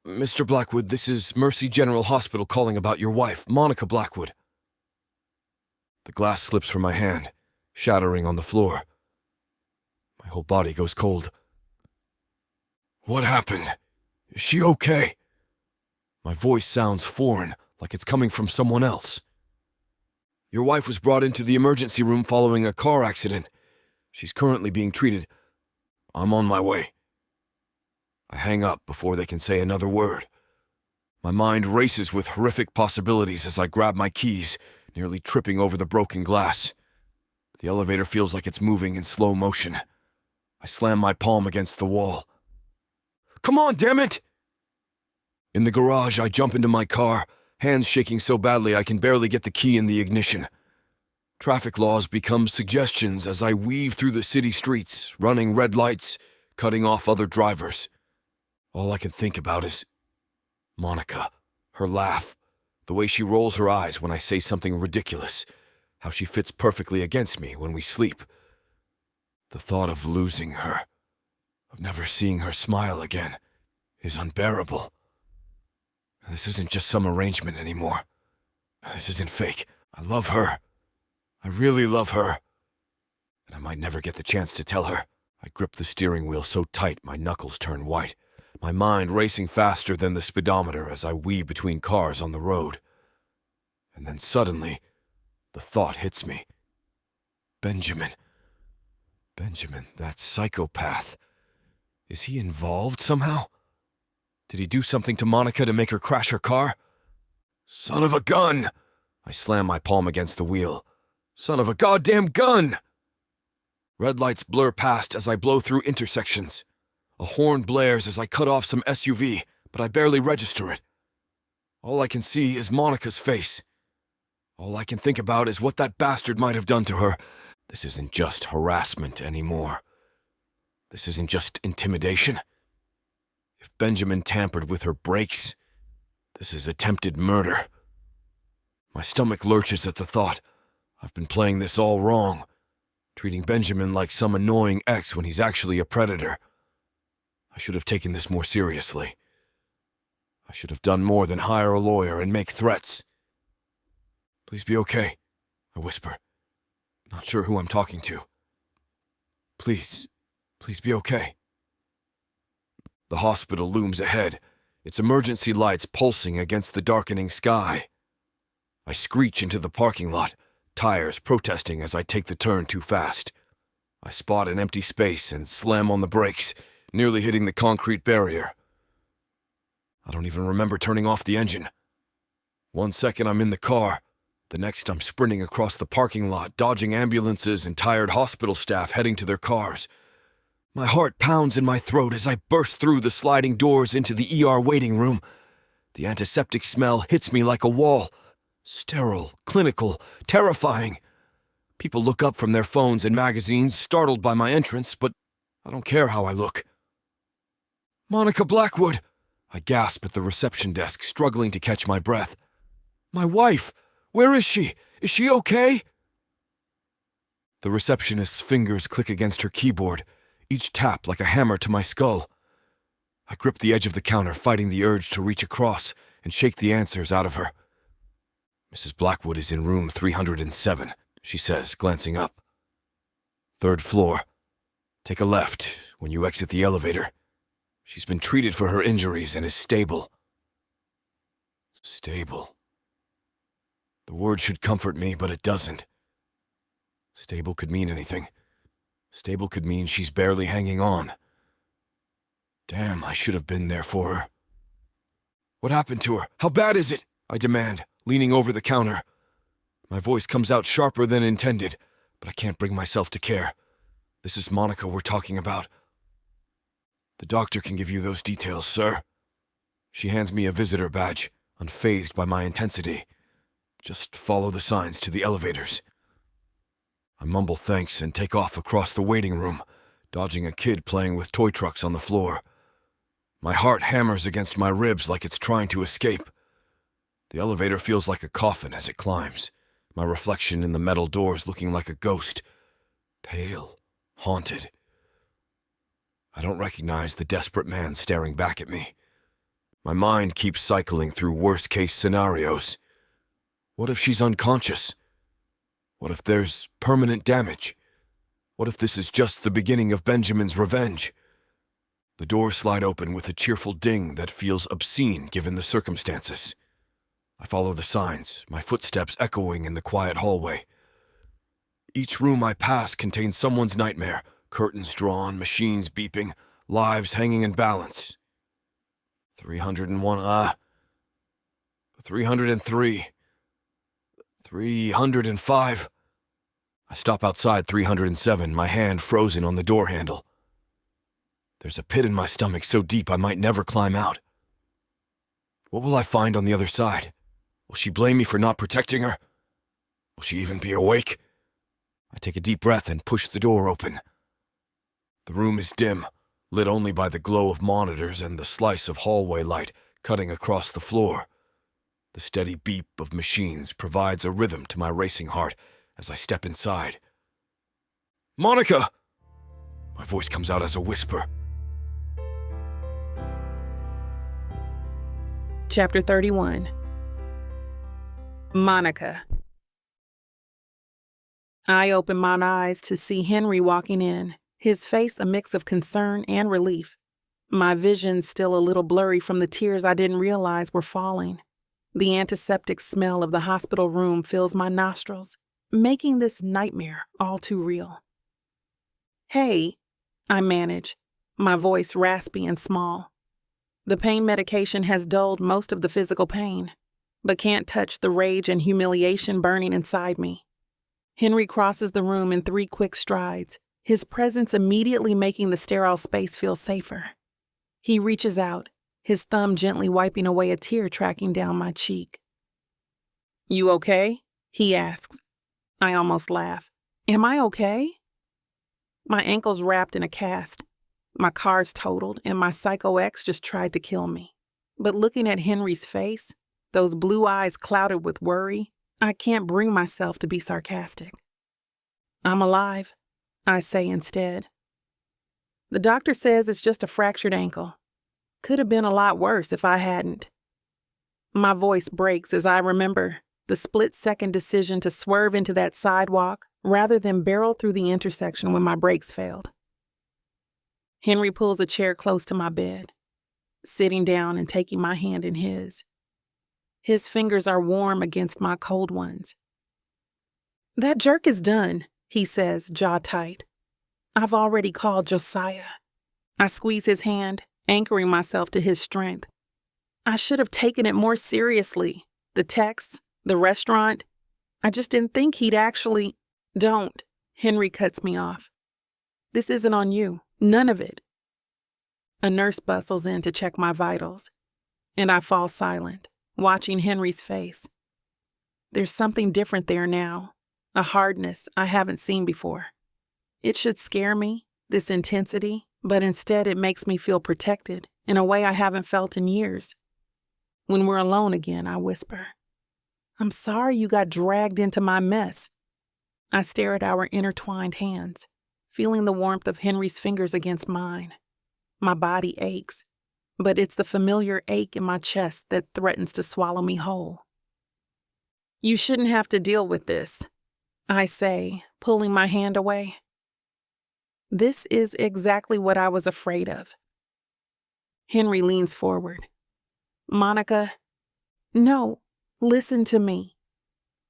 B: Mr. Blackwood, this is Mercy General Hospital calling about your wife, Monica Blackwood. The glass slips from my hand, shattering on the floor. My whole body goes cold. What happened? Is she okay? My voice sounds foreign, like it's coming from someone else. Your wife was brought into the emergency room following a car accident. She's currently being treated. I'm on my way. I hang up before they can say another word. My mind races with horrific possibilities as I grab my keys, nearly tripping over the broken glass. The elevator feels like it's moving in slow motion. I slam my palm against the wall. Come on, damn it! In the garage, I jump into my car, hands shaking so badly I can barely get the key in the ignition. Traffic laws become suggestions as I weave through the city streets, running red lights, cutting off other drivers. All I can think about is Monica, her laugh, the way she rolls her eyes when I say something ridiculous, how she fits perfectly against me when we sleep. The thought of losing her, of never seeing her smile again, is unbearable. This isn't just some arrangement anymore. This isn't fake. I love her. I really love her. And I might never get the chance to tell her. I grip the steering wheel so tight my knuckles turn white, my mind racing faster than the speedometer as I weave between cars on the road. And then suddenly, the thought hits me. Benjamin. Benjamin, that psychopath. Is he involved somehow? Did he do something to Monica to make her crash her car? Son of a gun! I slam my palm against the wheel. Son of a goddamn gun! Red lights blur past as I blow through intersections. A horn blares as I cut off some SUV, but I barely register it. All I can see is Monica's face. All I can think about is what that bastard might have done to her. This isn't just harassment anymore. This isn't just intimidation. If Benjamin tampered with her brakes, this is attempted murder. My stomach lurches at the thought. I've been playing this all wrong, treating Benjamin like some annoying ex when he's actually a predator. I should have taken this more seriously. I should have done more than hire a lawyer and make threats. Please be okay, I whisper, not sure who I'm talking to. Please be okay. The hospital looms ahead, its emergency lights pulsing against the darkening sky. I screech into the parking lot, tires protesting as I take the turn too fast. I spot an empty space and slam on the brakes, nearly hitting the concrete barrier. I don't even remember turning off the engine. 1 second I'm in the car, the next I'm sprinting across the parking lot, dodging ambulances and tired hospital staff heading to their cars. My heart pounds in my throat as I burst through the sliding doors into the ER waiting room. The antiseptic smell hits me like a wall. Sterile, clinical, terrifying. People look up from their phones and magazines, startled by my entrance, but I don't care how I look. Monica Blackwood! I gasp at the reception desk, struggling to catch my breath. My wife! Where is she? Is she okay? The receptionist's fingers click against her keyboard, each tap like a hammer to my skull. I grip the edge of the counter, fighting the urge to reach across and shake the answers out of her. Mrs. Blackwood is in room 307, she says, glancing up. 3rd floor. Take a left when you exit the elevator. She's been treated for her injuries and is stable. Stable. The word should comfort me, but it doesn't. Stable could mean anything. Stable could mean she's barely hanging on. Damn, I should have been there for her. What happened to her? How bad is it? I demand, leaning over the counter. My voice comes out sharper than intended, but I can't bring myself to care. This is Monica we're talking about. The doctor can give you those details, sir. She hands me a visitor badge, unfazed by my intensity. Just follow the signs to the elevators. I mumble thanks and take off across the waiting room, dodging a kid playing with toy trucks on the floor. My heart hammers against my ribs like it's trying to escape. The elevator feels like a coffin as it climbs, my reflection in the metal doors looking like a ghost, pale, haunted. I don't recognize the desperate man staring back at me. My mind keeps cycling through worst-case scenarios. What if she's unconscious? What if there's permanent damage? What if this is just the beginning of Benjamin's revenge? The doors slide open with a cheerful ding that feels obscene given the circumstances. I follow the signs, my footsteps echoing in the quiet hallway. Each room I pass contains someone's nightmare, curtains drawn, machines beeping, lives hanging in balance. 301, 303, 305. I stop outside 307, my hand frozen on the door handle. There's a pit in my stomach so deep I might never climb out. What will I find on the other side? Will she blame me for not protecting her? Will she even be awake? I take a deep breath and push the door open. The room is dim, lit only by the glow of monitors and the slice of hallway light cutting across the floor. The steady beep of machines provides a rhythm to my racing heart as I step inside. Monica! My voice comes out as a whisper.
A: Chapter 31. Monica. I open my eyes to see Henry walking in, his face a mix of concern and relief. My vision still a little blurry from the tears I didn't realize were falling. The antiseptic smell of the hospital room fills my nostrils, making this nightmare all too real. Hey, I manage, my voice raspy and small. The pain medication has dulled most of the physical pain, but can't touch the rage and humiliation burning inside me. Henry crosses the room in 3 quick strides, his presence immediately making the sterile space feel safer. He reaches out, his thumb gently wiping away a tear tracking down my cheek. "You okay?" he asks. I almost laugh. Am I okay? My ankle's wrapped in a cast. My car's totaled, and my psycho ex just tried to kill me. But looking at Henry's face, those blue eyes clouded with worry, I can't bring myself to be sarcastic. "I'm alive," I say instead. "The doctor says it's just a fractured ankle. Could have been a lot worse if I hadn't." My voice breaks as I remember the split-second decision to swerve into that sidewalk rather than barrel through the intersection when my brakes failed. Henry pulls a chair close to my bed, sitting down and taking my hand in his. His fingers are warm against my cold ones. "That jerk is done," he says, jaw tight. "I've already called Josiah." I squeeze his hand, anchoring myself to his strength. I should have taken it more seriously. The texts, the restaurant. I just didn't think he'd actually... "Don't," Henry cuts me off. "This isn't on you. None of it." A nurse bustles in to check my vitals, and I fall silent, watching Henry's face. There's something different there now, a hardness I haven't seen before. It should scare me, this intensity, but instead it makes me feel protected in a way I haven't felt in years. When we're alone again, I whisper, "I'm sorry you got dragged into my mess." I stare at our intertwined hands, feeling the warmth of Henry's fingers against mine. My body aches, but it's the familiar ache in my chest that threatens to swallow me whole. "You shouldn't have to deal with this," I say, pulling my hand away. This is exactly what I was afraid of. Henry leans forward. "Monica, no, listen to me."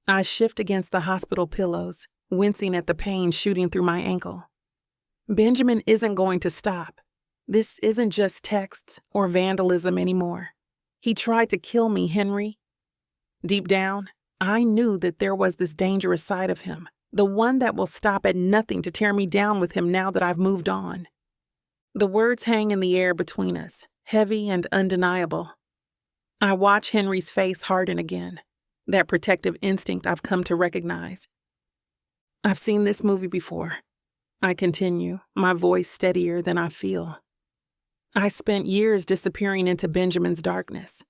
A: I shift against the hospital pillows, wincing at the pain shooting through my ankle. Benjamin isn't going to stop. This isn't just texts or vandalism anymore. He tried to kill me, Henry. Deep down, I knew that there was this dangerous side of him, the one that will stop at nothing to tear me down with him now that I've moved on. The words hang in the air between us, heavy and undeniable. I watch Henry's face harden again, that protective instinct I've come to recognize. I've seen this movie before. I continue, my voice steadier than I feel. I spent years disappearing into Benjamin's darkness,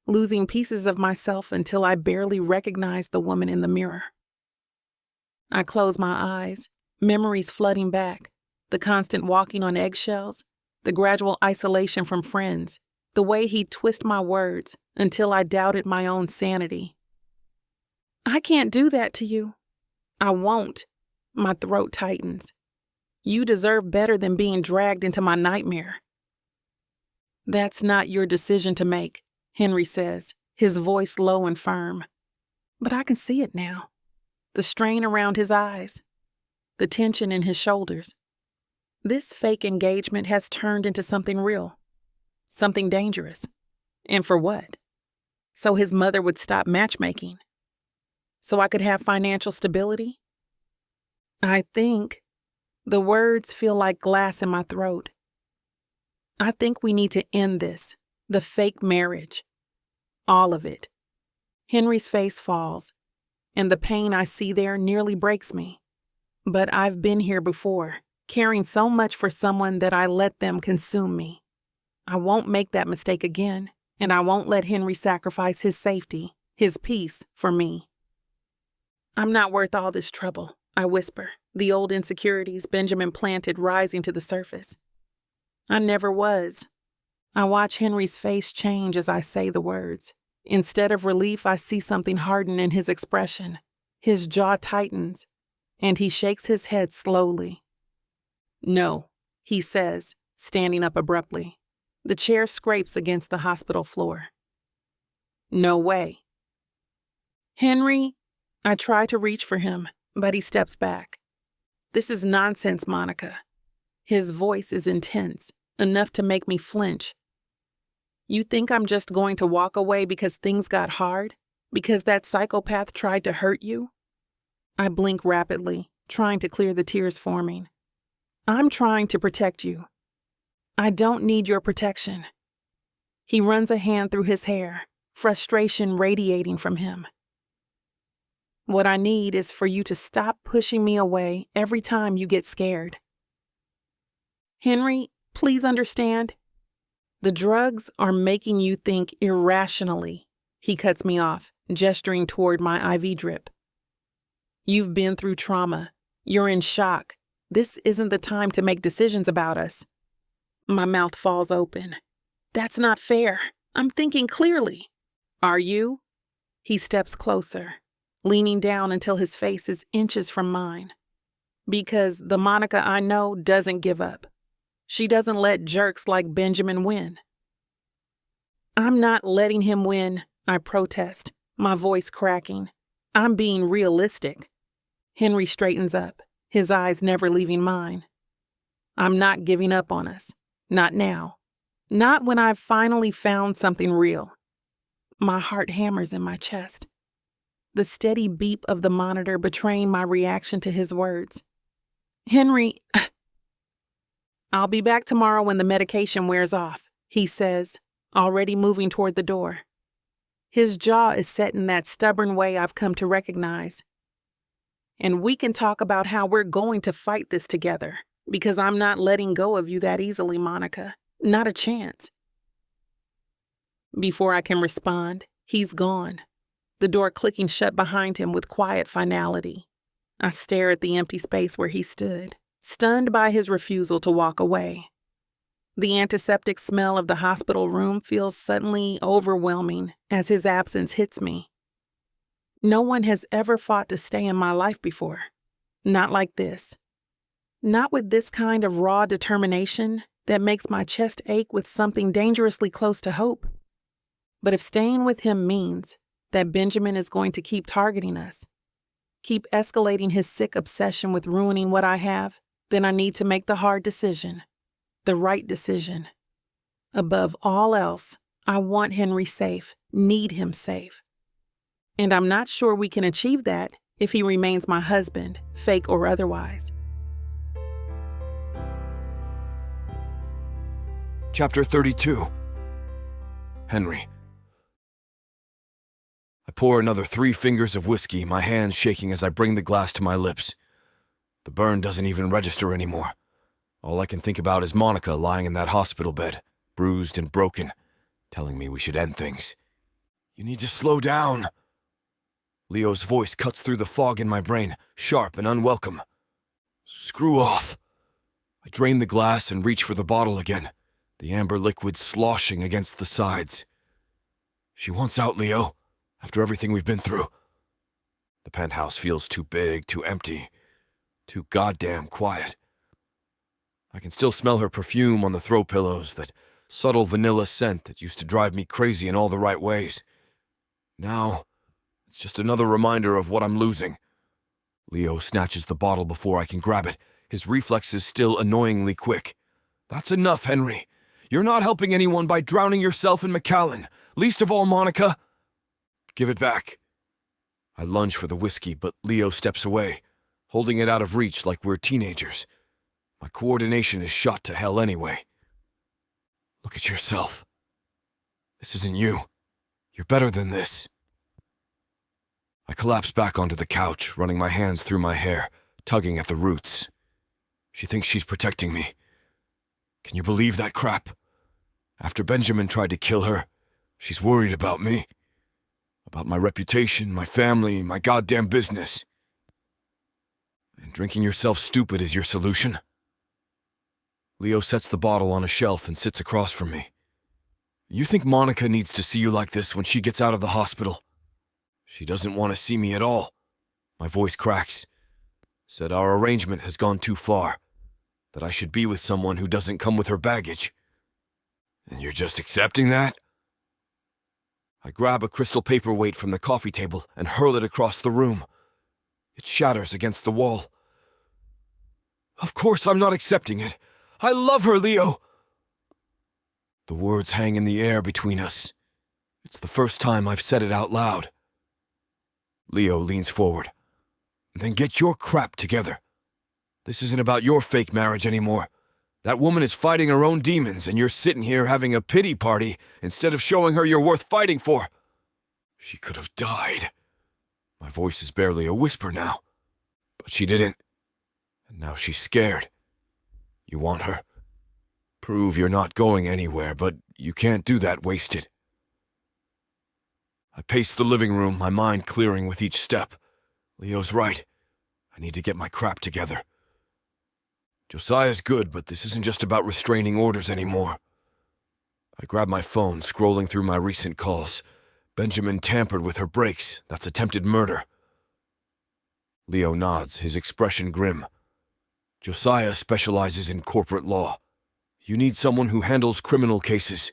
A: losing pieces of myself until I barely recognized the woman in the mirror. I close my eyes, memories flooding back, the constant walking on eggshells, the gradual isolation from friends, the way he'd twist my words until I doubted my own sanity. I can't do that to you. I won't. My throat tightens. You deserve better than being dragged into my nightmare. That's not your decision to make, Henry says, his voice low and firm. But I can see it now. The strain around his eyes, the tension in his shoulders. This fake engagement has turned into something real, something dangerous. And for what? So his mother would stop matchmaking? So I could have financial stability? I think the words feel like glass in my throat. I think we need to end this, the fake marriage. All of it. Henry's face falls, and the pain I see there nearly breaks me. But I've been here before, caring so much for someone that I let them consume me. I won't make that mistake again, and I won't let Henry sacrifice his safety, his peace, for me. I'm not worth all this trouble, I whisper, the old insecurities Benjamin planted rising to the surface. I never was. I watch Henry's face change as I say the words. Instead of relief, I see something harden in his expression. His jaw tightens, and he shakes his head slowly. No, he says, standing up abruptly. The chair scrapes against the hospital floor. No way. Henry, I try to reach for him, but he steps back. This is nonsense, Monica. His voice is intense, enough to make me flinch. You think I'm just going to walk away because things got hard? Because that psychopath tried to hurt you? I blink rapidly, trying to clear the tears forming. I'm trying to protect you. I don't need your protection. He runs a hand through his hair, frustration radiating from him. What I need is for you to stop pushing me away every time you get scared. Henry, please understand. The drugs are making you think irrationally. He cuts me off, gesturing toward my IV drip. You've been through trauma. You're in shock. This isn't the time to make decisions about us. My mouth falls open. That's not fair. I'm thinking clearly. Are you? He steps closer, leaning down until his face is inches from mine. Because the Monica I know doesn't give up. She doesn't let jerks like Benjamin win. I'm not letting him win, I protest, my voice cracking. I'm being realistic. Henry straightens up, his eyes never leaving mine. I'm not giving up on us. Not now. Not when I've finally found something real. My heart hammers in my chest. The steady beep of the monitor betraying my reaction to his words. Henry, I'll be back tomorrow when the medication wears off, he says, already moving toward the door. His jaw is set in that stubborn way I've come to recognize. And we can talk about how we're going to fight this together, because I'm not letting go of you that easily, Monica. Not a chance. Before I can respond, he's gone, the door clicking shut behind him with quiet finality. I stare at the empty space where he stood, stunned by his refusal to walk away. The antiseptic smell of the hospital room feels suddenly overwhelming as his absence hits me. No one has ever fought to stay in my life before. Not like this. Not with this kind of raw determination that makes my chest ache with something dangerously close to hope. But if staying with him means that Benjamin is going to keep targeting us, keep escalating his sick obsession with ruining what I have, then I need to make the hard decision, the right decision. Above all else, I want Henry safe, need him safe. And I'm not sure we can achieve that if he remains my husband, fake or otherwise.
B: Chapter 32. Henry. I pour another 3 fingers of whiskey, my hands shaking as I bring the glass to my lips. The burn doesn't even register anymore. All I can think about is Monica lying in that hospital bed, bruised and broken, telling me we should end things. You need to slow down. Leo's voice cuts through the fog in my brain, sharp and unwelcome. Screw off. I drain the glass and reach for the bottle again, the amber liquid sloshing against the sides. She wants out, Leo, after everything we've been through. The penthouse feels too big, too empty, too goddamn quiet. I can still smell her perfume on the throw pillows, that subtle vanilla scent that used to drive me crazy in all the right ways. Now, it's just another reminder of what I'm losing. Leo snatches the bottle before I can grab it, his reflexes still annoyingly quick. That's enough, Henry. You're not helping anyone by drowning yourself in Macallan, least of all Monica. Give it back. I lunge for the whiskey, but Leo steps away, holding it out of reach like we're teenagers. My coordination is shot to hell anyway. Look at yourself. This isn't you. You're better than this. I collapse back onto the couch, running my hands through my hair, tugging at the roots. She thinks she's protecting me. Can you believe that crap? After Benjamin tried to kill her, she's worried about me. About my reputation, my family, my goddamn business. And drinking yourself stupid is your solution? Leo sets the bottle on a shelf and sits across from me. You think Monica needs to see you like this when she gets out of the hospital? She doesn't want to see me at all. My voice cracks. Said our arrangement has gone too far. That I should be with someone who doesn't come with her baggage. And you're just accepting that? I grab a crystal paperweight from the coffee table and hurl it across the room. It shatters against the wall. Of course I'm not accepting it. I love her, Leo! The words hang in the air between us. It's the first time I've said it out loud. Leo leans forward. Then get your crap together. This isn't about your fake marriage anymore. That woman is fighting her own demons, and you're sitting here having a pity party instead of showing her you're worth fighting for. She could have died. My voice is barely a whisper now. But she didn't. And now she's scared. You want her? Prove you're not going anywhere, but you can't do that wasted. I pace the living room, my mind clearing with each step. Leo's right. I need to get my crap together. Josiah's good, but this isn't just about restraining orders anymore. I grab my phone, scrolling through my recent calls. Benjamin tampered with her brakes. That's attempted murder. Leo nods, his expression grim. Josiah specializes in corporate law. You need someone who handles criminal cases.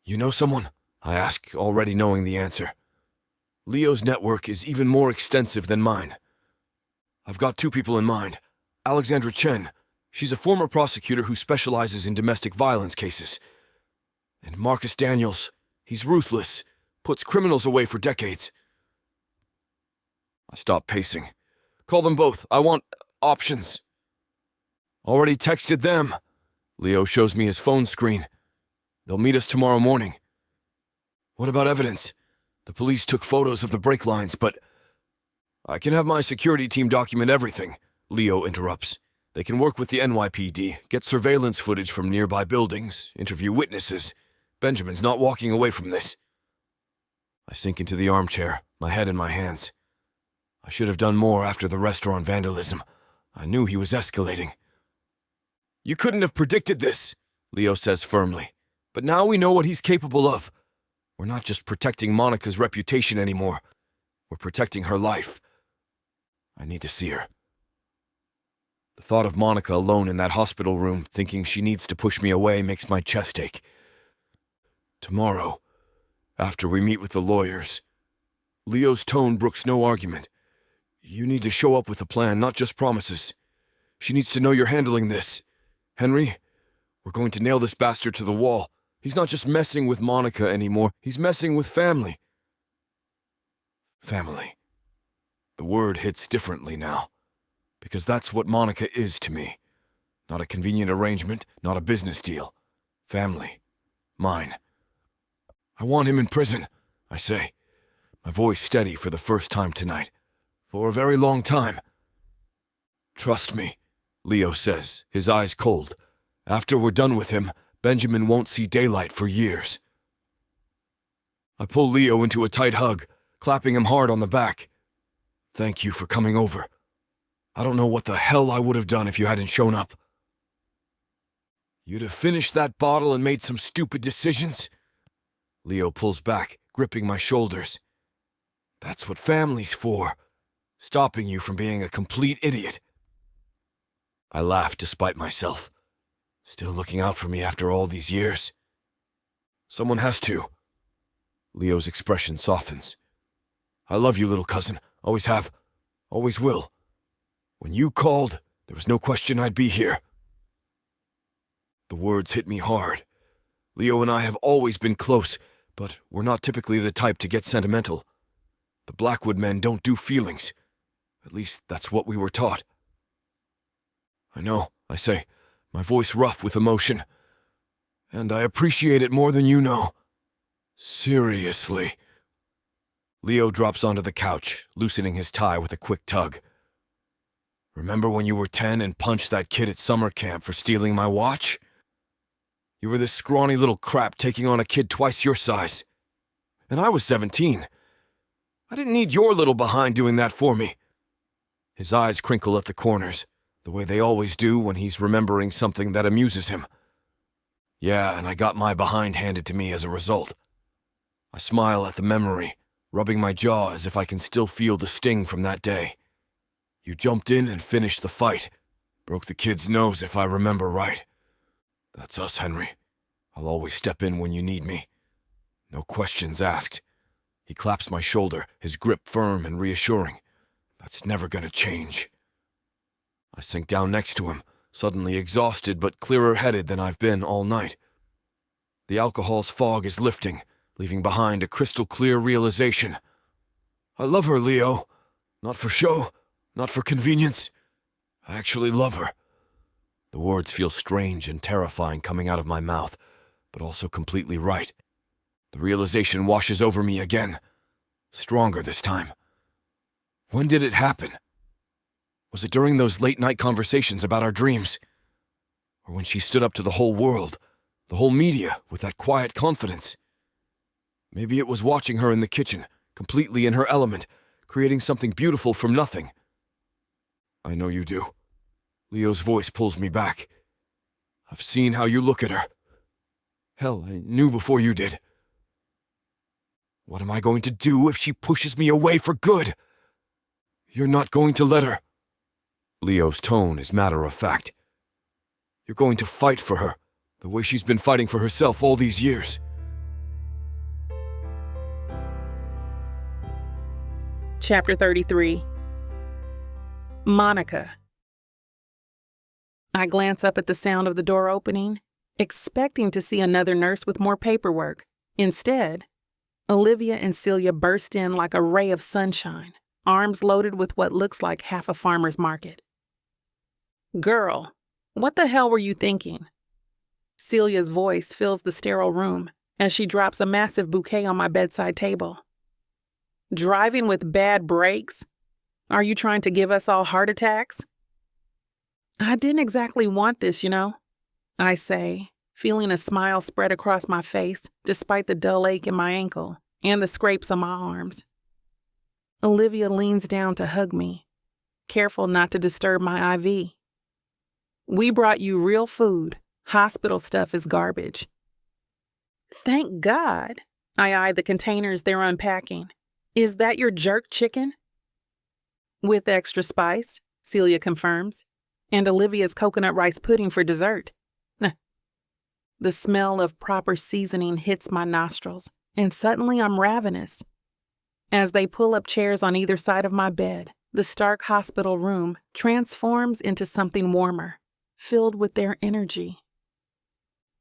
B: You know someone? I ask, already knowing the answer. Leo's network is even more extensive than mine. I've got 2 people in mind. Alexandra Chen. She's a former prosecutor who specializes in domestic violence cases. And Marcus Daniels. He's ruthless. Puts criminals away for decades. I stop pacing. Call them both. I want options. Already texted them. Leo shows me his phone screen. They'll meet us tomorrow morning. What about evidence? The police took photos of the brake lines, but... I can have my security team document everything, Leo interrupts. They can work with the NYPD, get surveillance footage from nearby buildings, interview witnesses. Benjamin's not walking away from this. I sink into the armchair, my head in my hands. I should have done more after the restaurant vandalism. I knew he was escalating. You couldn't have predicted this, Leo says firmly. But now we know what he's capable of. We're not just protecting Monica's reputation anymore. We're protecting her life. I need to see her. The thought of Monica alone in that hospital room, thinking she needs to push me away, makes my chest ache. Tomorrow, after we meet with the lawyers. Leo's tone brooks no argument. You need to show up with a plan, not just promises. She needs to know you're handling this. Henry, we're going to nail this bastard to the wall. He's not just messing with Monica anymore, he's messing with family. Family. The word hits differently now, because that's what Monica is to me. Not a convenient arrangement, not a business deal. Family. Mine. I want him in prison, I say, my voice steady for the first time tonight. For a very long time. Trust me, Leo says, his eyes cold. After we're done with him, Benjamin won't see daylight for years. I pull Leo into a tight hug, clapping him hard on the back. Thank you for coming over. I don't know what the hell I would have done if you hadn't shown up. You'd have finished that bottle and made some stupid decisions? Leo pulls back, gripping my shoulders. That's what family's for. Stopping you from being a complete idiot. I laugh despite myself. Still looking out for me after all these years. Someone has to. Leo's expression softens. I love you, little cousin. Always have. Always will. When you called, there was no question I'd be here. The words hit me hard. Leo and I have always been close, but we're not typically the type to get sentimental. The Blackwood men don't do feelings. At least that's what we were taught. I know, I say, my voice rough with emotion. And I appreciate it more than you know. Seriously. Leo drops onto the couch, loosening his tie with a quick tug. Remember when you were 10 and punched that kid at summer camp for stealing my watch? You were this scrawny little crap taking on a kid twice your size. And I was 17. I didn't need your little behind doing that for me. His eyes crinkle at the corners, the way they always do when he's remembering something that amuses him. Yeah, and I got my behind handed to me as a result. I smile at the memory, rubbing my jaw as if I can still feel the sting from that day. You jumped in and finished the fight. Broke the kid's nose if I remember right. That's us, Henry. I'll always step in when you need me. No questions asked. He claps my shoulder, his grip firm and reassuring. That's never gonna change. I sink down next to him, suddenly exhausted but clearer-headed than I've been all night. The alcohol's fog is lifting, leaving behind a crystal-clear realization. I love her, Leo. Not for show, not for convenience. I actually love her. The words feel strange and terrifying coming out of my mouth, but also completely right. The realization washes over me again. Stronger this time. When did it happen? Was it during those late-night conversations about our dreams? Or when she stood up to the whole world, the whole media, with that quiet confidence? Maybe it was watching her in the kitchen, completely in her element, creating something beautiful from nothing. I know you do. Leo's voice pulls me back. I've seen how you look at her. Hell, I knew before you did. What am I going to do if she pushes me away for good? You're not going to let her. Leo's tone is matter-of-fact. You're going to fight for her, the way she's been fighting for herself all these years.
A: Chapter 33. Monica. I glance up at the sound of the door opening, expecting to see another nurse with more paperwork. Instead, Olivia and Celia burst in like a ray of sunshine, arms loaded with what looks like half a farmer's market. Girl, what the hell were you thinking? Celia's voice fills the sterile room as she drops a massive bouquet on my bedside table. Driving with bad brakes? Are you trying to give us all heart attacks? I didn't exactly want this, I say, feeling a smile spread across my face despite the dull ache in my ankle and the scrapes on my arms. Olivia leans down to hug me, careful not to disturb my IV. We brought you real food. Hospital stuff is garbage. Thank God. I eye the containers they're unpacking. Is that your jerk chicken? With extra spice, Celia confirms, and Olivia's coconut rice pudding for dessert. The smell of proper seasoning hits my nostrils, and suddenly I'm ravenous. As they pull up chairs on either side of my bed, The stark hospital room transforms into something warmer, filled with their energy.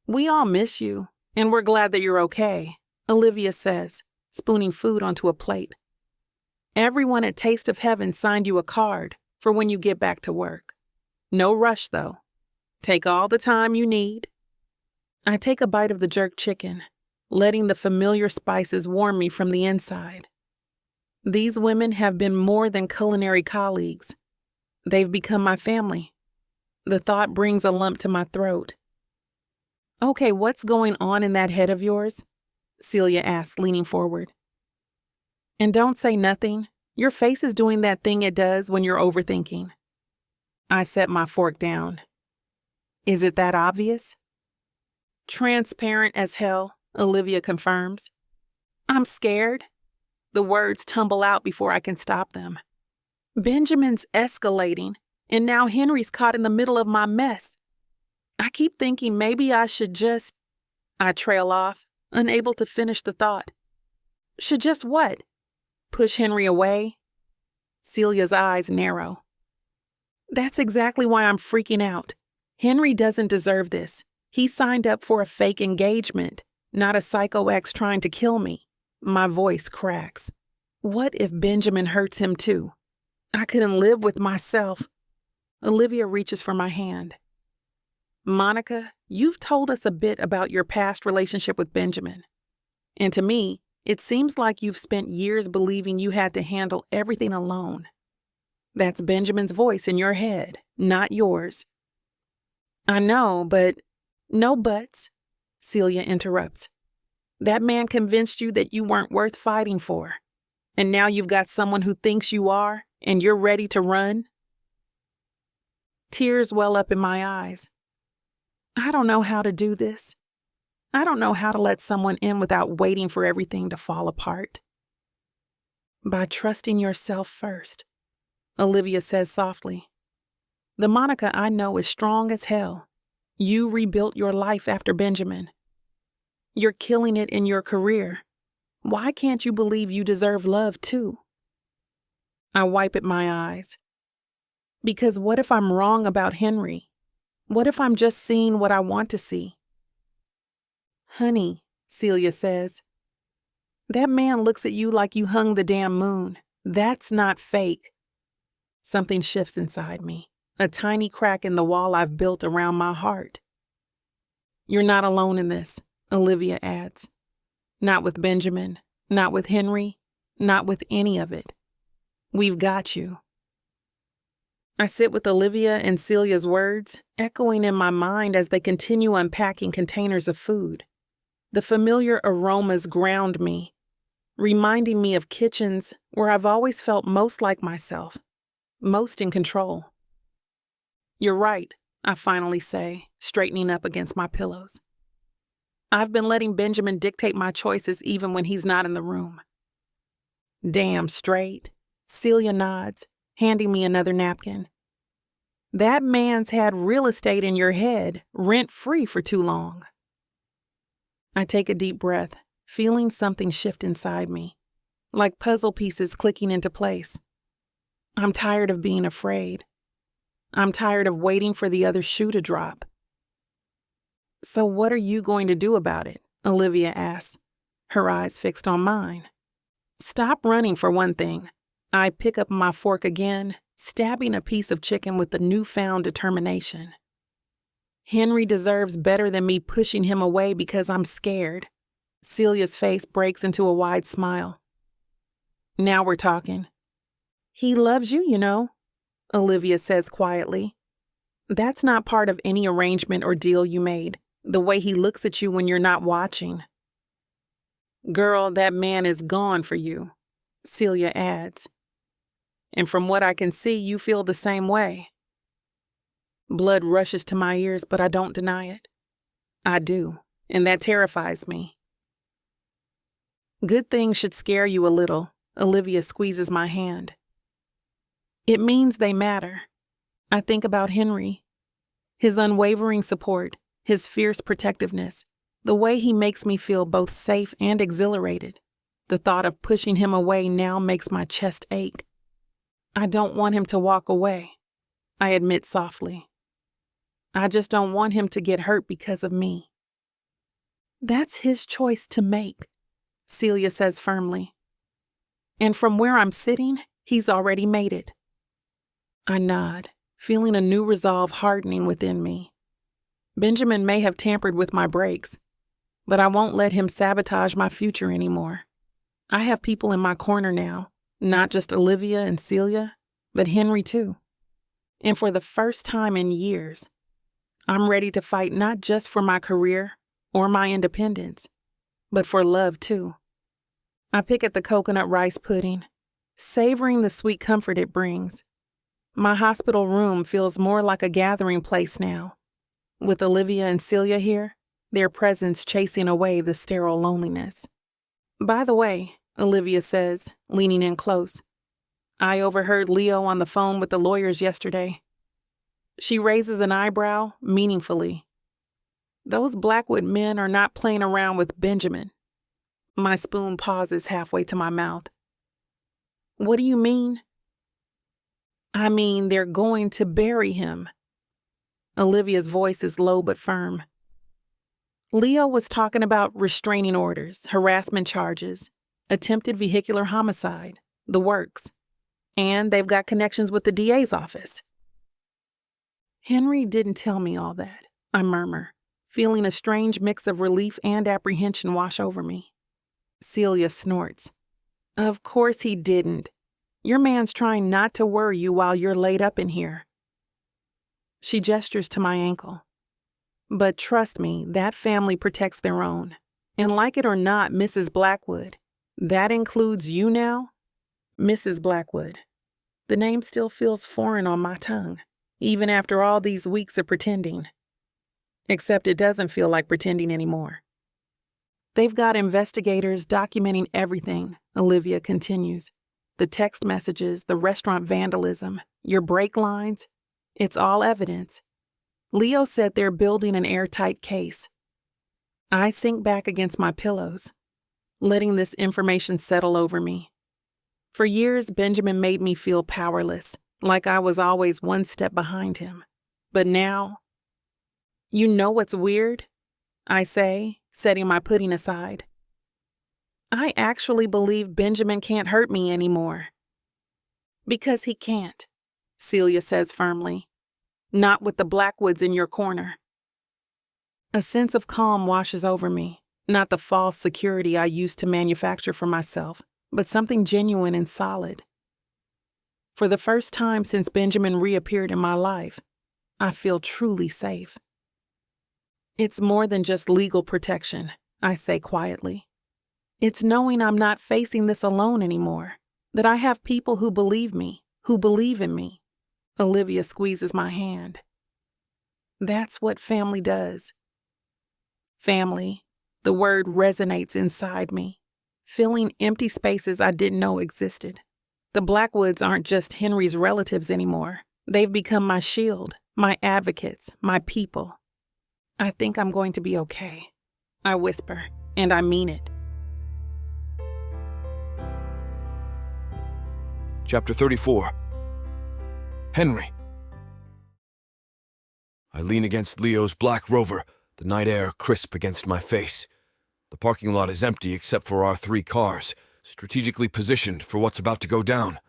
A: "We all miss you, and we're glad that you're okay," Olivia says, spooning food onto a plate. "Everyone at Taste of Heaven signed you a card for when you get back to work. No rush, though. Take all the time you need." I take a bite of the jerk chicken, letting the familiar spices warm me from the inside. These women have been more than culinary colleagues. They've become my family. The thought brings a lump to my throat. "Okay, what's going on in that head of yours?" Celia asks, leaning forward. "And don't say nothing. Your face is doing that thing it does when you're overthinking." I set my fork down. "Is it that obvious?" "Transparent as hell," Olivia confirms. "I'm scared." The words tumble out before I can stop them. Benjamin's escalating, and now Henry's caught in the middle of my mess. I keep thinking maybe I should just... I trail off, unable to finish the thought. "Should just what? Push Henry away?" Celia's eyes narrow. "That's exactly why I'm freaking out. Henry doesn't deserve this. He signed up for a fake engagement, not a psycho ex trying to kill me." My voice cracks. What if Benjamin hurts him too? I couldn't live with myself. Olivia reaches for my hand. "Monica, you've told us a bit about your past relationship with Benjamin. And to me, it seems like you've spent years believing you had to handle everything alone. That's Benjamin's voice in your head, not yours." "I know, but..." "No buts," Celia interrupts. "That man convinced you that you weren't worth fighting for. And now you've got someone who thinks you are, and you're ready to run?" Tears well up in my eyes. I don't know how to do this. I don't know how to let someone in without waiting for everything to fall apart. "By trusting yourself first," Olivia says softly. "The Monica I know is strong as hell. You rebuilt your life after Benjamin. You're killing it in your career. Why can't you believe you deserve love too?" I wipe at my eyes. Because what if I'm wrong about Henry? What if I'm just seeing what I want to see? "Honey," Celia says, "that man looks at you like you hung the damn moon. That's not fake." Something shifts inside me, a tiny crack in the wall I've built around my heart. "You're not alone in this," Olivia adds. "Not with Benjamin, not with Henry, not with any of it. We've got you." I sit with Olivia and Celia's words, echoing in my mind as they continue unpacking containers of food. The familiar aromas ground me, reminding me of kitchens where I've always felt most like myself, most in control. "You're right," I finally say, straightening up against my pillows. "I've been letting Benjamin dictate my choices even when he's not in the room." "Damn straight," Celia nods, handing me another napkin. "That man's had real estate in your head, rent-free for too long." I take a deep breath, feeling something shift inside me, like puzzle pieces clicking into place. I'm tired of being afraid. I'm tired of waiting for the other shoe to drop. "So what are you going to do about it?" Olivia asks, her eyes fixed on mine. "Stop running for one thing." I pick up my fork again, stabbing a piece of chicken with a newfound determination. "Henry deserves better than me pushing him away because I'm scared." Celia's face breaks into a wide smile. "Now we're talking." "He loves you, you know," Olivia says quietly. "That's not part of any arrangement or deal you made, the way he looks at you when you're not watching." "Girl, that man is gone for you," Celia adds. "And from what I can see, you feel the same way." Blood rushes to my ears, but I don't deny it. I do, and that terrifies me. "Good things should scare you a little," Olivia squeezes my hand. "It means they matter." I think about Henry, his unwavering support, his fierce protectiveness, the way he makes me feel both safe and exhilarated. The thought of pushing him away now makes my chest ache. I don't want him to walk away, I admit softly. I just don't want him to get hurt because of me. That's his choice to make, Celia says firmly. And from where I'm sitting, he's already made it. I nod, feeling a new resolve hardening within me. Benjamin may have tampered with my brakes, but I won't let him sabotage my future anymore. I have people in my corner now, not just Olivia and Celia, but Henry too. And for the first time in years, I'm ready to fight not just for my career or my independence, but for love too. I pick at the coconut rice pudding, savoring the sweet comfort it brings. My hospital room feels more like a gathering place now. With Olivia and Celia here, their presence chasing away the sterile loneliness. By the way, Olivia says, leaning in close, I overheard Leo on the phone with the lawyers yesterday. She raises an eyebrow meaningfully. Those Blackwood men are not playing around with Benjamin. My spoon pauses halfway to my mouth. What do you mean? I mean, they're going to bury him. Olivia's voice is low but firm. Leo was talking about restraining orders, harassment charges, attempted vehicular homicide, the works. And they've got connections with the DA's office. Henry didn't tell me all that, I murmur, feeling a strange mix of relief and apprehension wash over me. Celia snorts. Of course he didn't. Your man's trying not to worry you while you're laid up in here. She gestures to my ankle. But trust me, that family protects their own. And like it or not, Mrs. Blackwood, that includes you now? Mrs. Blackwood. The name still feels foreign on my tongue, even after all these weeks of pretending. Except it doesn't feel like pretending anymore. They've got investigators documenting everything, Olivia continues. The text messages, the restaurant vandalism, your brake lines. It's all evidence. Leo said they're building an airtight case. I sink back against my pillows, letting this information settle over me. For years, Benjamin made me feel powerless, like I was always one step behind him. But now, you know what's weird? I say, setting my pudding aside. I actually believe Benjamin can't hurt me anymore. Because he can't, Celia says firmly. Not with the Blackwoods in your corner. A sense of calm washes over me, not the false security I used to manufacture for myself, but something genuine and solid. For the first time since Benjamin reappeared in my life, I feel truly safe. It's more than just legal protection, I say quietly. It's knowing I'm not facing this alone anymore, that I have people who believe me, who believe in me. Olivia squeezes my hand. That's what family does. Family, the word resonates inside me, filling empty spaces I didn't know existed. The Blackwoods aren't just Henry's relatives anymore. They've become my shield, my advocates, my people. I think I'm going to be okay, I whisper, and I mean it.
B: Chapter 34. Henry. I lean against Leo's black Rover, the night air crisp against my face. The parking lot is empty except for our 3 cars, strategically positioned for what's about to go down.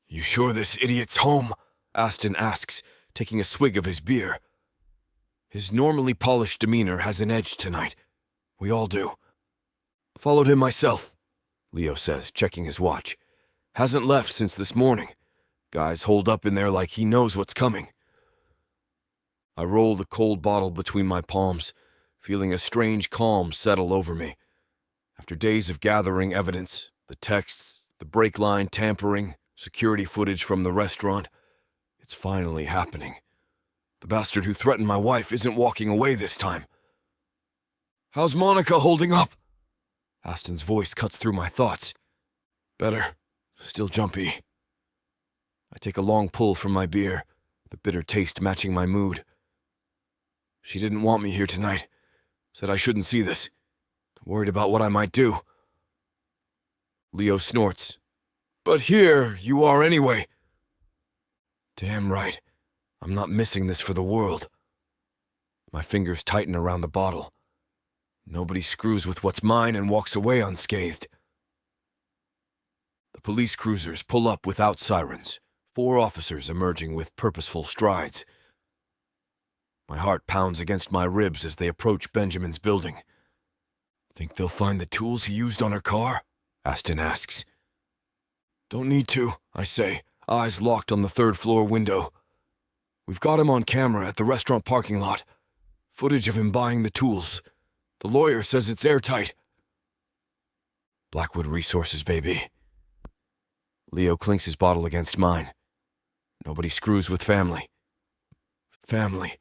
B: You sure this idiot's home? Aston asks, taking a swig of his beer. His normally polished demeanor has an edge tonight. We all do. Followed him myself, Leo says, checking his watch. Hasn't left since this morning. Guy's holed up in there like he knows what's coming. I roll the cold bottle between my palms, feeling a strange calm settle over me. After days of gathering evidence, the texts, the brake line tampering, security footage from the restaurant, it's finally happening. The bastard who threatened my wife isn't walking away this time. How's Monica holding up? Aston's voice cuts through my thoughts. Better. Still jumpy. I take a long pull from my beer, the bitter taste matching my mood. She didn't want me here tonight. Said I shouldn't see this. Worried about what I might do. Leo snorts. But here you are anyway. Damn right. I'm not missing this for the world. My fingers tighten around the bottle. Nobody screws with what's mine and walks away unscathed. The police cruisers pull up without sirens, 4 officers emerging with purposeful strides. My heart pounds against my ribs as they approach Benjamin's building. Think they'll find the tools he used on her car? Aston asks. Don't need to, I say, eyes locked on the 3rd-floor window. We've got him on camera at the restaurant parking lot. Footage of him buying the tools. The lawyer says it's airtight. Blackwood resources, baby. Leo clinks his bottle against mine. Nobody screws with family. Family.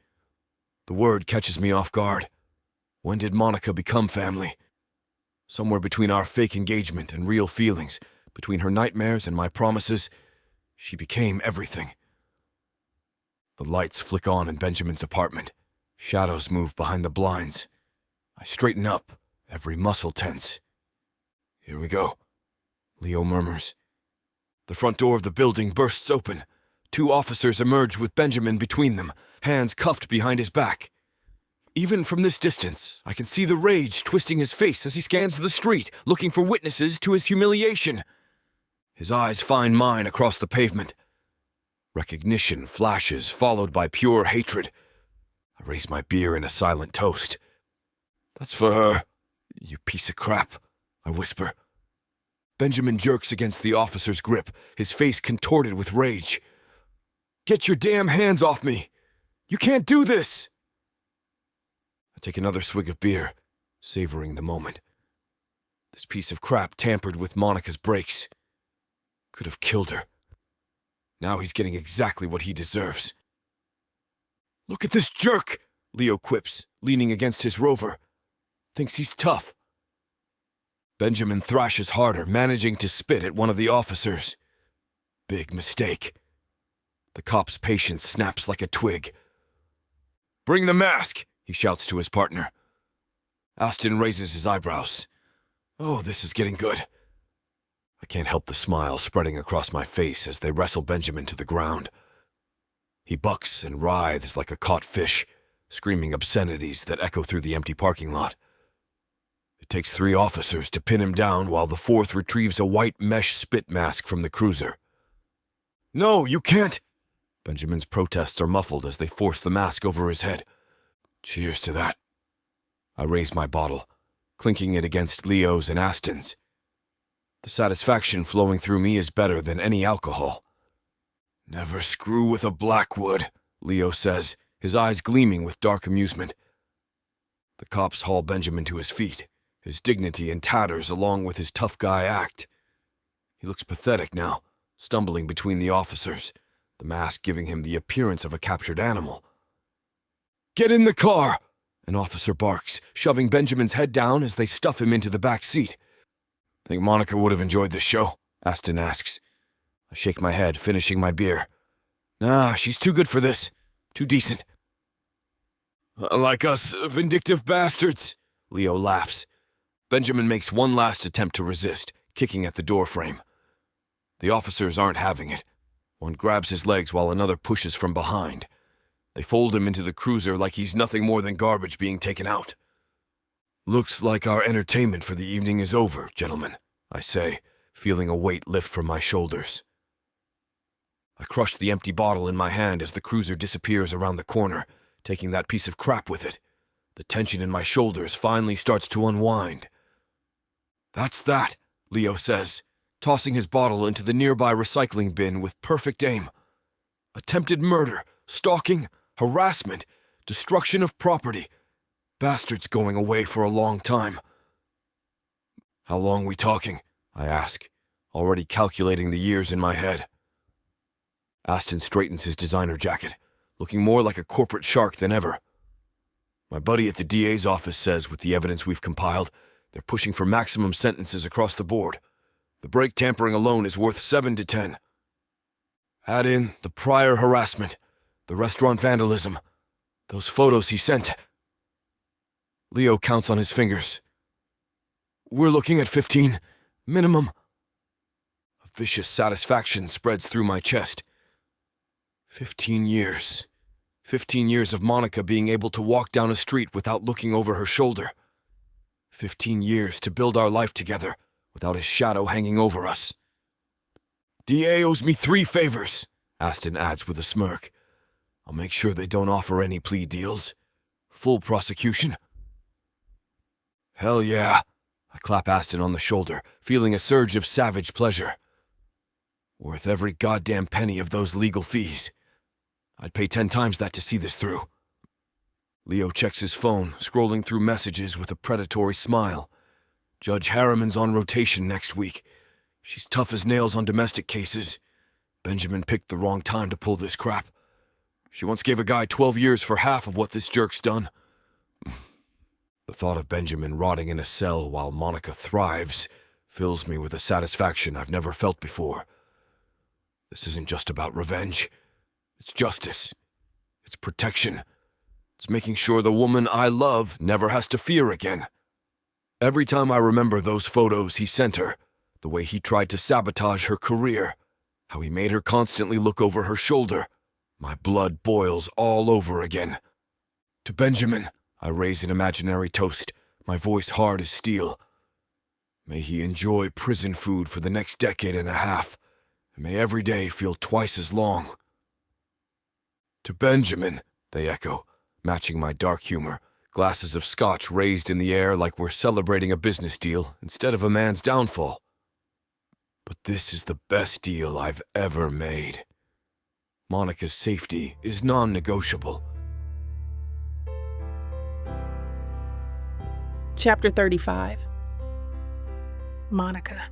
B: The word catches me off guard. When did Monica become family? Somewhere between our fake engagement and real feelings, between her nightmares and my promises, she became everything. The lights flick on in Benjamin's apartment. Shadows move behind the blinds. I straighten up, every muscle tense. Here we go, Leo murmurs. The front door of the building bursts open. 2 officers emerge with Benjamin between them, hands cuffed behind his back. Even from this distance, I can see the rage twisting his face as he scans the street, looking for witnesses to his humiliation. His eyes find mine across the pavement. Recognition flashes, followed by pure hatred. I raise my beer in a silent toast. That's for her, you piece of crap, I whisper. Benjamin jerks against the officer's grip, his face contorted with rage. Get your damn hands off me! You can't do this! I take another swig of beer, savoring the moment. This piece of crap tampered with Monica's brakes. Could have killed her. Now he's getting exactly what he deserves. Look at this jerk, Leo quips, leaning against his Rover. Thinks he's tough. Benjamin thrashes harder, managing to spit at one of the officers. Big mistake. The cop's patience snaps like a twig. Bring the mask, he shouts to his partner. Aston raises his eyebrows. Oh, this is getting good. I can't help the smile spreading across my face as they wrestle Benjamin to the ground. He bucks and writhes like a caught fish, screaming obscenities that echo through the empty parking lot. It takes 3 officers to pin him down while the 4th retrieves a white mesh spit mask from the cruiser. No, you can't! Benjamin's protests are muffled as they force the mask over his head. Cheers to that. I raise my bottle, clinking it against Leo's and Aston's. The satisfaction flowing through me is better than any alcohol. Never screw with a Blackwood, Leo says, his eyes gleaming with dark amusement. The cops haul Benjamin to his feet, his dignity in tatters along with his tough guy act. He looks pathetic now, stumbling between the officers, the mask giving him the appearance of a captured animal. Get in the car, an officer barks, shoving Benjamin's head down as they stuff him into the back seat. Think Monica would have enjoyed this show? Aston asks. I shake my head, finishing my beer. Nah, she's too good for this. Too decent. Like us vindictive bastards, Leo laughs. Benjamin makes one last attempt to resist, kicking at the door frame. The officers aren't having it. One grabs his legs while another pushes from behind. They fold him into the cruiser like he's nothing more than garbage being taken out. Looks like our entertainment for the evening is over, gentlemen, I say, feeling a weight lift from my shoulders. I crush the empty bottle in my hand as the cruiser disappears around the corner, taking that piece of crap with it. The tension in my shoulders finally starts to unwind. That's that, Leo says, tossing his bottle into the nearby recycling bin with perfect aim. Attempted murder, stalking, harassment, destruction of property. Bastards going away for a long time. How long we talking? I ask, already calculating the years in my head. Aston straightens his designer jacket, looking more like a corporate shark than ever. My buddy at the DA's office says with the evidence we've compiled, they're pushing for maximum sentences across the board. The brake tampering alone is worth 7 to 10. Add in the prior harassment, the restaurant vandalism, those photos he sent. Leo counts on his fingers. We're looking at 15, minimum. A vicious satisfaction spreads through my chest. 15 years. 15 years of Monica being able to walk down a street without looking over her shoulder. 15 years to build our life together without his shadow hanging over us. DA owes me 3 favors, Aston adds with a smirk. I'll make sure they don't offer any plea deals. Full prosecution. Hell yeah. I clap Aston on the shoulder, feeling a surge of savage pleasure. Worth every goddamn penny of those legal fees. I'd pay 10 times that to see this through. Leo checks his phone, scrolling through messages with a predatory smile. Judge Harriman's on rotation next week. She's tough as nails on domestic cases. Benjamin picked the wrong time to pull this crap. She once gave a guy 12 years for half of what this jerk's done. The thought of Benjamin rotting in a cell while Monica thrives fills me with a satisfaction I've never felt before. This isn't just about revenge. It's justice. It's protection. It's making sure the woman I love never has to fear again. Every time I remember those photos he sent her, the way he tried to sabotage her career, how he made her constantly look over her shoulder, my blood boils all over again. To Benjamin, I raise an imaginary toast, my voice hard as steel. May he enjoy prison food for the next decade and a half, and may every day feel twice as long. To Benjamin, they echo, matching my dark humor, glasses of scotch raised in the air like we're celebrating a business deal instead of a man's downfall. But this is the best deal I've ever made. Monica's safety is non-negotiable.
A: Chapter 35. Monica.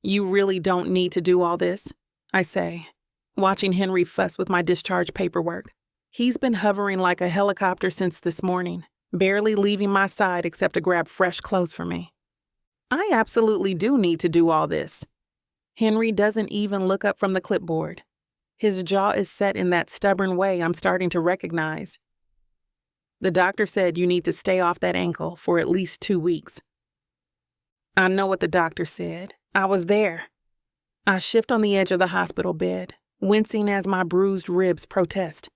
A: You really don't need to do all this, I say, watching Henry fuss with my discharge paperwork. He's been hovering like a helicopter since this morning, barely leaving my side except to grab fresh clothes for me. I absolutely do need to do all this. Henry doesn't even look up from the clipboard. His jaw is set in that stubborn way I'm starting to recognize. The doctor said you need to stay off that ankle for at least 2 weeks. I know what the doctor said. I was there. I shift on the edge of the hospital bed, wincing as my bruised ribs protest.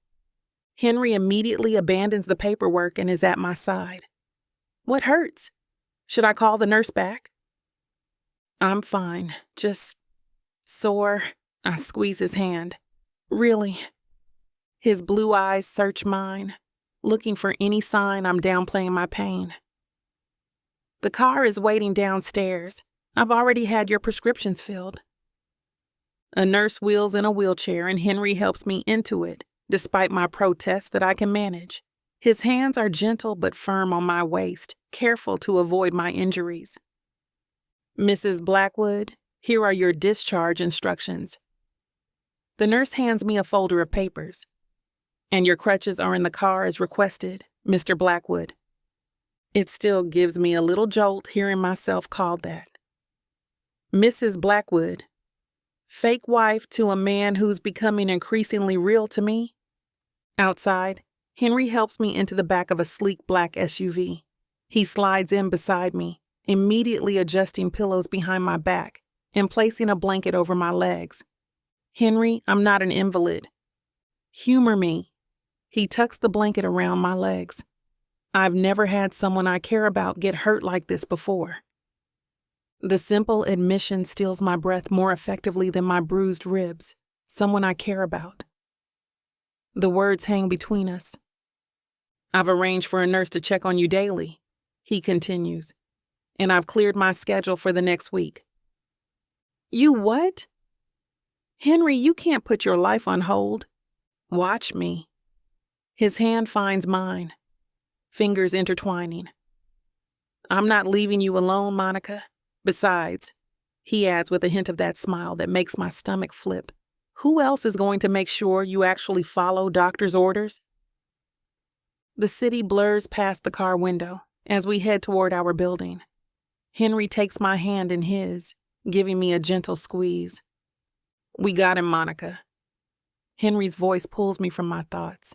A: Henry immediately abandons the paperwork and is at my side. What hurts? Should I call the nurse back? I'm fine, just sore. I squeeze his hand. Really? His blue eyes search mine, looking for any sign I'm downplaying my pain. The car is waiting downstairs. I've already had your prescriptions filled. A nurse wheels in a wheelchair and Henry helps me into it, despite my protest that I can manage. His hands are gentle but firm on my waist, careful to avoid my injuries. Mrs. Blackwood, here are your discharge instructions. The nurse hands me a folder of papers. And your crutches are in the car as requested, Mr. Blackwood. It still gives me a little jolt hearing myself called that. Mrs. Blackwood, fake wife to a man who's becoming increasingly real to me. Outside, Henry helps me into the back of a sleek black SUV. He slides in beside me, immediately adjusting pillows behind my back and placing a blanket over my legs. Henry, I'm not an invalid. Humor me. He tucks the blanket around my legs. I've never had someone I care about get hurt like this before. The simple admission steals my breath more effectively than my bruised ribs. Someone I care about. The words hang between us. I've arranged for a nurse to check on you daily, he continues, and I've cleared my schedule for the next week. You what? Henry, you can't put your life on hold. Watch me. His hand finds mine, fingers intertwining. I'm not leaving you alone, Monica. Besides, he adds with a hint of that smile that makes my stomach flip, who else is going to make sure you actually follow doctor's orders? The city blurs past the car window as we head toward our building. Henry takes my hand in his, giving me a gentle squeeze. We got him, Monica. Henry's voice pulls me from my thoughts.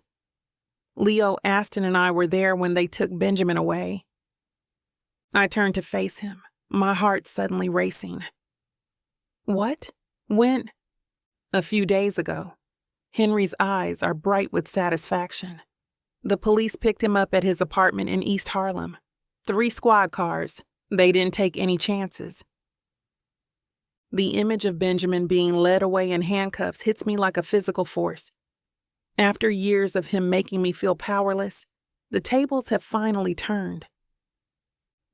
A: Leo, Aston, and I were there when they took Benjamin away. I turned to face him, my heart suddenly racing. What? When? A few days ago. Henry's eyes are bright with satisfaction. The police picked him up at his apartment in East Harlem. 3 squad cars. They didn't take any chances. The image of Benjamin being led away in handcuffs hits me like a physical force. After years of him making me feel powerless, the tables have finally turned.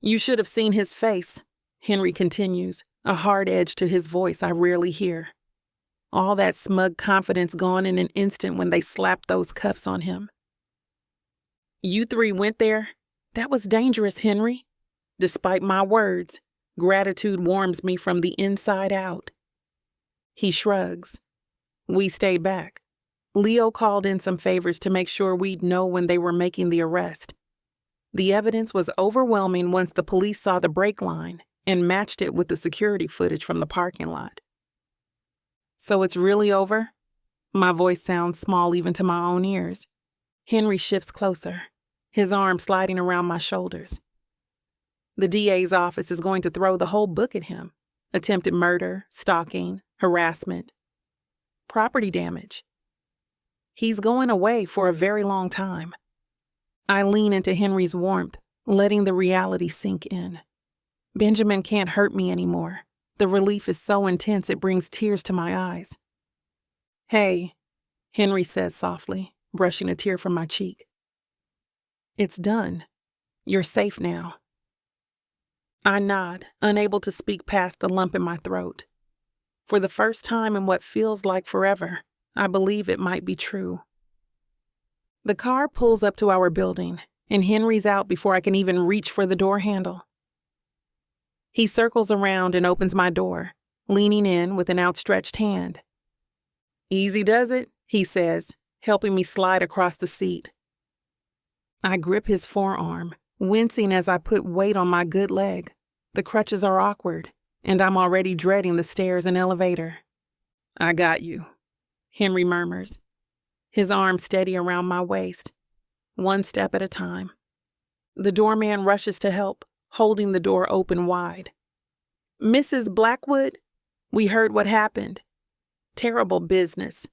A: You should have seen his face, Henry continues, a hard edge to his voice I rarely hear. All that smug confidence gone in an instant when they slapped those cuffs on him. You 3 went there? That was dangerous, Henry. Despite my words, gratitude warms me from the inside out. He shrugs. We stayed back. Leo called in some favors to make sure we'd know when they were making the arrest. The evidence was overwhelming once the police saw the brake line and matched it with the security footage from the parking lot. So it's really over? My voice sounds small even to my own ears. Henry shifts closer, his arm sliding around my shoulders. The DA's office is going to throw the whole book at him. Attempted murder, stalking, harassment, property damage. He's going away for a very long time. I lean into Henry's warmth, letting the reality sink in. Benjamin can't hurt me anymore. The relief is so intense it brings tears to my eyes. Hey, Henry says softly, brushing a tear from my cheek. It's done. You're safe now. I nod, unable to speak past the lump in my throat. For the first time in what feels like forever, I believe it might be true. The car pulls up to our building, and Henry's out before I can even reach for the door handle. He circles around and opens my door, leaning in with an outstretched hand. Easy does it, he says, helping me slide across the seat. I grip his forearm, wincing as I put weight on my good leg. The crutches are awkward, and I'm already dreading the stairs and elevator. I got you, Henry murmurs, his arm steady around my waist, one step at a time. The doorman rushes to help, holding the door open wide. Mrs. Blackwood, we heard what happened. Terrible business.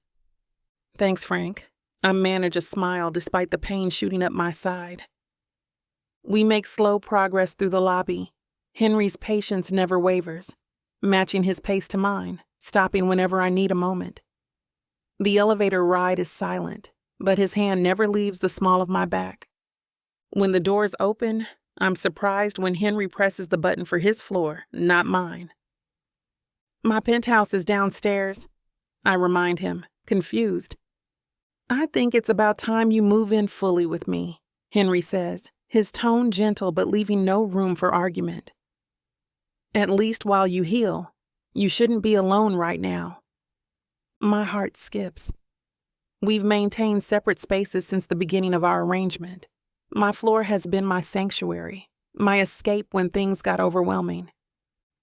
A: Thanks, Frank. I manage a smile despite the pain shooting up my side. We make slow progress through the lobby. Henry's patience never wavers, matching his pace to mine, stopping whenever I need a moment. The elevator ride is silent, but his hand never leaves the small of my back. When the doors open, I'm surprised when Henry presses the button for his floor, not mine. My penthouse is downstairs, I remind him, confused. I think it's about time you move in fully with me, Henry says, his tone gentle but leaving no room for argument. At least while you heal, you shouldn't be alone right now. My heart skips. We've maintained separate spaces since the beginning of our arrangement. My floor has been my sanctuary, my escape when things got overwhelming.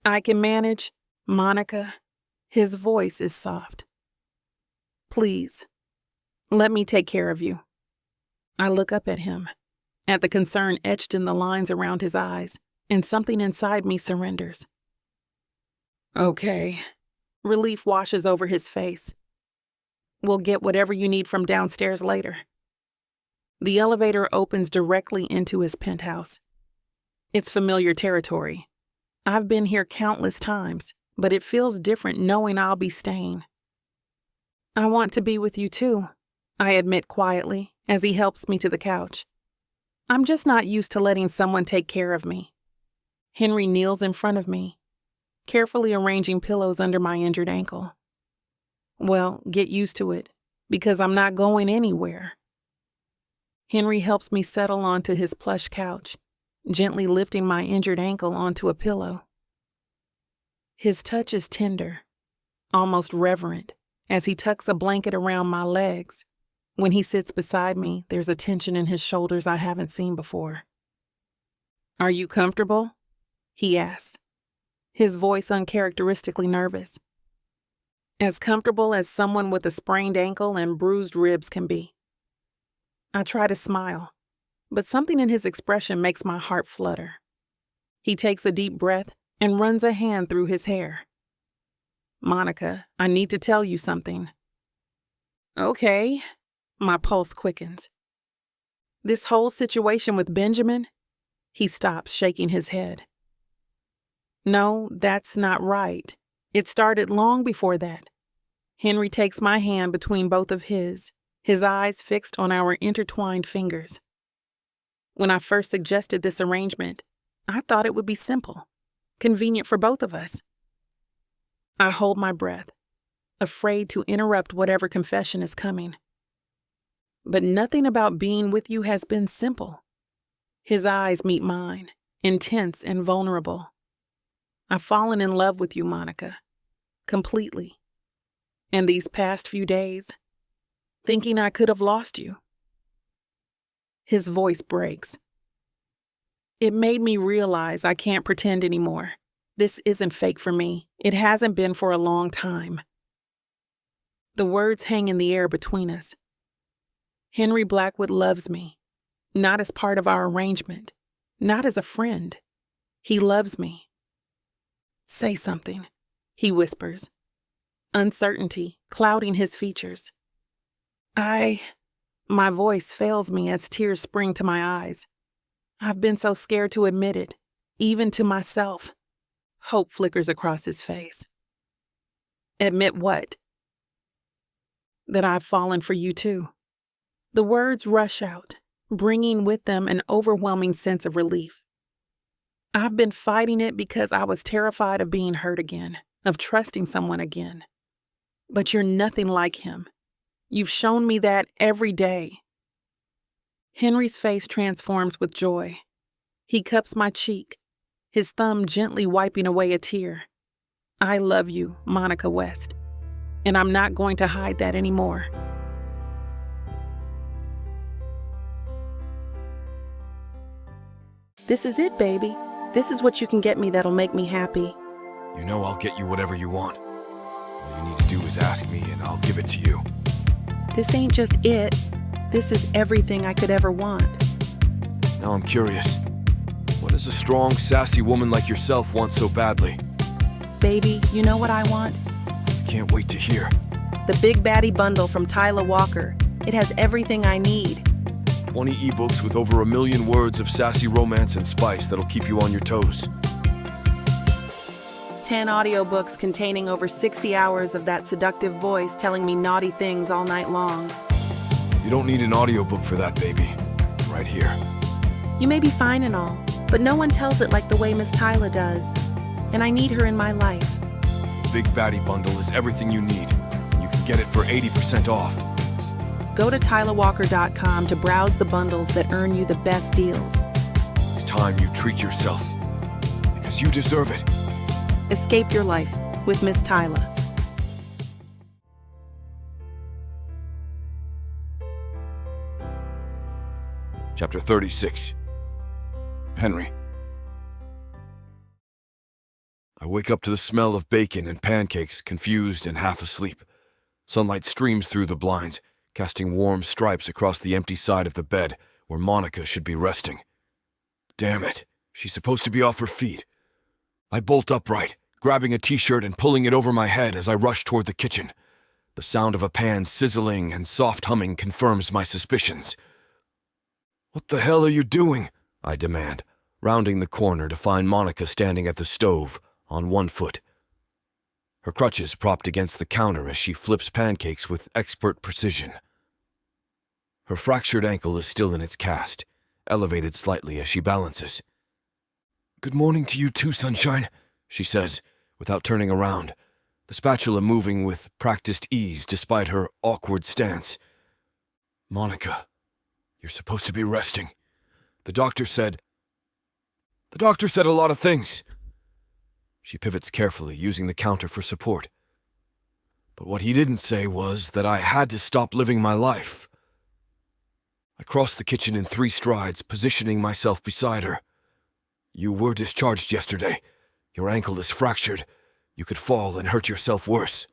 A: I can manage, Monica. His voice is soft. Please, let me take care of you. I look up at him, at the concern etched in the lines around his eyes, and something inside me surrenders. Okay. Relief washes over his face. We'll get whatever you need from downstairs later. The elevator opens directly into his penthouse. It's familiar territory. I've been here countless times, but it feels different knowing I'll be staying. I want to be with you too, I admit quietly as he helps me to the couch. I'm just not used to letting someone take care of me. Henry kneels in front of me, carefully arranging pillows under my injured ankle. Well, get used to it, because I'm not going anywhere. Henry helps me settle onto his plush couch, gently lifting my injured ankle onto a pillow. His touch is tender, almost reverent, as he tucks a blanket around my legs. When he sits beside me, there's a tension in his shoulders I haven't seen before. Are you comfortable? He asks, his voice uncharacteristically nervous. As comfortable as someone with a sprained ankle and bruised ribs can be. I try to smile, but something in his expression makes my heart flutter. He takes a deep breath and runs a hand through his hair. Monica, I need to tell you something. Okay. My pulse quickens. This whole situation with Benjamin? He stops, shaking his head. No, that's not right. It started long before that. Henry takes my hand between both of his eyes fixed on our intertwined fingers. When I first suggested this arrangement, I thought it would be simple, convenient for both of us. I hold my breath, afraid to interrupt whatever confession is coming. But nothing about being with you has been simple. His eyes meet mine, intense and vulnerable. I've fallen in love with you, Monica, completely. And these past few days, thinking I could have lost you. His voice breaks. It made me realize I can't pretend anymore. This isn't fake for me. It hasn't been for a long time. The words hang in the air between us. Henry Blackwood loves me, not as part of our arrangement, not as a friend. He loves me. Say something, he whispers, uncertainty clouding his features. My voice fails me as tears spring to my eyes. I've been so scared to admit it, even to myself. Hope flickers across his face. Admit what? That I've fallen for you too. The words rush out, bringing with them an overwhelming sense of relief. I've been fighting it because I was terrified of being hurt again, of trusting someone again. But you're nothing like him. You've shown me that every day. Henry's face transforms with joy. He cups my cheek, his thumb gently wiping away a tear. I love you, Monica West, and I'm not going to hide that anymore.
D: This is it, baby. This is what you can get me that'll make me happy.
B: You know I'll get you whatever you want. All you need to do is ask me and I'll give it to you.
D: This ain't just it. This is everything I could ever want.
B: Now I'm curious. What does a strong, sassy woman like yourself want so badly?
D: Baby, you know what I want?
B: I can't wait to hear.
D: The Big Baddie Bundle from Tyler Walker. It has everything I need.
B: 20 ebooks with over 1 million words of sassy romance and spice that'll keep you on your toes.
D: 10 audiobooks containing over 60 hours of that seductive voice telling me naughty things all night long.
B: You don't need an audiobook for that, baby. Right here.
D: You may be fine and all, but no one tells it like the way Miss Tyler does. And I need her in my life.
B: The Big Baddie Bundle is everything you need. You can get it for 80% off.
D: Go to tylerwalker.com to browse the bundles that earn you the best deals.
B: It's time you treat yourself. Because you deserve it.
D: Escape your life with Miss Tyler.
B: Chapter 36. Henry. I wake up to the smell of bacon and pancakes, confused and half asleep. Sunlight streams through the blinds, casting warm stripes across the empty side of the bed where Monica should be resting. Damn it, she's supposed to be off her feet. I bolt upright, grabbing a t-shirt and pulling it over my head as I rush toward the kitchen. The sound of a pan sizzling and soft humming confirms my suspicions. What the hell are you doing? I demand, rounding the corner to find Monica standing at the stove, on one foot. Her crutches propped against the counter as she flips pancakes with expert precision. Her fractured ankle is still in its cast, elevated slightly as she balances. Good morning to you too, sunshine, she says, without turning around, the spatula moving with practiced ease despite her awkward stance. Monica, you're supposed to be resting. The doctor said a lot of things. She pivots carefully, using the counter for support. But what he didn't say was that I had to stop living my life. I cross the kitchen in 3 strides, positioning myself beside her. You were discharged yesterday. Your ankle is fractured. You could fall and hurt yourself worse.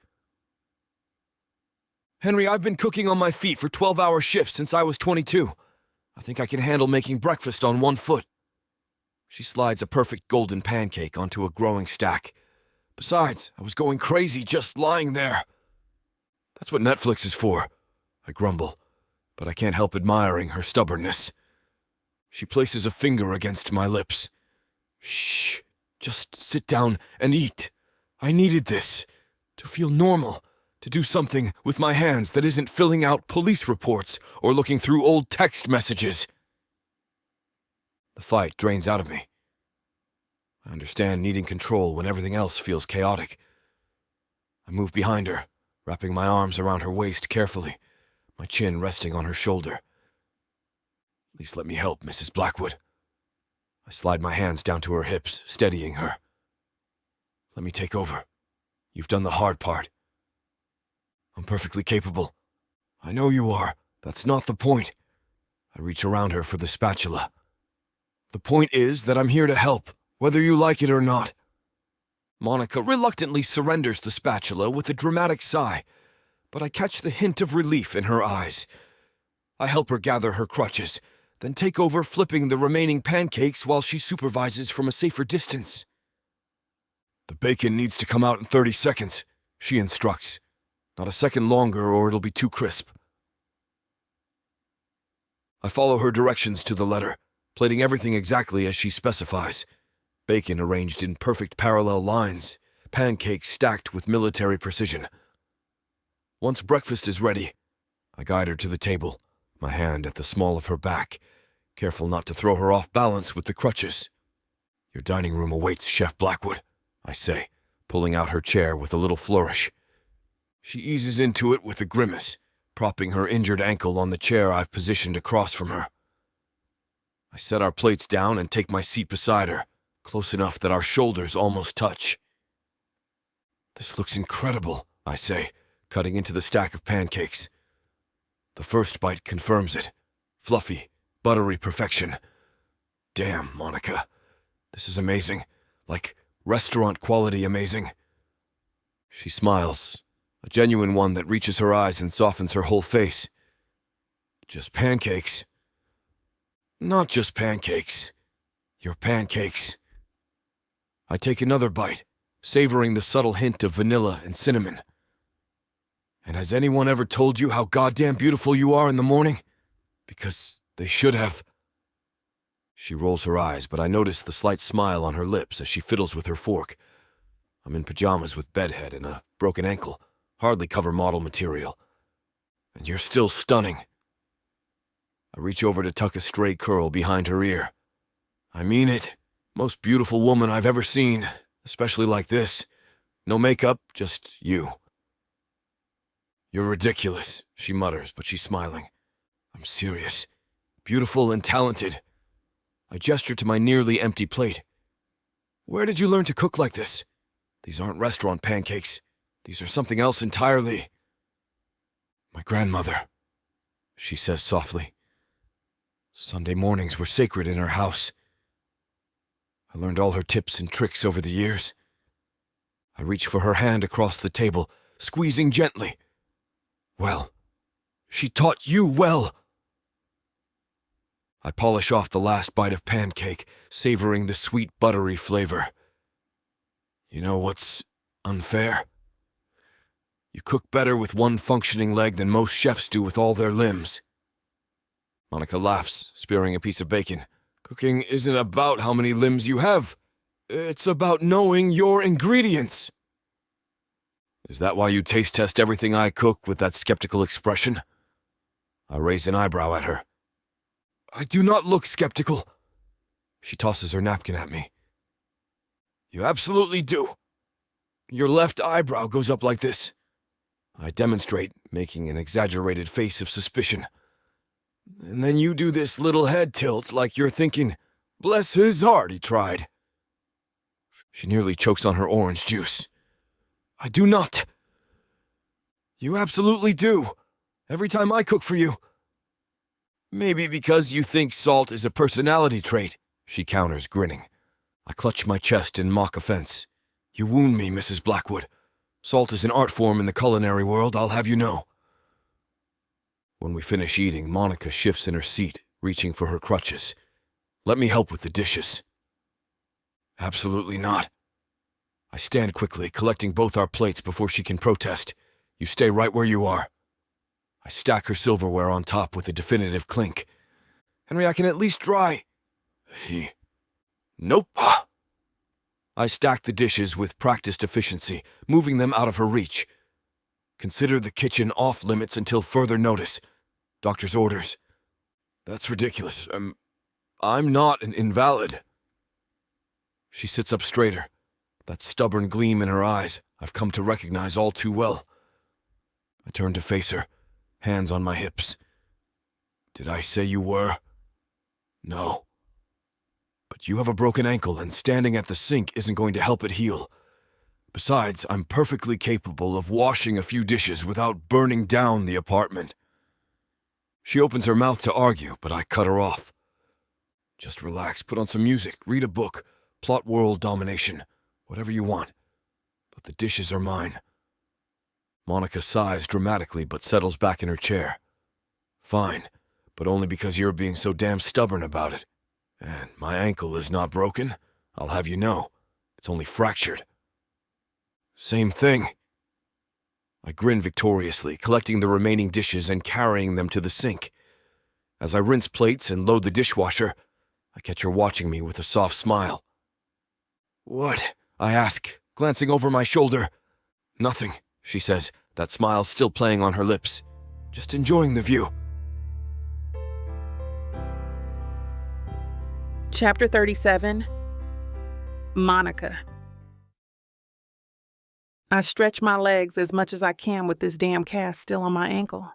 B: Henry, I've been cooking on my feet for 12-hour shifts since I was 22. I think I can handle making breakfast on one foot. She slides a perfect golden pancake onto a growing stack. Besides, I was going crazy just lying there. That's what Netflix is for, I grumble, but I can't help admiring her stubbornness. She places a finger against my lips. Shh, just sit down and eat. I needed this, to feel normal, to do something with my hands that isn't filling out police reports or looking through old text messages. The fight drains out of me. I understand needing control when everything else feels chaotic. I move behind her, wrapping my arms around her waist carefully, my chin resting on her shoulder. At least let me help, Mrs. Blackwood. I slide my hands down to her hips, steadying her. Let me take over. You've done the hard part. I'm perfectly capable. I know you are. That's not the point. I reach around her for the spatula. The point is that I'm here to help, whether you like it or not. Monica reluctantly surrenders the spatula with a dramatic sigh, but I catch the hint of relief in her eyes. I help her gather her crutches, then take over flipping the remaining pancakes while she supervises from a safer distance. The bacon needs to come out in 30 seconds, she instructs. Not a second longer or it'll be too crisp. I follow her directions to the letter, plating everything exactly as she specifies. Bacon arranged in perfect parallel lines, pancakes stacked with military precision. Once breakfast is ready, I guide her to the table, my hand at the small of her back, careful not to throw her off balance with the crutches. Your dining room awaits, Chef Blackwood, I say, pulling out her chair with a little flourish. She eases into it with a grimace, propping her injured ankle on the chair I've positioned across from her. I set our plates down and take my seat beside her, close enough that our shoulders almost touch. This looks incredible, I say, cutting into the stack of pancakes. The first bite confirms it. Fluffy, buttery perfection. Damn, Monica. This is amazing. Like restaurant quality amazing. She smiles, a genuine one that reaches her eyes and softens her whole face. Just pancakes. Not just pancakes. Your pancakes. I take another bite, savoring the subtle hint of vanilla and cinnamon. And has anyone ever told you how goddamn beautiful you are in the morning? Because they should have. She rolls her eyes, but I notice the slight smile on her lips as she fiddles with her fork. I'm in pajamas with bedhead and a broken ankle, hardly cover model material. And you're still stunning. I reach over to tuck a stray curl behind her ear. I mean it. Most beautiful woman I've ever seen, especially like this. No makeup, just you. You're ridiculous, she mutters, but she's smiling. I'm serious. Beautiful and talented. I gesture to my nearly empty plate. Where did you learn to cook like this? These aren't restaurant pancakes. These are something else entirely. My grandmother, she says softly. Sunday mornings were sacred in her house. I learned all her tips and tricks over the years. I reach for her hand across the table, squeezing gently. Well, she taught you well. I polish off the last bite of pancake, savoring the sweet buttery flavor. You know what's unfair? You cook better with one functioning leg than most chefs do with all their limbs. Monica laughs, spearing a piece of bacon. Cooking isn't about how many limbs you have. It's about knowing your ingredients. Is that why you taste test everything I cook with that skeptical expression? I raise an eyebrow at her. I do not look skeptical. She tosses her napkin at me. You absolutely do. Your left eyebrow goes up like this. I demonstrate, making an exaggerated face of suspicion. And then you do this little head tilt like you're thinking, bless his heart, he tried. She nearly chokes on her orange juice. I do not. You absolutely do. Every time I cook for you. Maybe because you think salt is a personality trait, she counters, grinning. I clutch my chest in mock offense. You wound me, Mrs. Blackwood. Salt is an art form in the culinary world, I'll have you know. When we finish eating, Monica shifts in her seat, reaching for her crutches. Let me help with the dishes. Absolutely not. I stand quickly, collecting both our plates before she can protest. You stay right where you are. I stack her silverware on top with a definitive clink. Henry, I can at least dry. Nope. I stack the dishes with practiced efficiency, moving them out of her reach. Consider the kitchen off limits until further notice. Doctor's orders. That's ridiculous. I'm not an invalid. She sits up straighter, that stubborn gleam in her eyes I've come to recognize all too well. I turn to face her, hands on my hips. Did I say you were? No. But you have a broken ankle, and standing at the sink isn't going to help it heal. Besides, I'm perfectly capable of washing a few dishes without burning down the apartment. She opens her mouth to argue, but I cut her off. Just relax, put on some music, read a book, plot world domination, whatever you want. But the dishes are mine. Monica sighs dramatically but settles back in her chair. Fine, but only because you're being so damn stubborn about it. And my ankle is not broken, I'll have you know. It's only fractured. Same thing. I grin victoriously, collecting the remaining dishes and carrying them to the sink. As I rinse plates and load the dishwasher, I catch her watching me with a soft smile. What? I ask, glancing over my shoulder. Nothing, she says, that smile still playing on her lips. Just enjoying the view.
A: Chapter 37. Monica. I stretch my legs as much as I can with this damn cast still on my ankle.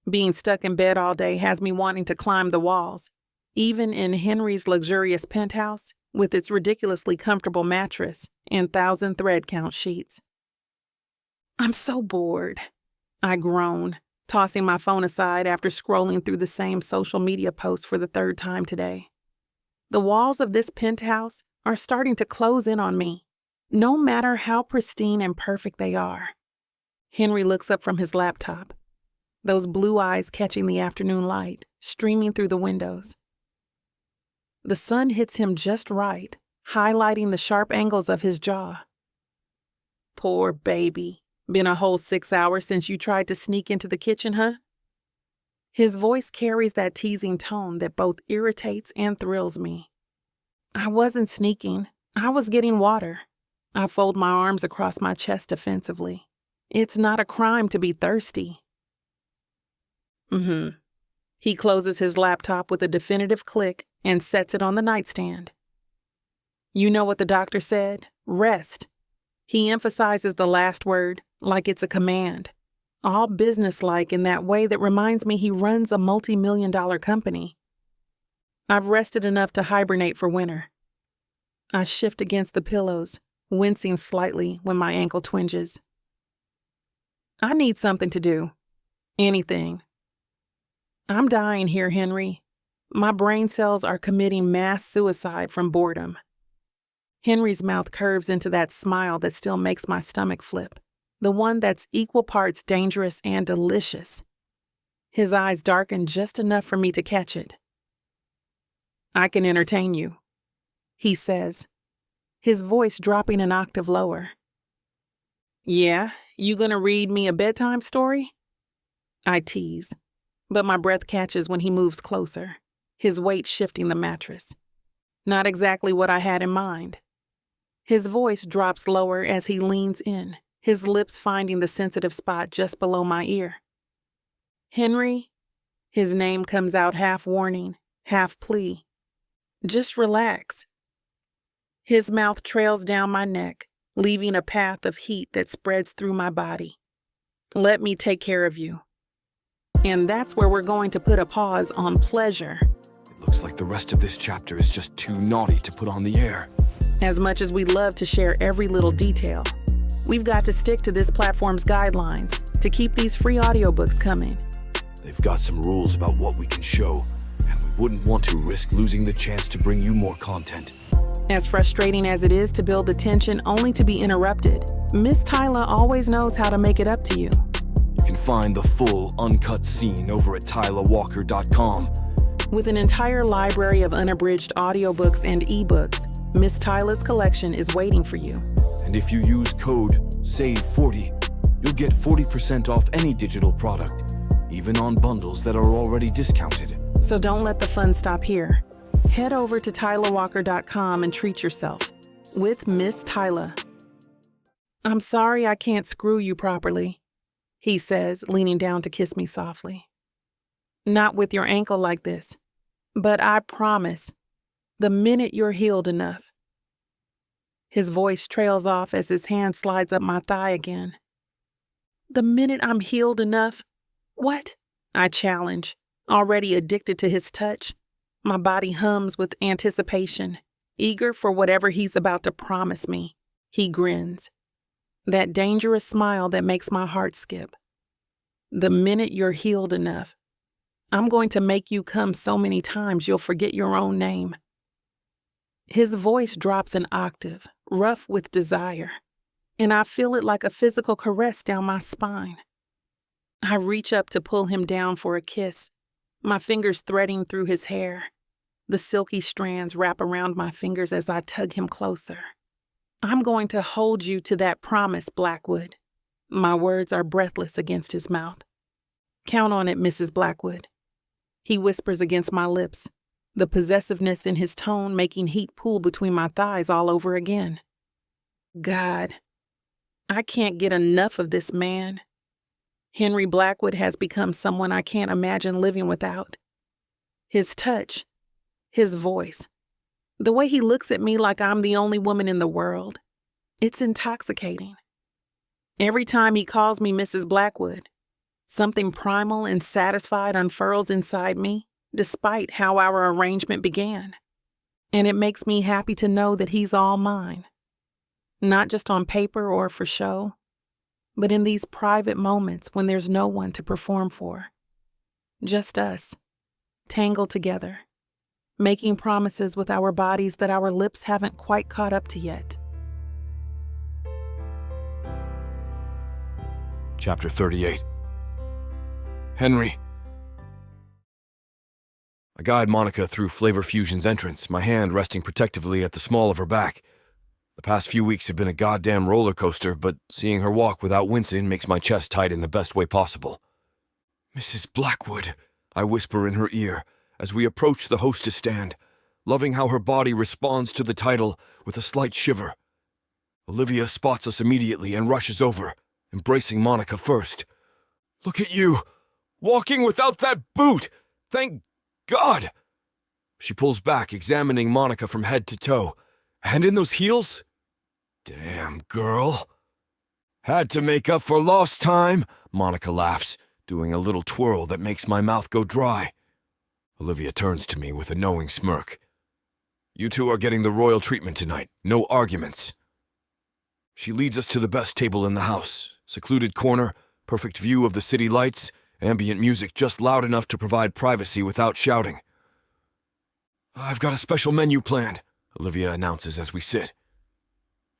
A: Being stuck in bed all day has me wanting to climb the walls, even in Henry's luxurious penthouse with its ridiculously comfortable mattress and 1,000 thread count sheets. I'm so bored, I groan, tossing my phone aside after scrolling through the same social media post for the third time today. The walls of this penthouse are starting to close in on me, no matter how pristine and perfect they are. Henry looks up from his laptop, those blue eyes catching the afternoon light, streaming through the windows. The sun hits him just right, highlighting the sharp angles of his jaw. Poor baby. Been a whole 6 hours since you tried to sneak into the kitchen, huh? His voice carries that teasing tone that both irritates and thrills me. I wasn't sneaking. I was getting water. I fold my arms across my chest defensively. It's not a crime to be thirsty. He closes his laptop with a definitive click and sets it on the nightstand. You know what the doctor said? Rest. He emphasizes the last word like it's a command, all businesslike in that way that reminds me he runs a multi-million-dollar company. I've rested enough to hibernate for winter. I shift against the pillows, wincing slightly when my ankle twinges. I need something to do. Anything. I'm dying here, Henry. My brain cells are committing mass suicide from boredom. Henry's mouth curves into that smile that still makes my stomach flip, the one that's equal parts dangerous and delicious. His eyes darken just enough for me to catch it. I can entertain you, he says, his voice dropping an octave lower. Yeah, you gonna read me a bedtime story? I tease, but my breath catches when he moves closer, his weight shifting the mattress. Not exactly what I had in mind. His voice drops lower as he leans in, his lips finding the sensitive spot just below my ear. Henry, his name comes out half warning, half plea. Just relax. His mouth trails down my neck, leaving a path of heat that spreads through my body. Let me take care of you. And that's where we're going to put a pause on pleasure.
B: It looks like the rest of this chapter is just too naughty to put on the air.
A: As much as we'd love to share every little detail, we've got to stick to this platform's guidelines to keep these free audiobooks coming.
B: They've got some rules about what we can show, and we wouldn't want to risk losing the chance to bring you more content.
A: As frustrating as it is to build the tension only to be interrupted, Miss Tyler always knows how to make it up to you.
B: You can find the full, uncut scene over at tylerwalker.com.
A: With an entire library of unabridged audiobooks and ebooks, Miss Tyler's collection is waiting for you.
B: And if you use code SAVE40, you'll get 40% off any digital product, even on bundles that are already discounted.
A: So don't let the fun stop here. Head over to TylerWalker.com and treat yourself with Miss Tyler. I'm sorry I can't screw you properly, he says, leaning down to kiss me softly. Not with your ankle like this, but I promise, the minute you're healed enough. His voice trails off as his hand slides up my thigh again. The minute I'm healed enough? What? I challenge, already addicted to his touch. My body hums with anticipation, eager for whatever he's about to promise me. He grins. That dangerous smile that makes my heart skip. The minute you're healed enough, I'm going to make you come so many times you'll forget your own name. His voice drops an octave, rough with desire, and I feel it like a physical caress down my spine. I reach up to pull him down for a kiss, my fingers threading through his hair. The silky strands wrap around my fingers as I tug him closer. I'm going to hold you to that promise, Blackwood. My words are breathless against his mouth. Count on it, Mrs. Blackwood. He whispers against my lips, the possessiveness in his tone making heat pool between my thighs all over again. God, I can't get enough of this man. Henry Blackwood has become someone I can't imagine living without. His touch, his voice, the way he looks at me like I'm the only woman in the world, it's intoxicating. Every time he calls me Mrs. Blackwood, something primal and satisfied unfurls inside me, despite how our arrangement began. And it makes me happy to know that he's all mine. Not just on paper or for show, but in these private moments when there's no one to perform for. Just us, tangled together, making promises with our bodies that our lips haven't quite caught up to yet.
B: Chapter 38. Henry. I guide Monica through Flavor Fusion's entrance, my hand resting protectively at the small of her back. The past few weeks have been a goddamn roller coaster, but seeing her walk without wincing makes my chest tight in the best way possible. Mrs. Blackwood, I whisper in her ear as we approach the hostess stand, loving how her body responds to the title with a slight shiver. Olivia spots us immediately and rushes over, embracing Monica first. Look at you, walking without that boot! Thank God! She pulls back, examining Monica from head to toe. And in those heels? Damn, girl. Had to make up for lost time, Monica laughs, doing a little twirl that makes my mouth go dry. Olivia turns to me with a knowing smirk. You two are getting the royal treatment tonight, no arguments. She leads us to the best table in the house, secluded corner, perfect view of the city lights, ambient music just loud enough to provide privacy without shouting. I've got a special menu planned, Olivia announces as we sit.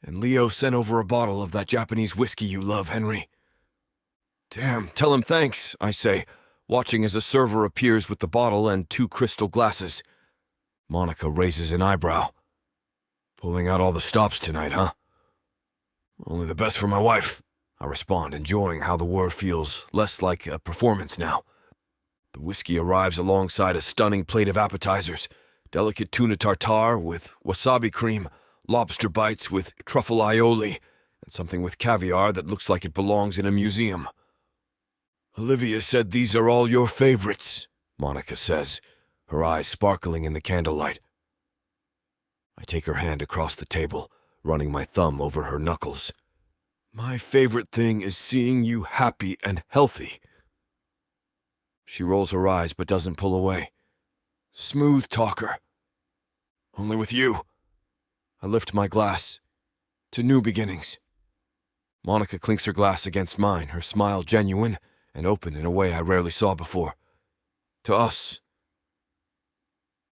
B: And Leo sent over a bottle of that Japanese whiskey you love, Henry. Damn, tell him thanks, I say, watching as a server appears with the bottle and 2 crystal glasses. Monica raises an eyebrow. Pulling out all the stops tonight, huh? Only the best for my wife, I respond, enjoying how the word feels less like a performance now. The whiskey arrives alongside a stunning plate of appetizers, delicate tuna tartare with wasabi cream, lobster bites with truffle aioli, and something with caviar that looks like it belongs in a museum. Olivia said these are all your favorites, Monica says, her eyes sparkling in the candlelight. I take her hand across the table, running my thumb over her knuckles. My favorite thing is seeing you happy and healthy. She rolls her eyes but doesn't pull away. Smooth talker. Only with you. I lift my glass. To new beginnings. Monica clinks her glass against mine, her smile genuine and open in a way I rarely saw before. To us.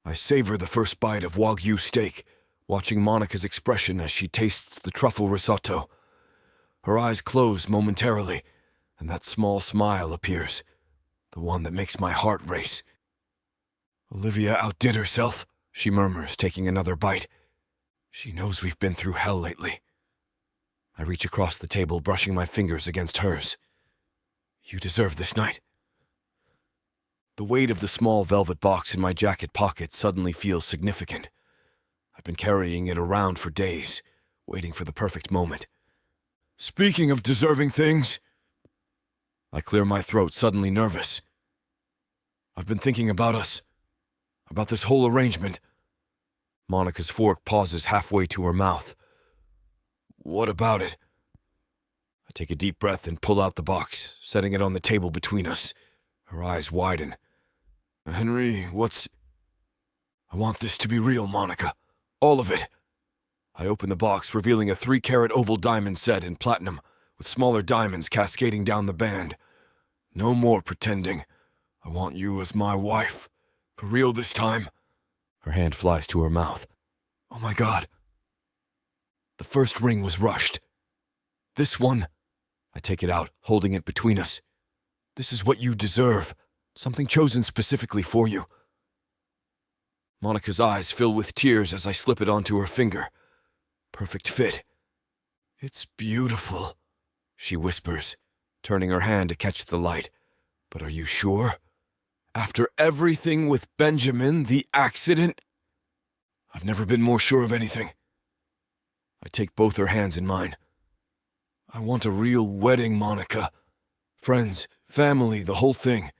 B: I savor the first bite of Wagyu steak, watching Monica's expression as she tastes the truffle risotto. Her eyes close momentarily, and that small smile appears, the one that makes my heart race. Olivia outdid herself, she murmurs, taking another bite. She knows we've been through hell lately. I reach across the table, brushing my fingers against hers. You deserve this night. The weight of the small velvet box in my jacket pocket suddenly feels significant. I've been carrying it around for days, waiting for the perfect moment. Speaking of deserving things, I clear my throat, suddenly nervous. I've been thinking about us, about this whole arrangement. Monica's fork pauses halfway to her mouth. What about it? I take a deep breath and pull out the box, setting it on the table between us. Her eyes widen. Henry, I want this to be real, Monica. All of it. I open the box, revealing a 3-carat oval diamond set in platinum, with smaller diamonds cascading down the band. No more pretending. I want you as my wife. For real this time. Her hand flies to her mouth. Oh my God. The first ring was rushed. This one, I take it out, holding it between us. This is what you deserve. Something chosen specifically for you. Monica's eyes fill with tears as I slip it onto her finger. Perfect fit. It's beautiful, she whispers, turning her hand to catch the light. But are you sure? After everything with Benjamin, the accident? I've never been more sure of anything. I take both her hands in mine. I want a real wedding, Monica. Friends, family, the whole thing.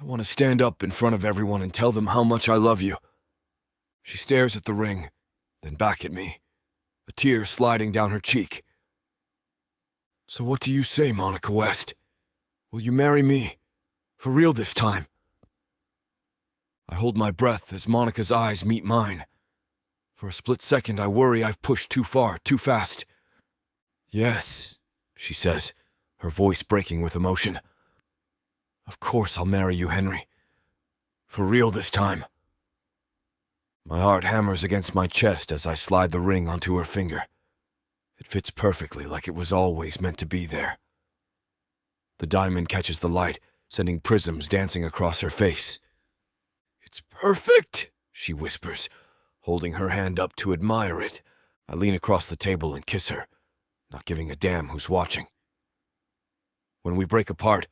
B: I want to stand up in front of everyone and tell them how much I love you. She stares at the ring, then back at me, a tear sliding down her cheek. So what do you say, Monica West? Will you marry me? For real this time? I hold my breath as Monica's eyes meet mine. For a split second, I worry I've pushed too far, too fast. Yes, she says, her voice breaking with emotion. Of course I'll marry you, Henry. For real this time. My heart hammers against my chest as I slide the ring onto her finger. It fits perfectly, like it was always meant to be there. The diamond catches the light, sending prisms dancing across her face. It's perfect, she whispers, holding her hand up to admire it. I lean across the table and kiss her, not giving a damn who's watching. When we break apart,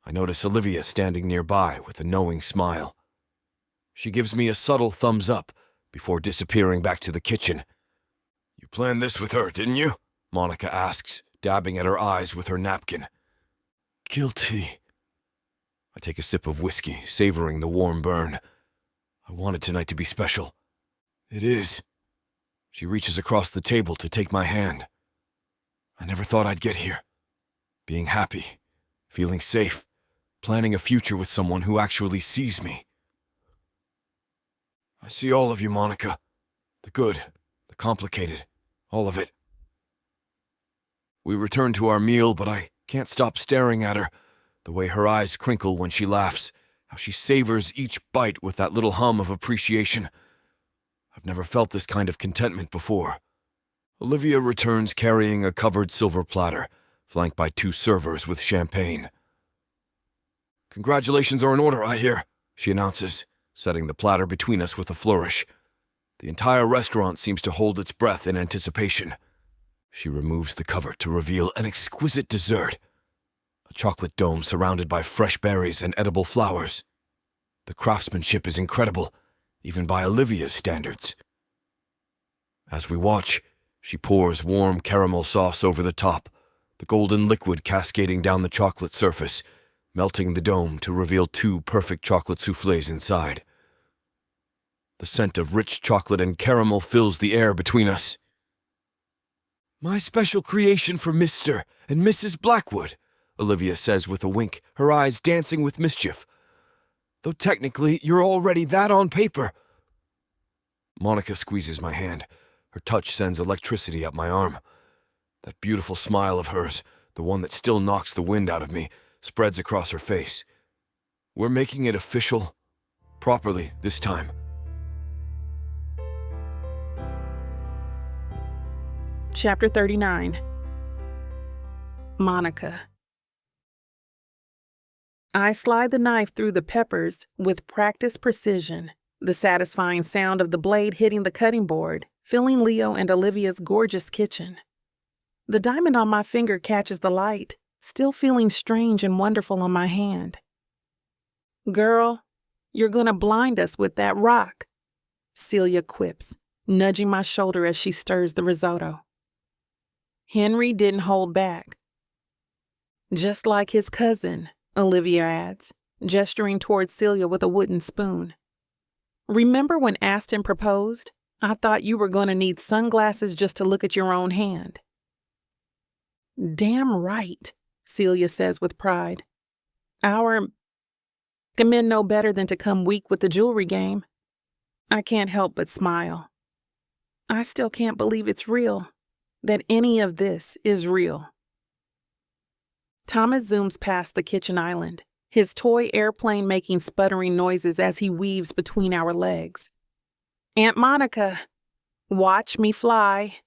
B: I notice Olivia standing nearby with a knowing smile. She gives me a subtle thumbs up before disappearing back to the kitchen. You planned this with her, didn't you? Monica asks, dabbing at her eyes with her napkin. Guilty. I take a sip of whiskey, savoring the warm burn. I wanted tonight to be special. It is. She reaches across the table to take my hand. I never thought I'd get here. Being happy, feeling safe, planning a future with someone who actually sees me. I see all of you, Monica. The good, the complicated, all of it. We return to our meal, but I can't stop staring at her, the way her eyes crinkle when she laughs, how she savors each bite with that little hum of appreciation. I've never felt this kind of contentment before. Olivia returns carrying a covered silver platter, flanked by 2 servers with champagne. Congratulations are in order, I hear, she announces, setting the platter between us with a flourish. The entire restaurant seems to hold its breath in anticipation. She removes the cover to reveal an exquisite dessert, a chocolate dome surrounded by fresh berries and edible flowers. The craftsmanship is incredible, even by Olivia's standards. As we watch, she pours warm caramel sauce over the top, the golden liquid cascading down the chocolate surface, melting the dome to reveal 2 perfect chocolate soufflés inside. The scent of rich chocolate and caramel fills the air between us. My special creation for Mr. and Mrs. Blackwood, Olivia says with a wink, her eyes dancing with mischief. Though technically, you're already that on paper. Monica squeezes my hand. Her touch sends electricity up my arm. That beautiful smile of hers, the one that still knocks the wind out of me, spreads across her face. We're making it official, properly this time.
A: Chapter 39. Monica. I slide the knife through the peppers with practiced precision, the satisfying sound of the blade hitting the cutting board, filling Leo and Olivia's gorgeous kitchen. The diamond on my finger catches the light, still feeling strange and wonderful on my hand. "Girl, you're gonna blind us with that rock," Celia quips, nudging my shoulder as she stirs the risotto. Henry didn't hold back. "Just like his cousin," Olivia adds, gesturing towards Celia with a wooden spoon. "Remember when Aston proposed? I thought you were going to need sunglasses just to look at your own hand." "Damn right," Celia says with pride. "Our men know better than to come weak with the jewelry game." I can't help but smile. I still can't believe it's real, that any of this is real. Thomas zooms past the kitchen island, his toy airplane making sputtering noises as he weaves between our legs. "Aunt Monica, watch me fly."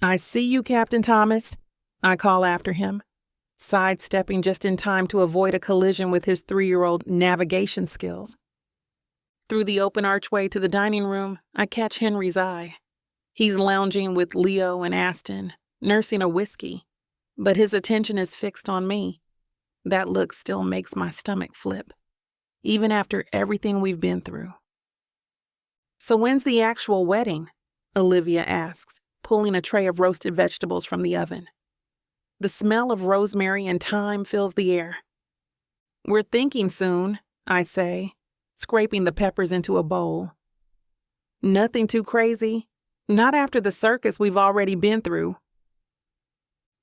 A: "I see you, Captain Thomas," I call after him, sidestepping just in time to avoid a collision with his 3-year-old navigation skills. Through the open archway to the dining room, I catch Henry's eye. He's lounging with Leo and Aston, nursing a whiskey, but his attention is fixed on me. That look still makes my stomach flip, even after everything we've been through. "So when's the actual wedding?" Olivia asks, pulling a tray of roasted vegetables from the oven. The smell of rosemary and thyme fills the air. "We're thinking soon," I say, scraping the peppers into a bowl. "Nothing too crazy. Not after the circus we've already been through."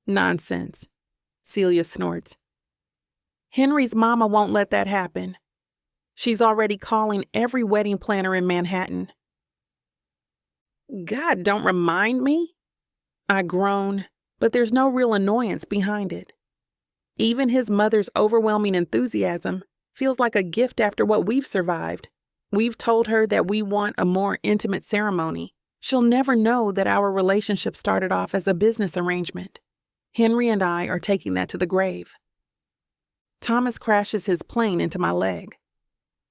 A: "Nonsense," Celia snorts. "Henry's mama won't let that happen. She's already calling every wedding planner in Manhattan." "God, don't remind me," I groan, but there's no real annoyance behind it. Even his mother's overwhelming enthusiasm feels like a gift after what we've survived. We've told her that we want a more intimate ceremony. She'll never know that our relationship started off as a business arrangement. Henry and I are taking that to the grave. Thomas crashes his plane into my leg.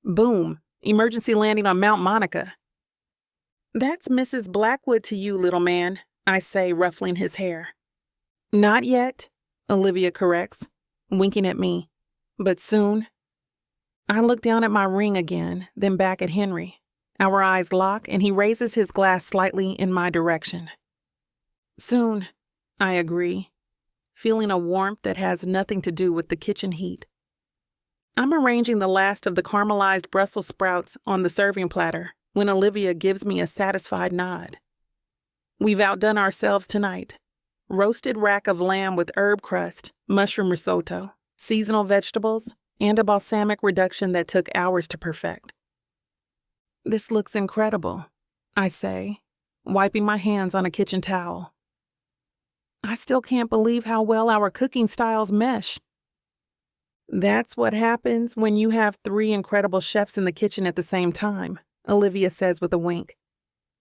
A: Boom, emergency landing on Mount Monica. "That's Mrs. Blackwood to you, little man," I say, ruffling his hair. "Not yet," Olivia corrects, winking at me, "but soon." I look down at my ring again, then back at Henry. Our eyes lock, and he raises his glass slightly in my direction. "Soon," I agree, feeling a warmth that has nothing to do with the kitchen heat. I'm arranging the last of the caramelized Brussels sprouts on the serving platter when Olivia gives me a satisfied nod. We've outdone ourselves tonight. Roasted rack of lamb with herb crust, mushroom risotto, seasonal vegetables, and a balsamic reduction that took hours to perfect. "This looks incredible," I say, wiping my hands on a kitchen towel. I still can't believe how well our cooking styles mesh. "That's what happens when you have 3 incredible chefs in the kitchen at the same time," Olivia says with a wink.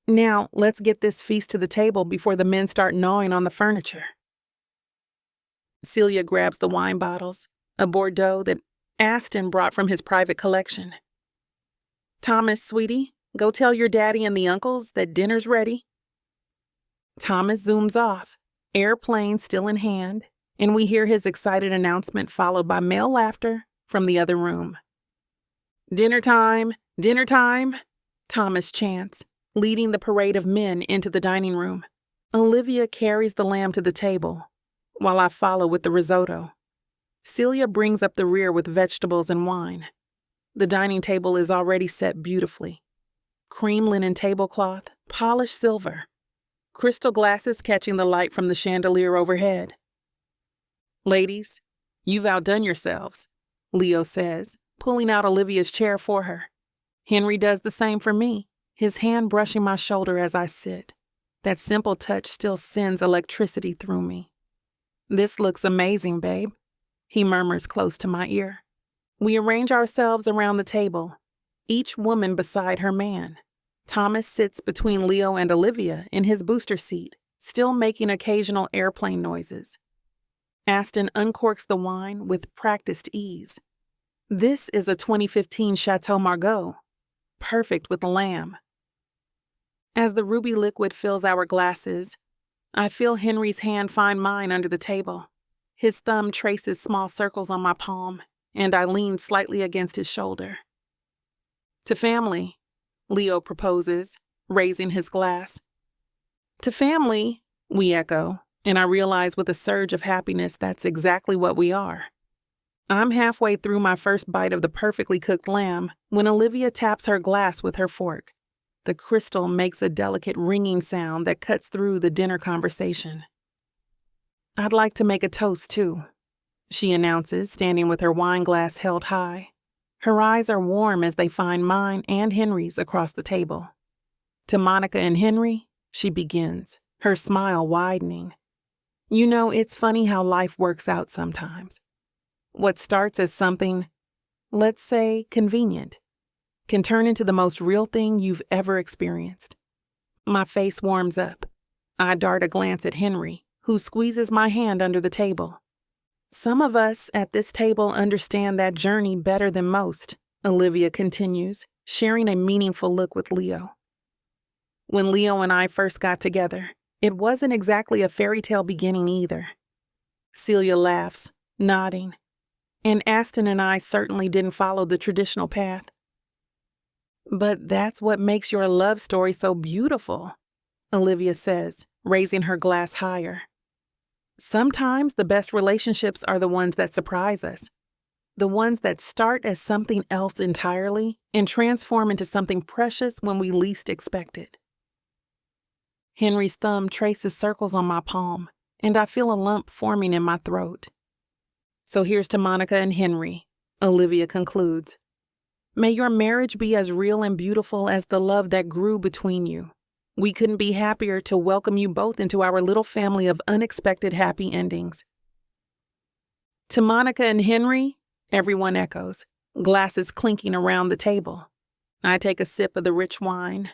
A: "Now, let's get this feast to the table before the men start gnawing on the furniture." Celia grabs the wine bottles, a Bordeaux that Aston brought from his private collection. "Thomas, sweetie, go tell your daddy and the uncles that dinner's ready." Thomas zooms off, airplane still in hand, and we hear his excited announcement followed by male laughter from the other room. "Dinner time, Thomas chants, leading the parade of men into the dining room. Olivia carries the lamb to the table, while I follow with the risotto. Celia brings up the rear with vegetables and wine. The dining table is already set beautifully. Cream linen tablecloth, polished silver. Crystal glasses catching the light from the chandelier overhead. "Ladies, you've outdone yourselves," Leo says, pulling out Olivia's chair for her. Henry does the same for me, his hand brushing my shoulder as I sit. That simple touch still sends electricity through me. "This looks amazing, babe," he murmurs close to my ear. We arrange ourselves around the table, each woman beside her man. Thomas sits between Leo and Olivia in his booster seat, still making occasional airplane noises. Aston uncorks the wine with practiced ease. This is a 2015 Chateau Margaux, perfect with lamb. As the ruby liquid fills our glasses, I feel Henry's hand find mine under the table. His thumb traces small circles on my palm, and I lean slightly against his shoulder. To family, Leo proposes, raising his glass. To family, we echo, and I realize with a surge of happiness that's exactly what we are. I'm halfway through my first bite of the perfectly cooked lamb when Olivia taps her glass with her fork. The crystal makes a delicate ringing sound that cuts through the dinner conversation. I'd like to make a toast, too, she announces, standing with her wine glass held high. Her eyes are warm as they find mine and Henry's across the table. To Monica and Henry, she begins, her smile widening. You know, it's funny how life works out sometimes. What starts as something, let's say, convenient, can turn into the most real thing you've ever experienced. My face warms up. I dart a glance at Henry, who squeezes my hand under the table. Some of us at this table understand that journey better than most, Olivia continues, sharing a meaningful look with Leo. When Leo and I first got together, it wasn't exactly a fairy tale beginning either. Celia laughs, nodding. And Aston and I certainly didn't follow the traditional path. But that's what makes your love story so beautiful, Olivia says, raising her glass higher. Sometimes the best relationships are the ones that surprise us, the ones that start as something else entirely and transform into something precious when we least expect it. Henry's thumb traces circles on my palm, and I feel a lump forming in my throat. So here's to Monica and Henry, Olivia concludes. May your marriage be as real and beautiful as the love that grew between you. We couldn't be happier to welcome you both into our little family of unexpected happy endings. To Monica and Henry, everyone echoes, glasses clinking around the table. I take a sip of the rich wine,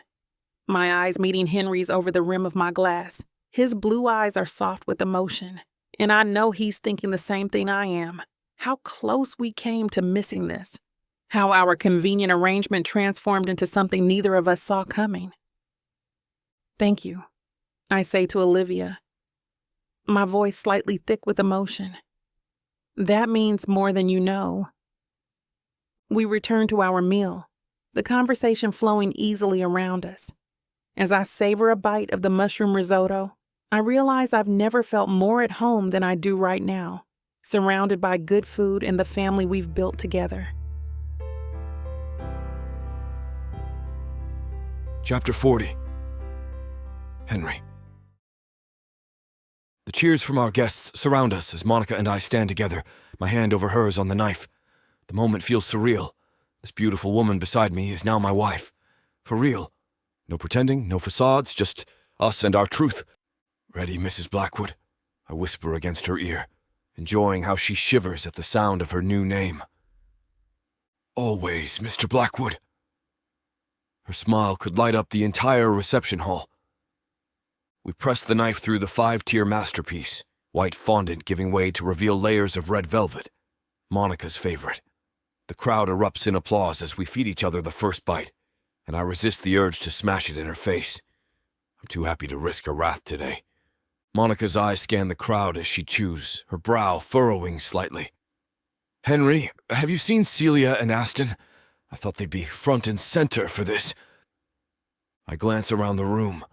A: my eyes meeting Henry's over the rim of my glass. His blue eyes are soft with emotion, and I know he's thinking the same thing I am. How close we came to missing this. How our convenient arrangement transformed into something neither of us saw coming. Thank you, I say to Olivia, my voice slightly thick with emotion. That means more than you know. We return to our meal, the conversation flowing easily around us. As I savor a bite of the mushroom risotto, I realize I've never felt more at home than I do right now, surrounded by good food and the family we've built together.
B: Chapter 40. Henry. The cheers from our guests surround us as Monica and I stand together, my hand over hers on the knife. The moment feels surreal. This beautiful woman beside me is now my wife. For real. No pretending, no facades, just us and our truth. Ready, Mrs. Blackwood? I whisper against her ear, enjoying how she shivers at the sound of her new name. Always, Mr. Blackwood. Her smile could light up the entire reception hall. We press the knife through the 5-tier masterpiece, white fondant giving way to reveal layers of red velvet, Monica's favorite. The crowd erupts in applause as we feed each other the first bite, and I resist the urge to smash it in her face. I'm too happy to risk her wrath today. Monica's eyes scan the crowd as she chews, her brow furrowing slightly. Henry, have you seen Celia and Aston? I thought they'd be front and center for this. I glance around the room,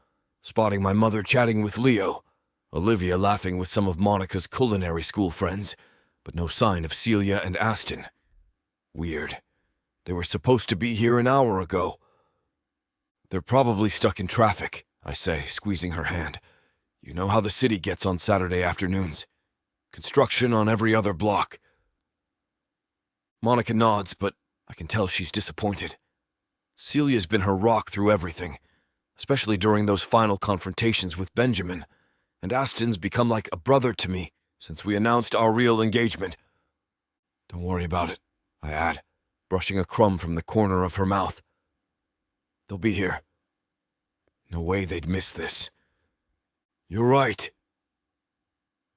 B: spotting my mother chatting with Leo, Olivia laughing with some of Monica's culinary school friends, but no sign of Celia and Aston. Weird. They were supposed to be here an hour ago. They're probably stuck in traffic, I say, squeezing her hand. You know how the city gets on Saturday afternoons. Construction on every other block. Monica nods, but I can tell she's disappointed. Celia's been her rock through everything, especially during those final confrontations with Benjamin, and Aston's become like a brother to me since we announced our real engagement. Don't worry about it, I add, brushing a crumb from the corner of her mouth. They'll be here. No way they'd miss this. You're right.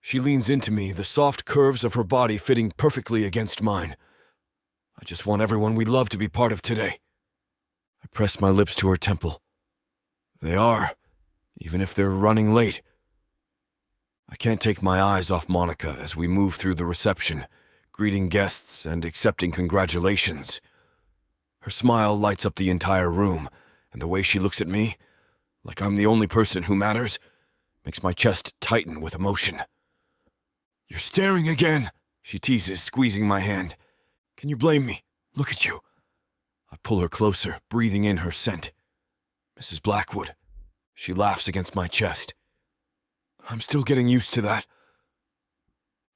B: She leans into me, the soft curves of her body fitting perfectly against mine. I just want everyone we love to be part of today. I press my lips to her temple. They are, even if they're running late. I can't take my eyes off Monica as we move through the reception, greeting guests and accepting congratulations. Her smile lights up the entire room, and the way she looks at me, like I'm the only person who matters, makes my chest tighten with emotion. "You're staring again," she teases, squeezing my hand. "Can you blame me? Look at you." I pull her closer, breathing in her scent. "Mrs. Blackwood." She laughs against my chest. "I'm still getting used to that."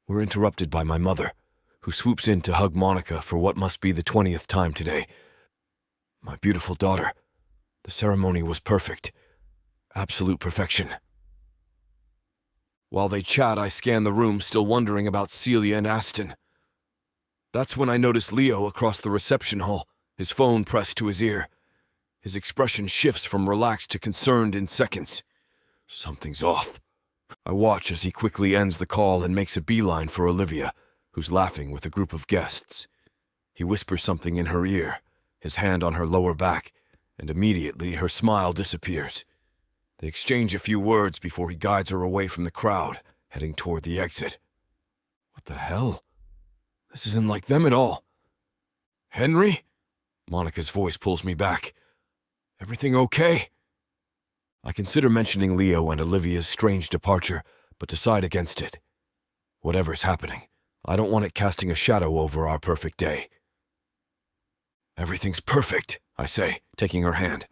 B: We're interrupted by my mother, who swoops in to hug Monica for what must be the 20th time today. "My beautiful daughter, the ceremony was perfect. Absolute perfection." While they chat, I scan the room, still wondering about Celia and Aston. That's when I notice Leo across the reception hall, his phone pressed to his ear. His expression shifts from relaxed to concerned in seconds. Something's off. I watch as he quickly ends the call and makes a beeline for Olivia, who's laughing with a group of guests. He whispers something in her ear, his hand on her lower back, and immediately her smile disappears. They exchange a few words before he guides her away from the crowd, heading toward the exit. What the hell? This isn't like them at all. "Henry?" Monica's voice pulls me back. "Everything okay?" I consider mentioning Leo and Olivia's strange departure, but decide against it. Whatever's happening, I don't want it casting a shadow over our perfect day. "Everything's perfect," I say, taking her hand.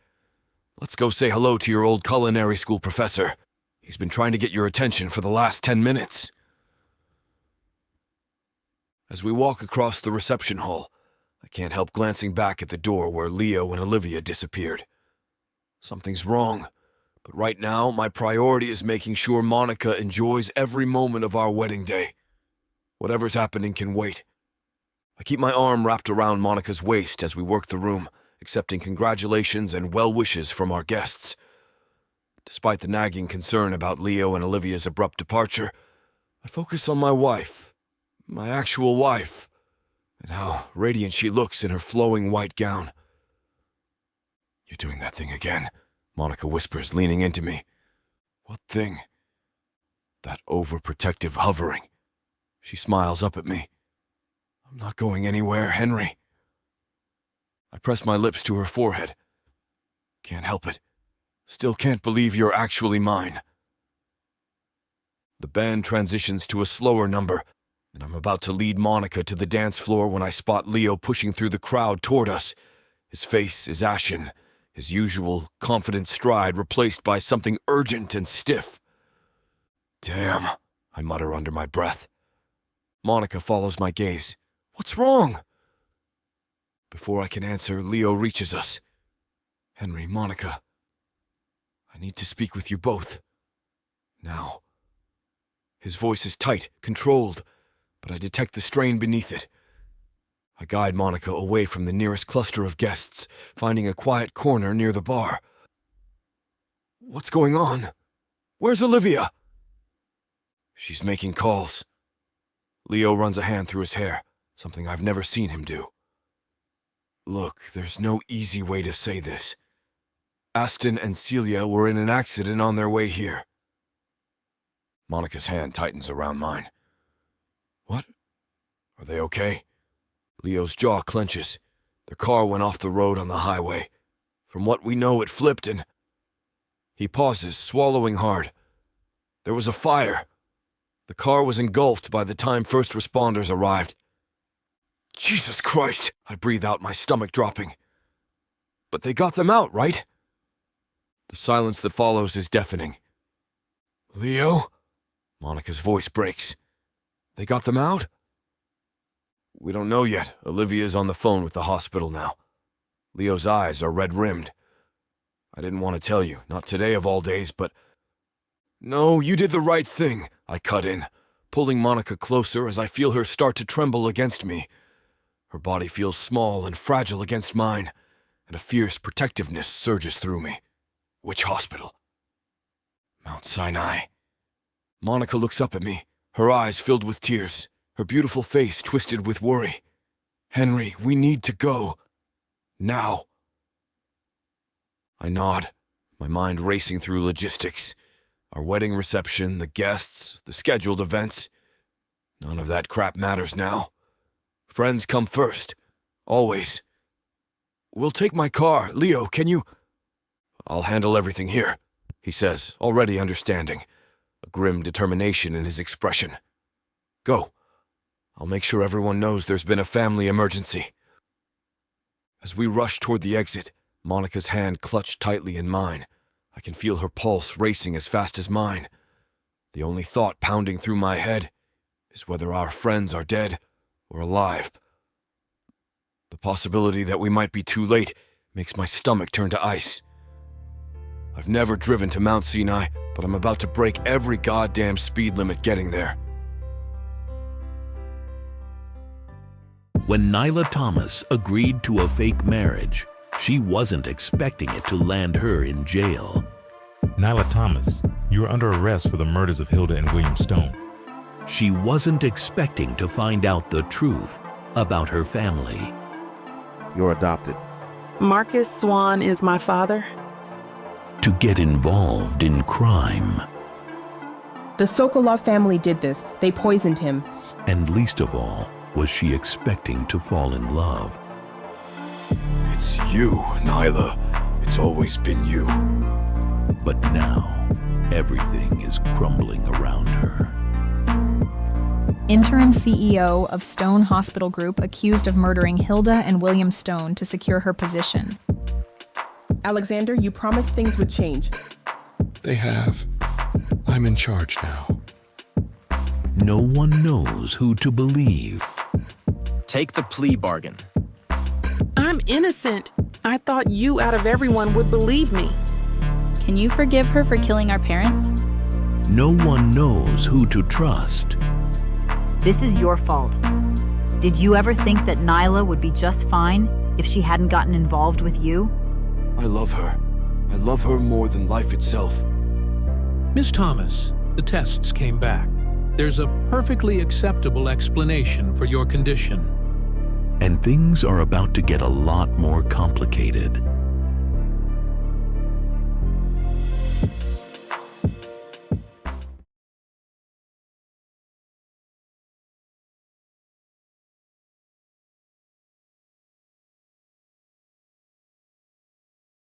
B: "Let's go say hello to your old culinary school professor. He's been trying to get your attention for the last 10 minutes. As we walk across the reception hall, I can't help glancing back at the door where Leo and Olivia disappeared. Something's wrong, but right now my priority is making sure Monica enjoys every moment of our wedding day. Whatever's happening can wait. I keep my arm wrapped around Monica's waist as we work the room, accepting congratulations and well wishes from our guests. Despite the nagging concern about Leo and Olivia's abrupt departure, I focus on my wife, my actual wife, and how radiant she looks in her flowing white gown. "You're doing that thing again," Monica whispers, leaning into me. "What thing?" "That overprotective hovering." She smiles up at me. "I'm not going anywhere, Henry." I press my lips to her forehead. "Can't help it. Still can't believe you're actually mine." The band transitions to a slower number, and I'm about to lead Monica to the dance floor when I spot Leo pushing through the crowd toward us. His face is ashen, his usual confident stride replaced by something urgent and stiff. "Damn," I mutter under my breath. Monica follows my gaze. "What's wrong?" Before I can answer, Leo reaches us. "Henry, Monica, I need to speak with you both. Now." His voice is tight, controlled, but I detect the strain beneath it. I guide Monica away from the nearest cluster of guests, finding a quiet corner near the bar. "What's going on? Where's Olivia?" "She's making calls." Leo runs a hand through his hair, something I've never seen him do. "Look, there's no easy way to say this. Aston and Celia were in an accident on their way here." Monica's hand tightens around mine. "What? Are they okay?" Leo's jaw clenches. Their car went off the road on the highway. From what we know, it flipped and... He pauses, swallowing hard. "There was a fire. The car was engulfed by the time first responders arrived." "Jesus Christ!" I breathe out, my stomach dropping. "But they got them out, right?" The silence that follows is deafening. "Leo?" Monica's voice breaks. "They got them out?" "We don't know yet. Olivia's on the phone with the hospital now." Leo's eyes are red-rimmed. "I didn't want to tell you, not today of all days, but..." "No, you did the right thing," I cut in, pulling Monica closer as I feel her start to tremble against me. Her body feels small and fragile against mine, and a fierce protectiveness surges through me. "Which hospital?" "Mount Sinai." Monica looks up at me, her eyes filled with tears, her beautiful face twisted with worry. "Henry, we need to go. Now." I nod, my mind racing through logistics. Our wedding reception, the guests, the scheduled events. None of that crap matters now. Friends come first. Always. We'll take my car. Leo, can you... I'll handle everything here, he says, already understanding, a grim determination in his expression. Go. I'll make sure everyone knows there's been a family emergency. As we rush toward the exit, Monica's hand clutched tightly in mine. I can feel her pulse racing as fast as mine. The only thought pounding through my head is whether our friends are dead or alive. The possibility that we might be too late makes my stomach turn to ice. I've never driven to Mount Sinai, but I'm about to break every goddamn speed limit getting there.
E: When Nyla Thomas agreed to a fake marriage, she wasn't expecting it to land her in jail.
F: Nyla Thomas, you are under arrest for the murders of Hilda and William Stone.
E: She wasn't expecting to find out the truth about her family.
G: You're adopted.
A: Marcus Swan is my father.
E: To get involved in crime.
H: The Sokolov family did this. They poisoned him.
E: And least of all, was she expecting to fall in love.
B: It's you, Nyla. It's always been you.
E: But now, everything is crumbling around her.
I: Interim CEO of Stone Hospital Group accused of murdering Hilda and William Stone to secure her position.
H: Alexander, you promised things would change.
J: They have. I'm in charge now.
E: No one knows who to believe.
K: Take the plea bargain.
A: I'm innocent. I thought you out of everyone would believe me.
L: Can you forgive her for killing our parents?
E: No one knows who to trust.
C: This is your fault. Did you ever think that Nyla would be just fine if she hadn't gotten involved with you?
B: I love her. I love her more than life itself.
M: Miss Thomas, the tests came back. There's a perfectly acceptable explanation for your condition.
E: And things are about to get a lot more complicated.